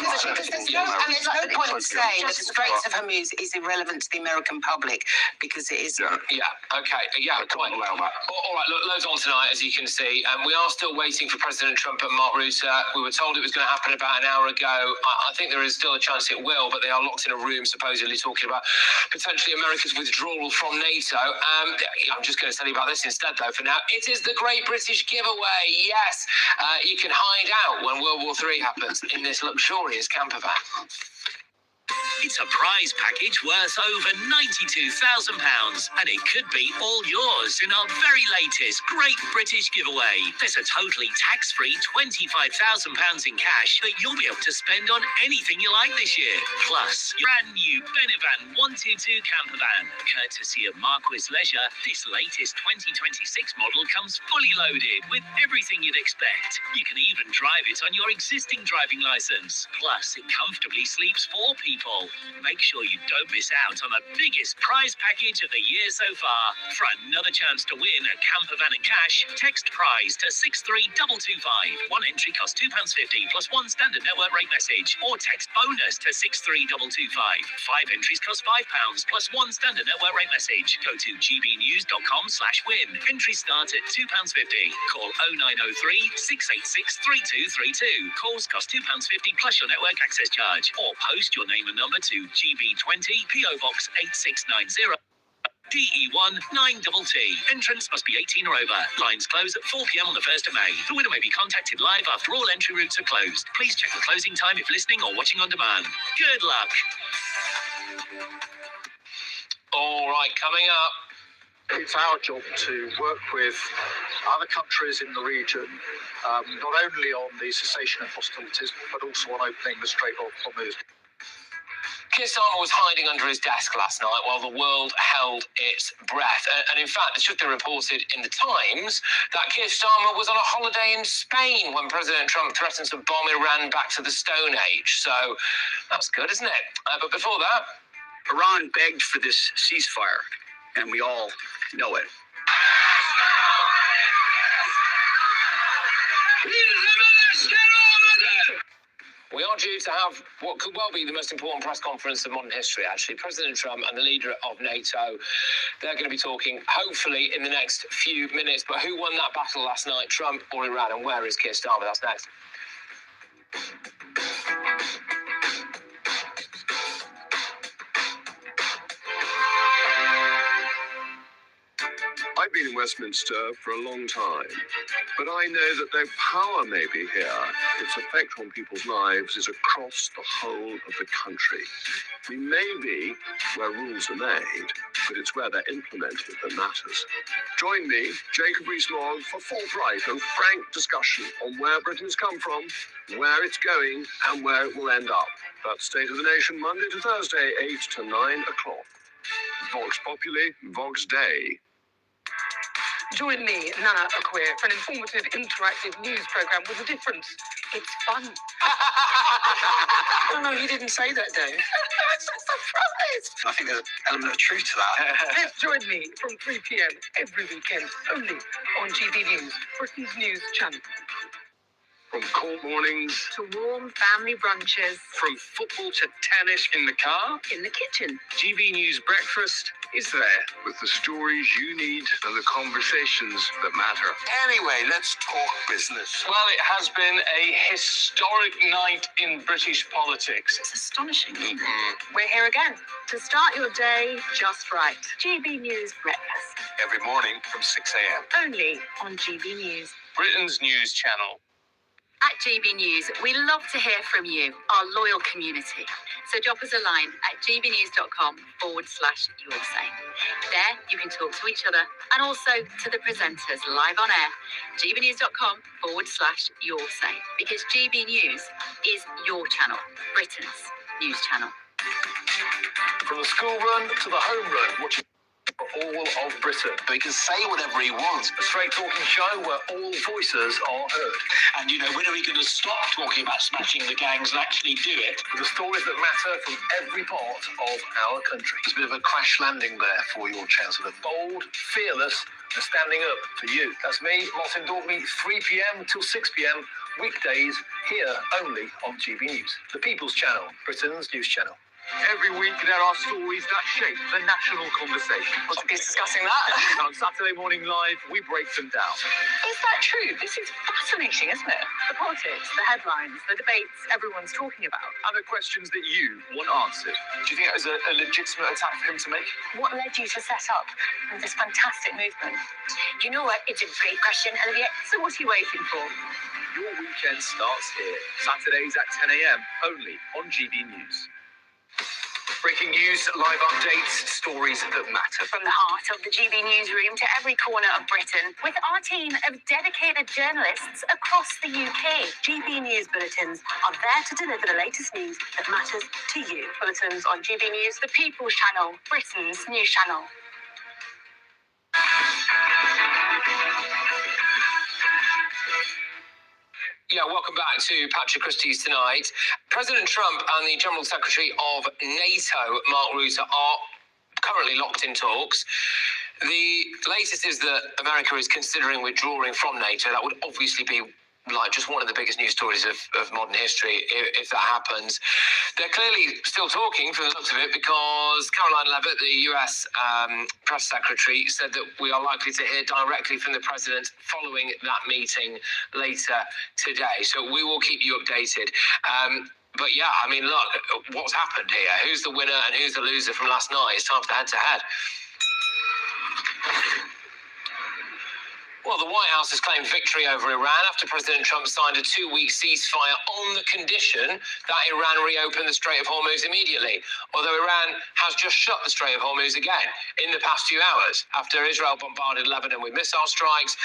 point in saying that the Straits of Hormuz is irrelevant to the American public, because it is. Yeah, okay, yeah, quite. All right, look, loads on tonight, as you can see. We are still waiting for President Trump and Mark Rutte. We were told it was going to happen about an hour ago. I think there is still a chance it will, but they are locked in a room, supposedly talking about potentially America's withdrawal from NATO. I'm just going to tell you about this instead, though, for now. It is the Great British Giveaway. Yes, you can hide out when World War III happens in this luxurious camper van. It's a prize package worth over £92,000, and it could be all yours in our very latest Great British Giveaway. There's a totally tax-free £25,000 in cash that you'll be able to spend on anything you like this year. Plus, brand new Benevan 122 camper van, courtesy of Marquis Leisure. This latest 2026 model comes fully loaded with everything you'd expect. You can even drive it on your existing driving licence. Plus, it comfortably sleeps 4 people. Make sure you don't miss out on the biggest prize package of the year so far. For another chance to win a camper van and cash, text prize to 63225. One entry costs £2.50 plus one standard network rate message, or text bonus to 63225. 5 entries cost £5 plus one standard network rate message. Go to gbnews.com/win. Entries start at £2.50. Call 0903 686 3232. Calls cost £2.50 plus your network access charge, or post your name and number to GB20 PO Box 8690 DE1 9TT. Entrance must be 18 or over. Lines close at 4 p.m. on the 1st of May. The winner may be contacted live after all entry routes are closed. Please check the closing time if listening or watching on demand. Good luck. All right, coming up. It's our job to work with other countries in the region, not only on the cessation of hostilities, but also on opening the Strait of Hormuz. Keir Starmer was hiding under his desk last night while the world held its breath. And in fact, it's just been reported in the Times that Keir Starmer was on a holiday in Spain when President Trump threatened to bomb Iran back to the Stone Age. So that's good, isn't it? But before that, Iran begged for this ceasefire, and we all know it. We are due to have what could well be the most important press conference of modern history, actually. President Trump and the leader of NATO, they're going to be talking, hopefully, in the next few minutes. But who won that battle last night, Trump or Iran? And where is Keir Starmer? That's next. I've been in Westminster for a long time, but I know that though power may be here, its effect on people's lives is across the whole of the country. We may be where rules are made, but it's where they're implemented that matters. Join me, Jacob Rees-Mogg, for forthright and frank discussion on where Britain's come from, where it's going, and where it will end up. That's State of the Nation, Monday to Thursday, 8 to 9 o'clock. Vox Populi, Vox Day. Join me, Nana Akwe, for an informative, interactive news programme with a difference. It's fun. No, you didn't say that, Dave. It's a surprise. I think there's an element of truth to that. Yes, join me from 3 p.m. every weekend, only on GB News, Britain's news channel. From cold mornings to warm family brunches, from football to tennis in the car, in the kitchen. GB News Breakfast is there with the stories you need and the conversations that matter. Anyway, let's talk business. Well, it has been a historic night in British politics. It's astonishing. We're here again to start your day just right. GB News Breakfast. Every morning from 6 a.m. Only on GB News, Britain's news channel. At GB News, we love to hear from you, our loyal community. So drop us a line at gbnews.com/yoursay. There, you can talk to each other and also to the presenters live on air. gbnews.com/yoursay. Because GB News is your channel, Britain's news channel. From the school run to the home run, watching all of Britain. But he can say whatever he wants. A straight talking show where all voices are heard. And you know, when are we going to stop talking about smashing the gangs and actually do it? The stories that matter from every part of our country. It's a bit of a crash landing there for your Chancellor. Bold, fearless, and standing up for you. That's me, Martin Dorby, 3 p.m. till 6 p.m. weekdays, here only on GB News, the People's Channel, Britain's news channel. Every week there are stories that shape the national conversation. Who's discussing that? On Saturday Morning Live, we break them down. Is that true? This is fascinating, isn't it? The politics, the headlines, the debates everyone's talking about. And the questions that you want answered. Do you think it was a legitimate attack for him to make? What led you to set up this fantastic movement? You know what? It's a great question, Olivia. So what are you waiting for? Your weekend starts here. Saturdays at 10 a.m. only on GB News. Breaking news, live updates, stories that matter. From the heart of the GB newsroom to every corner of Britain, with our team of dedicated journalists across the UK. GB News bulletins are there to deliver the latest news that matters to you. Bulletins on GB News, The People's Channel, Britain's news channel. Yeah, welcome back to Patrick Christie's Tonight. President Trump and the General Secretary of NATO, Mark Rutte, are currently locked in talks. The latest is that America is considering withdrawing from NATO. That would obviously be like just one of the biggest news stories of modern history if that happens. They're clearly still talking from the looks of it, because Caroline Leavitt, the US press secretary, said that we are likely to hear directly from the president following that meeting later today. So we will keep you updated. But yeah, I mean, look, what's happened here? Who's the winner and who's the loser from last night? It's time for the head-to-head. Well, the White House has claimed victory over Iran after President Trump signed a 2-week ceasefire on the condition that Iran reopen the Strait of Hormuz immediately. Although Iran has just shut the Strait of Hormuz again in the past few hours after Israel bombarded Lebanon with missile strikes,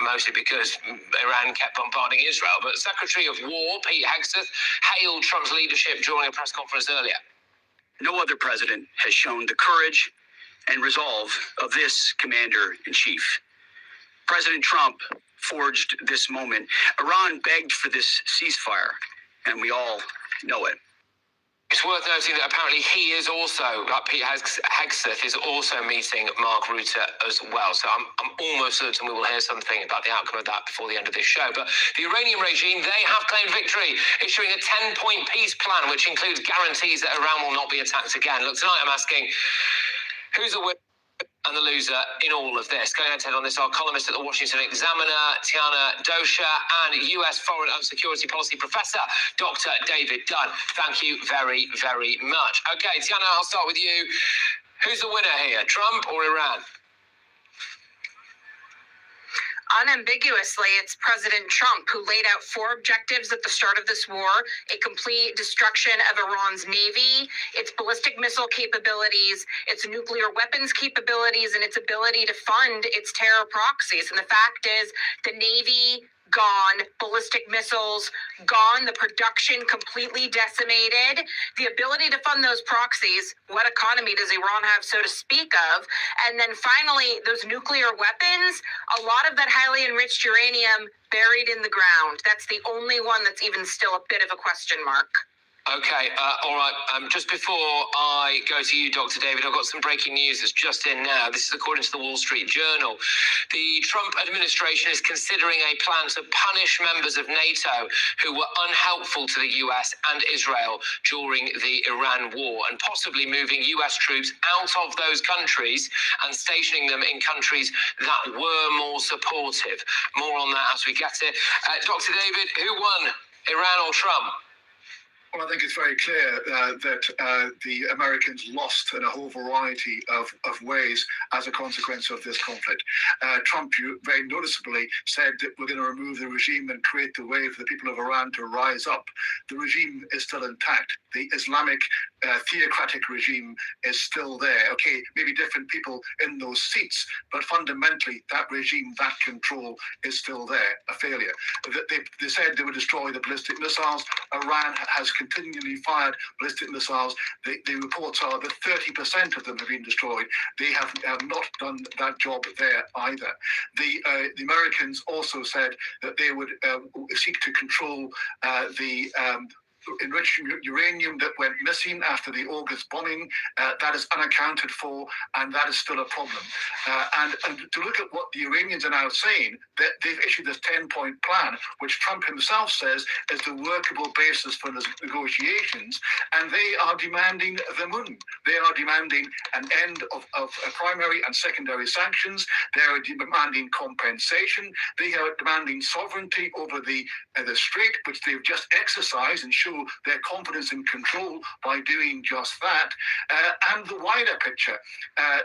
mostly because Iran kept bombarding Israel. But Secretary of War Pete Hegseth hailed Trump's leadership during a press conference earlier. No other president has shown the courage and resolve of this commander-in-chief. President Trump forged this moment. Iran begged for this ceasefire, and we all know it. It's worth noting that apparently he is also, like Pete Hegseth, is also meeting Mark Rutte as well. So I'm almost certain we will hear something about the outcome of that before the end of this show. But the Iranian regime, they have claimed victory, issuing a 10-point peace plan, which includes guarantees that Iran will not be attacked again. Look, tonight I'm asking, who's the winner and the loser in all of this? Going ahead on this, our columnist at the Washington Examiner, Tiana Dosha, and US Foreign and Security Policy Professor, Dr. David Dunn. Thank you very, very much. Okay, Tiana, I'll start with you. Who's the winner here, Trump or Iran? Unambiguously, it's President Trump who laid out 4 objectives at the start of this war: a complete destruction of Iran's navy, its ballistic missile capabilities, its nuclear weapons capabilities, and its ability to fund its terror proxies. And the fact is, the navy gone, ballistic missiles gone, the production completely decimated, the ability to fund those proxies. What economy does Iran have, so to speak of? And then finally, those nuclear weapons, a lot of that highly enriched uranium buried in the ground. That's the only one that's even still a bit of a question mark. Okay, all right. Just before I go to you, Dr. David, I've got some breaking news that's just in now. This is according to the Wall Street Journal. The Trump administration is considering a plan to punish members of NATO who were unhelpful to the US and Israel during the Iran war, and possibly moving US troops out of those countries and stationing them in countries that were more supportive. More on that as we get it. Dr. David, who won, Iran or Trump? Well, I think it's very clear that the Americans lost in a whole variety of ways as a consequence of this conflict. Trump very noticeably said that we're going to remove the regime and create the way for the people of Iran to rise up. The regime is still intact. The Islamic theocratic regime is still there. Okay, maybe different people in those seats, but fundamentally that regime, that control is still there, a failure. They said they would destroy the ballistic missiles. Iran has continually fired ballistic missiles. The reports are that 30% of them have been destroyed. They have not done that job there either. The Americans also said that they would seek to control the enriched uranium that went missing after the August bombing. That is unaccounted for, and that is still a problem. And to look at what the Iranians are now saying, that they've issued this 10-point plan, which Trump himself says is the workable basis for negotiations, and they are demanding the moon. They are demanding an end of primary and secondary sanctions. They are demanding compensation. They are demanding sovereignty over the strait, which they've just exercised and show their confidence in control by doing just that. And the wider picture,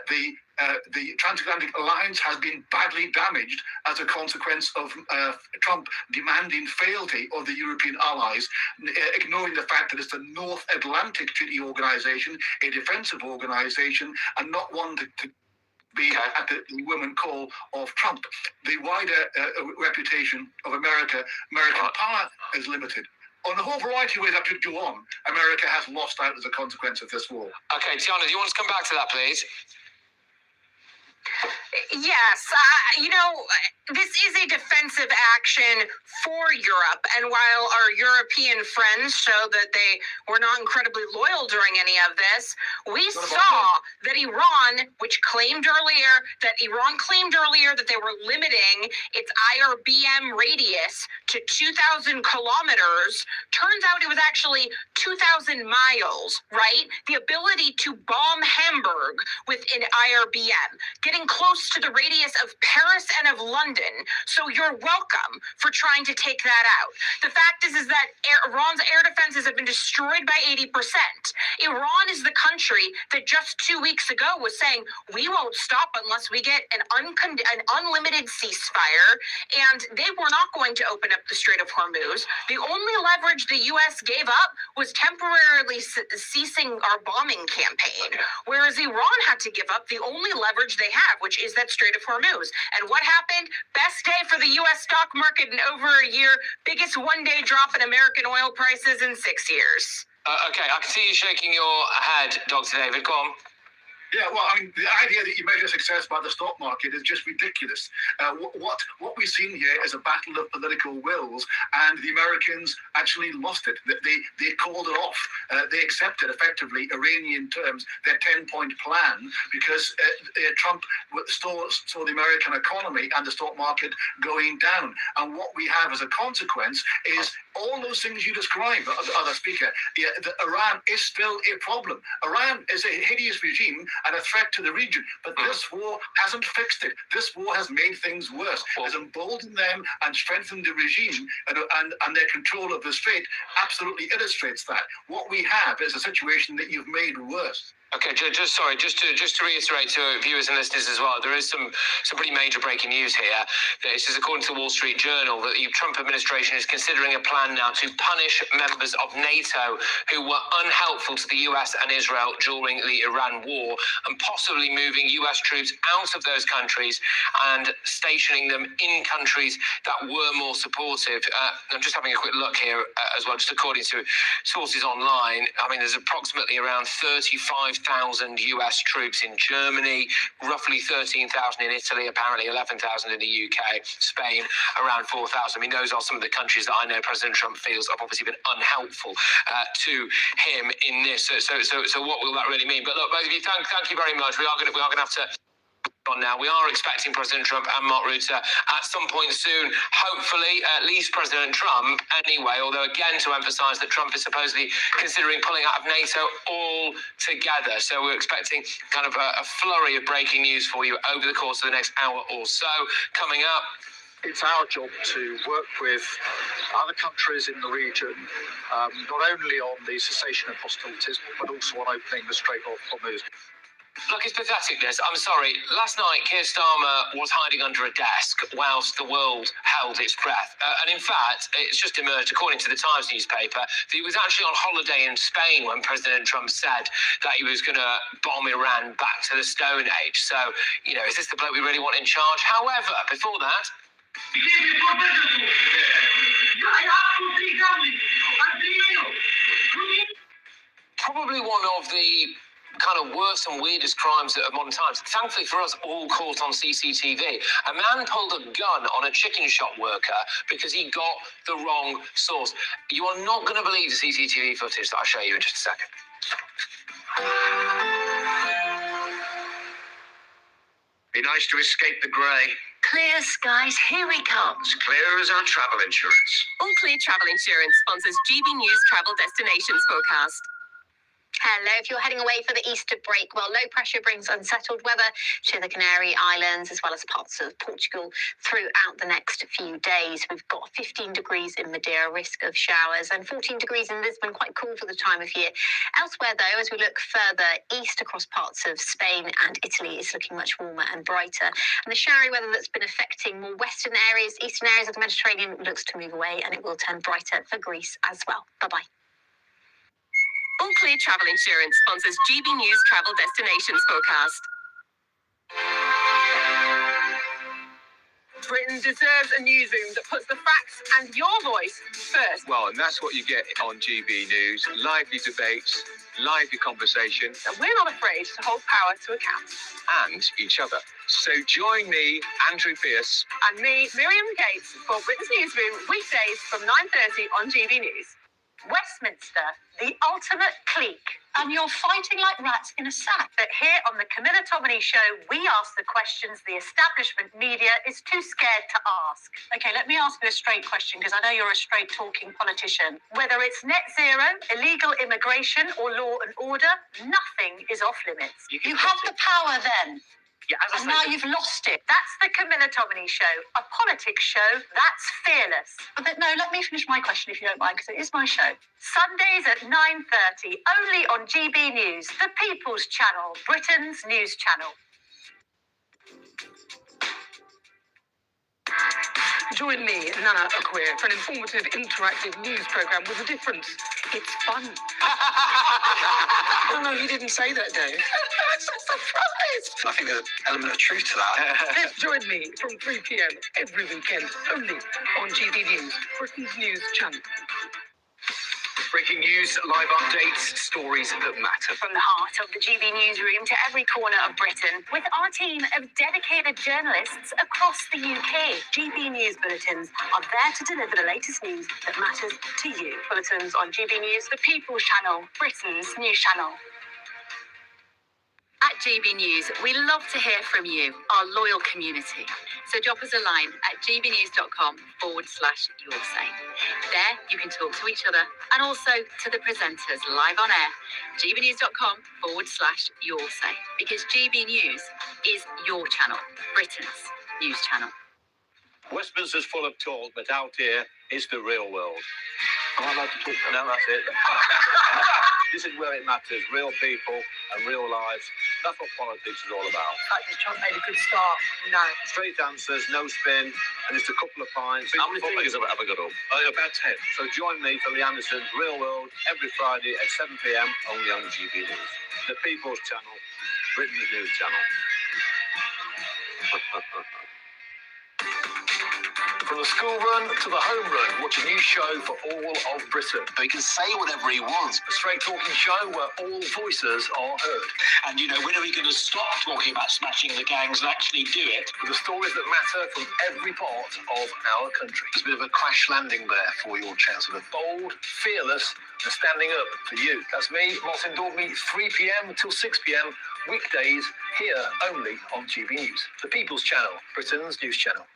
the transatlantic alliance has been badly damaged as a consequence of Trump demanding fealty of the European allies, ignoring the fact that it's the North Atlantic Treaty Organization, a defensive organization, and not one to be at the women call of Trump. The wider reputation of American power is limited. On a whole variety of ways that could go on, America has lost out as a consequence of this war. Okay, Tiana, do you want to come back to that, please? Yes, this is a defensive action for Europe. And while our European friends show that they were not incredibly loyal during any of this, we saw that Iran claimed earlier that they were limiting its IRBM radius to 2,000 kilometers. Turns out it was actually 2,000 miles, right? The ability to bomb Hamburg with an IRBM, getting close to the radius of Paris and of London. So you're welcome for trying to take that out. The fact is that Iran's air defenses have been destroyed by 80%. Iran is the country that just 2 weeks ago was saying, we won't stop unless we get an unlimited ceasefire, and they were not going to open up the Strait of Hormuz. The only leverage the U.S. gave up was temporarily ceasing our bombing campaign, whereas Iran had to give up the only leverage they have, which is that Strait of Hormuz. And what happened? Best day for the U.S. stock market in over a year, biggest one-day drop in American oil prices in 6 years. Okay, I can see you shaking your head, Dr. David. Go on. Yeah, well, I mean, the idea that you measure success by the stock market is just ridiculous. What we've seen here is a battle of political wills, and the Americans actually lost it. They called it off. They accepted, effectively, Iranian terms, their 10-point plan, because Trump saw the American economy and the stock market going down. And what we have as a consequence is all those things you described, other speaker. That Iran is still a problem. Iran is a hideous regime and a threat to the region. But this war hasn't fixed it. This war has made things worse. It has emboldened them and strengthened the regime, and their control of the strait absolutely illustrates that. What we have is a situation that you've made worse. Okay, just to reiterate to viewers and listeners as well, there is some pretty major breaking news here. This is according to the Wall Street Journal that the Trump administration is considering a plan now to punish members of NATO who were unhelpful to the US and Israel during the Iran war, and possibly moving US troops out of those countries and stationing them in countries that were more supportive. I'm just having a quick look here as well, just according to sources online. I mean, there's approximately around 35,000 US troops in Germany, roughly 13,000 in Italy, apparently 11,000 in the UK, Spain, around 4,000. I mean, those are some of the countries that I know President Trump feels have obviously been unhelpful to him in this. So what will that really mean? But look, both of you, thank you very much. We are going to have to on now. We are expecting President Trump and Mark Rutte at some point soon, hopefully, at least President Trump anyway, although again to emphasise that Trump is supposedly considering pulling out of NATO altogether. So we're expecting kind of a flurry of breaking news for you over the course of the next hour or so. Coming up, it's our job to work with other countries in the region, not only on the cessation of hostilities, but also on opening the Strait of Hormuz. Look, it's pathetic, this. I'm sorry. Last night, Keir Starmer was hiding under a desk whilst the world held its breath. And in fact, it's just emerged, according to the Times newspaper, that he was actually on holiday in Spain when President Trump said that he was going to bomb Iran back to the Stone Age. So, is this the bloke we really want in charge? However, before that... of the kind of worst and weirdest crimes of modern times. Thankfully for us, all caught on CCTV. A man pulled a gun on a chicken shop worker because he got the wrong source. You are not going to believe the CCTV footage that I'll show you in just a second. Be nice to escape the grey. Clear skies, here we come. As clear as our travel insurance. All Clear Travel Insurance sponsors GB News Travel Destinations Forecast. Hello, if you're heading away for the Easter break, well, low pressure brings unsettled weather to the Canary Islands as well as parts of Portugal throughout the next few days. We've got 15 degrees in Madeira, risk of showers, and 14 degrees in Lisbon, quite cool for the time of year. Elsewhere, though, as we look further east across parts of Spain and Italy, it's looking much warmer and brighter. And the showery weather that's been affecting more western areas, eastern areas of the Mediterranean looks to move away, and it will turn brighter for Greece as well. Bye-bye. All Clear Travel Insurance sponsors GB News Travel Destinations Forecast. Britain deserves a newsroom that puts the facts and your voice first. Well, and that's what you get on GB News. Lively debates, lively conversation. And we're not afraid to hold power to account. And each other. So join me, Andrew Pierce. And me, Miriam Gates, for Britain's Newsroom, weekdays from 9:30 on GB News. Westminster, the ultimate clique, and you're fighting like rats in a sack. But here on the Camilla Tominey Show, we ask the questions the establishment media is too scared to ask. Okay, let me ask you a straight question, because I know you're a straight-talking politician. Whether it's net zero, illegal immigration, or law and order, nothing is off limits. You have the power then. Yeah, and now you've lost it. That's the Camilla Tominey Show, a politics show that's fearless. But no, let me finish my question if you don't mind, because it is my show. Sundays at 9:30, only on GB News, the People's Channel, Britain's news channel. Join me, Nana Akwe, for an informative, interactive news programme with a difference. It's fun. Oh, no, he didn't say that, Dave. It's a surprise. I think there's an element of truth to that. Join me from 3 p.m. every weekend, only on GB News, Britain's news channel. Breaking news, live updates, stories that matter. From the heart of the GB Newsroom to every corner of Britain, with our team of dedicated journalists across the UK. GB News Bulletins are there to deliver the latest news that matters to you. Bulletins on GB News, the People's Channel, Britain's news channel. At GB News, we love to hear from you, our loyal community. So drop us a line at gbnews.com/yoursay. There, you can talk to each other and also to the presenters live on air. gbnews.com/yoursay. Because GB News is your channel, Britain's news channel. Westminster's full of talk, but out here is the real world. Am I allowed to talk? No, that's it. This is where it matters. Real people and real lives. That's what politics is all about. Trump made a good start. No. Straight answers, no spin, and just a couple of pints. How many fingers have I got up? About 10. So join me for Lee Anderson's Real World every Friday at 7 p.m. only on GB News. The People's Channel, Britain's news channel. From the school run to the home run, watch a new show for all of Britain. He can say whatever he wants. A straight talking show where all voices are heard. And, you know, when are we going to stop talking about smashing the gangs and actually do it? With the stories that matter from every part of our country. It's a bit of a crash landing there for your Chancellor. Bold, fearless, and standing up for you. That's me, Martin Dorby, 3 p.m. till 6 p.m. weekdays here only on GB News. The People's Channel, Britain's news channel.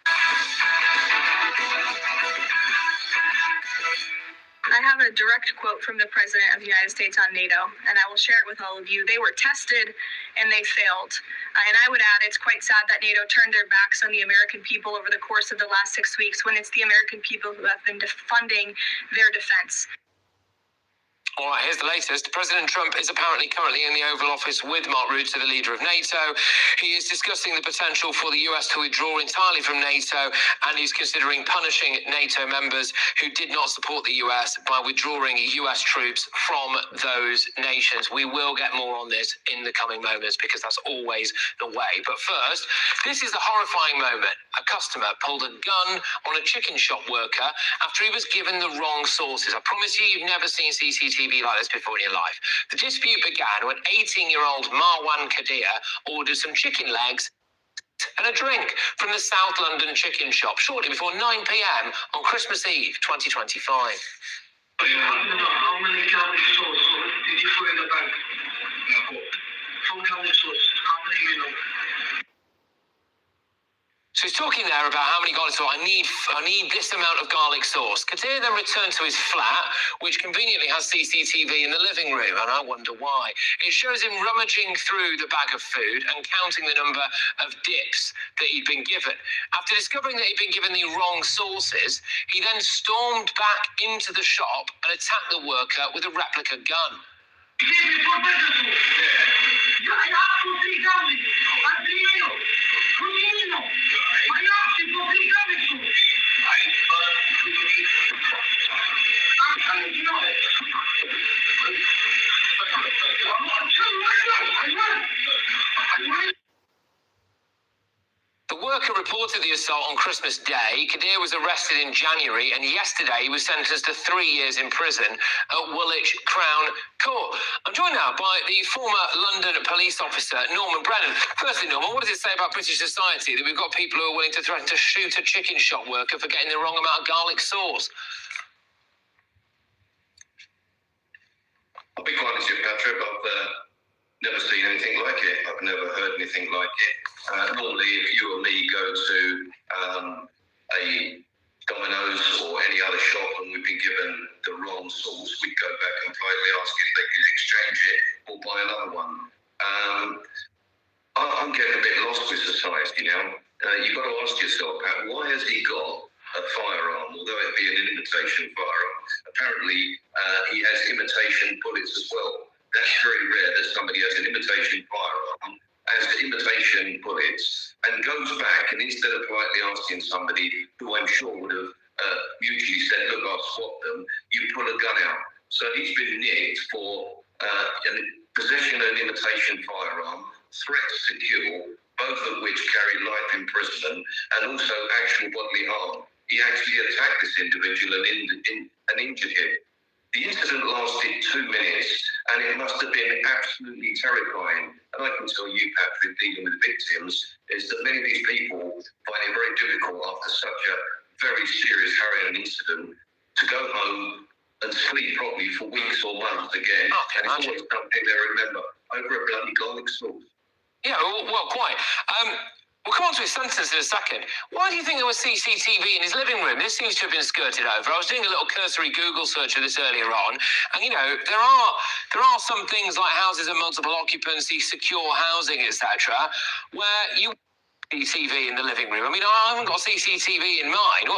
I have a direct quote from the President of the United States on NATO, and I will share it with all of you. They were tested, and they failed. And I would add, it's quite sad that NATO turned their backs on the American people over the course of the last 6 weeks, when it's the American people who have been funding their defense. All right, here's the latest. President Trump is apparently currently in the Oval Office with Mark Rutte, the leader of NATO. He is discussing the potential for the US to withdraw entirely from NATO, and he's considering punishing NATO members who did not support the US by withdrawing US troops from those nations. We will get more on this in the coming moments because that's always the way. But first, this is the horrifying moment. A customer pulled a gun on a chicken shop worker after he was given the wrong sources. I promise you've never seen CCTV TV like this before in your life. The dispute began when 18-year-old Marwan Kadir ordered some chicken legs and a drink from the South London chicken shop shortly before 9 p.m. on Christmas Eve 2025. How many garlic sauce did you put in the bag? Full garlic sauce. How many So he's talking there about how many garlic sauce. I need this amount of garlic sauce. Kadir then returned to his flat, which conveniently has CCTV in the living room, and I wonder why. It shows him rummaging through the bag of food and counting the number of dips that he'd been given. After discovering that he'd been given the wrong sauces, he then stormed back into the shop and attacked the worker with a replica gun. The worker reported the assault on Christmas Day. Kadir was arrested in January, and yesterday he was sentenced to 3 years in prison at Woolwich Crown Court. I'm joined now by the former London police officer, Norman Brennan. Firstly, Norman, what does it say about British society that we've got people who are willing to threaten to shoot a chicken shop worker for getting the wrong amount of garlic sauce? I'll be quite honest with you, Patrick, I've never seen anything like it. I've never heard anything like it. Normally, if you or me go to a Domino's or any other shop and we've been given the wrong sauce, we'd go back and politely ask if they could exchange it or buy another one. I'm getting a bit lost with society now. You've got to ask yourself, Pat, why has he got a firearm, although it be an imitation firearm? Apparently, he has imitation bullets as well. That's very rare that somebody has an imitation firearm, has imitation bullets, and goes back and instead of politely asking somebody who I'm sure would have mutually said, look, I'll swap them, you pull a gun out. So he's been nicked for possession of an imitation firearm, threats to kill, both of which carry life imprisonment, and also actual bodily harm. He actually attacked this individual and injured him. The incident lasted 2 minutes, and it must have been absolutely terrifying. And I can tell you, Patrick, dealing with victims, is that many of these people find it very difficult after such a very serious, harrowing incident to go home and sleep properly for weeks or months again. And it's always something they remember over a bloody garlic sauce. Yeah, well, quite. We'll come on to his sentence in a second. Why do you think there was CCTV in his living room? This seems to have been skirted over. I was doing a little cursory Google search of this earlier on, and there are some things like houses of multiple occupancy, secure housing, etc., where you CCTV in the living room. I mean, I haven't got CCTV in mine.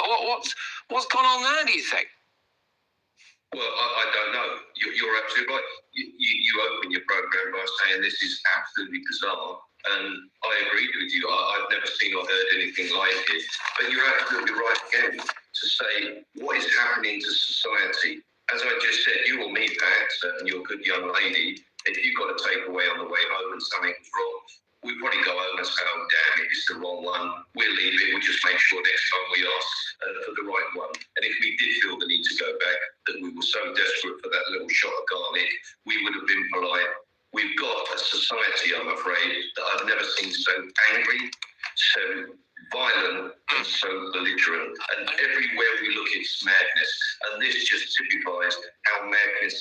What's gone on there, do you think? Well, I don't know. You're absolutely right. You open your programme by saying this is absolutely bizarre. And I agreed with you. I've never seen or heard anything like it. But you're absolutely right again to say what is happening to society. As I just said, you or me, Pat, and you're a good young lady, if you've got a takeaway on the way home and something's wrong, we probably go home and say, oh, damn, it's the wrong one. We'll leave it. We'll just make sure next time we ask for the right one. And if we did feel the need to go back, that we were so desperate for that little shot of garlic, we would have been polite. We've got a society, I'm afraid, that I've never seen so angry, so violent, and so belligerent. And everywhere we look, it's madness. And this just typifies how mad it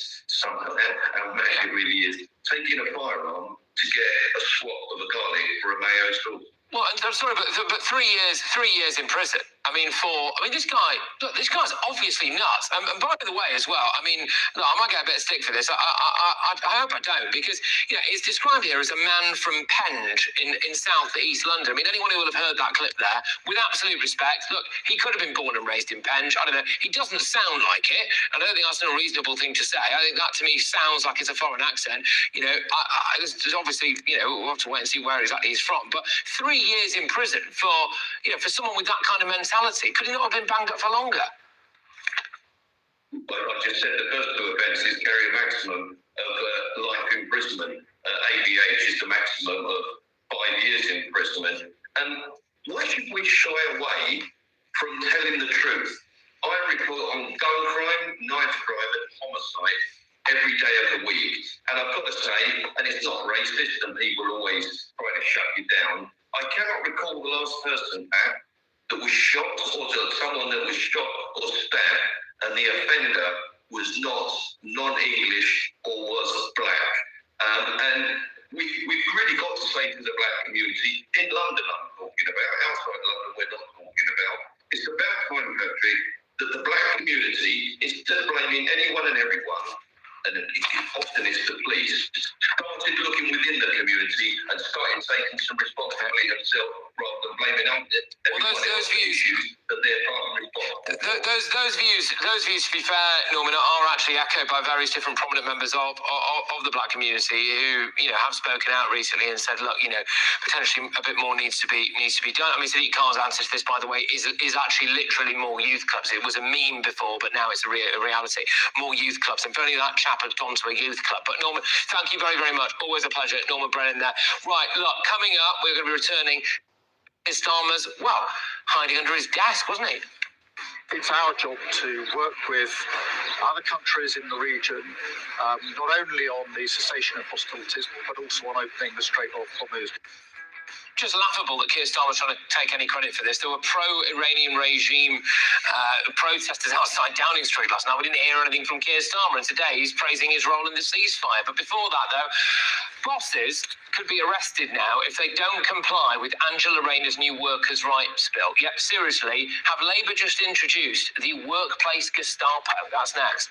really is. Taking a firearm to get a swap of a garlic for a mayo sauce. Well, I'm sorry, but 3 years in prison. This guy's obviously nuts. And by the way, as well, I might get a bit of stick for this. I hope I don't, because it's described here as a man from Penge in South East London. I mean, anyone who will have heard that clip there, with absolute respect, look, he could have been born and raised in Penge. I don't know. He doesn't sound like it. I don't think that's a reasonable thing to say. I think that to me sounds like it's a foreign accent. There's obviously, we'll have to wait and see where exactly he's from. But 3 years in prison for someone with that kind of mentality. Could he not have been banged up for longer? Like I just said, the first two offences carry a maximum of life imprisonment. ABH is the maximum of 5 years imprisonment. And why should we shy away from telling the truth? I report on gun crime, knife crime and homicide every day of the week. And I've got to say, and it's not racist, and people always try to shut you down, I cannot recall the last person, Pat, that was shot, or someone that was shot or stabbed, and the offender was not non-English or was black. And we've really got to say to the black community, in London I'm talking about, outside London we're not talking about, it's about time, Patrick, that the black community, instead of blaming anyone and everyone, and often it's the police, started looking within the community and started taking some responsibility themselves rather than blaming everyone else for issues that they're partly responsible for. Those views, to be fair, Norman, are actually echoed by various different prominent members of the black community who, have spoken out recently and said, look, potentially a bit more needs to be done. I mean, Sadiq Khan's answer to this, by the way, is actually literally more youth clubs. It was a meme before, but now it's a reality. More youth clubs. And if only that chap had gone to a youth club. But Norman, thank you very, very much. Always a pleasure. Norman Brennan there. Right, look, coming up, we're going to be returning Starmer's, hiding under his desk, wasn't he? It's our job to work with other countries in the region, not only on the cessation of hostilities, but also on opening the Strait of Hormuz. Just laughable that Keir Starmer's trying to take any credit for this. There were pro-Iranian regime protesters outside Downing Street last night. We didn't hear anything from Keir Starmer, and today he's praising his role in the ceasefire. But before that, though, bosses could be arrested now if they don't comply with Angela Rayner's new workers' rights bill. Yep, seriously, have Labour just introduced the workplace Gestapo? That's next.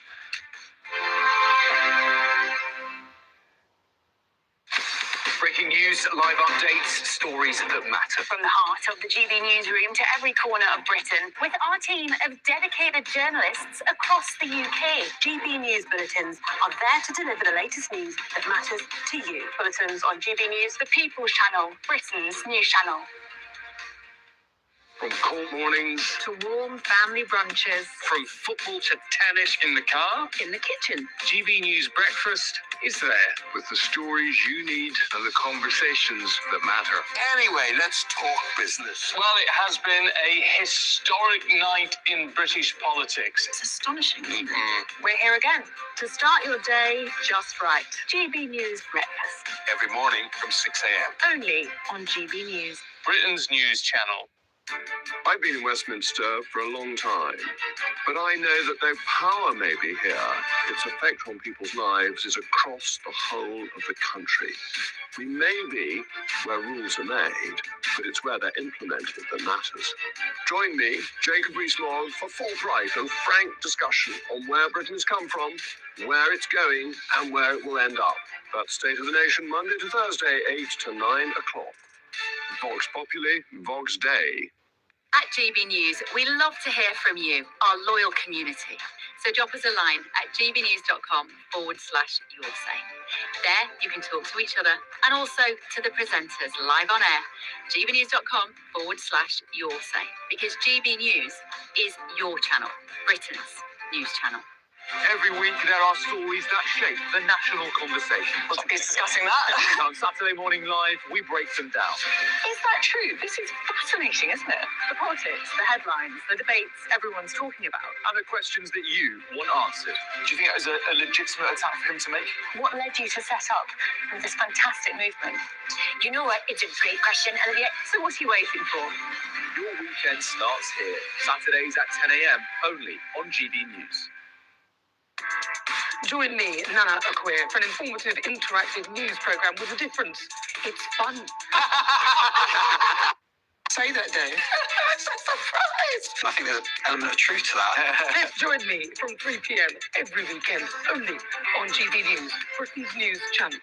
Breaking news, live updates, stories that matter. From the heart of the GB newsroom to every corner of Britain, with our team of dedicated journalists across the UK. GB News Bulletins are there to deliver the latest news that matters to you. Bulletins on GB News, the People's Channel, Britain's news channel. From court mornings to warm family brunches. From football to tennis in the car, In the kitchen. GB News Breakfast is there. with the stories you need and the conversations that matter. Anyway, let's talk business. Well, it has been a historic night in British politics. It's astonishing, isn't it? We're here again to start your day just right. GB News Breakfast. Every morning from 6 a.m. Only on GB News. Britain's news channel. I've been in Westminster for a long time, but I know that though power may be here, its effect on people's lives is across the whole of the country. We may be where rules are made, but it's where they're implemented that matters. Join me, Jacob Rees-Mogg, for forthright and frank discussion on where Britain's come from, where it's going, and where it will end up. That's State of the Nation, Monday to Thursday, 8 to 9 o'clock. Vox Populi, Vox Day. At GB News, we love to hear from you, our loyal community. So drop us a line at gbnews.com/yoursay. There, you can talk to each other and also to the presenters live on air. gbnews.com/yoursay. Because GB News is your channel, Britain's news channel. Every week there are stories that shape the national conversation. We'll be discussing that. On Saturday Morning Live, we break them down. Is that true? This is fascinating, isn't it? The politics, the headlines, the debates everyone's talking about. And the questions that you want answered. Do you think that was a legitimate attack for him to make? What led you to set up this fantastic movement? You know what? It's a great question, Olivia. So what are you waiting for? Your weekend starts here. Saturdays at 10 a.m. only on GB News. Join me, Nana Akwe, for an informative, interactive news programme with a difference. It's fun. Say that, Dave. It's a surprise. I think there's an element of truth to that. Join me from 3 p.m. every weekend, only on GB News, Britain's news channel.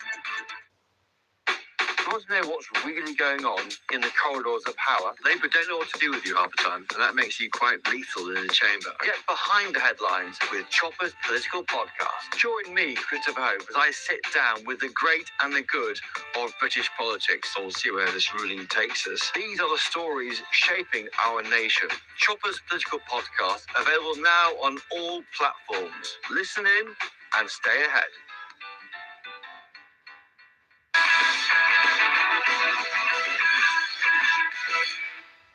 You want to know what's really going on in the corridors of power? Labour don't know what to do with you half the time, and that makes you quite lethal in the chamber. Get behind the headlines with Chopper's Political Podcast. Join me, Christopher Hope, as I sit down with the great and the good of British politics. So we'll see where this ruling takes us. These are the stories shaping our nation. Chopper's Political Podcast, available now on all platforms. Listen in and stay ahead.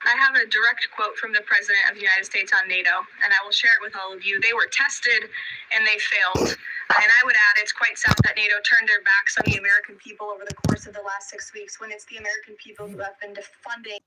I have a direct quote from the President of the United States on NATO, and I will share it with all of you. They were tested and they failed. And I would add, it's quite sad that NATO turned their backs on the American people over the course of the last 6 weeks, when it's the American people who have been defunding